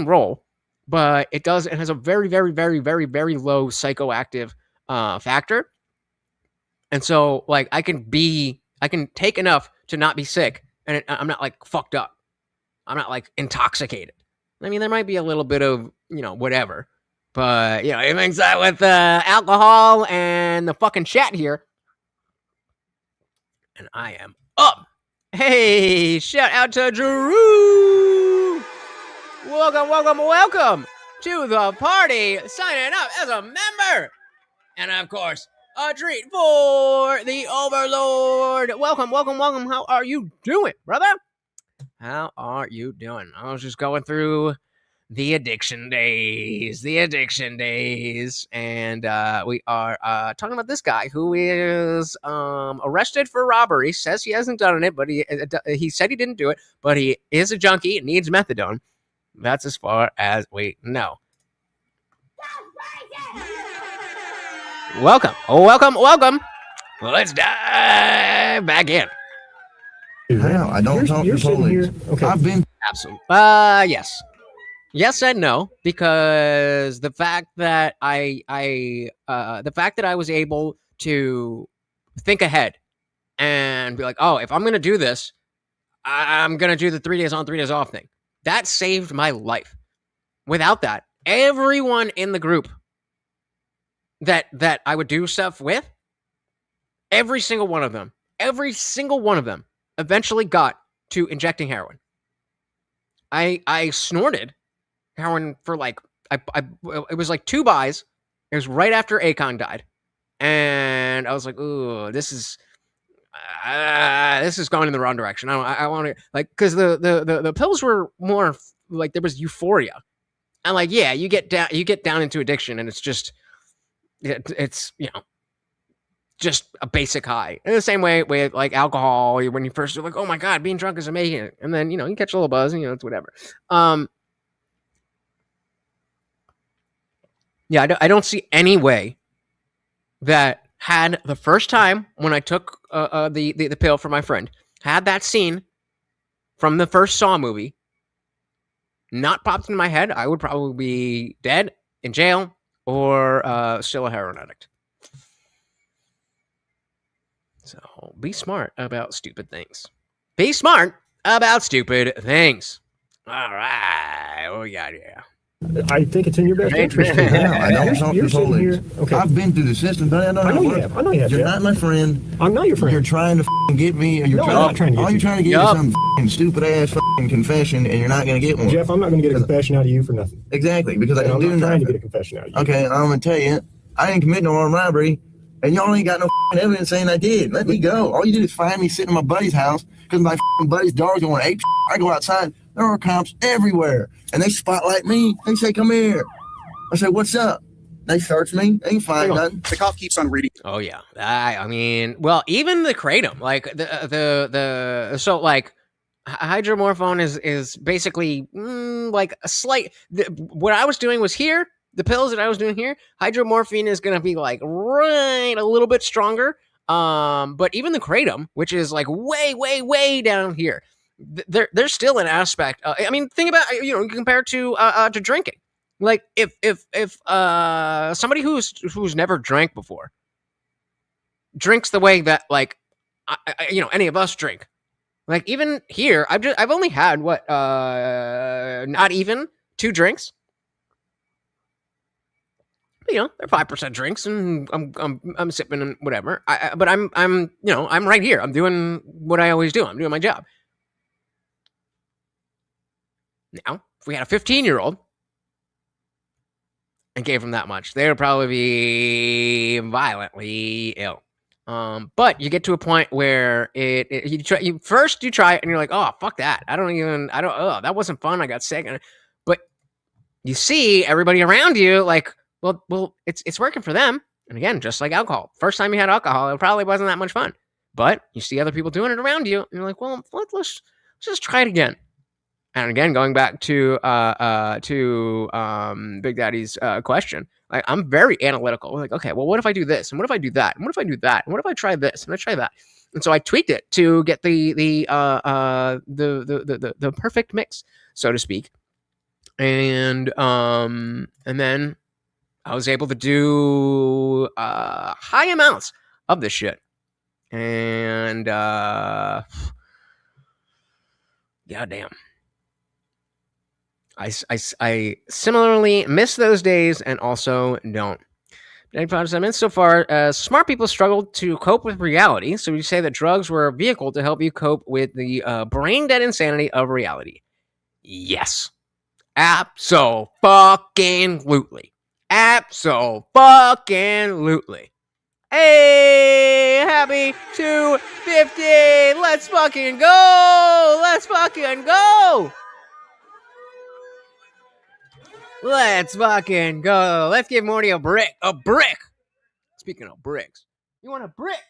role, but it has a very, very, very, very, very low psychoactive factor. And so like I can take enough to not be sick, and I'm not like fucked up. I'm not like intoxicated. I mean, there might be a little bit of, whatever, but you mix that with alcohol and the fucking chat here, and I am up. Hey, shout out to Drew. Welcome to the party. Signing up as a member. And of course, a treat for the Overlord. Welcome. How are you doing, brother? How are you doing? I was just going through the addiction days, and we are talking about this guy who is arrested for robbery. Says he hasn't done it, but he said he didn't do it, but he is a junkie and needs methadone. That's as far as we know. Welcome. Let's dive back in. Hell, I don't talk to police. Okay. I've been Absolutely. Yes and no, because the fact that I was able to think ahead and be like, oh, if I'm gonna do this, I'm gonna do the 3 days on, 3 days off thing. That saved my life. Without that, everyone in the group that I would do stuff with, every single one of them eventually got to injecting heroin. I snorted heroin for like it was like 2 buys. It was right after Akon died, and I was like, "Ooh, this is going in the wrong direction." I want to like because the pills were more like there was euphoria, and like you get down into addiction, and it's just it's just a basic high. In the same way with like alcohol, when you first are like, oh my God, being drunk is amazing. And then, you catch a little buzz and, it's whatever. I don't see any way that had the first time when I took the pill for my friend, had that scene from the first Saw movie not popped in my head, I would probably be dead, in jail, or still a heroin addict. So be smart about stupid things. All right. What we got here? I think it's in your best interest. I don't talk to police. Okay. I've been through the system, but I know you have. You're not my friend. I'm not your friend. You're trying to get me. I'm not trying to get you. All you're trying to get is some stupid ass confession, and you're not going to get one. Jeff, I'm not going to get a confession out of you for nothing. Exactly, because I don't do nothing. I'm trying to get a confession out of you. Okay, I'm going to tell you, I didn't commit no armed robbery, and y'all ain't got no evidence saying I did. Let me go. All you did is find me sitting in my buddy's house because my buddy's dog's going ape. I go outside. There are cops everywhere, and they spotlight me. They say, "Come here." I say, "What's up?" They search me. They ain't find nothing. The cop keeps on reading. Oh yeah, I mean, well, even the kratom, like so like hydromorphone is basically like a slight. What I was doing was here. The pills that I was doing here, hydromorphine is gonna be like right a little bit stronger. But even the kratom, which is like way down here. There's still an aspect. I mean, think about compared to drinking. Like if somebody who's never drank before drinks the way that like any of us drink. Like even here, I've only had not even 2 drinks. They're 5% drinks, and I'm sipping and whatever. But I'm I'm right here. I'm doing what I always do. I'm doing my job. Now, if we had a 15-year-old and gave them that much, they would probably be violently ill. But you get to a point where you try it and you're like, oh, fuck that. That wasn't fun. I got sick. But you see everybody around you like, well, it's working for them. And again, just like alcohol. First time you had alcohol, it probably wasn't that much fun. But you see other people doing it around you, and you're like, well, let's just try it again. And again, going back to Big Daddy's question, like, I'm very analytical. Like, okay, well, what if I do this, and what if I do that, and what if I do that, and what if I try this, and I try that, and so I tweaked it to get the perfect mix, so to speak, and then I was able to do high amounts of this shit, and goddamn. I similarly miss those days and also don't. Insofar as smart people struggle to cope with reality, so you say that drugs were a vehicle to help you cope with the brain-dead insanity of reality. Yes. Abso-fucking-lutely. Abso-fucking-lutely. Hey, happy 250. Let's fucking go. Let's fucking go. Let's fucking go. Let's give Morty a brick. A brick. Speaking of bricks, you want a brick?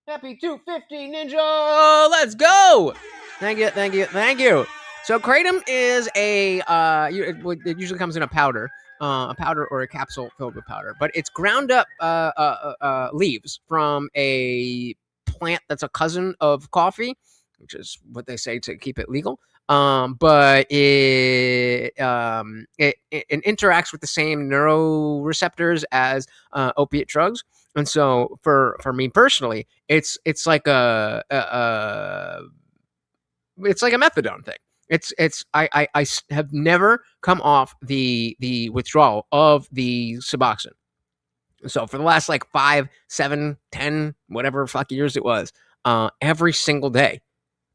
Happy 250 Ninja. Let's go. Thank you. Thank you. Thank you. So kratom is it usually comes in a powder or a capsule filled with powder, but it's ground up leaves from a plant that's a cousin of coffee, which is what they say to keep it legal. But it interacts with the same neuroreceptors as opiate drugs, and so for me personally, it's like a methadone thing. I have never come off the withdrawal of the Suboxone. So for the last like 5, 7, 10, whatever fuck years it was, every single day,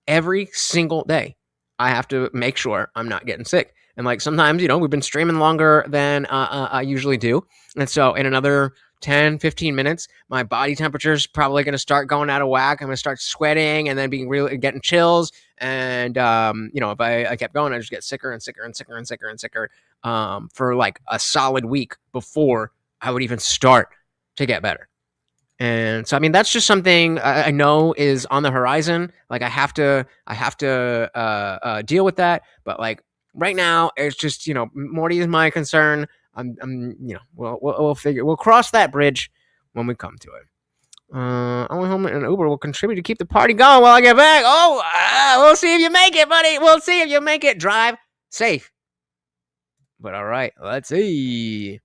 I have to make sure I'm not getting sick. And like sometimes, we've been streaming longer than I usually do. And so in another 10, 15 minutes, my body temperature is probably going to start going out of whack. I'm going to start sweating and then getting chills. And, if I kept going, I just get sicker and sicker and sicker and sicker and sicker for like a solid week before I would even start to get better. And so, I mean, that's just something I know is on the horizon. Like I have to deal with that. But like right now, it's just, Morty is my concern. We'll cross that bridge when we come to it. Only home and Uber will contribute to keep the party going while I get back. We'll see if you make it, buddy. We'll see if you make it. Drive safe. But all right, let's see.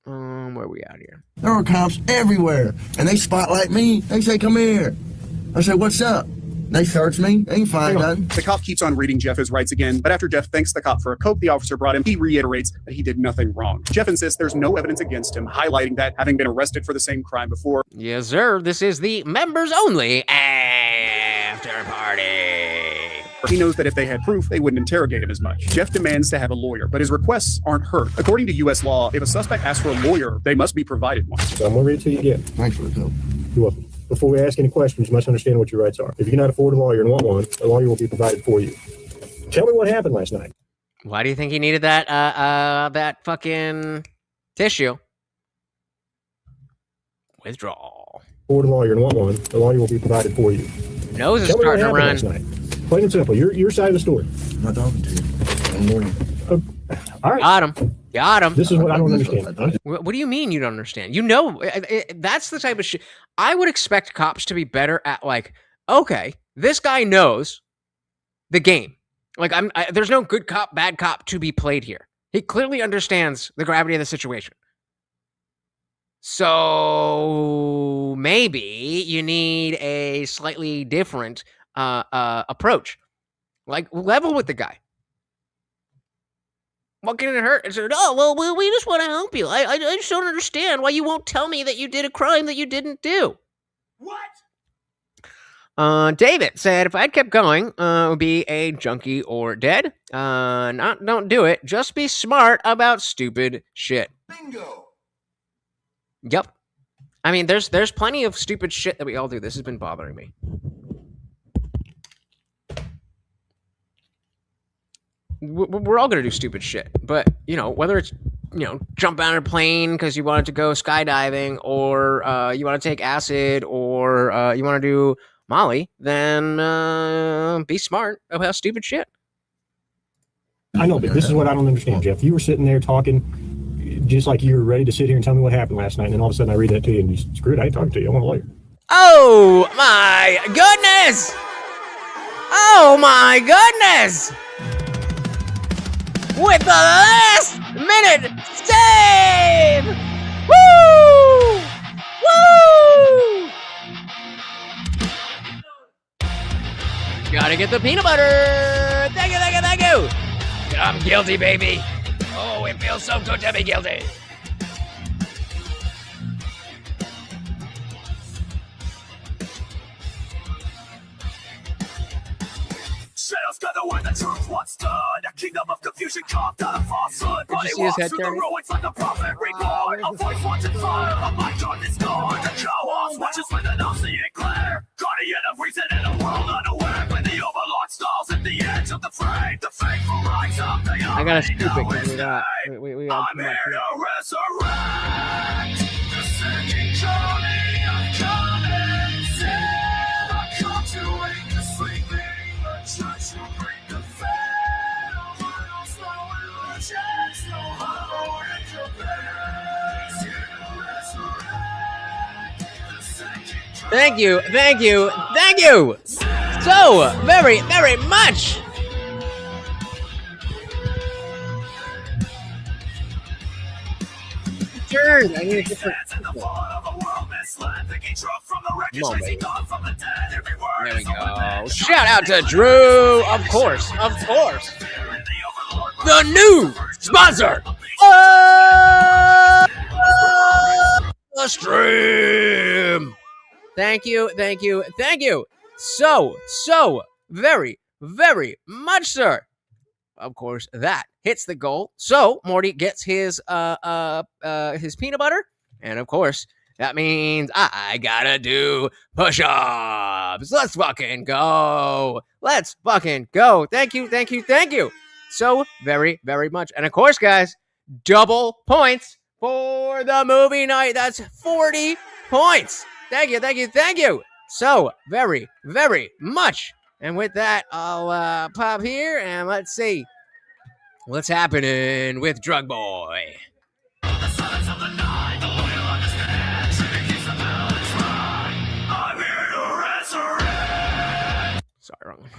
Where are we out here? There are cops everywhere, and they spotlight me. They say, "Come here." I say, "What's up?" They search me. They ain't find nothing. The cop keeps on reading Jeff his rights again, but after Jeff thanks the cop for a coke the officer brought him, he reiterates that he did nothing wrong. Jeff insists there's no evidence against him, highlighting that having been arrested for the same crime before. Yes, sir. This is the members only after party. He knows that if they had proof, they wouldn't interrogate him as much. Jeff demands to have a lawyer, but his requests aren't heard. According to U.S. law, if a suspect asks for a lawyer, they must be provided one. So I'm going to read it to you again. Thanks for the help. You're welcome. Before we ask any questions, you must understand what your rights are. If you cannot afford a lawyer and want one, a lawyer will be provided for you. Tell me what happened last night. Why do you think he needed that fucking tissue? Withdrawal. Afford a lawyer and want one, a lawyer will be provided for you. Nose is Tell me what starting to happened run. last night. Plain and simple. Your side of the story. I'm not talking to you. I'm warning you. All right. Got him. This is what I don't understand. What do you mean you don't understand? That's the type of shit. I would expect cops to be better at like, okay, this guy knows the game. Like there's no good cop, bad cop to be played here. He clearly understands the gravity of the situation. So maybe you need a slightly different approach. Like level with the guy. What can it hurt? It's, oh, well, we just want to help you. I just don't understand why you won't tell me that you did a crime that you didn't do. What? David said, if I'd kept going, it would be a junkie or dead. Don't do it. Just be smart about stupid shit. Bingo. Yep. I mean, there's plenty of stupid shit that we all do. This has been bothering me. We're all going to do stupid shit. But, whether it's, jump out of a plane because you wanted to go skydiving or you want to take acid or you want to do Molly, then be smart about stupid shit. I know, but this is what I don't understand, Jeff. You were sitting there talking just like you were ready to sit here and tell me what happened last night, and then all of a sudden I read that to you, and you screw it, I ain't talking to you. I want a lawyer. Oh my goodness! Oh my goodness! With the last minute save! Woo! Woo! Gotta get the peanut butter! Thank you, thank you, thank you! I'm guilty, baby. Oh, it feels so good to be guilty. Shadows gather where the truth once stood. A kingdom of confusion carved out of falsehood. Did you see his head through the turning? ruins like a prophet reborn. A voice once in fire, a mind dark is gone. The chaos watches with an all-seeing glare. Guardian of reason in a world unaware. When the overlord stalls at the edge of the fray, the faithful rise up. I gotta scoop it because we got. We got I'm here to resurrect the sinking journey of common sin. I come to wake the sleeping. Church will bring the veil. Miles low illusions, no hollow incubators. Here to resurrect the sinking. Thank you, thank you, thank you so very, very much. Turn. I need a different. Moment. There we go. Shout out to Drew, of course, of course. The new sponsor of the stream. Thank you, thank you, thank you. So very, very much, sir. Of course, that hits the goal. So Morty gets his peanut butter, and of course, that means I gotta do push-ups. Let's fucking go. Let's fucking go. Thank you, thank you, thank you. So very, very much. And of course, guys, double points for the movie night. That's 40 points. Thank you, thank you, thank you. So very, very much. And with that, I'll pop here and let's see what's happening with Drug Boy. Sorry, wrong one.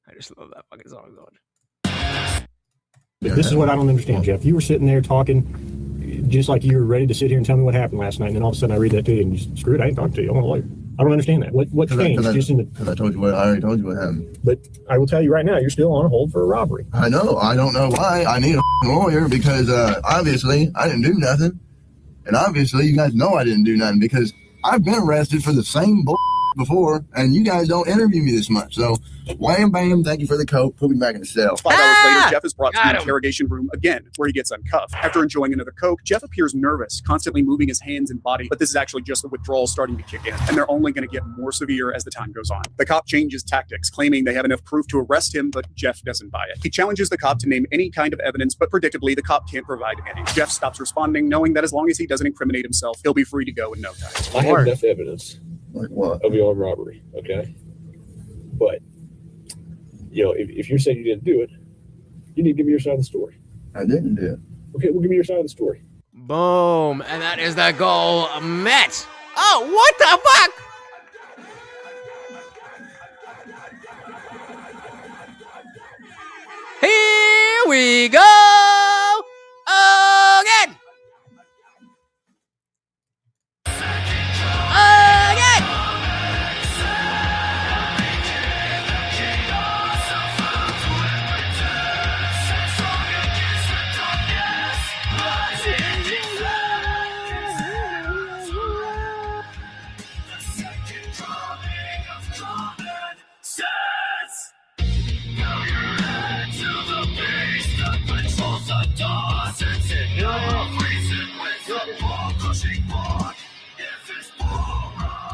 I just love that fucking song so much. But this is what I don't understand, Jeff. You were sitting there talking just like you were ready to sit here and tell me what happened last night, and then all of a sudden I read that to you, and you screw it, I ain't talking to you. I want a lawyer. I don't understand that. What changed? Because I told you what I already told you what happened. But I will tell you right now, you're still on hold for a robbery. I know. I don't know why. I need a lawyer because obviously I didn't do nothing, and obviously you guys know I didn't do nothing because I've been arrested for the same bull before, and you guys don't interview me this much. So, wham bam, thank you for the coat. Put me back in the cell. 5 hours later, Jeff is brought to the interrogation room again, where he gets uncuffed. After enjoying another Coke, Jeff appears nervous, constantly moving his hands and body, but this is actually just the withdrawal starting to kick in, and they're only going to get more severe as the time goes on. The cop changes tactics, claiming they have enough proof to arrest him, but Jeff doesn't buy it. He challenges the cop to name any kind of evidence, but predictably, the cop can't provide any. Jeff stops responding, knowing that as long as he doesn't incriminate himself, he'll be free to go in no time. I have enough evidence like what? of your robbery, okay? But, you know, if you're saying you didn't do it, you need to give me your side of the story. I didn't do it. Okay, well, give me your side of the story. Boom. And that is the goal met. Oh, what the fuck? Here we go again. Again.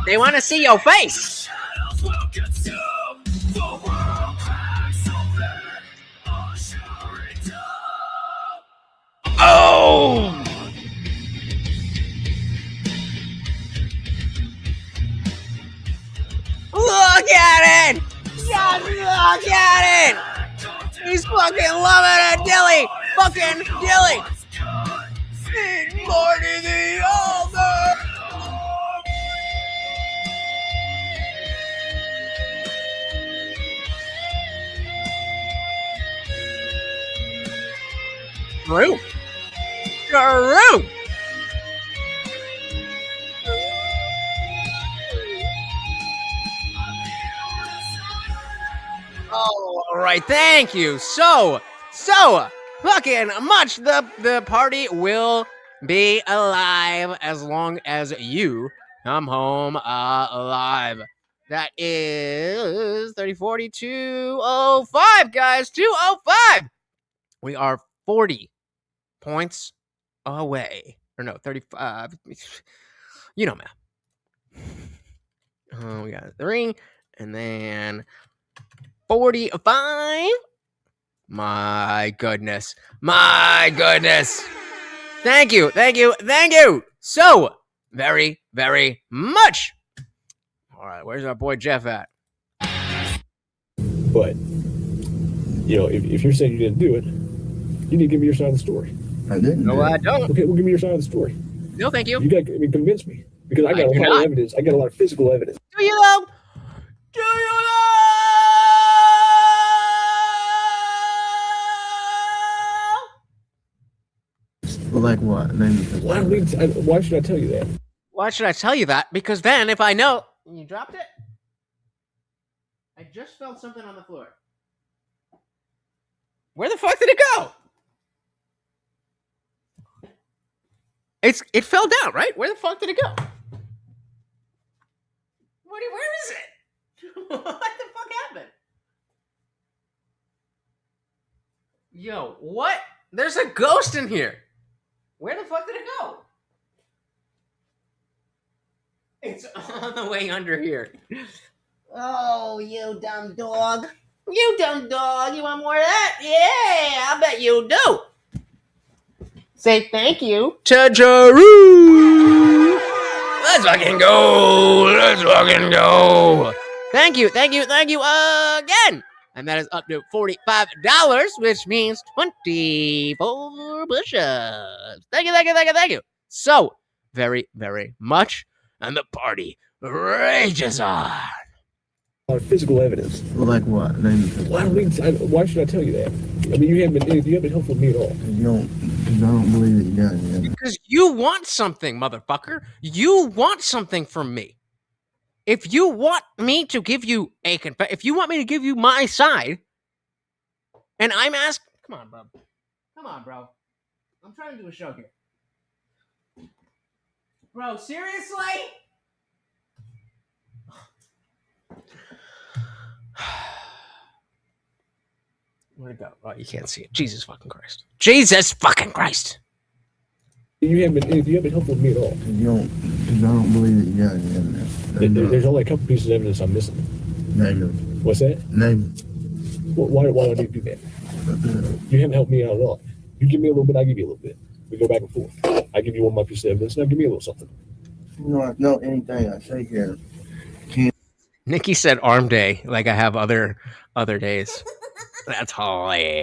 They want to see your face. Oh! Look at it! Just look at it! He's fucking loving it, Dilly. Fucking Dilly. Big Marty the Alder. True. True. Oh, all right. Thank you. So fucking much. The party will be alive as long as you come home alive. That is 30, 40, 205, guys. 205. We are 40 points away. Or no, 35. You know, math. We got 3, and then 45. My goodness. My goodness. Thank you. Thank you. Thank you so very, very much. All right, where's our boy Jeff at? But, you know, if you're saying you didn't do it, you need to give me your side of the story. I didn't. No, I don't. Okay, well, give me your side of the story. No, thank you. You got to convince me. Because I got a lot of evidence. I got a lot of physical evidence. Do you though? Do you Well, like what? Why should I tell you that? Why should I tell you that? Because then if I know... You dropped it? I just felt something on the floor. Where the fuck did it go? It fell down, right? Where the fuck did it go? Where is it? What the fuck happened? Yo, what? There's a ghost in here. Where the fuck did it go? It's on the way under here. Oh, you dumb dog. You dumb dog. You want more of that? Yeah, I bet you do. Say thank you to Jeru. Let's fucking go. Let's fucking go. Thank you again. And that is up to $45, which means 24 push-ups. Thank you. So, very, very much. And the party rages on. A lot of physical evidence. Well, like what? Why should I tell you that? I mean, you haven't been helpful with me at all. I don't believe that you got it. Because you want something, motherfucker. You want something from me. If you want me to give you if you want me to give you my side, and I'm asking, come on, bro. I'm trying to do a show here. Bro, seriously? Where'd it go? Oh, you can't see it. Jesus fucking Christ. Jesus fucking Christ. You haven't been helpful with me at all. I don't believe that you got any evidence. There's only a couple pieces of evidence I'm missing. Negative. What's that? Negative. Why do I need to do that? You haven't helped me out at all. You give me a little bit, I give you a little bit. We go back and forth. I give you one of my pieces of evidence, now give me a little something. You know anything I say here. Nikki said arm day, like I have other days. That's hilarious.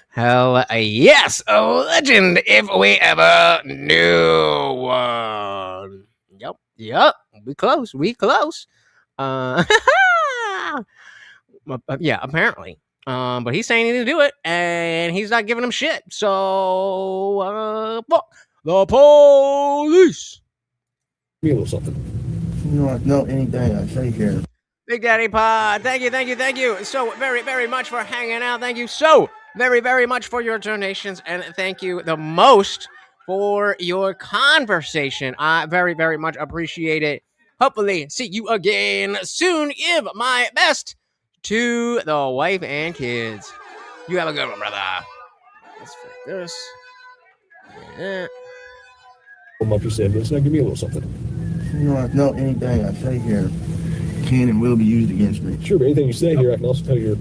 Hell yes, a legend if we ever knew one. Yep, we close. Yeah, apparently. But he's saying he didn't do it, and he's not giving him shit. So, fuck the police. Give me a little something. You know anything I say here. Big Daddy Pod, thank you so very, very much for hanging out. Thank you so very, very much for your donations, and thank you the most for your conversation. I very, very much appreciate it. Hopefully see you again soon. Give my best to the wife and kids. You have a good one, brother. Let's fix this. Yeah. One of my pieces of evidence, now give me a little something. You know anything I say here can and will be used against me. Sure, but anything you say here, I can also tell your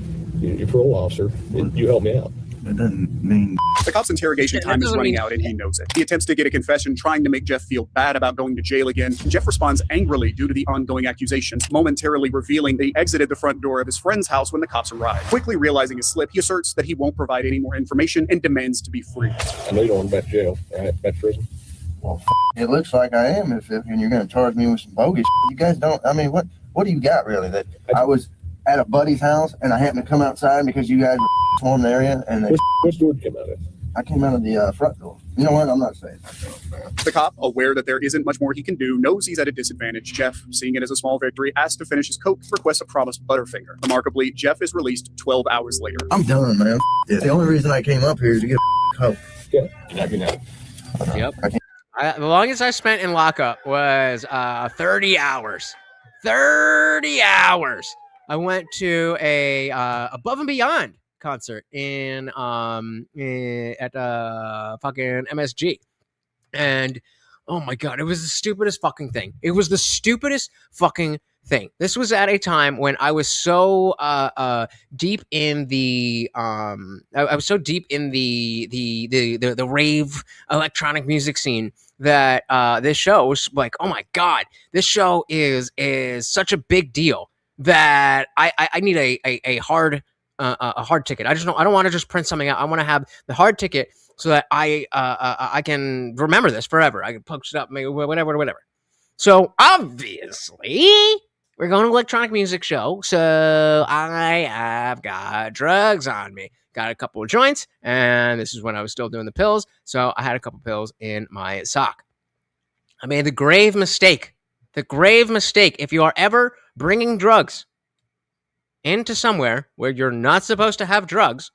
parole officer, and you help me out. It doesn't mean. The cop's interrogation time is running out and he knows it. He attempts to get a confession, trying to make Jeff feel bad about going to jail again. Jeff responds angrily due to the ongoing accusations, momentarily revealing that he exited the front door of his friend's house when the cops arrived. Quickly realizing his slip, he asserts that he won't provide any more information and demands to be free. I know you don't want back to jail, right? Back to prison. Well, it looks like I am if and you're going to charge me with some bogus. You guys don't. I mean, what do you got really? That I was at a buddy's house and I happened to come outside because you guys were torn the area and which door did you come out of? I came out of the front door. You know what? I'm not saying. The cop, aware that there isn't much more he can do, knows he's at a disadvantage. Jeff, seeing it as a small victory, asks to finish his coke, requests a promised Butterfinger. Remarkably, Jeff is released 12 hours later. I'm done, man. The only reason I came up here is to get coke. Yeah, exactly now. Yep. The longest I spent in lockup was 30 hours. 30 hours. I went to a Above and Beyond concert at fucking MSG, and oh my god, it was the stupidest fucking thing. It was the stupidest fucking thing. This was at a time when I was so deep in the I was so deep in the rave electronic music scene that this show was like, oh my god, this show is such a big deal that I need a hard ticket. I don't want to just print something out. I want to have the hard ticket so that I can remember this forever. I can post it up, whatever. So obviously we're going to electronic music show. So I have got drugs on me. Got a couple of joints, and this is when I was still doing the pills. So I had a couple pills in my sock. I made the grave mistake. If you are ever bringing drugs into somewhere where you're not supposed to have drugs,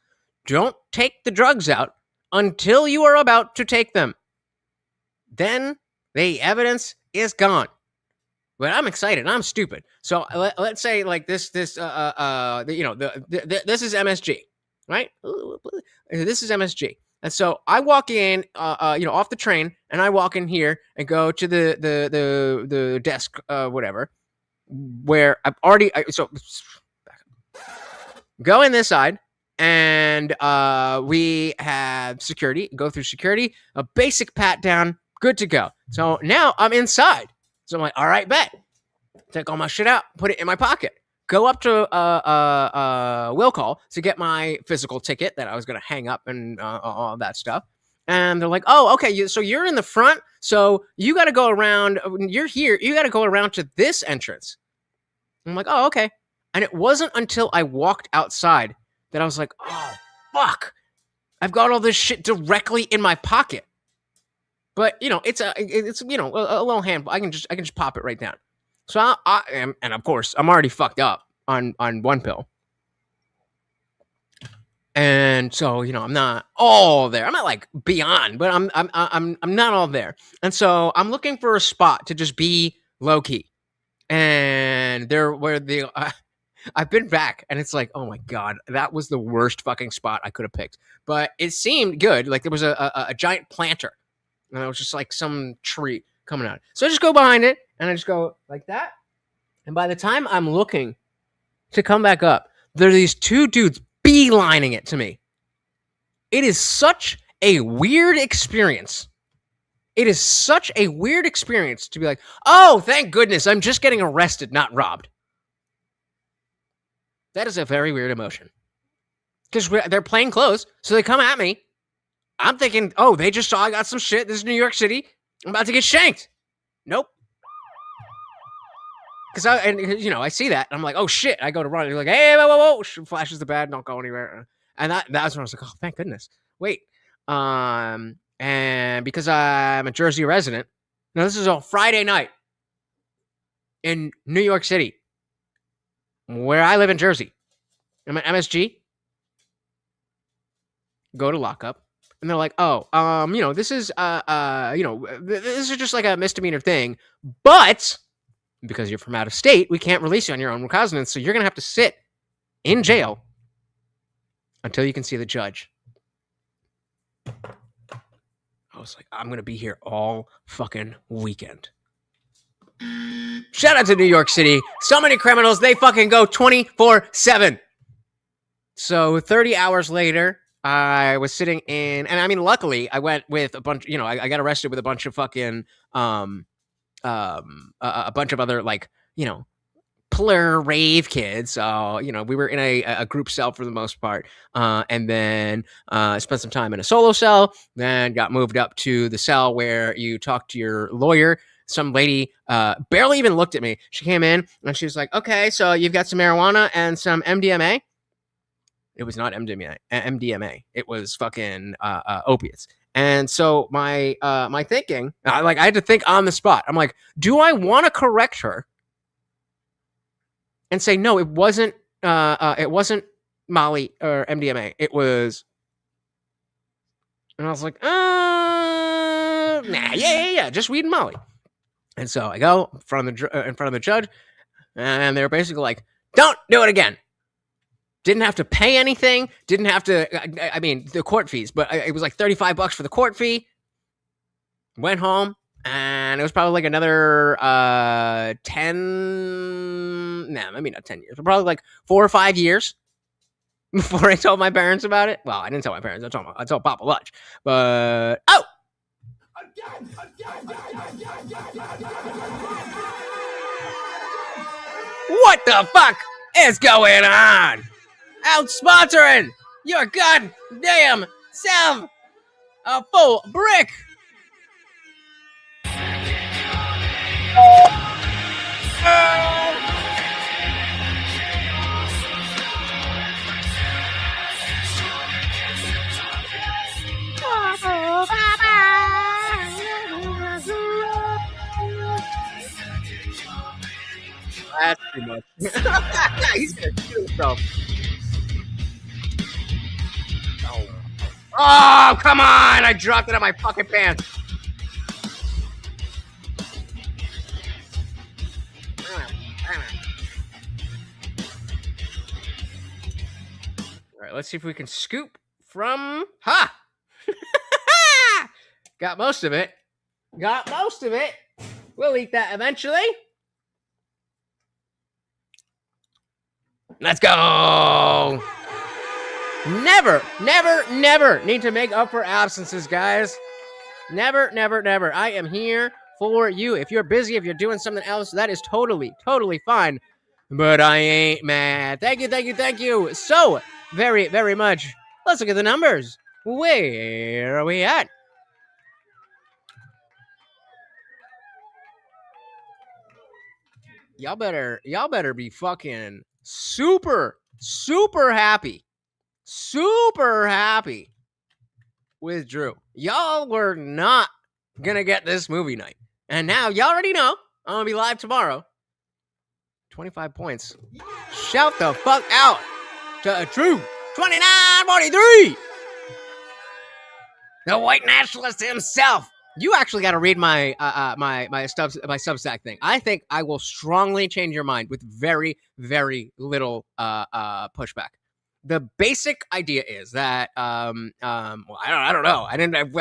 don't take the drugs out until you are about to take them. Then the evidence is gone. But I'm excited. I'm stupid. So let's say like this is MSG, right? This is MSG. And so I walk in, off the train, and I walk in here and go to the desk, whatever, where I've already go in this side, and we have security. Go through security, a basic pat down, good to go. So now I'm inside. So I'm like, all right, bet. Take all my shit out, put it in my pocket. Go up to will call to get my physical ticket that I was going to hang up and all that stuff. And they're like, oh, okay, so you're in the front, so you got to go around. You're here. You got to go around to this entrance. I'm like, oh, okay. And it wasn't until I walked outside that I was like, oh, fuck. I've got all this shit directly in my pocket. But, it's a little handful. I can just pop it right down. So I am, and of course, I'm already fucked up on one pill. And so, I'm not all there. I'm not like beyond, but I'm not all there. And so I'm looking for a spot to just be low key. And I've been back, and it's like, oh my god, that was the worst fucking spot I could have picked. But it seemed good. Like there was a giant planter, and it was just like some tree coming out. So I just go behind it, and I just go like that. And by the time I'm looking to come back up, there are these two dudes beelining it to me. It is such a weird experience. It is such a weird experience to be like, oh, thank goodness, I'm just getting arrested, not robbed. That is a very weird emotion. Because they're plain clothes, so they come at me. I'm thinking, oh, they just saw I got some shit. This is New York City. I'm about to get shanked. Nope. Because I see that, and I'm like, oh shit. I go to run. You're like, hey, whoa. Flashes the bad, don't go anywhere. And that's when I was like, oh, thank goodness. Wait. And because I'm a Jersey resident, now this is a Friday night in New York City, where I live in Jersey. I'm at MSG. Go to lockup. And they're like, oh, this is, this is just like a misdemeanor thing. But because you're from out of state, we can't release you on your own recognizance. So you're going to have to sit in jail until you can see the judge. I was like, I'm going to be here all fucking weekend. Shout out to New York City. So many criminals, they fucking go 24/7. So 30 hours later, I was sitting in, and I mean, luckily, I went with a bunch. I got arrested with a bunch of fucking a bunch of other plur rave kids. So, we were in a group cell for the most part. And then spent some time in a solo cell, then got moved up to the cell where you talk to your lawyer. Some lady barely even looked at me. She came in and she was like, okay, so you've got some marijuana and some MDMA. It was not MDMA. It was fucking opiates. And so my thinking, I had to think on the spot. I'm like, do I want to correct her and say, no, it wasn't Molly or MDMA. It was, and I was like, nah, yeah, just weed and Molly. And so I go in front of the judge, and they're basically like, don't do it again. Didn't have to pay anything. Didn't have to, I mean, the court fees, but it was like $35 for the court fee. Went home, and it was probably like another 10, maybe not 10 years, but probably like 4 or 5 years before I told my parents about it. Well, I didn't tell my parents. I told Papa Lunch. But, oh! What the fuck is going on? Out sponsoring your goddamn self a full brick. That's too much. He's gonna shoot himself. Oh, come on! I dropped it on my fucking pants. All right, let's see if we can scoop from... Ha! Got most of it. We'll eat that eventually. Let's go! Never need to make up for absences, guys. Never. I am here for you. If you're busy, if you're doing something else, that is totally fine. But I ain't mad. Thank you so very much. Let's look at the numbers. Where are we at? Y'all better be fucking super happy. Super happy with Drew. Y'all were not gonna get this movie night. And now y'all already know I'm gonna be live tomorrow. 25 points. Shout the fuck out to Drew. 29-43. The white nationalist himself. You actually got to read my my Substack thing. I think I will strongly change your mind with very little pushback. The basic idea is that well, I don't know.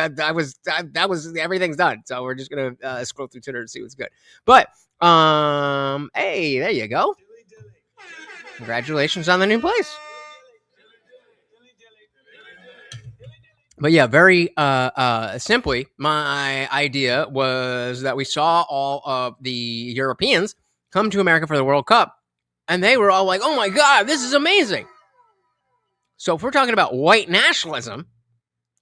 That was everything's done. So we're just gonna scroll through Twitter to see what's good. But hey, there you go. Congratulations on the new place. But yeah, very simply, my idea was that we saw all of the Europeans come to America for the World Cup, and they were all like, "Oh my God, this is amazing!" So if we're talking about white nationalism,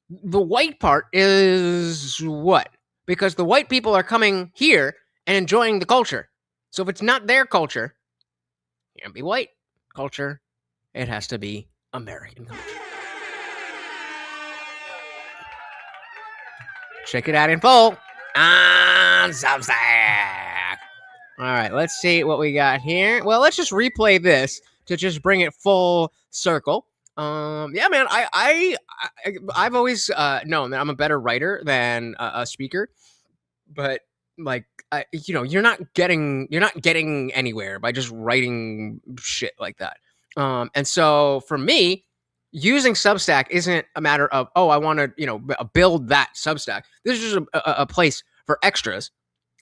the white part is what? Because the white people are coming here and enjoying the culture. So if it's not their culture, it can't be white culture. It has to be American culture. Check it out in full on Substack. All right, let's see what we got here. Well, let's just replay this to just bring it full circle. Yeah, man, I've always known that I'm a better writer than a speaker, but like, you're not getting anywhere by just writing shit like that. And so for me, using Substack isn't a matter of, oh, I want to, build that Substack. This is just a place for extras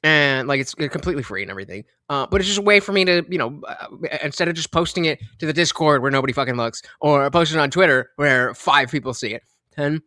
and like it's completely free and everything. But it's just a way for me to, instead of just posting it to the Discord where nobody fucking looks, or posting it on Twitter where 5 people see it, and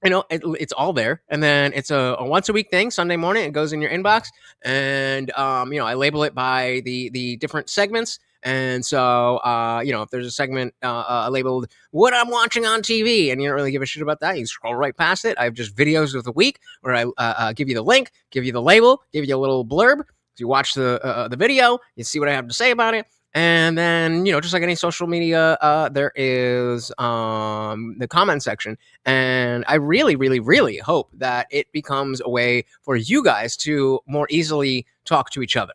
it's all there. And then it's a once a week thing. Sunday morning, it goes in your inbox, and I label it by the different segments. And so, if there's a segment labeled "What I'm Watching on TV," and you don't really give a shit about that, you scroll right past it. I have just videos of the week where I give you the link, give you the label, give you a little blurb. So you watch the video, you see what I have to say about it, and then just like any social media, there is the comment section, and I really, really, really hope that it becomes a way for you guys to more easily talk to each other.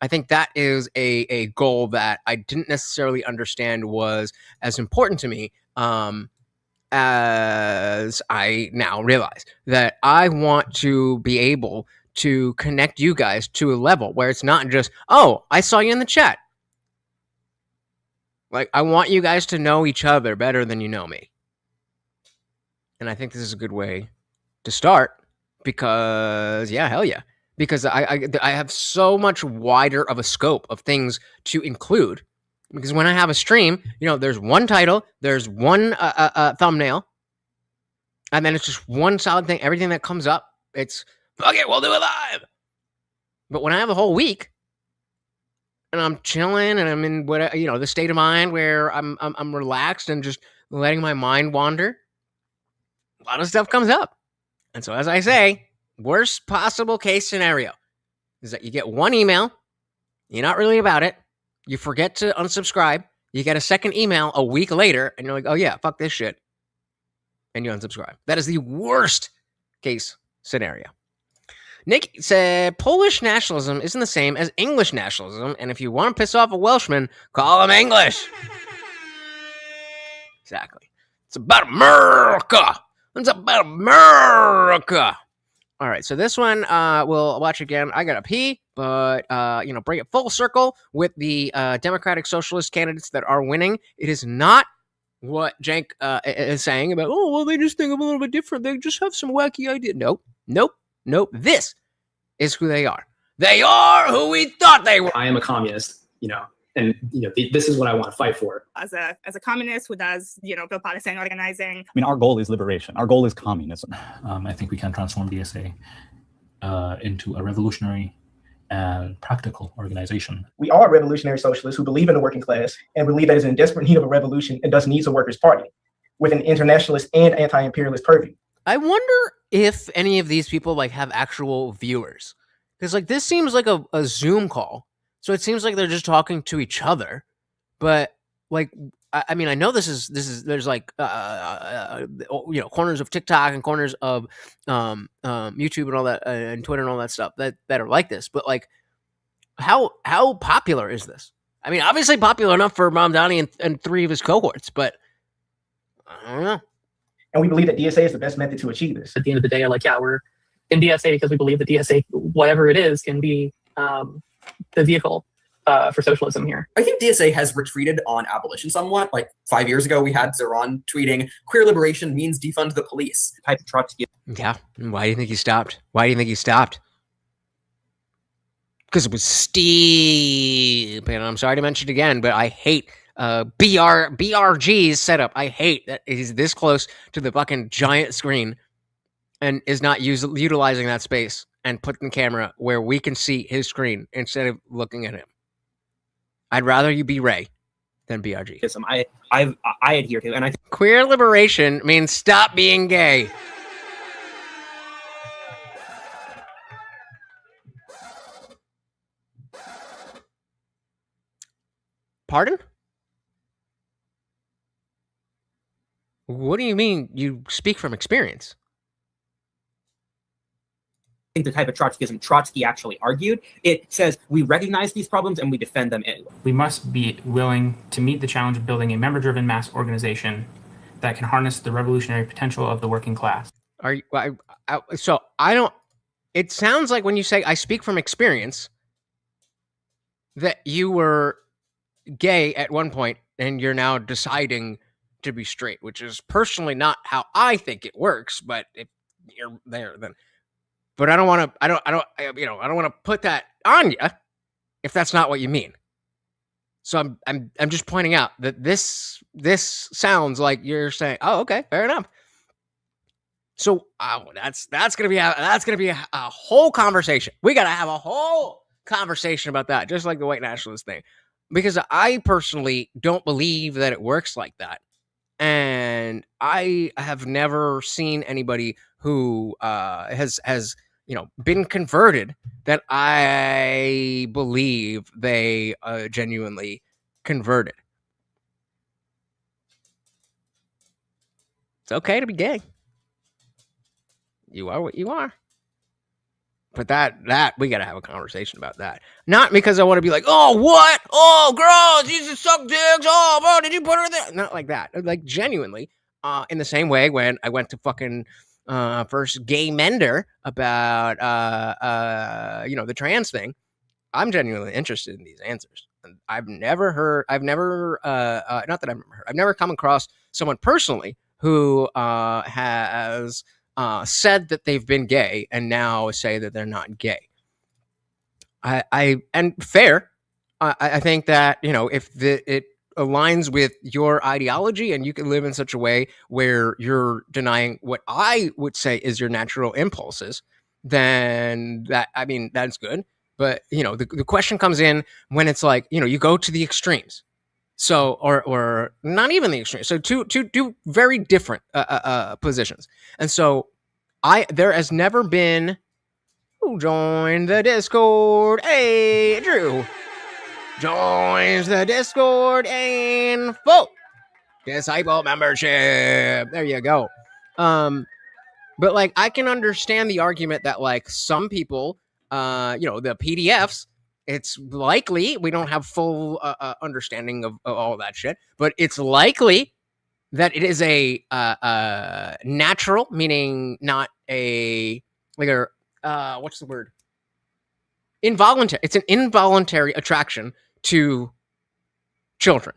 I think that is a goal that I didn't necessarily understand was as important to me as I now realize. That I want to be able to connect you guys to a level where it's not just, oh, I saw you in the chat. Like, I want you guys to know each other better than you know me. And I think this is a good way to start because, yeah, hell yeah. Because I have so much wider of a scope of things to include. Because when I have a stream, there's one title, there's one thumbnail, and then it's just one solid thing. Everything that comes up, it's, fuck it, we'll do it live. But when I have a whole week, and I'm chilling, and I'm in the state of mind where I'm relaxed and just letting my mind wander, a lot of stuff comes up. And so, as I say, worst possible case scenario is that you get one email, you're not really about it, you forget to unsubscribe, you get a second email a week later, and you're like, oh yeah, fuck this shit, and you unsubscribe. That is the worst case scenario. Nick said, Polish nationalism isn't the same as English nationalism, and if you want to piss off a Welshman, call him English. Exactly. It's about America. It's about America. All right, so this one we'll watch again. I gotta pee, but bring it full circle with the Democratic Socialist candidates that are winning. It is not what Cenk is saying about, oh, well, they just think of a little bit different. They just have some wacky idea. Nope. This is who they are. They are who we thought they were. I am a communist, and this is what I want to fight for. As a communist who does, build partisan organizing. I mean, our goal is liberation. Our goal is communism. I think we can transform DSA into a revolutionary and practical organization. We are revolutionary socialists who believe in the working class and believe that it's in desperate need of a revolution and thus needs a workers' party with an internationalist and anti-imperialist purview. I wonder if any of these people have actual viewers, because this seems like a Zoom call. So it seems like they're just talking to each other, but I mean, I know there's corners of TikTok and corners of YouTube and all that, and Twitter and all that stuff that are like this. But how popular is this? I mean, obviously popular enough for Mamdani and 3 of his cohorts, but I don't know. And we believe that DSA is the best method to achieve this. At the end of the day, we're in DSA because we believe that DSA, whatever it is, can be the vehicle for socialism here. I think DSA has retreated on abolition somewhat. 5 years ago, we had Zeron tweeting, queer liberation means defund the police. Type of Trotsky. Yeah. Why do you think he stopped? Because it was steep. And I'm sorry to mention it again, but I hate BRG's setup. I hate that he's this close to the fucking giant screen and is not utilizing that space and putting the camera where we can see his screen instead of looking at him. I'd rather you be Ray than BRG. I adhere to, and I think queer liberation means stop being gay. Pardon? What do you mean you speak from experience? I think the type of Trotskyism Trotsky actually argued, it says we recognize these problems and we defend them anyway. We must be willing to meet the challenge of building a member-driven mass organization that can harness the revolutionary potential of the working class. It sounds like when you say I speak from experience that you were gay at one point and you're now deciding to be straight, which is personally not how I think it works, but if you're there, then But I don't want to. I don't want to put that on you if that's not what you mean. So I'm just pointing out that this sounds like you're saying, oh, okay, fair enough. So that's gonna be a whole conversation. We gotta have a whole conversation about that, just like the white nationalist thing, because I personally don't believe that it works like that, and I have never seen anybody who has been converted that I believe they genuinely converted. It's okay to be gay. You are what you are. But that we gotta have a conversation about that. Not because I want to be like, oh, what? Oh, girls, you just suck dicks. Oh, bro, did you put her there? Not like that. Like genuinely, in the same way when I went to fucking first gay mender about the trans thing, I'm genuinely interested in these answers. And I've never come across someone personally who has said that they've been gay and now say that they're not gay. And fair. I think that, if it aligns with your ideology and you can live in such a way where you're denying what I would say is your natural impulses, then that's good. But, the question comes in when it's like, you go to the extremes. So, or not even the extremes. So two very different positions. And so there has never been, who joined the Discord? Hey, Drew. Joins the Discord info. Disciple membership. There you go. But like, I can understand the argument that like some people, the PDFs, it's likely we don't have full understanding of all that shit, but it's likely that it is a natural, meaning not a what's the word? Involuntary. It's an involuntary attraction to children.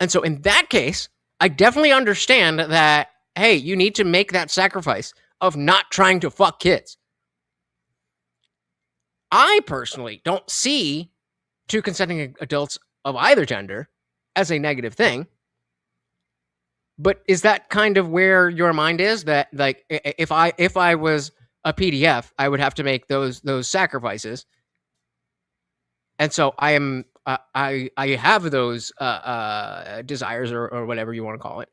And so in that case, I definitely understand that, hey, you need to make that sacrifice of not trying to fuck kids. I personally don't see two consenting adults of either gender as a negative thing. But is that kind of where your mind is? That like if I was a PDF, I would have to make those sacrifices. And so I have those desires or whatever you want to call it.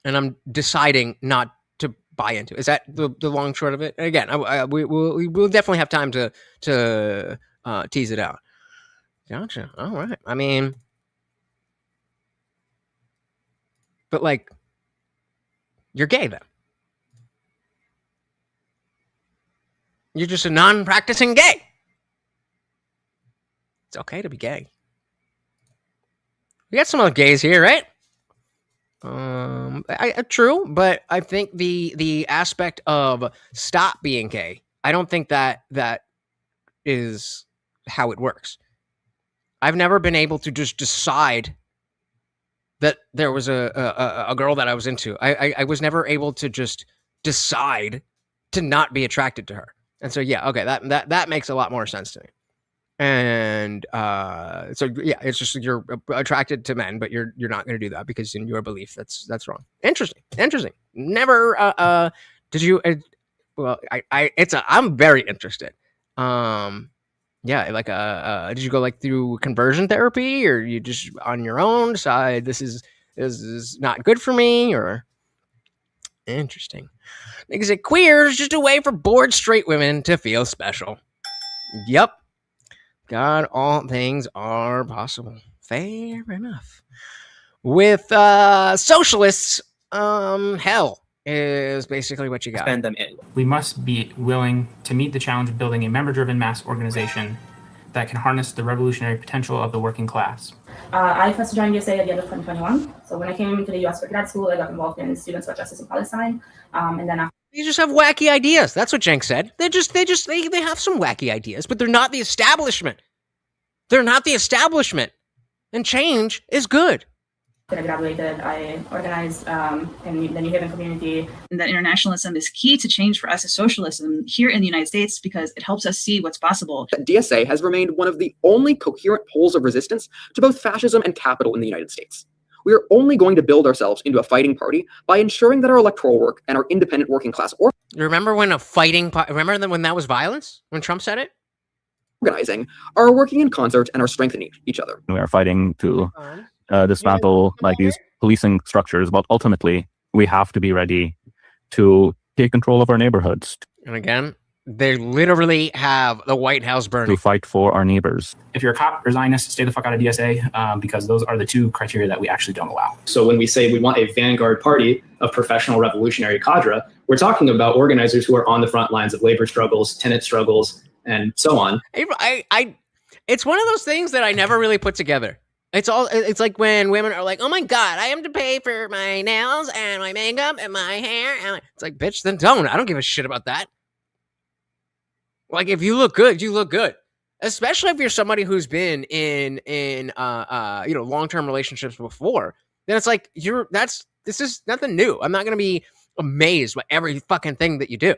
And I'm deciding not to buy into. Is that the long short of it? And again, we'll definitely have time to tease it out. Gotcha. All right. I mean, but like, you're gay then. You're just a non-practicing gay. It's okay to be gay. We got some other gays here, right? True, but I think the aspect of stop being gay, I don't think that is how it works. I've never been able to just decide that there was a girl that I was into. I was never able to just decide to not be attracted to her. And so, yeah, okay, that makes a lot more sense to me. And so yeah, it's just you're attracted to men, but you're not going to do that because in your belief that's wrong. Interesting. Never did you? Well, I'm very interested. Yeah, like did you go like through conversion therapy, or you just on your own decide this is not good for me, or interesting? Because queer is just a way for bored straight women to feel special. Yep. God, all things are possible. Fair enough. With socialists, hell is basically what you got. Spend them in. We must be willing to meet the challenge of building a member-driven mass organization that can harness the revolutionary potential of the working class. I first joined USA at the end of 2021. So when I came to the US for grad school, I got involved in students' rights justice in Palestine. And then after you just have wacky ideas. That's what Cenk said. They have some wacky ideas, but they're not the establishment. They're not the establishment. And change is good. After I graduated, I organized in the New Haven community. And that internationalism is key to change for us as socialism here in the United States because it helps us see what's possible. DSA has remained one of the only coherent poles of resistance to both fascism and capital in the United States. We are only going to build ourselves into a fighting party by ensuring that our electoral work and our independent working class remember when remember when that was violence? When Trump said it? Organizing are working in concert and are strengthening each other. We are fighting to dismantle like these policing structures, but ultimately we have to be ready to take control of our neighborhoods. And again, they literally have the White House burning. To fight for our neighbors. If you're a cop or Zionist, stay the fuck out of DSA because those are the two criteria that we actually don't allow. So when we say we want a vanguard party of professional revolutionary cadre, we're talking about organizers who are on the front lines of labor struggles, tenant struggles, and so on. It's one of those things that I never really put together. It's like when women are like, oh my God, I have to pay for my nails and my makeup and my hair. And it's like, bitch, then don't. I don't give a shit about that. Like, if you look good, you look good. Especially if you're somebody who's been in long-term relationships before. Then it's like, this is nothing new. I'm not going to be amazed by every fucking thing that you do.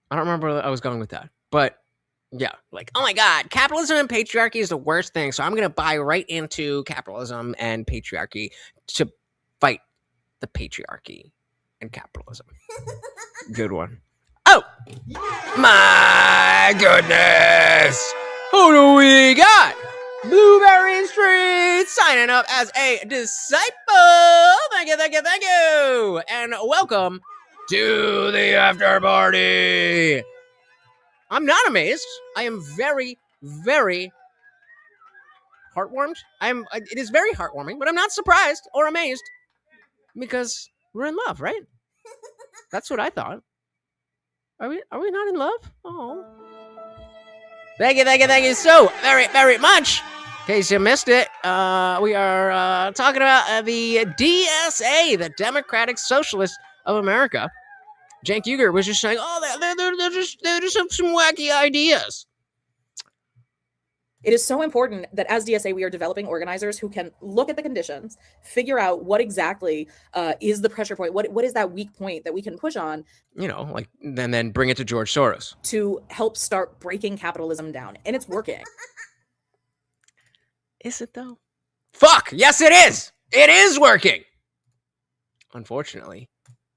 I don't remember where I was going with that. But yeah, like, oh my God, capitalism and patriarchy is the worst thing. So I'm going to buy right into capitalism and patriarchy to fight the patriarchy and capitalism. Good one. Oh, my goodness. Who do we got? Blueberry Street signing up as a disciple. Thank you, thank you, thank you. And welcome to the after party. I'm not amazed. I am very, very heartwarmed. It is very heartwarming, but I'm not surprised or amazed because we're in love, right? That's what I thought. Are we not in love? Oh. Thank you so very, very much. In case you missed it, we are talking about the DSA, the Democratic Socialists of America. Cenk Uygur was just saying, oh, they're just some wacky ideas. It is so important that as DSA, we are developing organizers who can look at the conditions, figure out what exactly is the pressure point, what is that weak point that we can push on. And then bring it to George Soros. To help start breaking capitalism down. And it's working. Is it though? Fuck! Yes, it is! It is working! Unfortunately,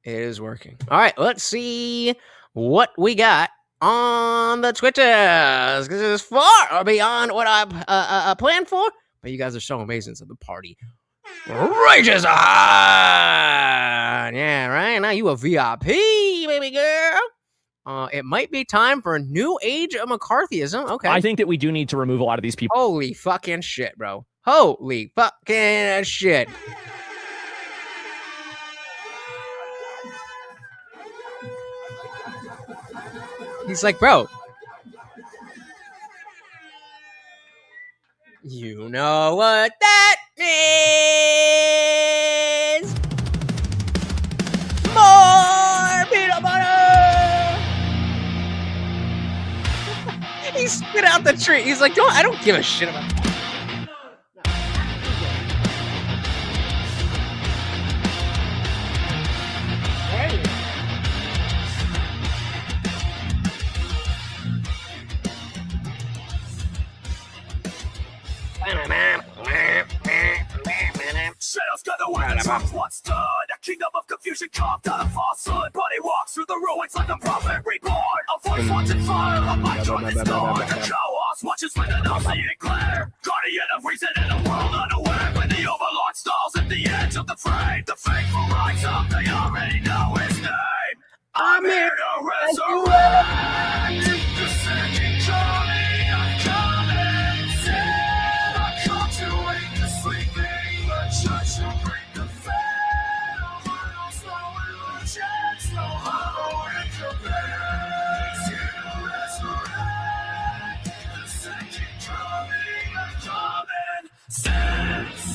it is working. All right, let's see what we got on the Twitters, because it's far beyond what I planned for. But you guys are so amazing, so the party rages on. Yeah, right now you a VIP, baby girl. It might be time for a new age of McCarthyism. Okay, I think that we do need to remove a lot of these people. Holy fucking shit, bro! Holy fucking shit! He's like, bro, you know what that means? More peanut butter! He spit out the tree. He's like, I don't give a shit about that. Shadows gather where the trunks once stood. A kingdom of confusion carved out of falsehood. Body walks through the ruins like a prophet reborn. A voice watching fire on my joint is born. The chaos watches when the now seeing clear. Guardian of reason in a world unaware. When the overlord stalls at the edge of the frame. The faithful rise up, they already know his name. I'm here to resurrect the sinking journey of common sin. I come to wake the sleeping, the church will bring the veil. Hurdles, no illusions, no hollow incompleteness. Here to resurrect the sinking journey of common sense.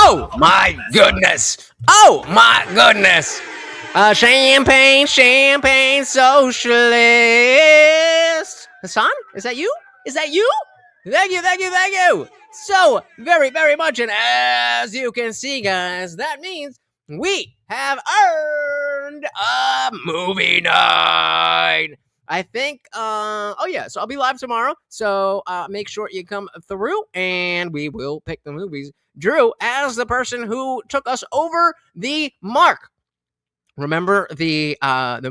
Oh my goodness! Oh my goodness! Champagne socialist. Hassan, is that you? Is that you? Thank you, thank you, thank you. So very, very much. And as you can see, guys, that means we have earned a movie night. I think, oh yeah, so I'll be live tomorrow. So make sure you come through and we will pick the movies. Drew, as the person who took us over the mark, remember the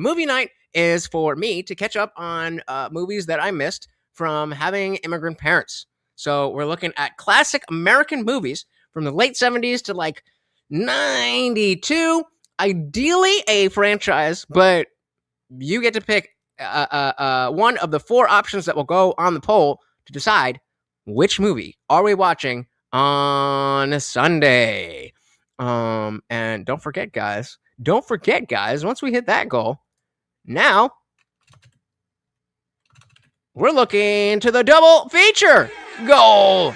movie night is for me to catch up on movies that I missed from having immigrant parents. So we're looking at classic American movies from the late 70s to like 92. Ideally a franchise, but you get to pick one of the 4 options that will go on the poll to decide which movie are we watching on Sunday. And don't forget, guys, once we hit that goal, now we're looking to the double feature goal.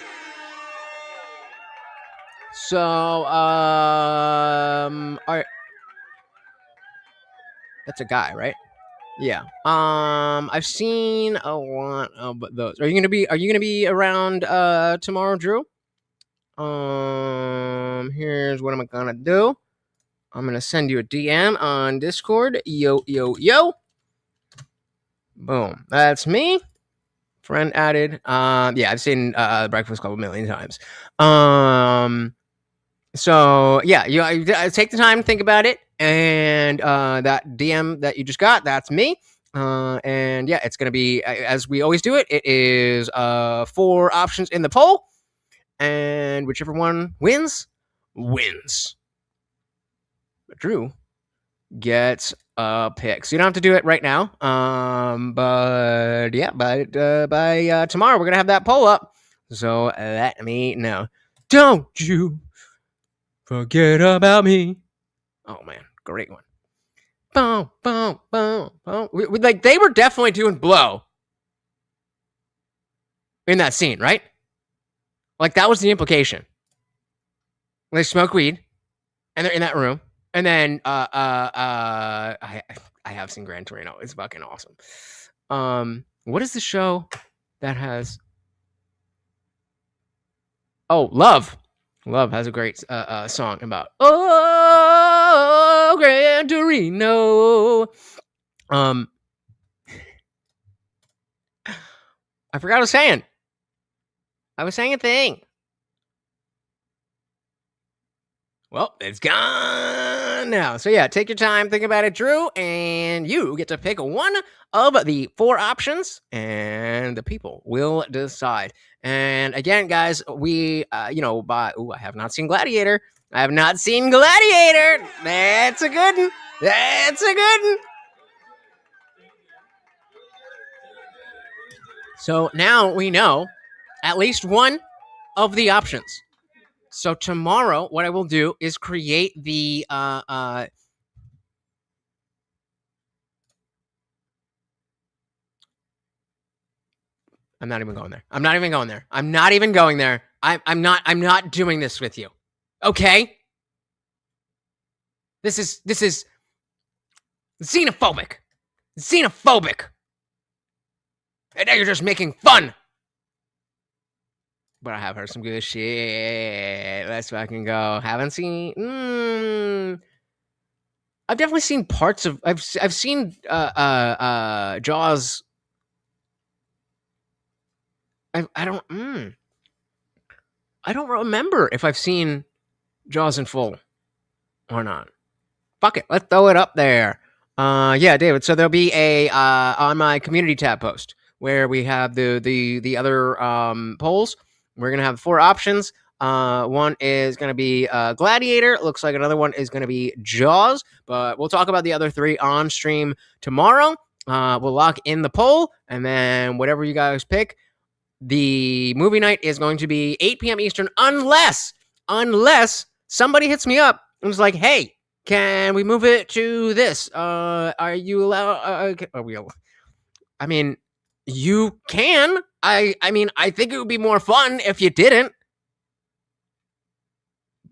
So, that's a guy, right? Yeah. I've seen a lot of those. Are you gonna be around tomorrow, Drew? Here's what I'm gonna do. I'm gonna send you a DM on Discord. Yo, yo, yo. Boom. That's me. Friend added. Yeah, I've seen Breakfast Club a million times. So yeah, you take the time to think about it, and that DM that you just got, that's me. And yeah, it's gonna be as we always do it. It is 4 options in the poll, and whichever one wins. But Drew gets a pick, so you don't have to do it right now. But yeah, by tomorrow we're gonna have that poll up. So let me know. Don't you forget about me. Oh man, great one. Boom, boom, boom, boom. Like they were definitely doing blow in that scene, right? Like that was the implication. They smoke weed, and they're in that room, and then I have seen Gran Torino. It's fucking awesome. What is the show that has? Oh, Love. Love has a great song about oh Gran Torino. I forgot what I was saying. I was saying a thing. Well, it's gone now. So yeah, take your time, think about it, Drew, and you get to pick one of the 4 options, and the people will decide. And again, guys, we, I have not seen Gladiator. That's a good one. So now we know at least one of the options. So tomorrow, what I will do is create the I'm not even going there. I'm not even going there. I'm not doing this with you. Okay? This is xenophobic. And now you're just making fun. But I have heard some good shit. Let's fucking go. Haven't seen. I've definitely seen parts of. I've seen Jaws. I don't remember if I've seen Jaws in full or not. Fuck it, let's throw it up there. Yeah, David. So there'll be a on my community tab post where we have the other polls. We're gonna have 4 options. One is gonna be Gladiator. Looks like another one is gonna be Jaws. But we'll talk about the other 3 on stream tomorrow. We'll lock in the poll, and then whatever you guys pick, the movie night is going to be 8 p.m. Eastern, unless somebody hits me up and was like, "Hey, can we move it to this? Are you allowed? Are we? I mean, you can. I mean, I think it would be more fun if you didn't,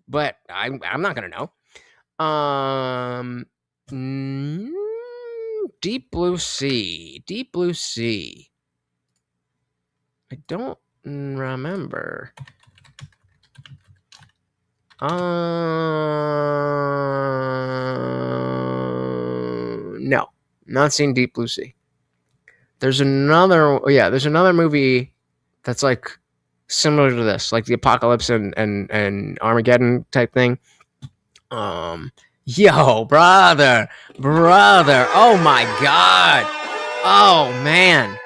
but I'm not gonna know. Deep Blue Sea. Deep Blue Sea. I don't remember. No, not seen Deep Blue Sea. There's another movie that's like similar to this, like the apocalypse and Armageddon type thing. Yo, brother, oh my god, oh man.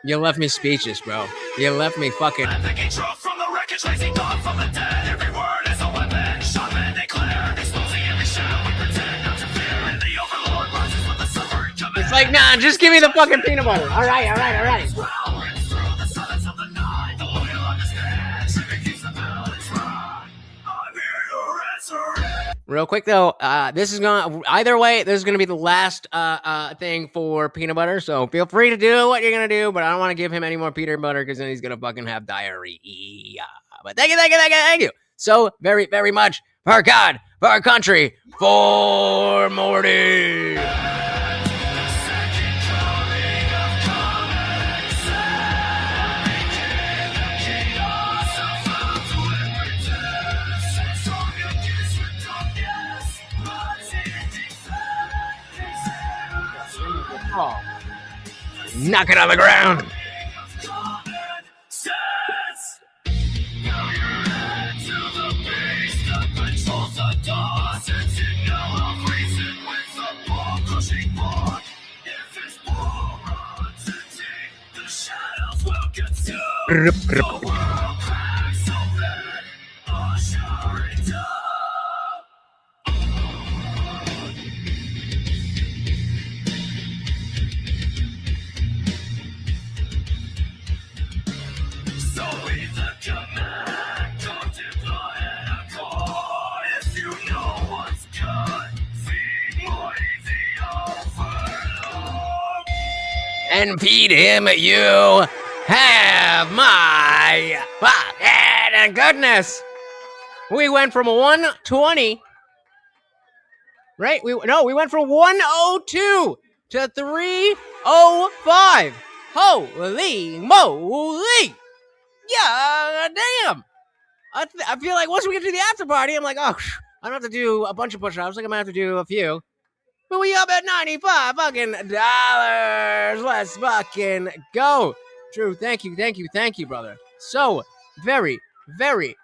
You left me speechless, bro. You left me fucking. Thinking truth from the wreckage, raising dawn from the dead. Every word is a weapon. Shot men declare, exposing every shadow. We pretend not to fear, and the overlord rises with the suffering command. It's like, nah, just give me the fucking peanut butter. All right. Real quick though, this is gonna either way. This is gonna be the last thing for peanut butter. So feel free to do what you're gonna do, but I don't want to give him any more peanut butter because then he's gonna fucking have diarrhea. But thank you so very, very much for our God, for our country, for Morty. Oh. Knock it on the ground. And feed him, you have my fucking goodness. We went from 120, right? We went from 102 to 305. Holy moly! Yeah, damn. I feel like once we get to the after party, I'm like, oh, I don't have to do a bunch of push-ups. Like I'm gonna have to do a few. But we up at $95 fucking dollars. Let's fucking go. Drew, thank you, brother. So very, very,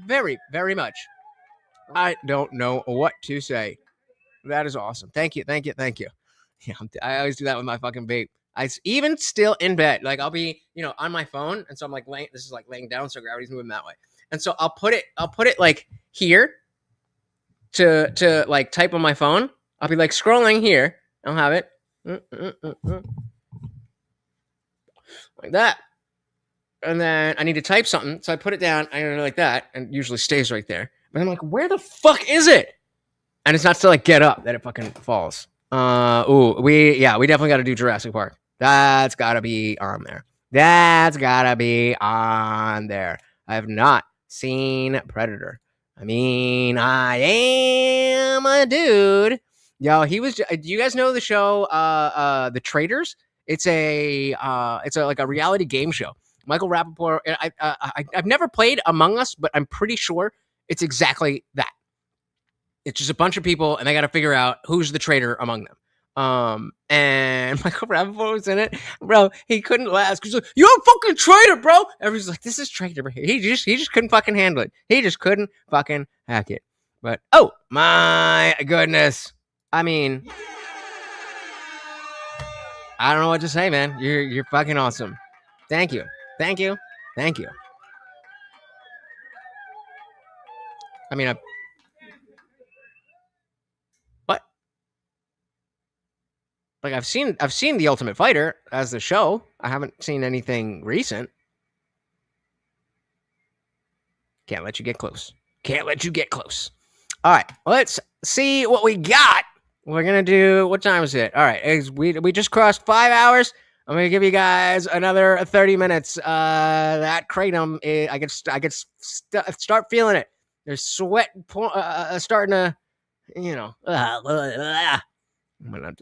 very, very much. I don't know what to say. That is awesome. Thank you. Yeah, I always do that with my fucking vape. I even still in bed, like I'll be, on my phone, and so I'm like this is like laying down, so gravity's moving that way, and so I'll put it like here to like type on my phone. I'll be like scrolling here. I'll have it like that, and then I need to type something, so I put it down. I go like that, and it usually stays right there. But I'm like, where the fuck is it? And it's not to like get up that it fucking falls. We definitely got to do Jurassic Park. That's got to be on there. I have not seen Predator. I mean, I am a dude. Yo, do you guys know the show, The Traitors? It's like a reality game show. Michael Rappaport. I've never played Among Us, but I'm pretty sure it's exactly that. It's just a bunch of people, and they got to figure out who's the traitor among them. And Michael Rappaport was in it, bro. He couldn't last because like, you're a fucking traitor, bro. Everyone's like, this is traitor. He just couldn't fucking handle it. He just couldn't fucking hack it. But oh my goodness, I mean, I don't know what to say, man. You're fucking awesome. Thank you. I mean, what? Like I've seen The Ultimate Fighter as the show. I haven't seen anything recent. Can't let you get close. All right, let's see what we got. We're gonna do. What time is it? All right, we just crossed 5 hours. I'm gonna give you guys another 30 minutes. That kratom, I could start feeling it. There's sweat starting to you know, I'm gonna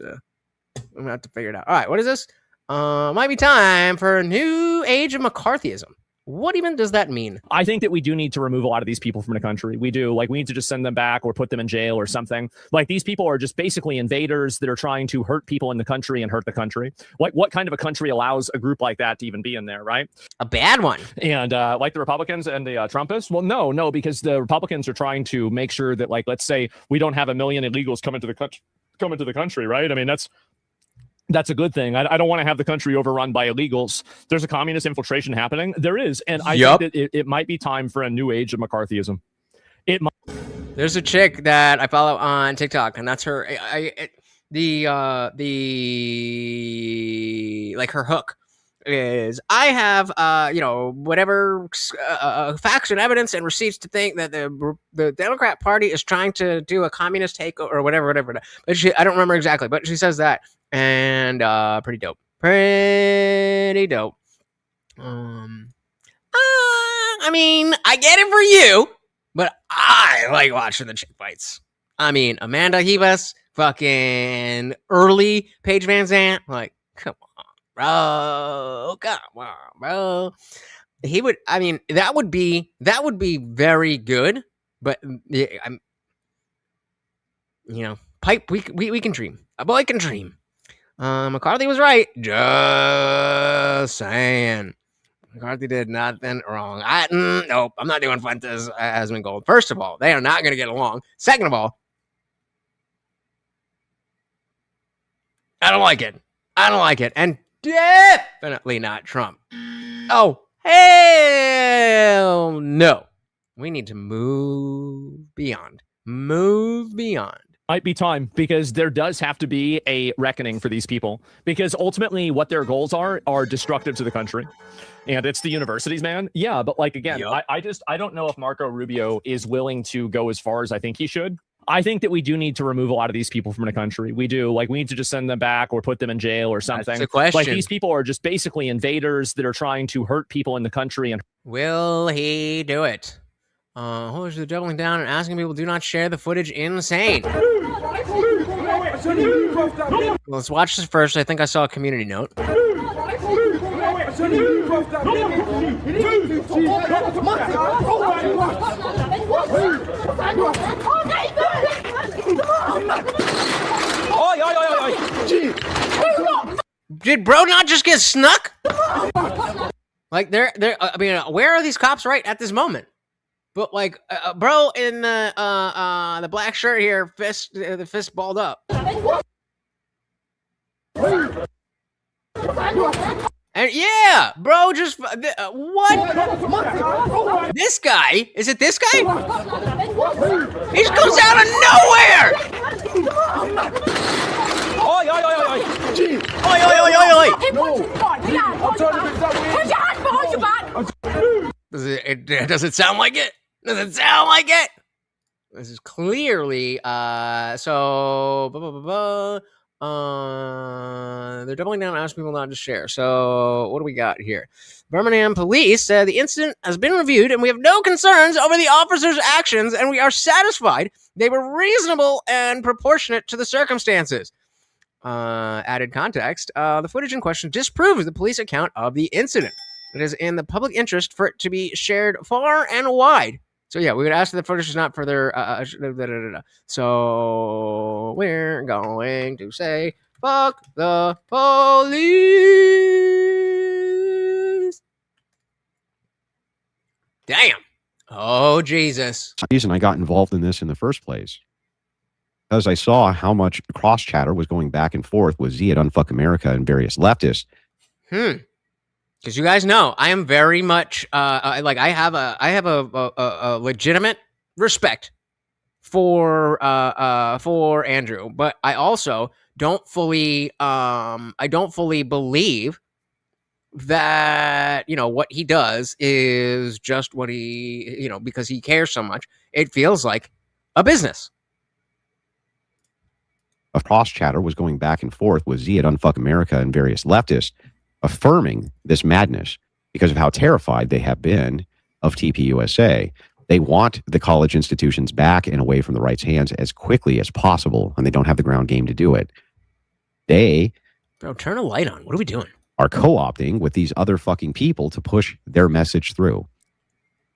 have to figure it out. All right, what is this? Might be time for a new age of McCarthyism. What even does that mean? I think that we do need to remove a lot of these people from the country. We do. Like, we need to just send them back or put them in jail or something. Like, these people are just basically invaders that are trying to hurt people in the country and hurt the country. Like, what kind of a country allows a group like that to even be in there, right? A bad one. And like the Republicans and the Trumpists? Well, no, because the Republicans are trying to make sure that, like, let's say we don't have 1 million illegals coming to the country, right? I mean, that's a good thing. I don't want to have the country overrun by illegals. There's a communist infiltration happening. There is. And I think that it might be time for a new age of McCarthyism. There's a chick that I follow on TikTok, and that's her. Like, her hook is, I have whatever facts and evidence and receipts to think that the Democrat Party is trying to do a communist takeover or whatever. But I don't remember exactly, but she says that. And pretty dope. I mean, I get it for you, but I like watching the chick fights. I mean, Amanda Ribas, fucking early Paige Van Zandt, like, come on, bro. He would. I mean, that would be very good. But pipe. We can dream. A boy can dream. McCarthy was right. Just saying. McCarthy did nothing wrong. Nope. I'm not doing Fuentes Asmund Gold. First of all, they are not going to get along. Second of all, I don't like it. And definitely not Trump. Oh, hell no. We need to move beyond. Might be time, because there does have to be a reckoning for these people, because ultimately what their goals are destructive to the country. And it's the universities, man. Yeah, but like, again, I don't know if Marco Rubio is willing to go as far as I think he should. I think that we do need to remove a lot of these people from the country. We do. Like, we need to just send them back or put them in jail or something. That's the question. Like, these people are just basically invaders that are trying to hurt people in the country. And will he do it? Who's the doubling down and asking people do not share the footage? Insane. Let's watch this first. I think I saw a community note. Did bro not just get snuck? Like, I mean, where are these cops right at this moment? But like, bro in the black shirt here, the fist balled up. And yeah, bro, just what? This guy? Is it this guy? He just comes out of nowhere. Oi! Does it sound like it? This is clearly they're doubling down and asking people not to share. So what do we got here? Birmingham police said the incident has been reviewed and we have no concerns over the officers' actions, and we are satisfied they were reasonable and proportionate to the circumstances. Added context, the footage in question disproves the police account of the incident. It is in the public interest for it to be shared far and wide. So yeah, we would ask that the footage is not further. So we're going to say, fuck the police. Damn. Oh, Jesus. The reason I got involved in this in the first place, because I saw how much cross chatter was going back and forth with Z at Unfuck America and various leftists. Because you guys know, I am very much like I have a legitimate respect for Andrew, but I also don't fully believe that what he does is just what he because he cares so much. It feels like a business. Of cross chatter was going back and forth with Z at Unfuck America and various leftists, affirming this madness because of how terrified they have been of TPUSA. They want the college institutions back and away from the right's hands as quickly as possible, and they don't have the ground game to do it. They Bro, turn a light on. What are we doing? Are co-opting with these other fucking people to push their message through.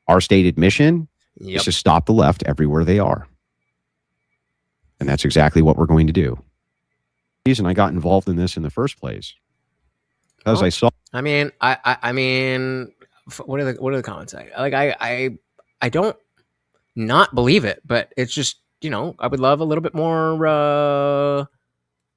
Our stated mission is to stop the left everywhere they are. And that's exactly what we're going to do. The reason I got involved in this in the first place, because I saw. I mean, I mean, what are the comments say? Like, I don't not believe it, but it's just, you know, I would love a little bit more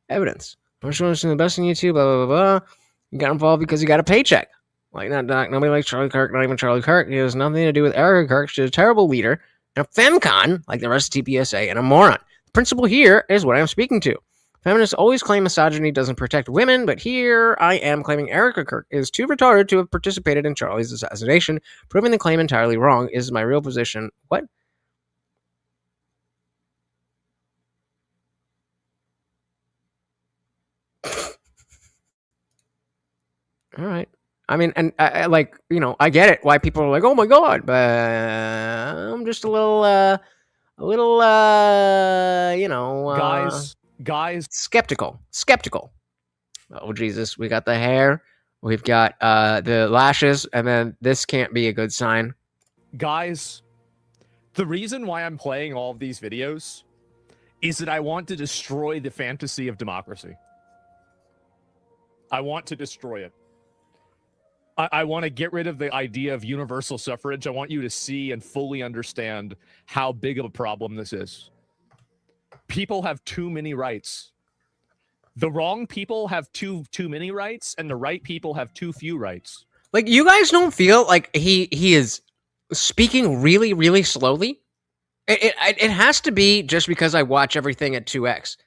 evidence. I'm just watching the best on YouTube, blah, blah, blah, blah. You got involved because you got a paycheck. Like, nobody likes Charlie Kirk, not even Charlie Kirk. He has nothing to do with Erica Kirk. She's a terrible leader, and a femcon, like the rest of TPSA, and a moron. The principle here is what I'm speaking to. Feminists always claim misogyny doesn't protect women, but here I am claiming Erica Kirk is too retarded to have participated in Charlie's assassination. Proving the claim entirely wrong is my real position. What? All right. I mean, and I like, you know, I get it why people are like, oh my God, but I'm just a little, you know, guys, skeptical. Oh, Jesus. We got the hair. We've got the lashes, and then this can't be a good sign. Guys, the reason why I'm playing all of these videos is that I want to destroy the fantasy of democracy. I want to destroy it. I want to get rid of the idea of universal suffrage. I want you to see and fully understand how big of a problem this is. People have too many rights. The wrong people have too many rights, and the right people have too few rights. Like, you guys don't feel like he is speaking really, really slowly? It has to be just because I watch everything at 2x.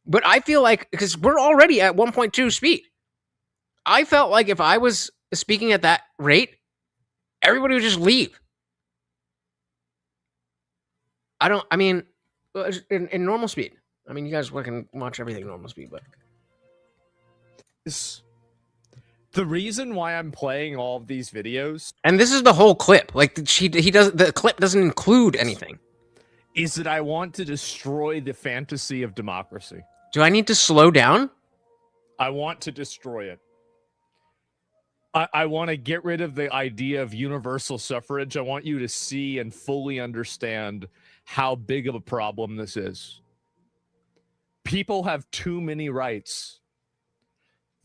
But I feel like, because we're already at 1.2 speed. I felt like if I was speaking at that rate, everybody would just leave. I mean, in normal speed. I mean, you guys can watch everything normal speed, but. The reason why I'm playing all of these videos. And this is the whole clip. Like, the clip doesn't include anything. Is that I want to destroy the fantasy of democracy. Do I need to slow down? I want to destroy it. I want to get rid of the idea of universal suffrage. I want you to see and fully understand how big of a problem this is. People have too many rights.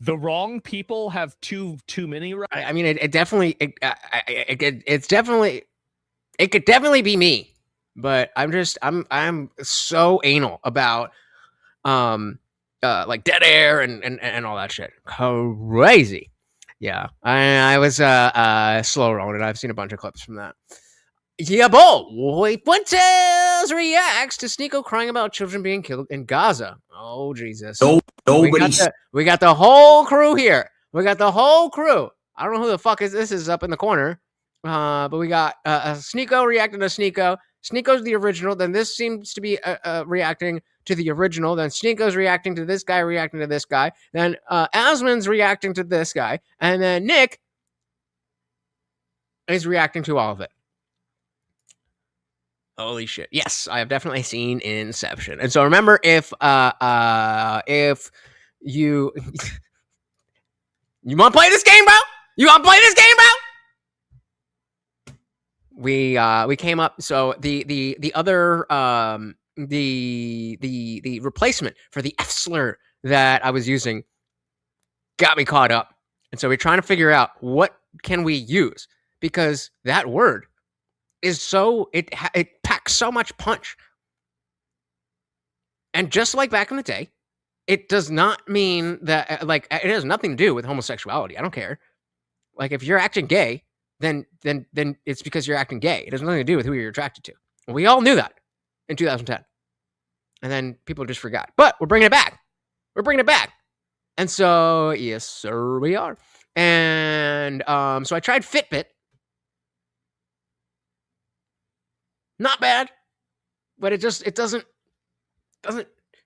The wrong people have too many rights. I mean, it could definitely be me, but I'm so anal about like dead air and all that shit. Crazy. Yeah, I was slow rolling it. I've seen a bunch of clips from that. Yeah, boy. Fuentes reacts to Sneeko crying about children being killed in Gaza. Oh, Jesus. We got the whole crew here. We got the whole crew. I don't know who the fuck this is up in the corner. But we got Sneeko reacting to Sneeko. Sneeko's the original. Then this seems to be reacting to the original. Then Sneeko's reacting to this guy, reacting to this guy. Then Asman's reacting to this guy. And then Nick is reacting to all of it. Holy shit. Yes, I have definitely seen Inception. And so remember, if you you want to play this game, bro? You want to play this game, bro? We came up, so the other the replacement for the F slur that I was using got me caught up. And so we're trying to figure out what can we use, because that word is so it packs so much punch. And just like back in the day, it does not mean that, like, it has nothing to do with homosexuality. I don't care. Like, if you're acting gay, then it's because you're acting gay. It has nothing to do with who you're attracted to. And we all knew that in 2010. And then people just forgot. But we're bringing it back. We're bringing it back. And so, yes, sir, we are. And so I tried Fitbit. Not bad, but it doesn't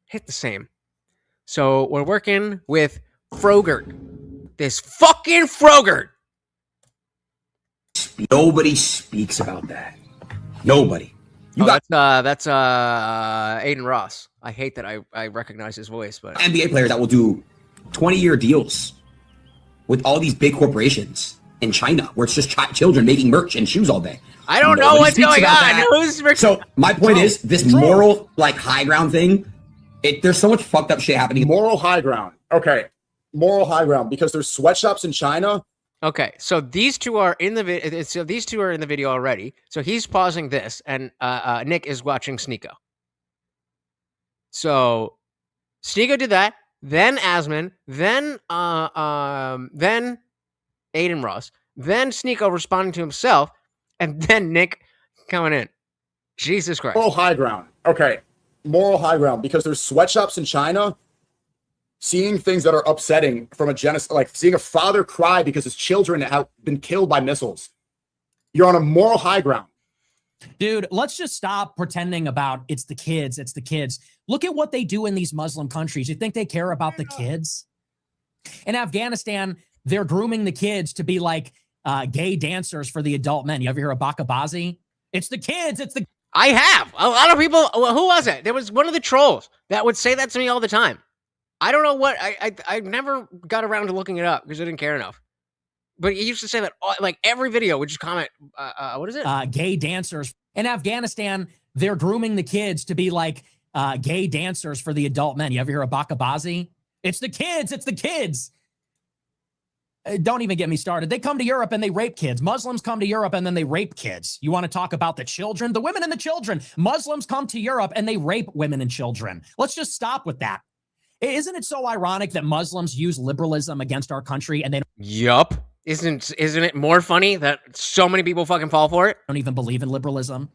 hit the same. So we're working with Frogurt. This fucking Frogurt. Nobody speaks about that. Nobody. That's Aiden Ross. I hate that I recognize his voice, but NBA players that will do 20-year deals with all these big corporations in China, where it's just children making merch and shoes all day. I don't know what's going on. So my point is this moral high ground thing. There's so much fucked up shit happening. Moral high ground. Okay, moral high ground because there's sweatshops in China. Okay, so these two are in the video already. So he's pausing this, and Nick is watching Sneeko. So Sneeko did that, then Asman, then Aiden Ross, then Sneeko responding to himself, and then Nick coming in. Jesus Christ. Moral high ground. Okay, moral high ground because there's sweatshops in China. Seeing things that are upsetting from a genocide, like seeing a father cry because his children have been killed by missiles. You're on a moral high ground. Dude, let's just stop pretending about it's the kids. It's the kids. Look at what they do in these Muslim countries. You think they care about the kids? In Afghanistan, they're grooming the kids to be like gay dancers for the adult men. You ever hear of Bakabazi? It's the kids. It's the... I have. A lot of people... Who was it? There was one of the trolls that would say that to me all the time. I don't know what... I never got around to looking it up because I didn't care enough. But he used to say that like every video would just comment, what is it? Gay dancers. In Afghanistan, they're grooming the kids to be like gay dancers for the adult men. You ever hear of Bakabazi? It's the kids. It's the kids. Don't even get me started. They come to Europe and they rape kids. Muslims come to Europe and then they rape kids. You want to talk about the children? The women and the children. Muslims come to Europe and they rape women and children. Let's just stop with that. Isn't it so ironic that Muslims use liberalism against our country and they don't... Yup. Isn't it more funny that so many people fucking fall for it? Don't even believe in liberalism.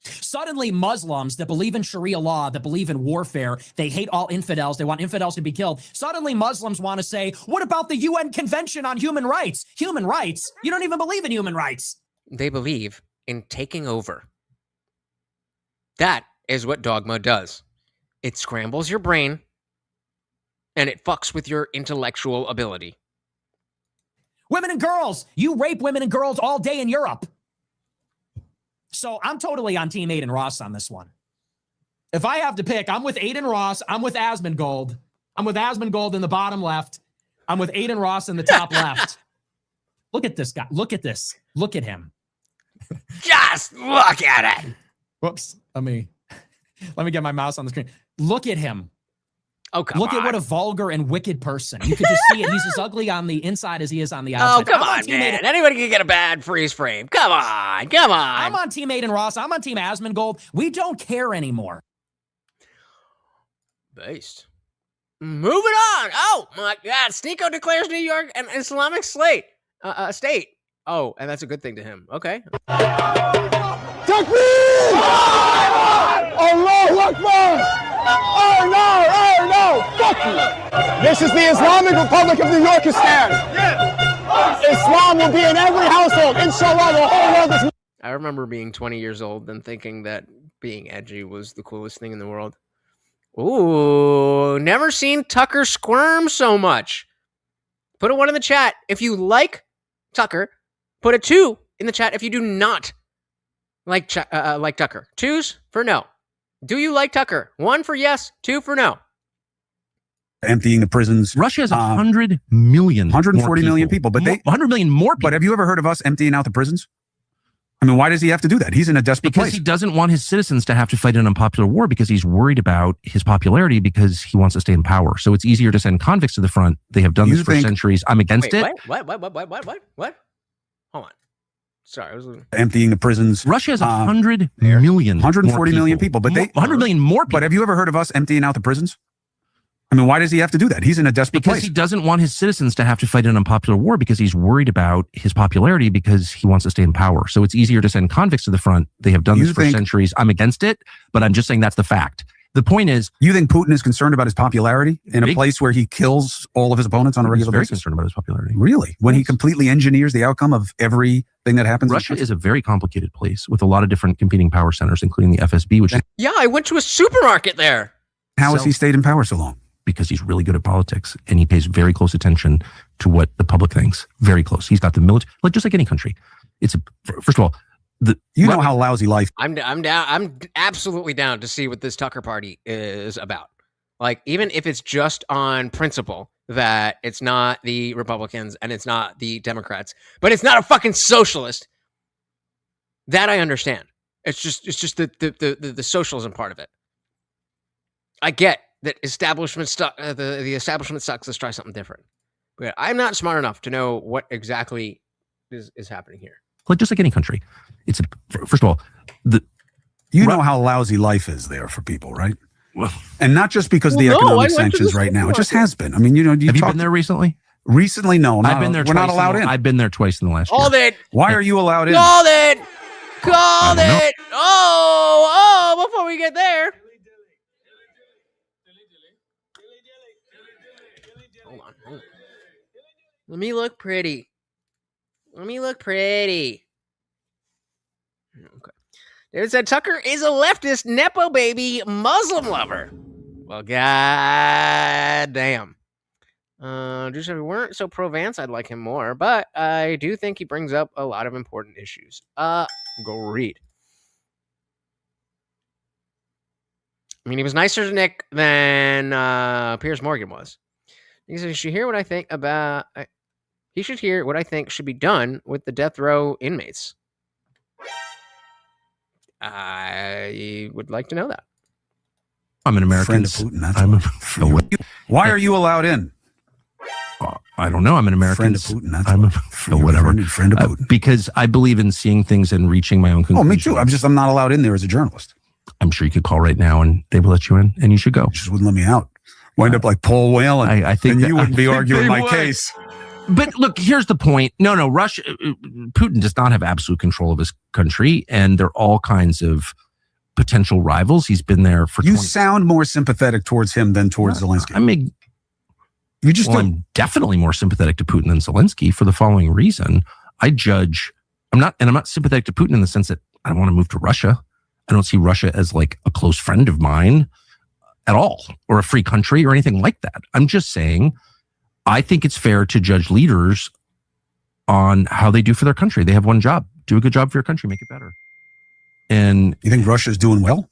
Suddenly Muslims that believe in Sharia law, that believe in warfare, they hate all infidels, they want infidels to be killed. Suddenly Muslims want to say, what about the UN Convention on Human Rights? Human rights? You don't even believe in human rights. They believe in taking over. That is what dogma does. It scrambles your brain and it fucks with your intellectual ability. Women and girls, you rape women and girls all day in Europe. So I'm totally on Team Aiden Ross on this one. If I have to pick, I'm with Aiden Ross. I'm with Asmongold. I'm with Asmongold in the bottom left. I'm with Aiden Ross in the top left. Look at this guy. Look at this. Look at him. Just look at it. Whoops. Let me get my mouse on the screen. Look at him. Oh, come Look on. at what a vulgar and wicked person. You could just see it. He's as ugly on the inside as he is on the outside. Oh, come on, man. Anybody can get a bad freeze frame. Come on. Come on. I'm on Team Aiden Ross. I'm on Team Asmongold. We don't care anymore. Based. Moving on. Oh, my God. Sneeko declares New York an Islamic state. Oh, and that's a good thing to him. Okay. Takbir! Allahu Akbar! Oh no! Fuck you! This is the Islamic Republic of New Yorkistan. Islam will be in every household. Inshallah, the whole world is... I remember being 20 years old and thinking that being edgy was the coolest thing in the world. Ooh, never seen Tucker squirm so much. Put a 1 in the chat if you like Tucker. Put a 2 in the chat if you do not like Tucker. 2s for no. Do you like Tucker? 1 for yes, 2 for no. Emptying the prisons. Russia has 100 million, 140 million people, but 100 million more people. But have you ever heard of us emptying out the prisons? I mean, why does he have to do that? He's in a desperate because place. He doesn't want his citizens to have to fight an unpopular war because he's worried about his popularity because he wants to stay in power. So it's easier to send convicts to the front. They have done this for centuries. I'm against it. What? Hold on. Sorry, I was emptying the prisons. Russia has 100 million, 140 million people, but 100 million more people. But have you ever heard of us emptying out the prisons? I mean, why does he have to do that? He's in a desperate place. Because he doesn't want his citizens to have to fight an unpopular war because he's worried about his popularity because he wants to stay in power. So it's easier to send convicts to the front. They have done this for centuries. I'm against it, but I'm just saying that's the fact. The point is, you think Putin is concerned about his popularity in a place where he kills all of his opponents on a regular basis? He's very concerned about his popularity. Really? When he completely engineers the outcome of everything that happens? Russia is a very complicated place with a lot of different competing power centers, including the FSB, which... Yeah, I went to a supermarket there. How has he stayed in power so long? Because he's really good at politics and he pays very close attention to what the public thinks. Very close. He's got the military, just like any country. First of all, You know how lousy life. I'm down. I'm absolutely down to see what this Tucker party is about. Like, even if it's just on principle that it's not the Republicans and it's not the Democrats, but it's not a fucking socialist, that I understand. It's just the socialism part of it. I get that the establishment sucks. Let's try something different. But I'm not smart enough to know what exactly is happening here. Like, just like any country, it's first of all, you know how lousy life is there for people, right? And not just because of the economic sanctions right now. It just has been. I mean, have you been there recently? Recently, no. I've been there. We're not allowed in. I've been there twice in the last year. Called it. Why are you allowed in? Called it. Called it. Oh, before we get there. Hold on. Let me look pretty. Okay. David said Tucker is a leftist Nepo baby Muslim lover. Well, god damn. Just if we weren't so pro-Vance, I'd like him more, but I do think he brings up a lot of important issues. Go read. I mean, he was nicer to Nick than Piers Morgan was. He said, he should hear what I think should be done with the death row inmates. I would like to know that. I'm an American. Friend of Putin. Why are you allowed in? I don't know. I'm an American. Friend of Putin. Whatever. Friend of Putin. Because I believe in seeing things and reaching my own conclusions. Oh, me too. I'm not allowed in there as a journalist. I'm sure you could call right now and they will let you in, and you should go. You just wouldn't let me out. Wind up like Paul Whalen. I think and you wouldn't be arguing my case. But look, here's the point. No, Russia, Putin does not have absolute control of his country, and there are all kinds of potential rivals. He's been there for. You sound more sympathetic towards him than towards Zelensky. I'm definitely more sympathetic to Putin than Zelensky for the following reason. I'm not sympathetic to Putin in the sense that I don't want to move to Russia. I don't see Russia as like a close friend of mine at all, or a free country or anything like that. I'm just saying, I think it's fair to judge leaders on how they do for their country. They have one job: do a good job for your country, make it better. And you think Russia's doing well?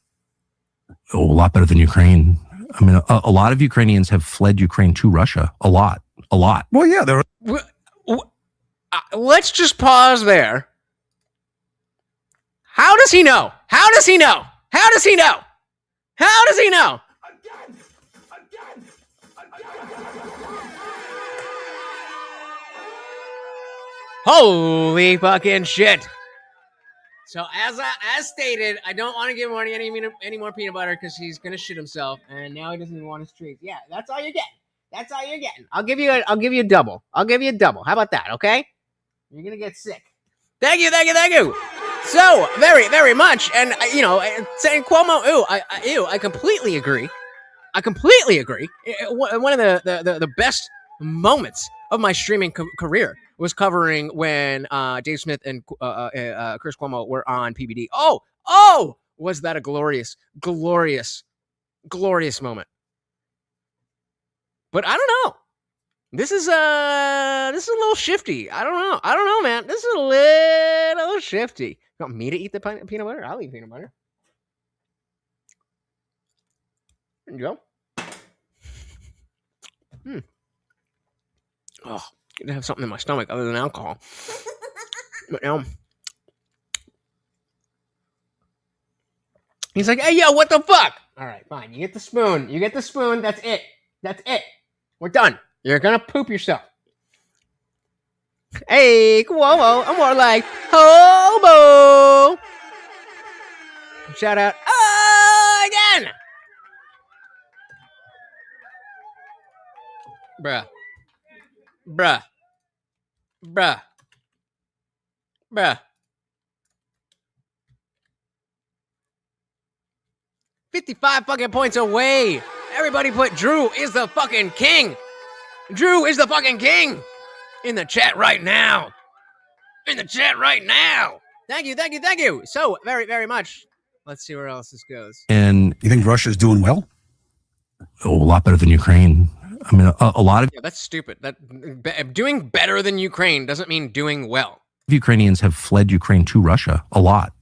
Oh, a lot better than Ukraine. I mean, a lot of Ukrainians have fled Ukraine to Russia. A lot. Well, yeah, let's just pause there. How does he know? How does he know? Holy fucking shit. So as stated, I don't want to give Marty any more peanut butter because he's gonna shit himself, and now he doesn't even want his treats. Yeah, that's all you're getting. I'll give you a double. How about that? Okay? You're gonna get sick. Thank you. So very much, and saying Cuomo, I completely agree. One of the best moments of my streaming career was covering when Dave Smith and Chris Cuomo were on PBD. Oh, was that a glorious moment? But I don't know. This is a little shifty. I don't know, man. This is a little shifty. You want me to eat the peanut butter? I'll eat peanut butter. There you go. Oh, good to have something in my stomach other than alcohol. But he's like, hey, yo, what the fuck? All right, fine. You get the spoon. That's it. We're done. You're going to poop yourself. Hey, Cuomo. I'm more like hobo. Shout out again. Bruh. 55 fucking points away. Everybody put Drew is the fucking king. In the chat right now. Thank you. So very much. Let's see where else this goes. And you think Russia's doing well? Oh, a lot better than Ukraine. I mean, a lot of... Yeah, that's stupid. That doing better than Ukraine doesn't mean doing well. Ukrainians have fled Ukraine to Russia. A lot.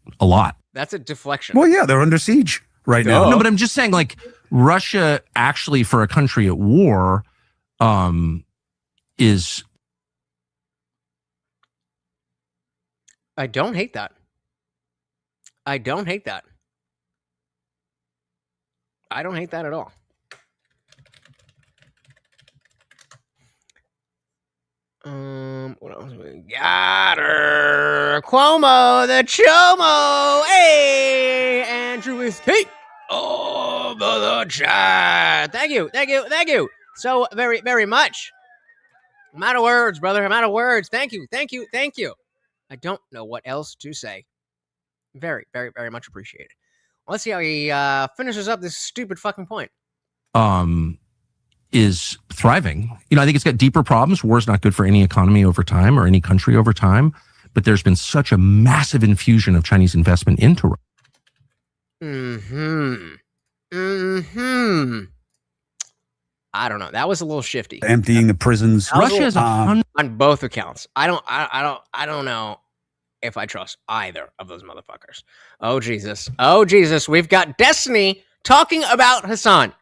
That's a deflection. Well, yeah, they're under siege right now. No, but I'm just saying, like, Russia actually, for a country at war, is. I don't hate that. I don't hate that at all. What else we got? Cuomo, the Chomo, hey, Andrew is Kate. Oh, the chat. Thank you. So very, very much. I'm out of words, brother. I'm out of words. Thank you. I don't know what else to say. Very, very, very much appreciated. Let's see how he finishes up this stupid fucking point. Is thriving. I think it's got deeper problems. War is not good for any economy over time or any country over time. But there's been such a massive infusion of Chinese investment into Russia. I don't know. That was a little shifty. Emptying the prisons. Russia is on both accounts. I don't know if I trust either of those motherfuckers. Oh Jesus. We've got Destiny talking about Hassan.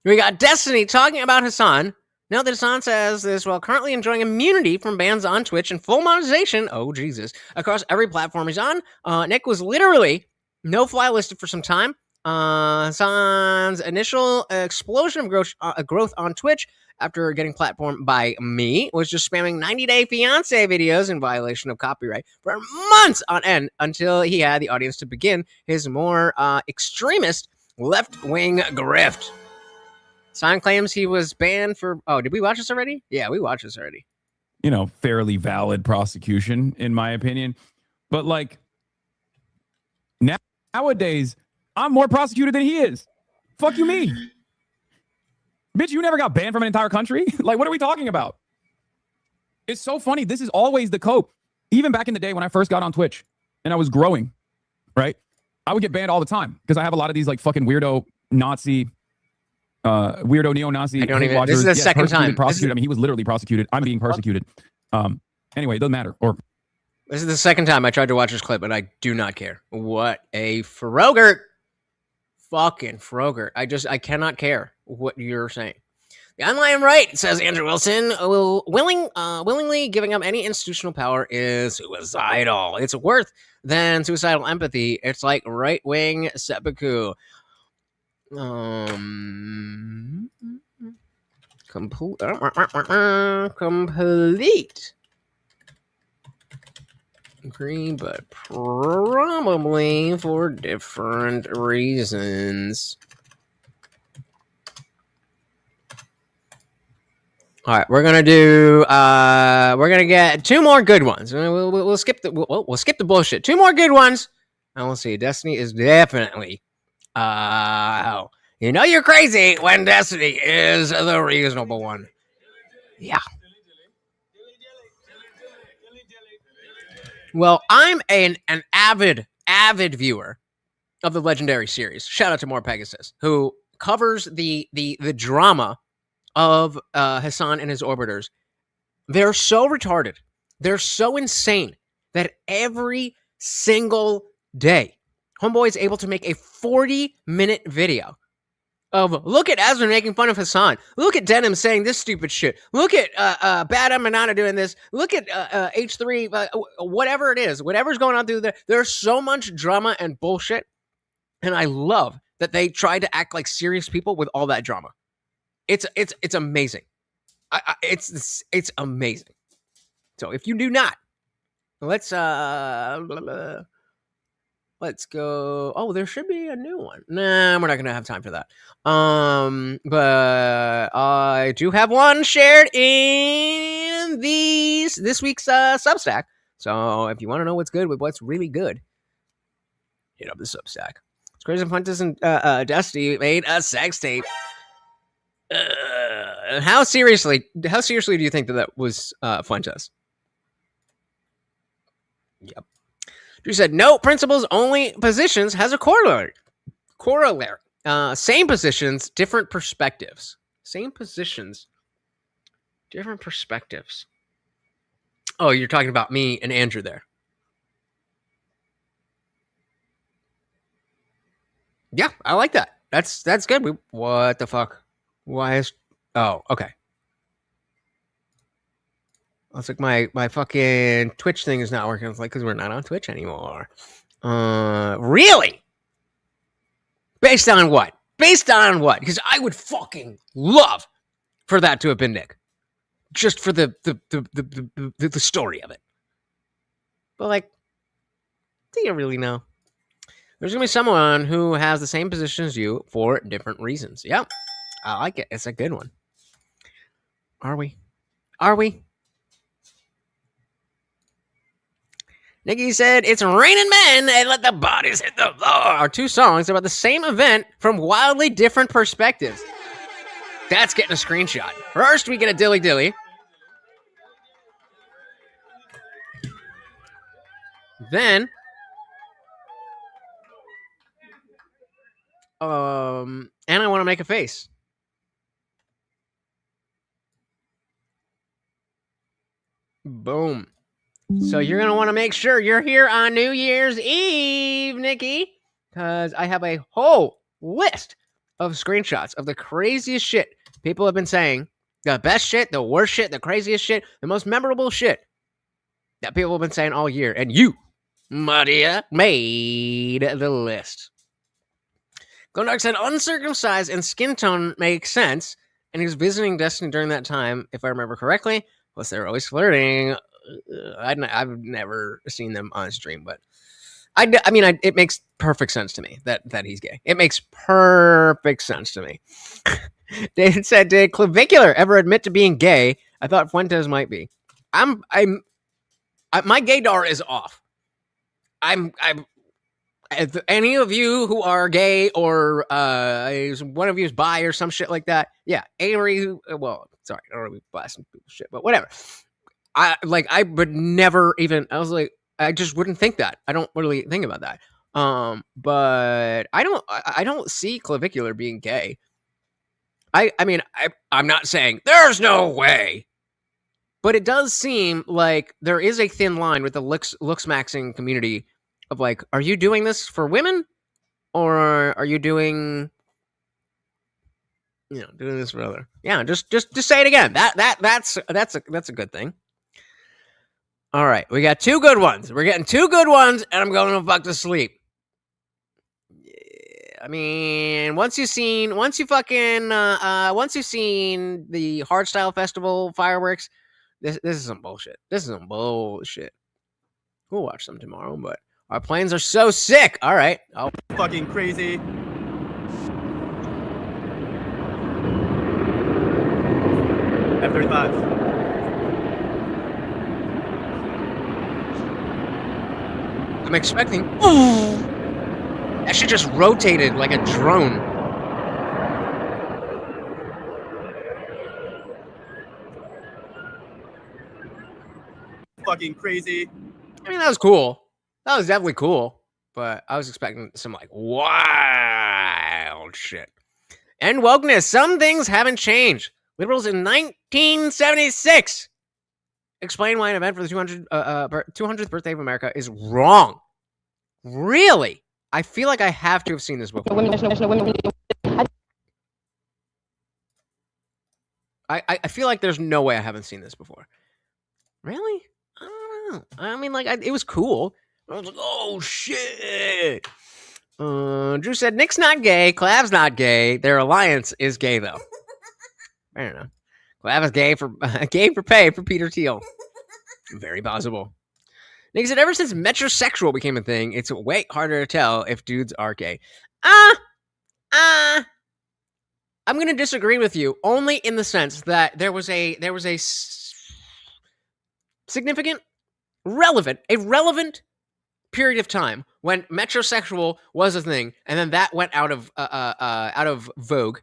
We got Destiny talking about Hassan. Now that Hassan says this while currently enjoying immunity from bans on Twitch and full monetization, oh Jesus, across every platform he's on. Nick was literally no-fly listed for some time. Hassan's initial explosion of growth on Twitch after getting platformed by me was just spamming 90-day fiancé videos in violation of copyright for months on end until he had the audience to begin his more extremist left-wing grift. Hassan claims he was banned for... Oh, did we watch this already? Yeah, we watched this already. Fairly valid prosecution, in my opinion. But, like, nowadays, I'm more prosecuted than he is. Fuck you mean? Bitch, you never got banned from an entire country? Like, what are we talking about? It's so funny. This is always the cope. Even back in the day when I first got on Twitch and I was growing, right? I would get banned all the time because I have a lot of these, like, fucking weirdo Nazi... weirdo neo-Nazi. This is the second time. Prosecuted. I mean, he was literally prosecuted. I'm being persecuted. Anyway, it doesn't matter. This is the second time I tried to watch this clip, and I do not care. What a Frogert. Fucking Frogert. I cannot care what you're saying. The online right, says Andrew Wilson, willingly giving up any institutional power is suicidal. It's worse than suicidal empathy. It's like right-wing seppuku. Complete. Agree, but probably for different reasons. All right, we're gonna do. We're gonna get two more good ones. We'll skip the. We'll skip the bullshit. Two more good ones, and we'll see. Destiny is definitely. You're crazy when Destiny is the reasonable one. Yeah. Well, I'm an avid viewer of the Legendary series. Shout out to More Pegasus, who covers the drama of Hassan and his orbiters. They're so retarded. They're so insane that every single day, Homeboy is able to make a 40-minute video of, look at Asman making fun of Hassan. Look at Denim saying this stupid shit. Look at Bad Manana doing this. Look at H3, whatever it is. Whatever's going on through there. There's so much drama and bullshit. And I love that they try to act like serious people with all that drama. It's amazing. It's amazing. So if you do not, let's go. Oh, there should be a new one. Nah, we're not gonna have time for that. But I do have one shared in this week's Substack. So if you want to know what's good with what's really good, hit up the Substack. It's Crazy Fuentes and Dusty made a sex tape. How seriously do you think that was Fuentes? Yep. Drew said, no, principles, only positions has a corollary. Same positions, different perspectives. Same positions, different perspectives. Oh, you're talking about me and Andrew there. Yeah, I like that. That's good. What the fuck? Why is... Oh, okay. It's like my fucking Twitch thing is not working. It's like, because we're not on Twitch anymore. Really? Based on what? Based on what? Because I would fucking love for that to have been Nick. Just for the story of it. But like, do you really know? There's gonna be someone who has the same position as you for different reasons. Yep. I like it. It's a good one. Are we? Are we? Nikki said, "It's raining men and let the bodies hit the floor." Are two songs about the same event from wildly different perspectives. That's getting a screenshot. First, we get a dilly dilly. Then, and I want to make a face. Boom. So you're going to want to make sure you're here on New Year's Eve, Nikki, because I have a whole list of screenshots of the craziest shit people have been saying. The best shit, the worst shit, the craziest shit, the most memorable shit that people have been saying all year. And you, Maria, made the list. Gondark said, uncircumcised and skin tone makes sense. And he was visiting Destiny during that time, if I remember correctly. Plus, they're always flirting. I've never seen them on stream, but I mean, it makes perfect sense to me that he's gay. It makes perfect sense to me. David said, did Clavicular ever admit to being gay? I thought Fuentes might be. My gaydar is off. If any of you who are gay or one of you is bi or some shit like that, yeah, Avery. Well, sorry, I don't want to be blasting people's shit, but whatever. I would never even. I was like, I just wouldn't think that. I don't really think about that. But I don't see Clavicular being gay. I mean, I'm not saying there's no way, but it does seem like there is a thin line with the looks maxing community of like, are you doing this for women, or are you doing this for other? Yeah, just say it again. That's a good thing. All right, we got two good ones. We're getting two good ones, and I'm going to fuck to sleep. Yeah, I mean, once you've seen the Hardstyle Festival fireworks, this is some bullshit. This is some bullshit. We'll watch them tomorrow, but our planes are so sick. All right, fucking crazy. F-35. I'm expecting. Ooh, that shit just rotated like a drone. Fucking crazy. I mean, that was cool. That was definitely cool. But I was expecting some like wild shit. And wokeness. Some things haven't changed. Liberals in 1976 explain why an event for the 200th birthday of America is wrong. Really? I feel like I have to have seen this before. I feel like there's no way I haven't seen this before. Really? I don't know. I mean, like, it was cool. I was like, oh, shit. Drew said, Nick's not gay. Clav's not gay. Their alliance is gay, though. I don't know. Clav is gay for pay for Peter Thiel. Very possible. Nick said, ever since metrosexual became a thing, it's way harder to tell if dudes are gay. I'm going to disagree with you only in the sense that there was a significant, relevant period of time when metrosexual was a thing, and then that went out of vogue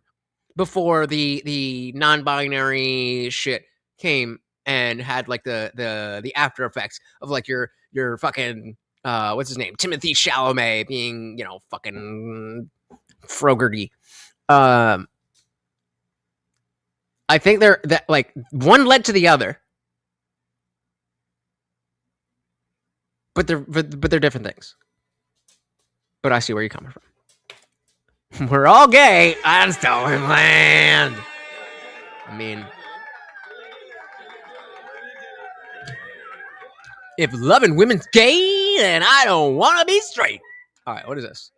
before the non-binary shit came and had like the after effects of like your fucking what's his name, Timothy Chalamet being fucking Frogerty. I think that like one led to the other, but they're different things. But I see where you're coming from. We're all gay on stolen land. I mean, if loving women's gay, then I don't want to be straight. All right, what is this?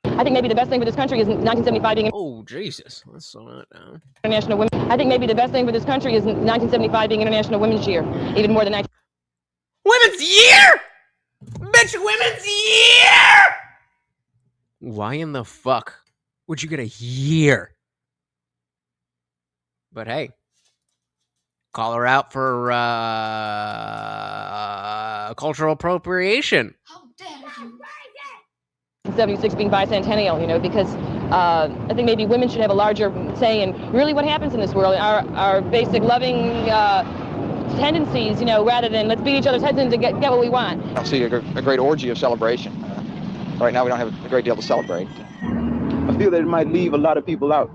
I think maybe the best thing for this country is 1975 being. Oh Jesus! Let's slow that down. International Women. I think maybe the best thing for this country is 1975 being International Women's Year, even more than Women's Year. Bitch, Women's Year. Why in the fuck would you get a year? But hey, call her out for cultural appropriation. 76 being bicentennial, you know, because I think maybe women should have a larger say in really what happens in this world, our basic loving tendencies, you know, rather than let's beat each other's heads in to get what we want. I see a great orgy of celebration. Right now we don't have a great deal to celebrate. I feel that it might leave a lot of people out.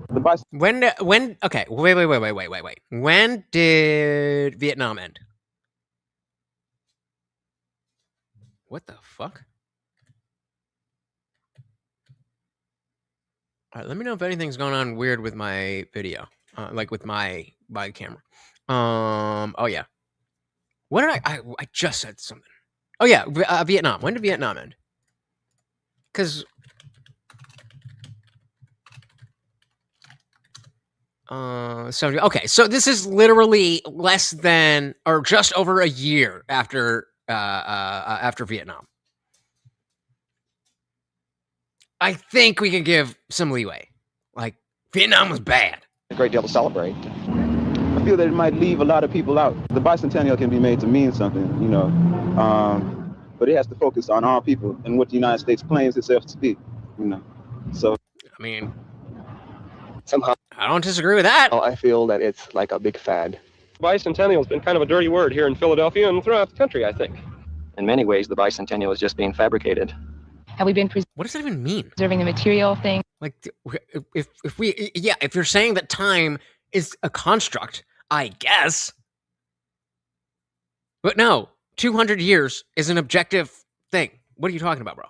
Okay, wait. When did Vietnam end? What the fuck? All right, let me know if anything's going on weird with my video, like with my camera. Oh yeah. What did I just said something. Oh yeah, Vietnam. When did Vietnam end? Because okay, so this is literally less than or just over a year after Vietnam. I think we can give some leeway. Like, Vietnam was bad. A great deal to celebrate. I feel that it might leave a lot of people out. The bicentennial can be made to mean something, you know, but it has to focus on our people and what the United States claims itself to be, you know. So, I mean, somehow I don't disagree with that. I feel that it's like a big fad. Bicentennial has been kind of a dirty word here in Philadelphia and throughout the country, I think. In many ways, the bicentennial is just being fabricated. Have we been what does that even mean? Preserving the material thing? Like, if you're saying that time is a construct, I guess. But no, 200 years is an objective thing. What are you talking about, bro?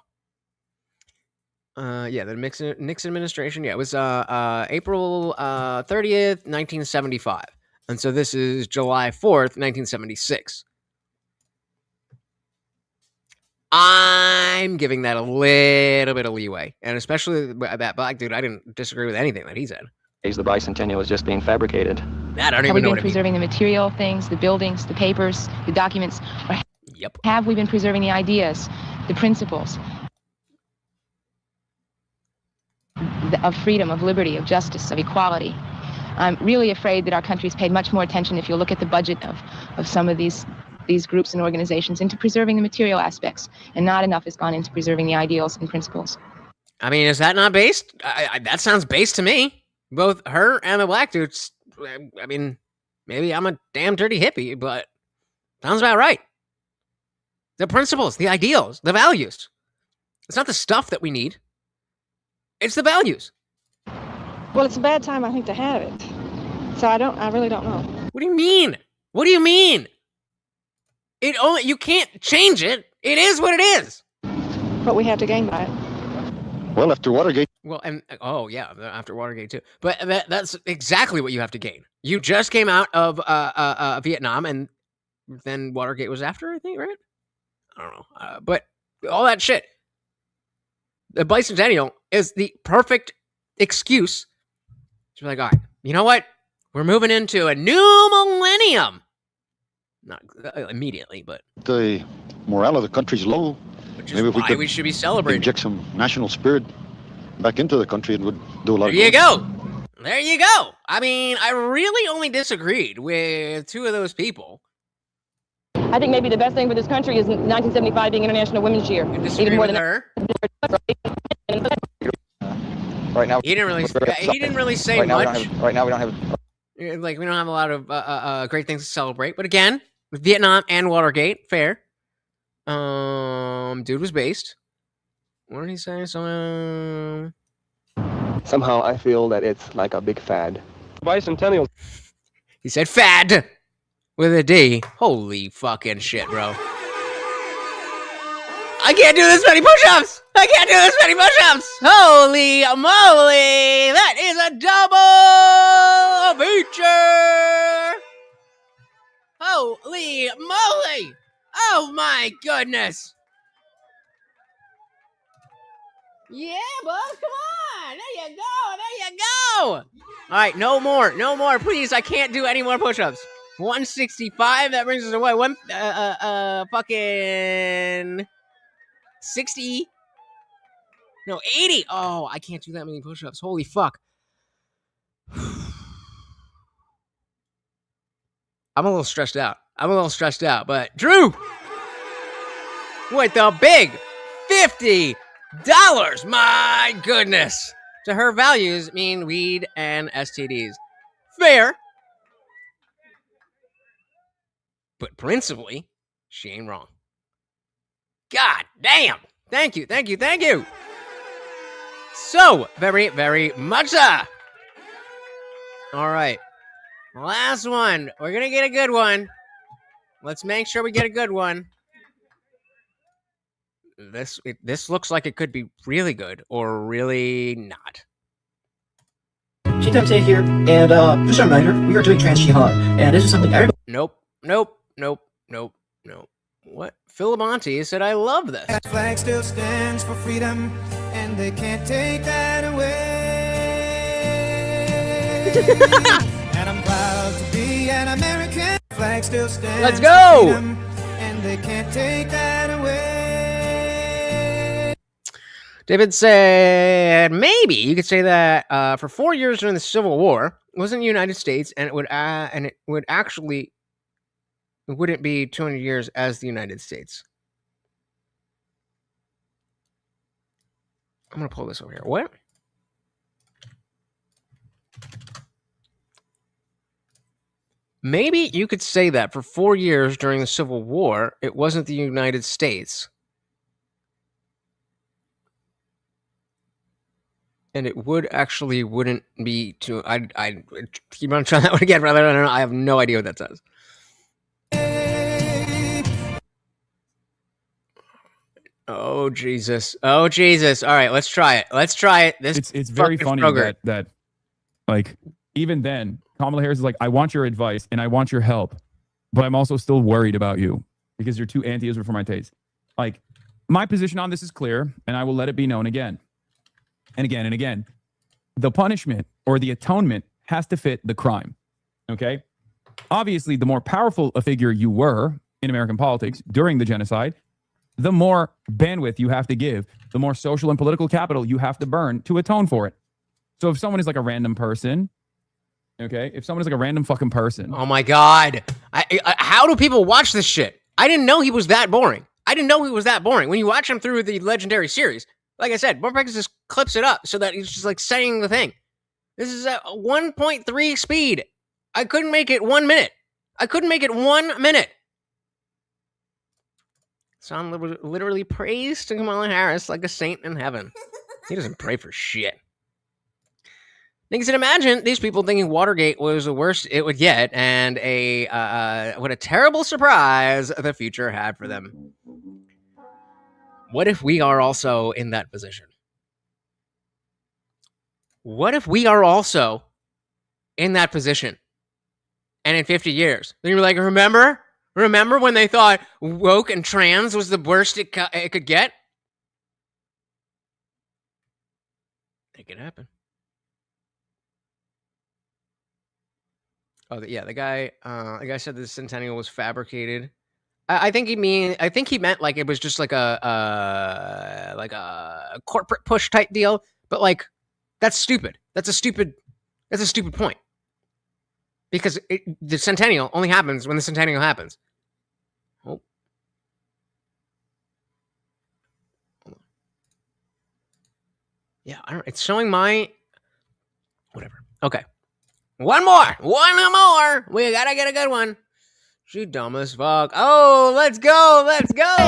Yeah, the Nixon administration. Yeah, it was April 30th, 1975, and so this is July 4th, 1976. I'm giving that a little bit of leeway, and especially that black dude. I didn't disagree with anything that he said. The bicentennial is just being fabricated. I don't even know what it means. Preserving the material things, the buildings, the papers, the documents? Or yep. Have we been preserving the ideas, the principles of freedom, of liberty, of justice, of equality? I'm really afraid that our country's paid much more attention, if you look at the budget of some of these groups and organizations, into preserving the material aspects, and not enough has gone into preserving the ideals and principles. I mean, is that not based? That sounds based to me. Both her and the black dudes. I mean, maybe I'm a damn dirty hippie, but sounds about right. The principles, the ideals, the values. It's not the stuff that we need. It's the values. Well, it's a bad time, I think, to have it. So I really don't know. What do you mean? What do you mean? You can't change it. It is what it is. What we have to gain by it. Well, after Watergate. Well, and oh yeah, after Watergate too. But that's exactly what you have to gain. You just came out of Vietnam, and then Watergate was after, I think, right? I don't know. But all that shit. The bicentennial is the perfect excuse to be like, all right, you know what? We're moving into a new millennium. Not immediately, but The morale of the country's low. which is why we should be celebrating. Inject some national spirit back into the country, it would do a lot There of you good. go. There you go. I mean, I really only disagreed with two of those people. I think maybe the best thing for this country is 1975 being International Women's Year. Even more than her. Right now, He didn't really say right now, much. Right now, we don't have. Like, we don't have a lot of great things to celebrate. But again, with Vietnam and Watergate, fair. Dude was based. What did he say? Somehow Somehow, I feel that it's like a big fad. Bicentennial. He said fad with a D. Holy fucking shit, bro. I can't do this many push-ups. I can't do this many push-ups. Holy moly. That is a double feature. Holy moly. Oh my goodness. Yeah, boss, come on. There you go. There you go. All right, no more. Please, I can't do any more push-ups. 165. That brings us away. Fucking 60. No, 80. Oh, I can't do that many push-ups. Holy fuck. I'm a little stressed out. But Drew, with the big $50. My goodness. To her values mean weed and STDs. Fair. But principally, she ain't wrong. God damn. Thank you. So, very, very much. All right. Last one. We're going to get a good one. Let's make sure we get a good one. This looks like it could be really good or really not. She here, and just a reminder, we are doing trans jihad, and this is something everybody... Nope. What? Philibonte said, I love this. That flag still stands for freedom, and they can't take that away. And I'm proud to be an American. Flag still stands. Let's go. For freedom, and they can't take that away. David said, maybe you could say that for 4 years during the Civil War, it was in the United States, and it wouldn't be 200 years as the United States. I'm going to pull this over here. What? Maybe you could say that for 4 years during the Civil War, it wasn't the United States. And it wouldn't be too... I keep on trying that one again, brother. I don't know. I have no idea what that says. Oh, Jesus. All right, let's try it. It's very funny that like, even then, Kamala Harris is like, I want your advice and I want your help, but I'm also still worried about you because you're too anti-Israel for my taste. Like, my position on this is clear, and I will let it be known again and again and again. The punishment or the atonement has to fit the crime, okay? Obviously, the more powerful a figure you were in American politics during the genocide, the more bandwidth you have to give, the more social and political capital you have to burn to atone for it. So if someone is like a random person, okay, if someone is like a random fucking person. Oh my God. How do people watch this shit? I didn't know he was that boring. When you watch him through the legendary series, like I said, Borpex just clips it up so that he's just like saying the thing. This is at 1.3 speed. I couldn't make it 1 minute. So I'm literally praised to Kamala Harris like a saint in heaven. He doesn't pray for shit. You can imagine these people thinking Watergate was the worst it would get, and what a terrible surprise the future had for them. What if we are also in that position? And in 50 years, then you're like, remember when they thought woke and trans was the worst it could get? It could happen. Oh, yeah, the guy said the centennial was fabricated. I think he meant like it was just like a corporate push type deal. But like, that's stupid. That's a stupid point. Because the centennial only happens when the centennial happens. Oh. Yeah, it's showing my whatever. Okay. One more. We gotta get a good one. She dumb as fuck. Oh, let's go.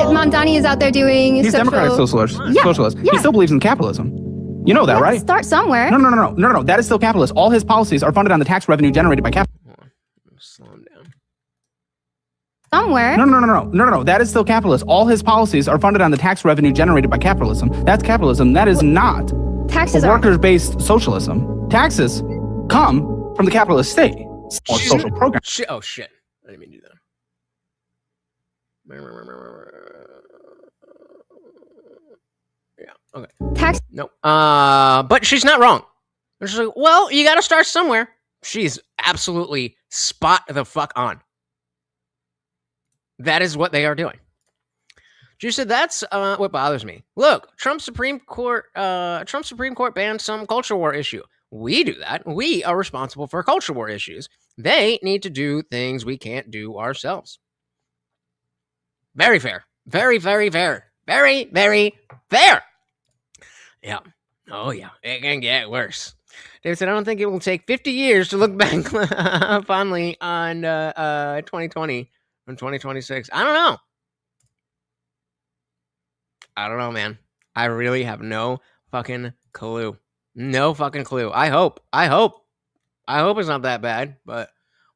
Mamdani is out there doing. He's democratic socialist. He still believes in capitalism. You know that, right? Start somewhere. No. That is still capitalist. All his policies are funded on the tax revenue generated by capital. Slow him down. somewhere. No. That is still capitalist. All his policies are funded on the tax revenue generated by capitalism. That's capitalism. That is not taxes workers-based socialism. Taxes come from the capitalist state or social program. Oh shit! I didn't mean to do that. Yeah. Okay. Tax. No. But she's not wrong. She's like, well, you got to start somewhere. She's absolutely spot the fuck on. That is what they are doing. She said that's what bothers me. Look, Trump's Supreme Court banned some culture war issue. We do that. We are responsible for culture war issues. They need to do things we can't do ourselves. Very fair. Very, very fair. Very, very fair. Yeah. Oh, yeah. It can get worse. David said, I don't think it will take 50 years to look back fondly on 2020 and 2026. I don't know. I don't know, man. I really have no fucking clue. No fucking clue. I hope it's not that bad, but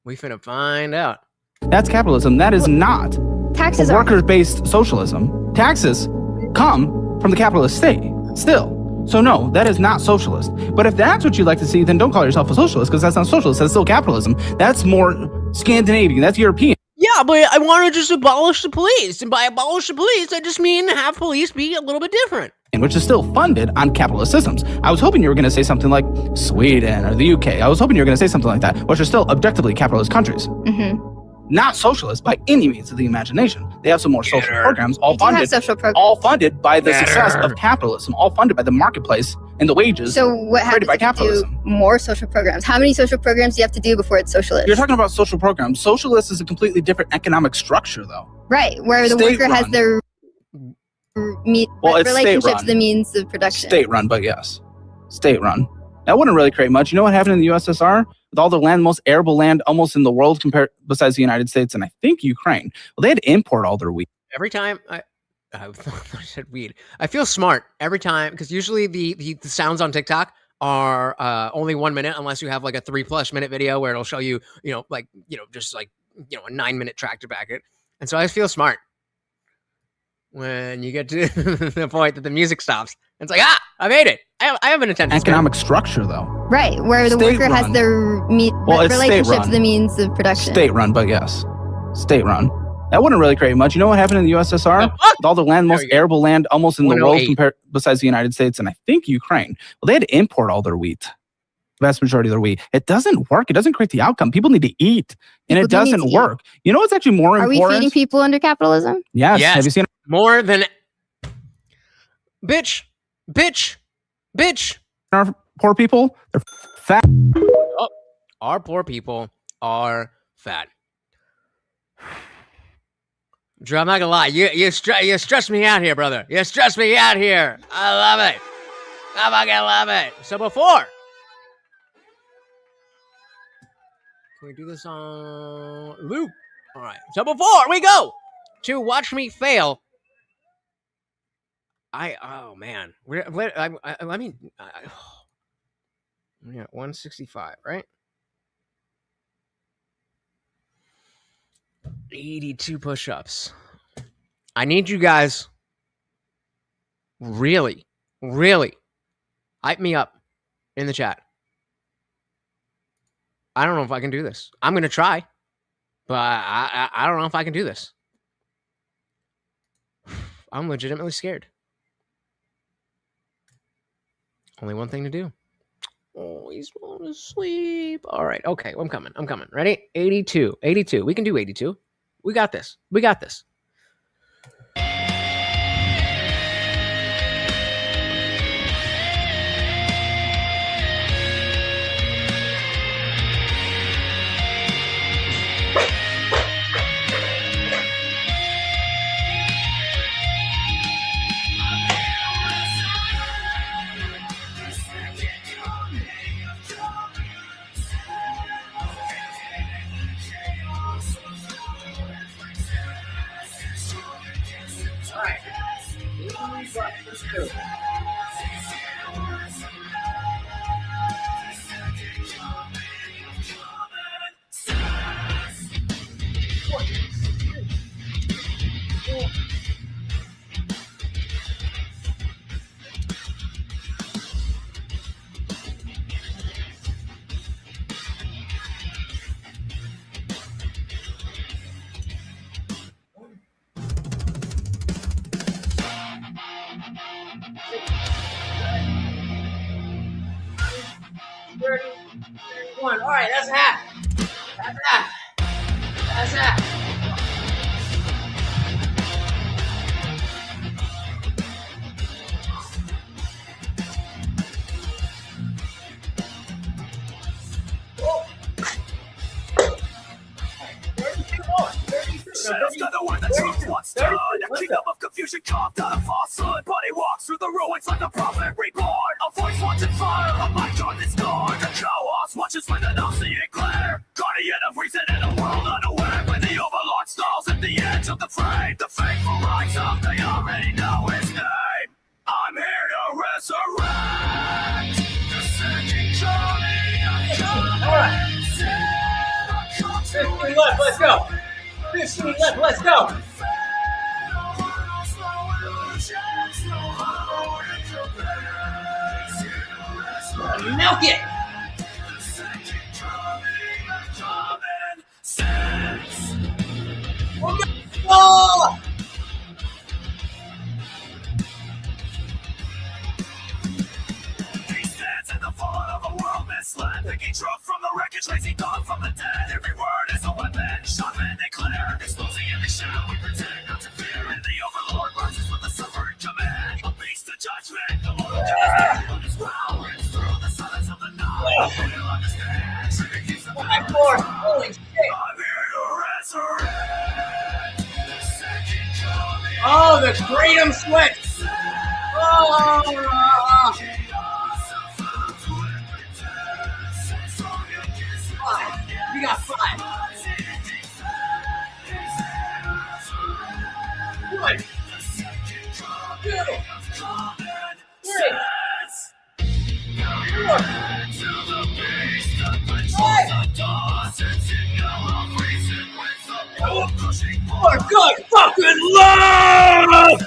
we finna find out. That's capitalism. That is not taxes workers-based socialism. Taxes come from the capitalist state still. So no, that is not socialist. But if that's what you'd like to see, then don't call yourself a socialist, because that's not socialist. That's still capitalism. That's more Scandinavian. That's European. Yeah, but I want to just abolish the police. And by abolish the police, I just mean have police be a little bit different. Which is still funded on capitalist systems. I was hoping you were going to say something like Sweden or the UK. I was hoping you were going to say something like that, which are still objectively capitalist countries. Mm-hmm. Not socialist by any means of the imagination. They have some more social programs, all funded by the success of capitalism, all funded by the marketplace and the wages created by capitalism. More social programs. How many social programs do you have to do before it's socialist? You're talking about social programs. Socialist is a completely different economic structure, though. Right, where the worker has their relationship to the means of production. State-run, but yes. State-run. That wouldn't really create much. You know what happened in the USSR? With all the land, most arable land almost in the world besides the United States and I think Ukraine. Well, they had to import all their wheat. Every time I said weed, I feel smart every time, because usually the sounds on TikTok are only 1 minute, unless you have like a 3+ minute video where it'll show you, just like, a 9-minute track to back it. And so I feel smart when you get to the point that the music stops. It's like, I made it. I have an attention span. Economic structure, though. Right, where the worker has their relationship to the means of production. State-run, but yes. State-run. That wouldn't really create much. You know what happened in the USSR? With all the land, most arable land almost in the world besides the United States and I think Ukraine. Well, they had to import all their wheat. The vast majority of their wheat. It doesn't work. It doesn't create the outcome. People need to eat. And it doesn't work. You know what's actually more important? Are we feeding people under capitalism? Yes. Have you seen more than bitch. Our poor people, they're fat. Oh, our poor people are fat. Drew, I'm not gonna lie. You stress me out here, brother. You stress me out here. I love it. I fucking love it. So before, can we do this on loop? All right. So before we go to watch me fail. Oh man, we're at 165, right? 82 push-ups. I need you guys really hype me up in the chat. I don't know if I can do this. I'm gonna try, but I don't know if I can do this. I'm legitimately scared. Only one thing to do. Oh, he's falling asleep. All right. Okay. I'm coming. Ready? 82. We can do 82. We got this. 30, 31. All right, that's half. That's half. That's half. Shadows to the word the truth once stood. A kingdom of confusion carved out of falsehood. But he walks through the ruins like a prophet reborn. A voice once in fire, a mind on this door. The chaos watches with an all-seeing glare. Guardian of reason in a world unaware. When the overlord stalls at the edge of the frame. The faithful rise up, they already know his name. I'm here to resurrect the sinking journey of God. 15 left, let's go. 15 left, let's go. Milk it. Oh! He stands in the fallout of a world misled. Picking truth from the wreckage, raising dawn from the dead. Every word is a weapon, shot and declare. Exposing every shadow we pretend not to fear. And the overlord rises with a suffering command. A beast of judgment, the mortal judgment. On his growl, rings through the silence of the night. He'll understand, trigger keeps the power. Holy shit. I'm here to resurrect the second coming. Oh, the freedom sweat. Oh. We got 5. 1, 2, 3, 4, 5. For good fucking love!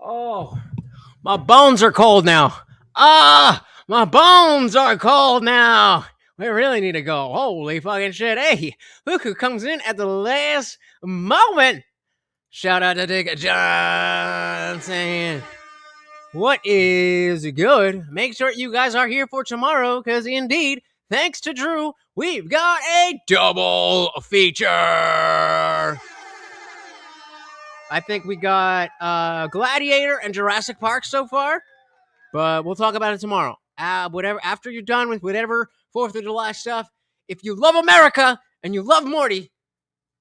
Oh, my bones are cold now. My bones are cold now. We really need to go. Holy fucking shit. Hey, look who comes in at the last moment. Shout out to Dick Johnson. What is good? Make sure you guys are here for tomorrow, because indeed, thanks to Drew, we've got a double feature. I think we got Gladiator and Jurassic Park so far, but we'll talk about it tomorrow. Whatever, after you're done with whatever 4th of July stuff, if you love America and you love Morty,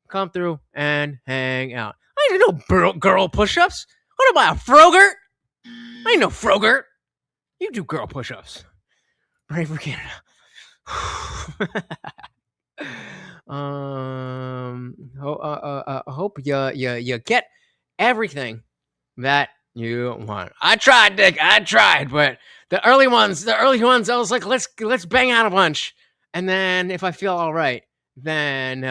come through and hang out. I ain't no girl push-ups. What am I, a Frogurt? I ain't no Frogurt. You do girl push-ups. Brave for Canada. Hope you get everything that you want. I tried, Dick. I tried, but the early ones, I was like, let's bang out a bunch, and then if I feel all right, then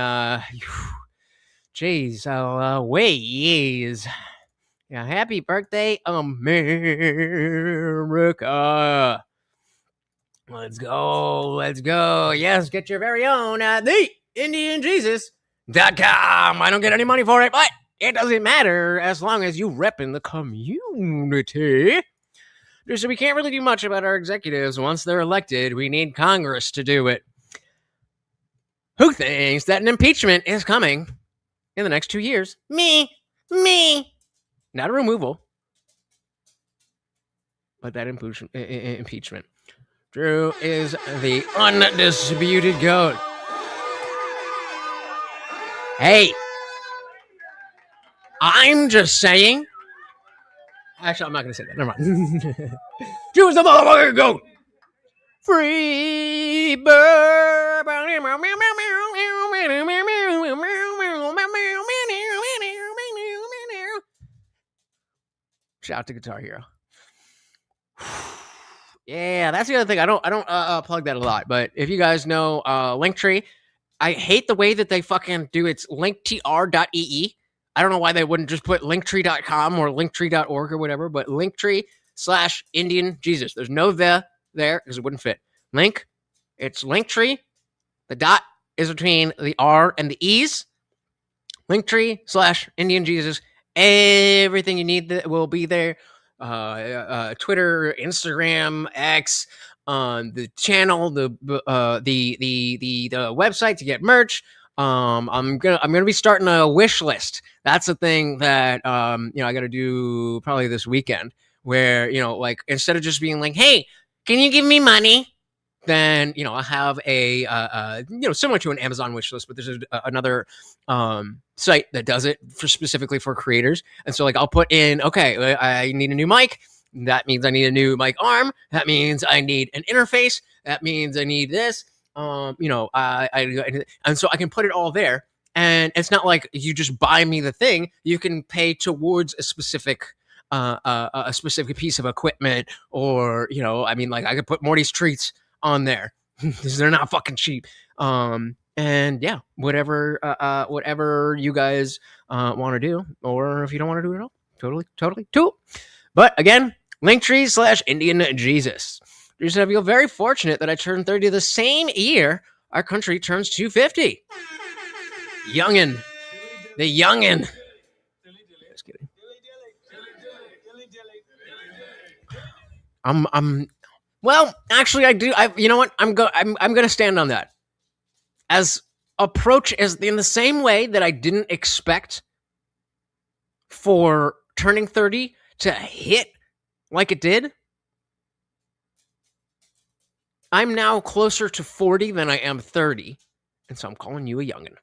jeez, I'll ways. Yeah, happy birthday, America. Let's go. Yes, get your very own at theindianjesus.com. I don't get any money for it, but it doesn't matter as long as you repping the community. So we can't really do much about our executives once they're elected. We need Congress to do it. Who thinks that an impeachment is coming in the next 2 years? Me. Not a removal, but that impeachment. Drew is the undisputed GOAT. Hey, I'm just saying. Actually, I'm not going to say that. Never mind. Drew is the motherfucking GOAT. Free bird. Shout out to Guitar Hero. Yeah, that's the other thing. I don't plug that a lot, but if you guys know Linktree, I hate the way that they fucking do it's linktr.ee. I don't know why they wouldn't just put linktree.com or linktree.org or whatever, but Linktree/Indian Jesus. There's no there because it wouldn't fit. It's Linktree. The dot is between the R and the E's. Linktree/Indian Jesus. Everything you need will be there. Twitter, Instagram, X, the channel, the website to get merch. I'm gonna be starting a wish list. That's a thing that I got to do probably this weekend. Where like instead of just being like, "Hey, can you give me money?" Then I have a similar to an Amazon wish list, but there's another site that does it specifically for creators. And so like I'll put in, okay, I need a new mic. That means I need a new mic arm. That means I need an interface. That means I need this. And so I can put it all there. And it's not like you just buy me the thing. You can pay towards a specific piece of equipment, or like I could put Morty's treats on there because they're not fucking cheap. And yeah, whatever you guys want to do, or if you don't want to do it at all, totally cool. But again, Linktree/Indian Jesus. Just I feel very fortunate that I turned 30 the same year our country turns 250. The youngin. Just kidding. Well, actually, I do. You know what? I'm gonna stand on that. As approach as in the same way that I didn't expect for turning 30 to hit like it did. I'm now closer to 40 than I am 30, and so I'm calling you a youngin.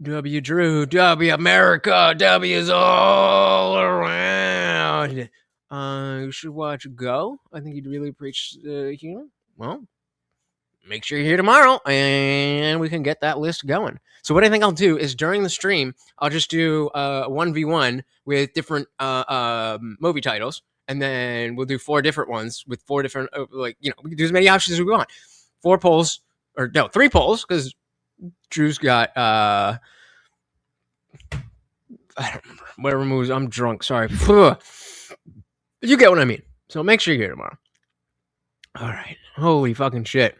W Drew, W America, W's all around. You should watch Go. I think you'd really appreciate humor. Well, make sure you're here tomorrow, and we can get that list going. So what I think I'll do is during the stream, I'll just do 1v1 with different movie titles, and then we'll do 4 different ones with 4 different, we can do as many options as we want. 3 polls, because Drew's got, I don't remember, whatever moves, I'm drunk, sorry. You get what I mean. So make sure you're here tomorrow. All right. Holy fucking shit.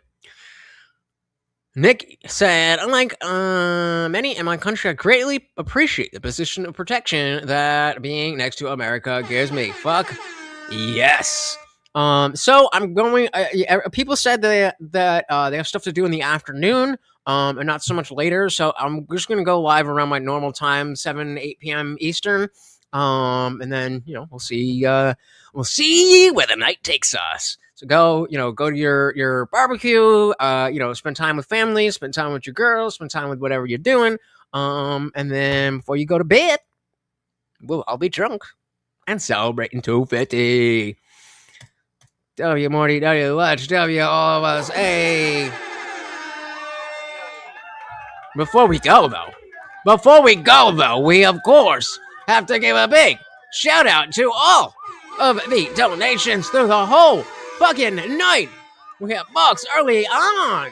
Nick said, unlike many in my country, I greatly appreciate the position of protection that being next to America gives me. Fuck yes. So I'm going. People said that they have stuff to do in the afternoon, and not so much later. So I'm just going to go live around my normal time, 8 p.m. Eastern. And then we'll see where the night takes us. So go to your barbecue, spend time with family, spend time with your girls, spend time with whatever you're doing. And then before you go to bed, I'll be drunk and celebrating 250. W Morty, W Lutch, W all of us. Hey. Before we go though, we of course have to give a big shout out to all of the donations through the whole fucking night. We had Bucks early on.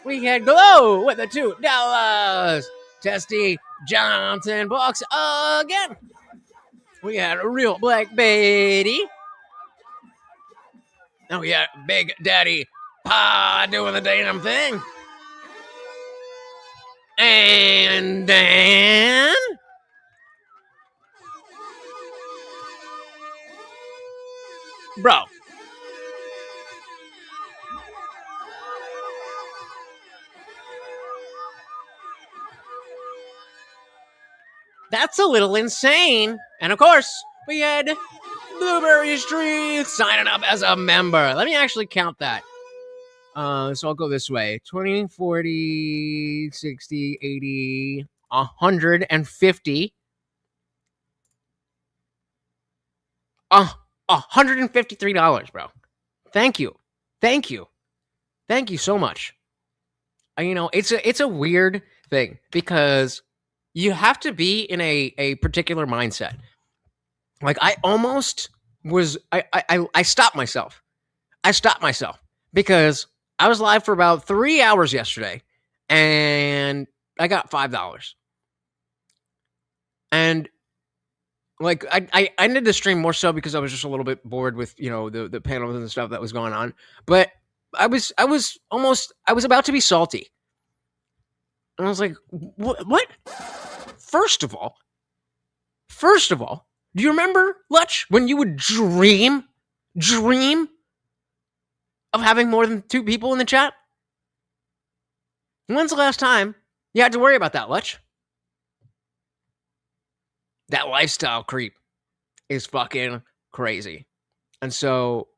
We had Glow with the $2. Testy Johnson Bucks again. We had a Real Black Betty. And we had Big Daddy Pa doing the damn thing. And then bro. That's a little insane. And of course, we had Blueberry Street signing up as a member. Let me actually count that. So I'll go this way. 20, 40, 60, 80, 150. $153, bro. Thank you so much. It's a weird thing because you have to be in a particular mindset. Like I almost was I stopped myself. I stopped myself because I was live for about 3 hours yesterday and I got $5. And like I ended the stream more so because I was just a little bit bored with, you know, the panels and stuff that was going on. But I was about to be salty. And I was like, what? First of all, do you remember, Lutch, when you would dream of having more than 2 people in the chat? When's the last time you had to worry about that, Lutch? That lifestyle creep is fucking crazy. And so,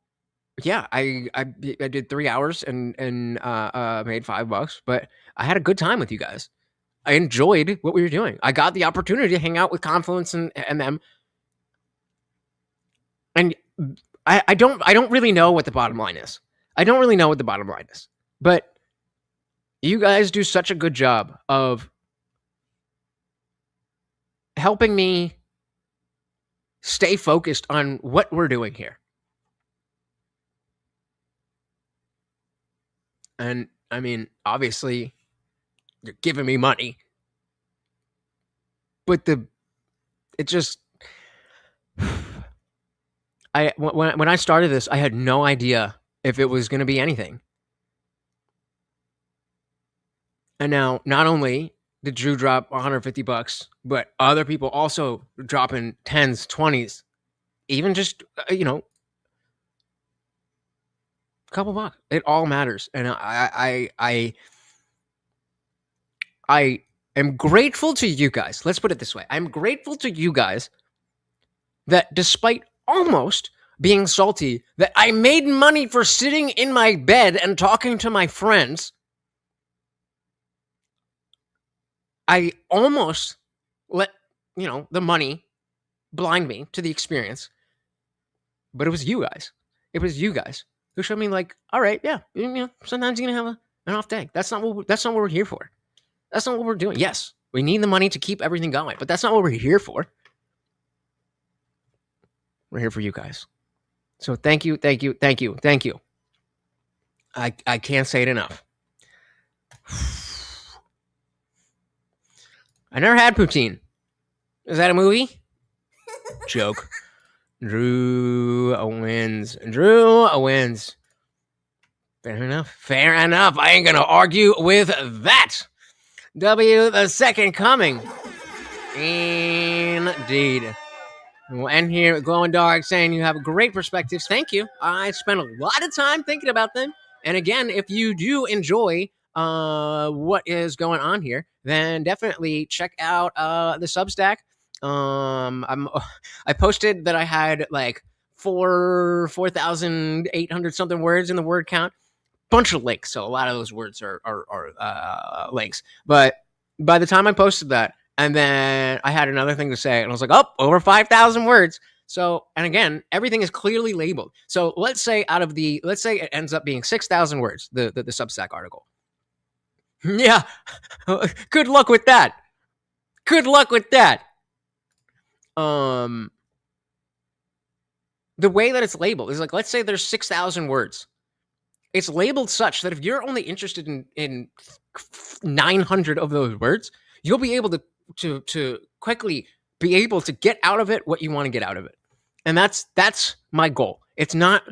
yeah, I did 3 hours and made $5, but I had a good time with you guys. I enjoyed what we were doing. I got the opportunity to hang out with Confluence and them. And I don't really know what the bottom line is. But you guys do such a good job of helping me stay focused on what we're doing here. And I mean, obviously, you're giving me money, but when I started this, I had no idea if it was going to be anything. And now, not only did Drew drop $150, but other people also dropping 10s, 20s, even just, you know, a couple bucks. It all matters. And I am grateful to you guys. Let's put it this way. I'm grateful to you guys that despite almost being salty that I made money for sitting in my bed and talking to my friends, I almost let, you know, the money blind me to the experience. But it was you guys. It was you guys who showed me, like, all right, yeah, you know, sometimes you're gonna have an off day. That's not what we're here for. That's not what we're doing. Yes, we need the money to keep everything going, but that's not what we're here for. We're here for you guys. So thank you. I can't say it enough. I never had poutine. Is that a movie? Joke. Drew wins. Fair enough. I ain't gonna argue with that. W, the second coming. Indeed. We'll end here with Glowing Dark saying you have great perspectives. Thank you. I spent a lot of time thinking about them. And again, if you do enjoy what is going on here, then definitely check out the Substack. I posted that I had like 4,800 something words in the word count. Bunch of links, so a lot of those words are links. But by the time I posted that, and then I had another thing to say, and I was like, oh, over 5,000 words. So, and again, everything is clearly labeled. So let's say it ends up being 6,000 words, the Substack article. Yeah, good luck with that. The way that it's labeled is like, let's say there's 6,000 words. It's labeled such that if you're only interested in 900 of those words, you'll be able to quickly be able to get out of it what you want to get out of it. And that's my goal. It's not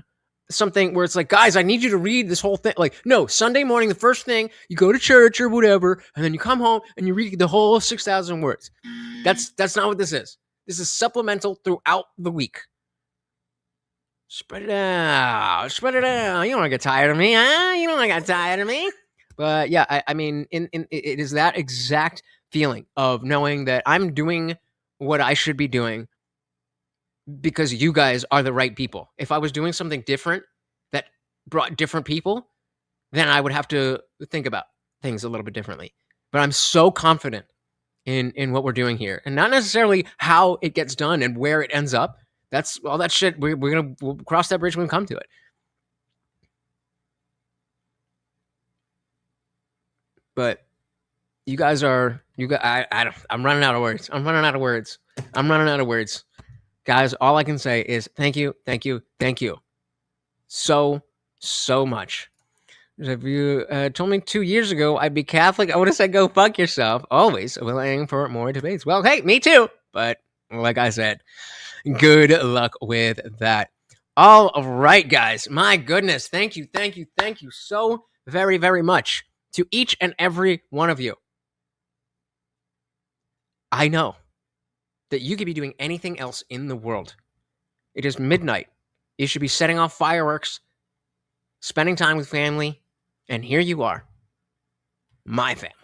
something where it's like, guys, I need you to read this whole thing. Like, no, Sunday morning, the first thing, you go to church or whatever, and then you come home and you read the whole 6,000 words. That's not what this is. This is supplemental throughout the week. Spread it out. You don't want to get tired of me, huh? But yeah, I mean, it is that exact feeling of knowing that I'm doing what I should be doing because you guys are the right people. If I was doing something different that brought different people, then I would have to think about things a little bit differently. But I'm so confident in what we're doing here, and not necessarily how it gets done and where it ends up. That's all that shit. We'll cross that bridge when we come to it. But you guys are, I'm running out of words. Guys, all I can say is thank you so much. If you told me 2 years ago I'd be Catholic, I would have said go fuck yourself. Always willing for more debates. Well, hey, me too. But like I said, good luck with that. All right, guys. My goodness. Thank you so very, very much to each and every one of you. I know that you could be doing anything else in the world. It is midnight. You should be setting off fireworks, spending time with family, and here you are, my family.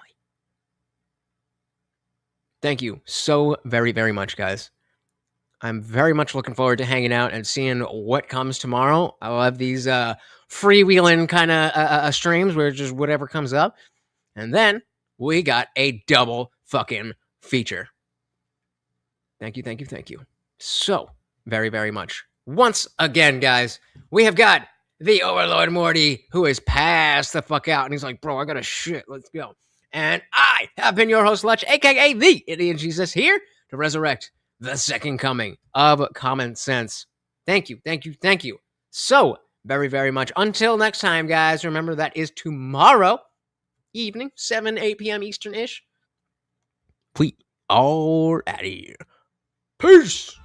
Thank you so very, very much, guys. I'm very much looking forward to hanging out and seeing what comes tomorrow. I'll have these freewheeling kind of streams where just whatever comes up. And then we got a double fucking feature. Thank you so very, very much. Once again, guys, we have got the Overlord Morty, who is passed the fuck out. And he's like, bro, I got a shit. Let's go. And I have been your host, Lutch, a.k.a. the Indian Jesus, here to resurrect the second coming of common sense. Thank you so very, very much. Until next time, guys, remember that is tomorrow evening, 8 p.m. Eastern-ish. We are out of here. Peace.